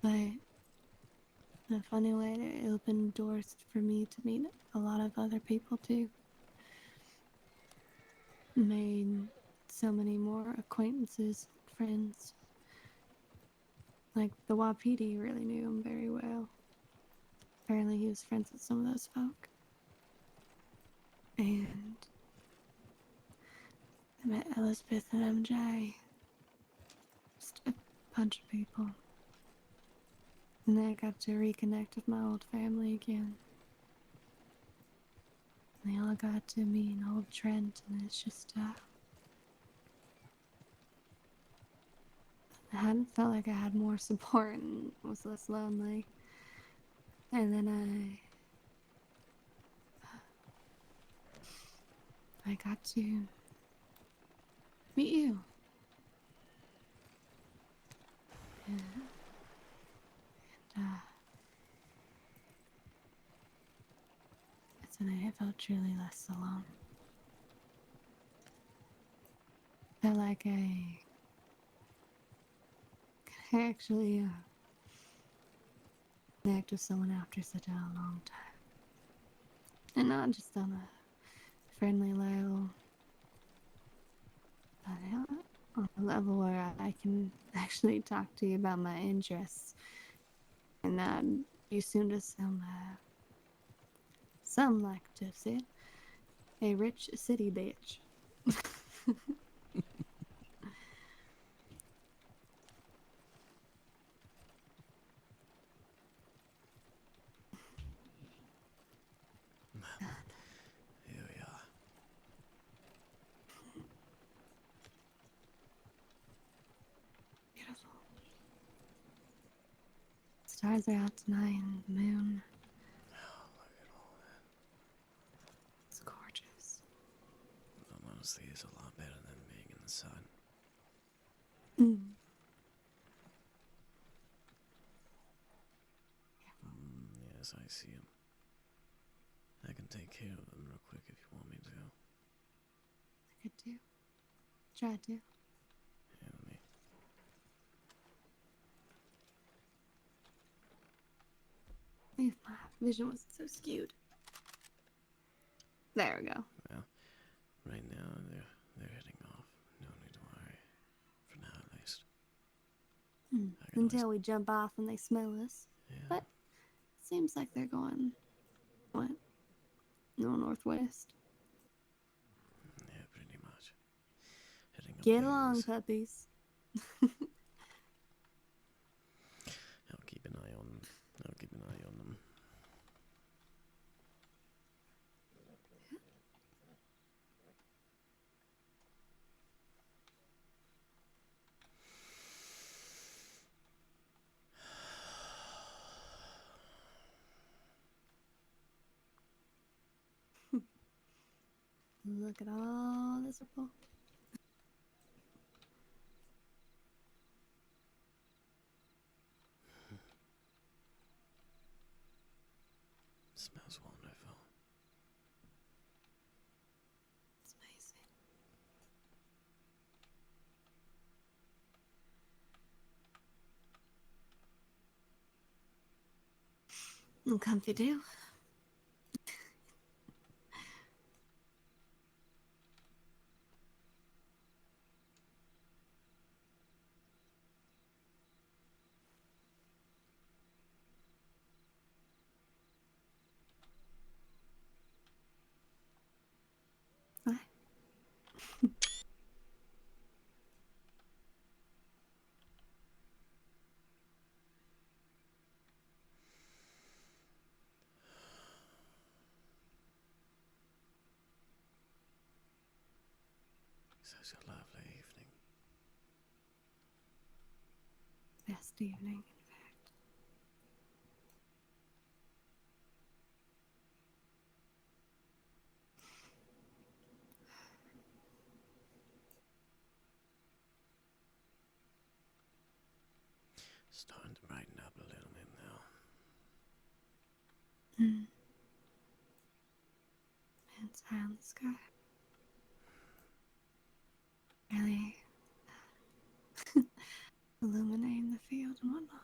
But in a funny way, it opened doors for me to meet a lot of other people too. Made so many more acquaintances, friends. The Wapiti really knew him very well. Apparently he was friends with some of those folk. And I met Elizabeth and MJ. Just a bunch of people. And then I got to reconnect with my old family again. And they all got to meet an old Trent, and it's just, I hadn't felt like I had more support and was less lonely. And then I got to meet you. And tonight I felt truly less alone. Felt like I could actually connect with someone after such a long time. And not just on a friendly level, but on a level where I can actually talk to you about my interests. And you soon to some like to say, a rich city bitch. Here we are. Beautiful. Stars are out tonight and the moon. Oh, look at all that. It's gorgeous. Honestly, it's a lot better than being in the sun. Yes, I see him. I can take care of them real quick if you want me to. I could do. Try to. Yeah, let me. If my vision wasn't so skewed. There we go. Well, right now they're heading off. No need to worry. For now, at least. Until we jump off and they smell us. Yeah. But seems like they're going, what? No, northwest. Yeah, pretty much. Heading up Get there along, is- puppies. I'll keep an eye on them. I'll keep an eye on them. Look at all this purple. Smells wonderful. It's amazing. And comfy too. Such a lovely evening. Best evening, in fact. Starting to brighten up a little bit now. It's high in the sky. Really illuminating the field and whatnot.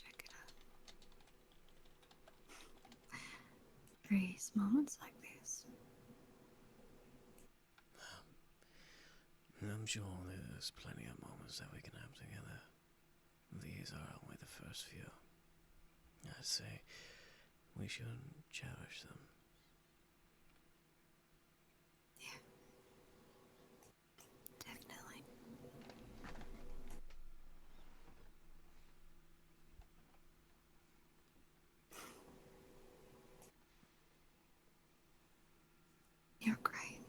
check it out. Grace, moments like this. I'm sure there's plenty of moments that we can have together. These are only the first few. I say we should cherish them. Definitely. You're great.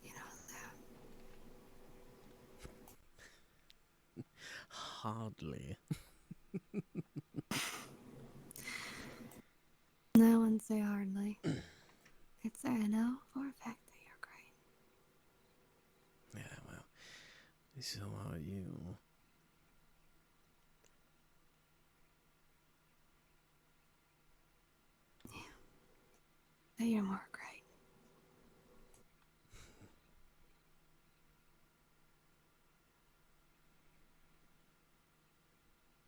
You know that. Hardly. No one say hardly. It's I know for a fact that you're great. Yeah, well, so are you. But you're more great.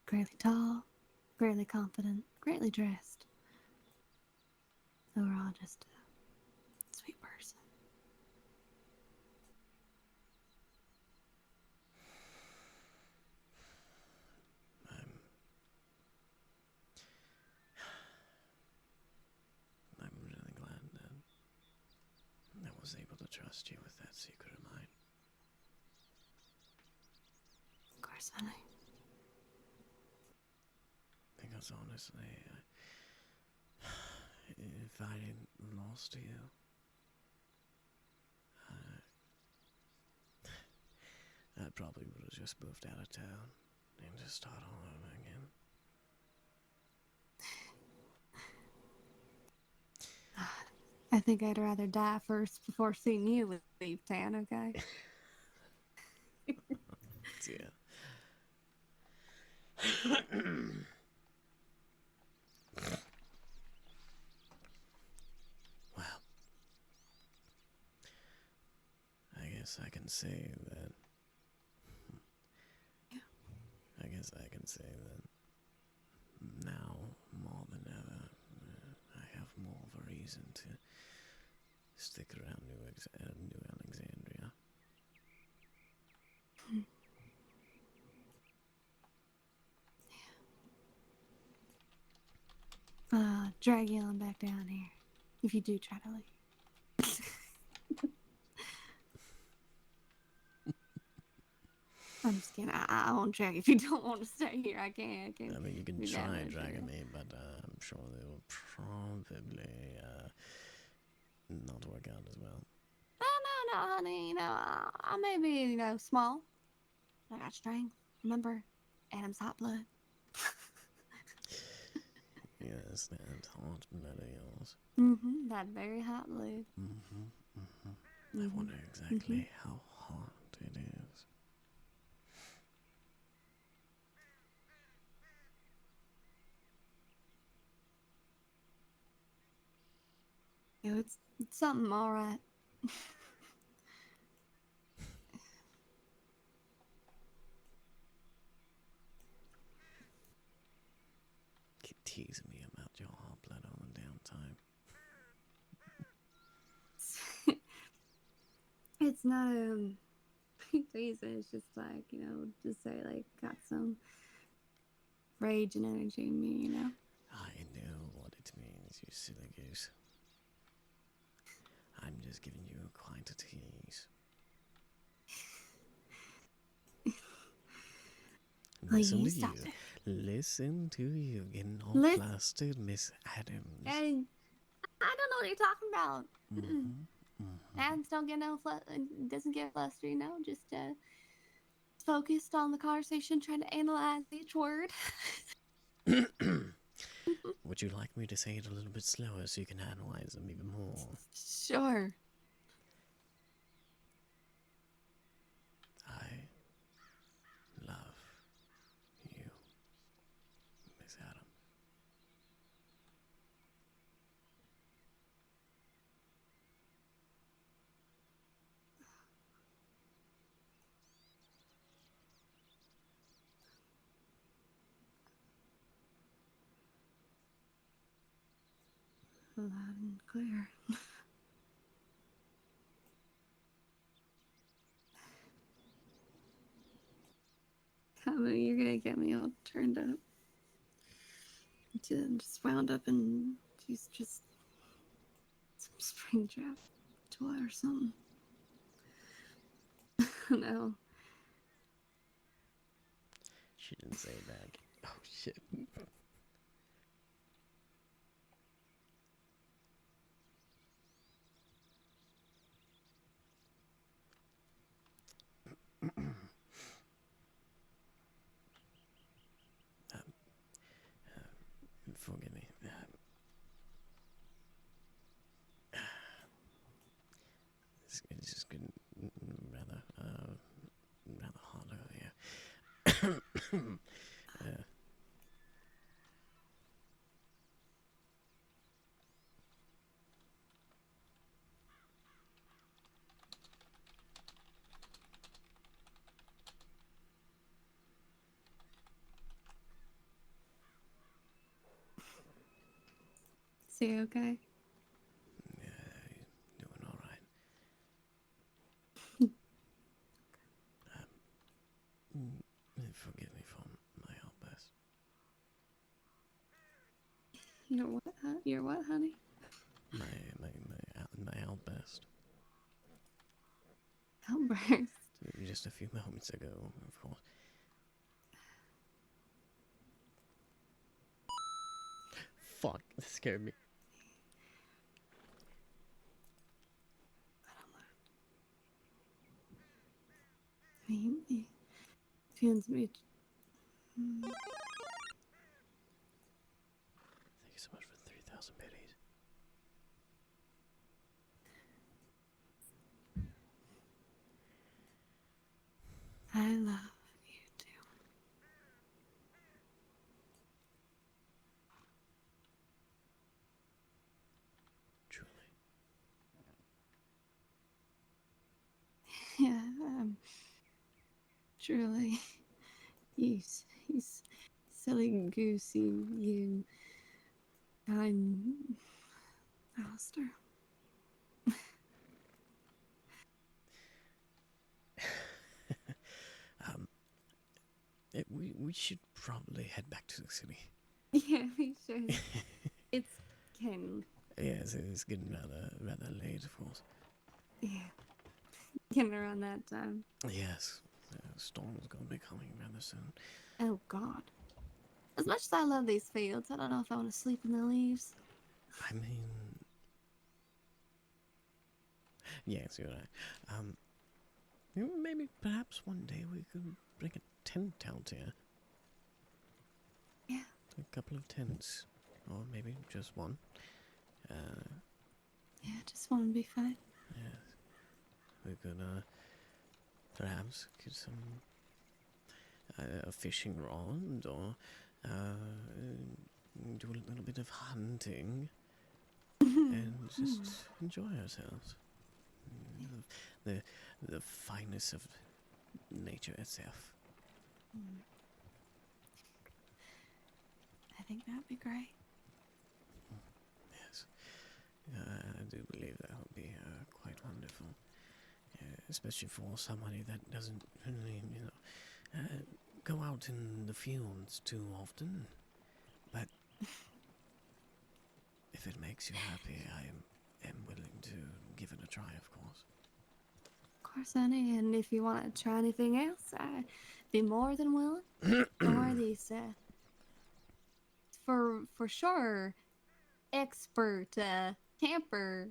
Greatly tall, greatly confident, greatly dressed. Overall, just a sweet person. I'm really glad that I was able to trust you with that secret of mine. Of course, honey. Because honestly, if I hadn't lost you, I probably would have just moved out of town and just start all over again. I think I'd rather die first before seeing you leave town, okay? Yeah. Well, I guess I can say that. I guess I can say that now, more than ever, I have more of a reason to stick around New Alexandria. Drag you on back down here if you do try to leave. I'm just kidding. I won't drag if you don't want to stay here. I can't. I mean, you can do that try much, dragging yeah. me, but I'm sure they will probably not work out as well. No, honey. You know, I may be, small, but I got strength. Remember, Adam's hot blood. Yes, that hot blood of yours. Mm-hmm. That very hot blood. I wonder exactly how hot it is. It's something, all right. Keep teasing me about your hot blood all the damn time. It's not reason. It's just like, just say like got some rage and energy in me, I know what it means, you silly goose. I'm just giving you quite a tease. Listen to you. Listen to you getting all flustered, Miss Adams. And I don't know what you're talking about. Adams don't get doesn't get flustered, just focused on the conversation, trying to analyze each word. Would you like me to say it a little bit slower so you can analyze them even more? Sure. I love you, Miss Adams. loud and clear. You're gonna get me all turned up. Just wound up and she's just some spring trap toy or something. No. She didn't say that. Oh shit. Forgive me. It's just getting rather hard over here. Is he okay? Doing all right. Forgive me for my outburst. You're what? You're what, honey? My outburst. Outburst. Just a few moments ago, of course. Fuck, that scared me. I mean, it feels me. Thank you so much for 3,000 biddies. I love you too. Truly. Yeah, truly. You silly goosey, you. I'm Aleister. We should probably head back to the city. Yeah, we should. It's getting. Yes, it's getting rather late, of course. Yeah. Getting around that time. Yes, the storm's gonna be coming rather soon. Oh, God. As much as I love these fields, I don't know if I want to sleep in the leaves. I mean, yes, you're right. Maybe perhaps one day we could bring a tent out here. Yeah. A couple of tents, or maybe just one. Yeah, just want to be fine. Yes, we could perhaps get some a fishing rod, or do a little bit of hunting, and just enjoy ourselves. The finest of nature itself. I think that'd be great. Yes, I do believe that would be quite wonderful, especially for somebody that doesn't really, go out in the fields too often. But if it makes you happy, I am willing to give it a try, of course. Of course, honey. And if you want to try anything else, I'd be more than willing. Or these, for sure, expert camper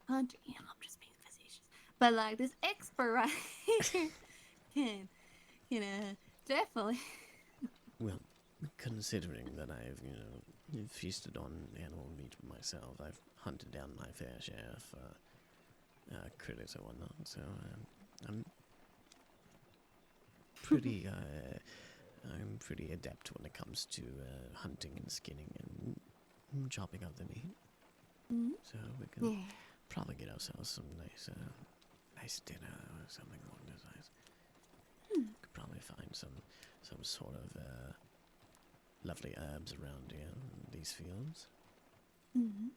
hunter. Yeah, I'm just being facetious. But like this expert right here can, definitely. Well, considering that I've, feasted on animal meat myself, I've hunted down my fair share of critters and whatnot, so I'm pretty adept when it comes to hunting and skinning and chopping up the meat. Mm-hmm. So we can probably get ourselves some nice dinner or something along those lines. Could probably find some sort of lovely herbs around here in these fields. Mm-hmm.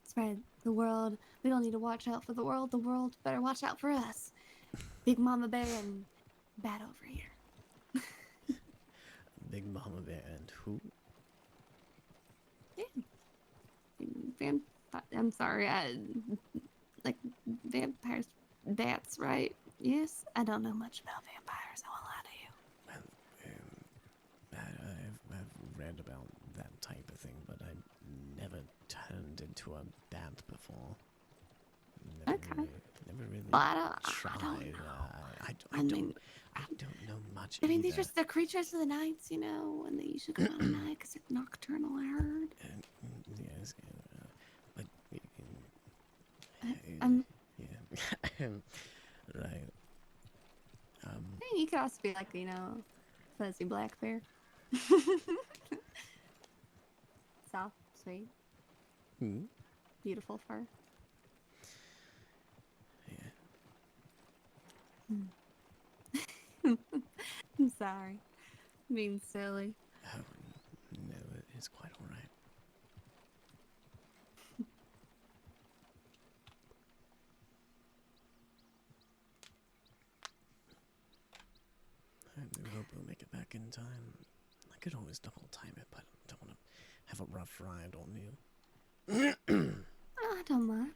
Spread the world. We don't need to watch out for the world. The world better watch out for us. Big Mama Bear and Bat over here. Big Mama Bear and who? Yeah. I'm sorry. Like vampires, bats, right? Yes. I don't know much about vampires. I won't lie to you. I've read about that type of thing, but I never turned into a bat before. Never really Well, I don't tried. I mean, I don't know much I mean, either. they're just the creatures of the nights, you know, and they usually come out at night because it's nocturnal, I heard. Yes, but yeah, right. You could also be like, you know, fuzzy black bear. Soft, sweet, beautiful fur. I'm sorry. Being silly. Oh, no, it's quite all right. I do hope we'll make it back in time. I could always double time it, but I don't want to have a rough ride on you. I don't mind.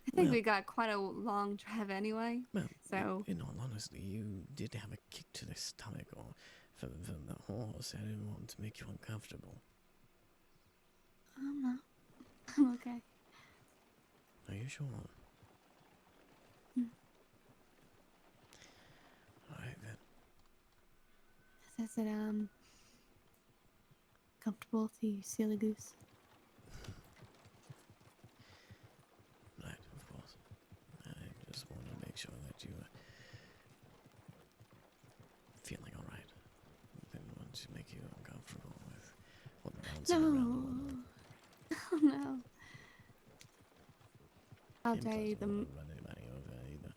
I think we got quite a long drive anyway. Well, so in all honesty, you did have a kick to the stomach or from the horse. I didn't want to make you uncomfortable. I'm not. I'm okay. Are you sure? Alright then. Is it comfortable with you, silly goose? Right, of course. I just want to make sure that you are feeling alright. Didn't want to make you uncomfortable with what bouncing around and whatnot. Oh no. I'll Seems tell like you you don't want to run anybody over either.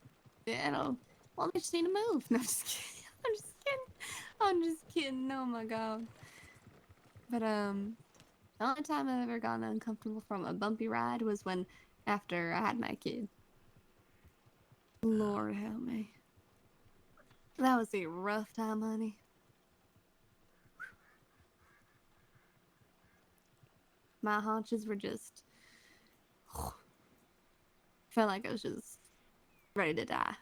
Yeah, well, they just need to move. No, I'm just kidding. I'm just kidding. I'm just kidding. Oh my god. But the only time I've ever gotten uncomfortable from a bumpy ride was when after I had my kid. Lord help me. That was a rough time, honey. My haunches were just felt like I was just ready to die.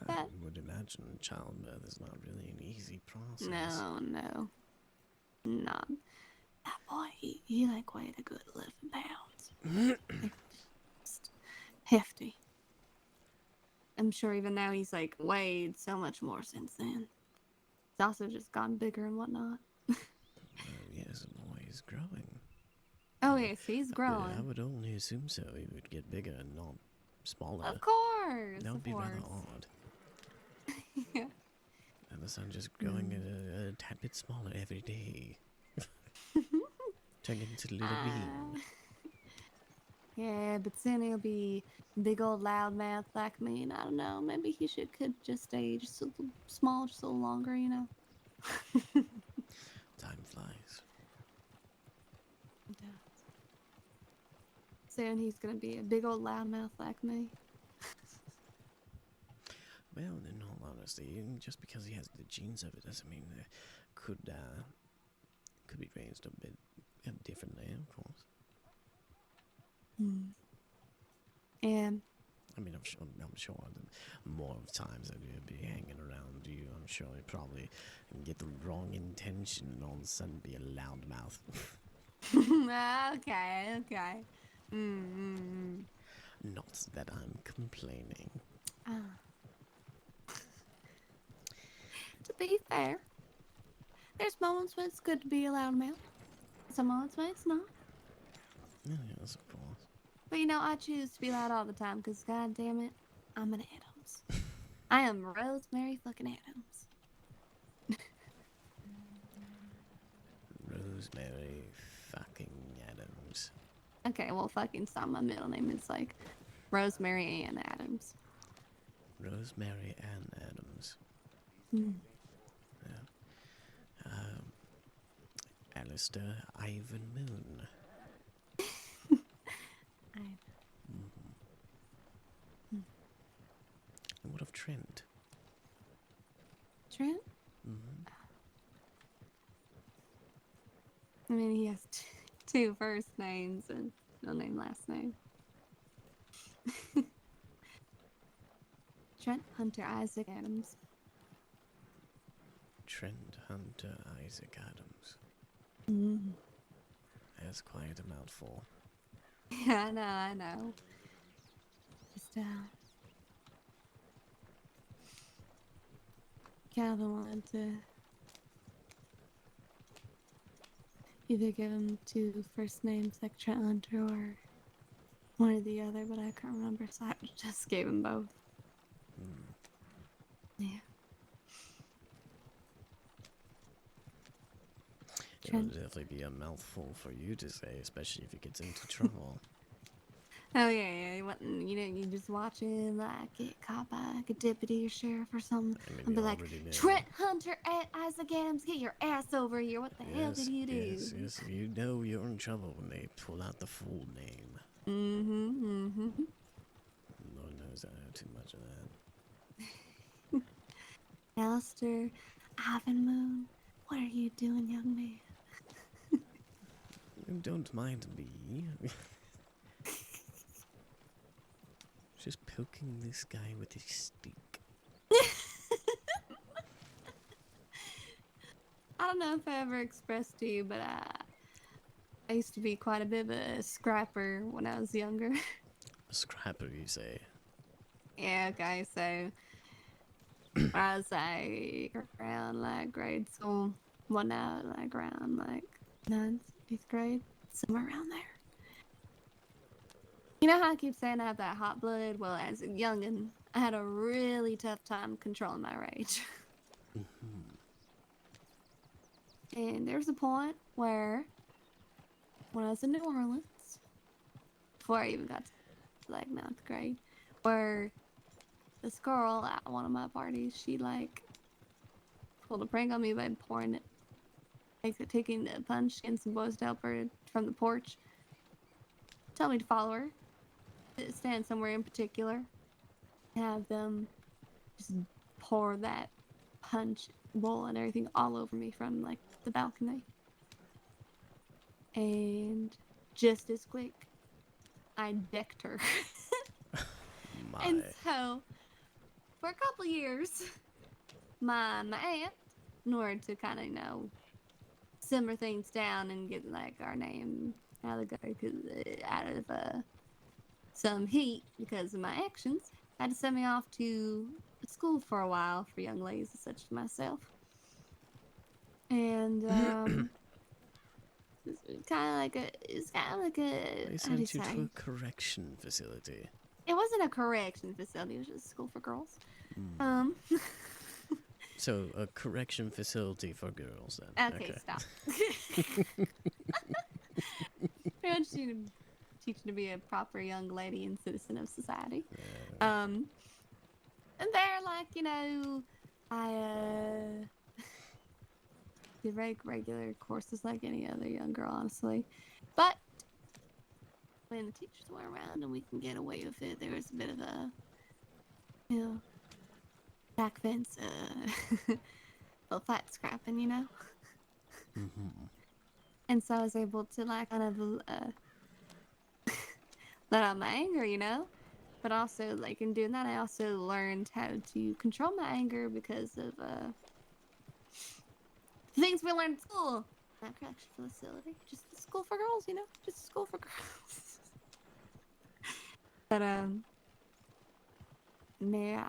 I would imagine childbirth is not really an easy process. No. Not. That boy, he like weighed a good 11 pounds. Just hefty. I'm sure even now he's like weighed so much more since then. He's also just gotten bigger and whatnot. Yes, the boy is growing. Oh yes, he's growing. I would only assume so. He would get bigger and not smaller. Of course. That would be rather odd. Yeah. And the son just growing a tad bit smaller every day. Turning into little bean. Yeah, but soon he'll be big old loudmouth like me, and I don't know, maybe he could just stay just a little small, just a little longer, you know? Time flies. It does. Soon he's gonna be a big old loudmouth like me. Well, in all honesty, just because he has the genes of it doesn't mean that could be raised a bit differently, of course. Yeah. I mean, I'm sure that more of times that you'd be hanging around you, I'm sure you probably get the wrong intention and all of a sudden be a loudmouth. Okay. Not that I'm complaining. To be fair, there's moments when it's good to be a loudmouth. Some moments when it's not. Yes, of course. But you know, I choose to be loud all the time because, god damn it, I'm an Adams. I am Rosemary fucking Adams. Rosemary fucking Adams. Okay, well, fucking it's not my middle name. It's like Rosemary Ann Adams. Rosemary Ann Adams. Hmm. Yeah. Aleister Ivan Moon. And what of Trent? Trent? Mm-hmm. I mean, he has two first names and no name last name. Trent Hunter Isaac Adams. Trent Hunter Isaac Adams. Mm. That's quite a mouthful. Yeah, I know. Just, Calvin wanted to either give him two first names like Trent Hunter or one or the other, but I can't remember, so I just gave him both. Yeah. It'll definitely be a mouthful for you to say, especially if it gets into trouble. Oh yeah. You just watch him like get caught by like a deputy or sheriff or something, I mean, and be like, know. Trent Hunter Isaac Adams, get your ass over here! What the hell did you do? Yes, you know you're in trouble when they pull out the full name. Mm-hmm. Lord knows I know too much of that. Aleister Ivan Moon, what are you doing, young man? Don't mind me. Just poking this guy with a stick. I don't know if I ever expressed to you, but I used to be quite a bit of a scrapper when I was younger. A scrapper, you say? Yeah, okay, so when I was like around like grade school, well now like around like 9th, 8th grade, somewhere around there. You know how I keep saying I have that hot blood? Well, as a youngin', I had a really tough time controlling my rage. And there was a point where, when I was in New Orleans, before I even got to like 9th grade, where this girl at one of my parties, she like pulled a prank on me by pouring it, like taking a punch and some boys to help her from the porch. Tell me to follow her, stand somewhere in particular, have them just pour that punch bowl and everything all over me from like the balcony. And just as quick, I decked her. And so, for a couple years, my aunt, in order to kind of, simmer things down and get like our name out of some heat because of my actions, had to send me off to school for a while for young ladies such as myself. And it's kind of like a They how do you sent you say? to a correction facility. It wasn't a correction facility, it was just a school for girls. So, a correction facility for girls, then. Okay. Stop. Pretty much teaching to be a proper young lady and citizen of society. And they're like, I did regular courses like any other young girl, honestly. But when the teachers were around and we can get away with it, there was a bit of a, back fence, little fight scrapping, And so I was able to kind of let out my anger, but also in doing that I also learned how to control my anger because of things we learned in school. Not correction facility, just a school for girls, just a school for girls. But yeah,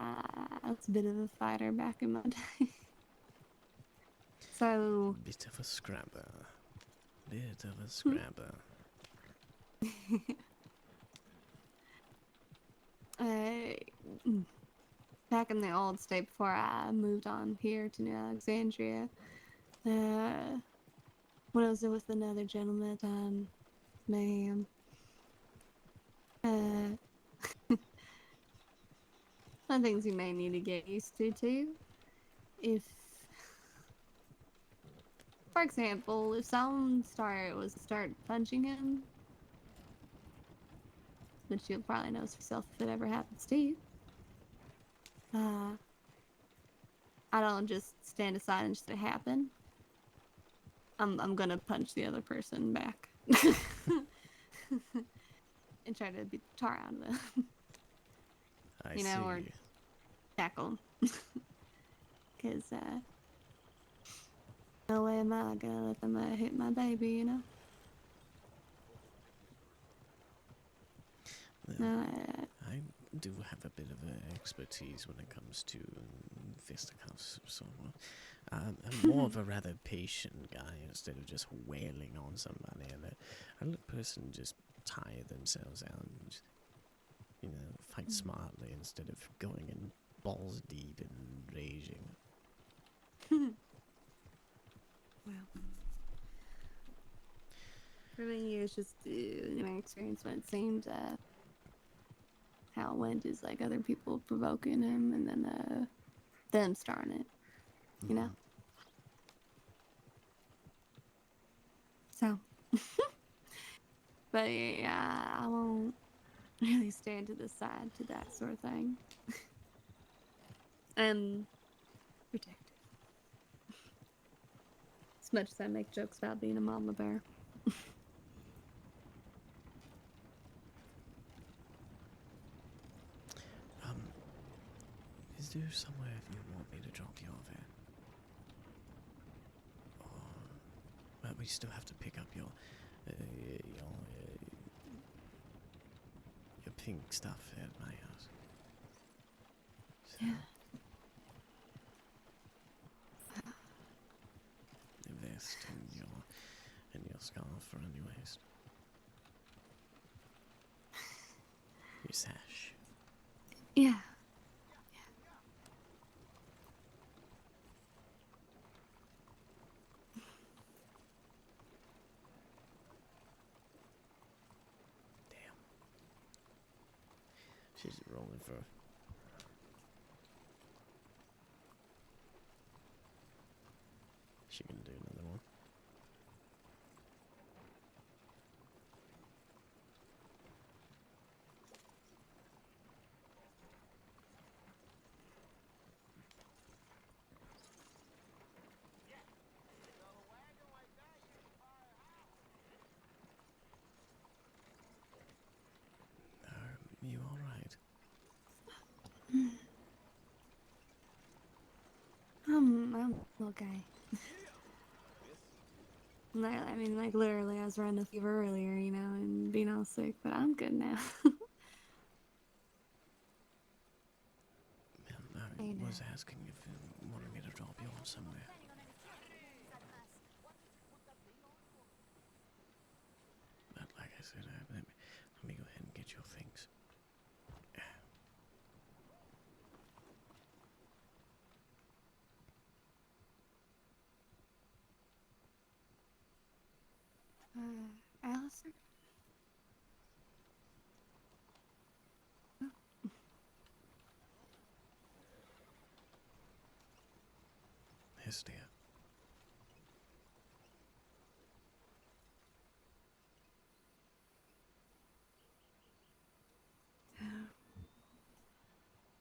I was a bit of a fighter back in my day. So Bit of a scrapper. Bit of a scrapper. Back in the old state before I moved on here to New Alexandria, when I was with another gentleman at the time, ma'am, some things you may need to get used to too. If for example, if someone was to start punching him, which you'll probably know yourself if it ever happens to you, I don't just stand aside and just let it happen. I'm gonna punch the other person back. And try to beat the tar out of them. I you know, see. or tackle. Because, no way am I gonna let them hit my baby, you know? Well, I do have a bit of expertise when it comes to fisticuffs, so I'm more of a rather patient guy instead of just wailing on somebody. And I let a person just tire themselves out and just, fight smartly instead of going in balls deep and raging. Well, for me, it was just my experience when it seemed how it went is like other people provoking him and then them starting it, you know? So, but yeah, I won't really stand to the side to that sort of thing. I'm protective. As much as I make jokes about being a mama bear. Is there somewhere you want me to drop you off at? Or we still have to pick up your pink stuff at my house. So, Yeah. The vest and your scarf around your waist. Your sash. Yeah. She's rolling for. She can do another one. You all right? I'm okay. I mean, like, literally, I was running a fever earlier, you know, and being all sick, but I'm good now. I was asking if you wanted me to drop you off somewhere. But like I said, let me go ahead and get your things. Aleister? Yes, dear.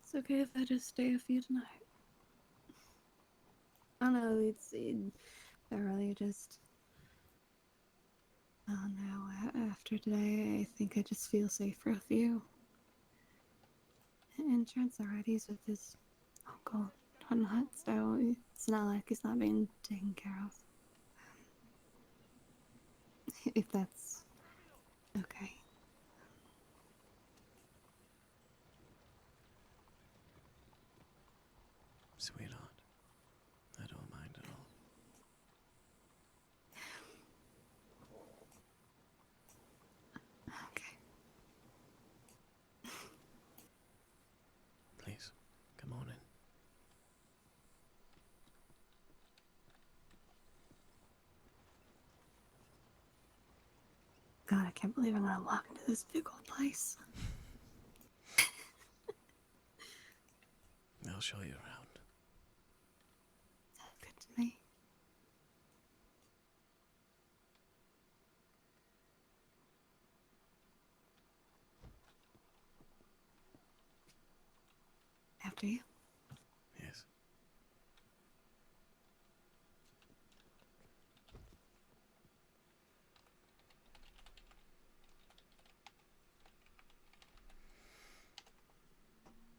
It's okay if I just stay with you tonight. I know it's really just. Oh no, after today, I think I just feel safer with you. And Trent's alright, he's with his uncle, Hut, so it's not like he's not being taken care of. If that's okay. Sweetheart, I don't mind at all. Okay. Please, come on in. God, I can't believe I'm gonna walk into this big old place. I'll show you around. Sounds good to me. after you.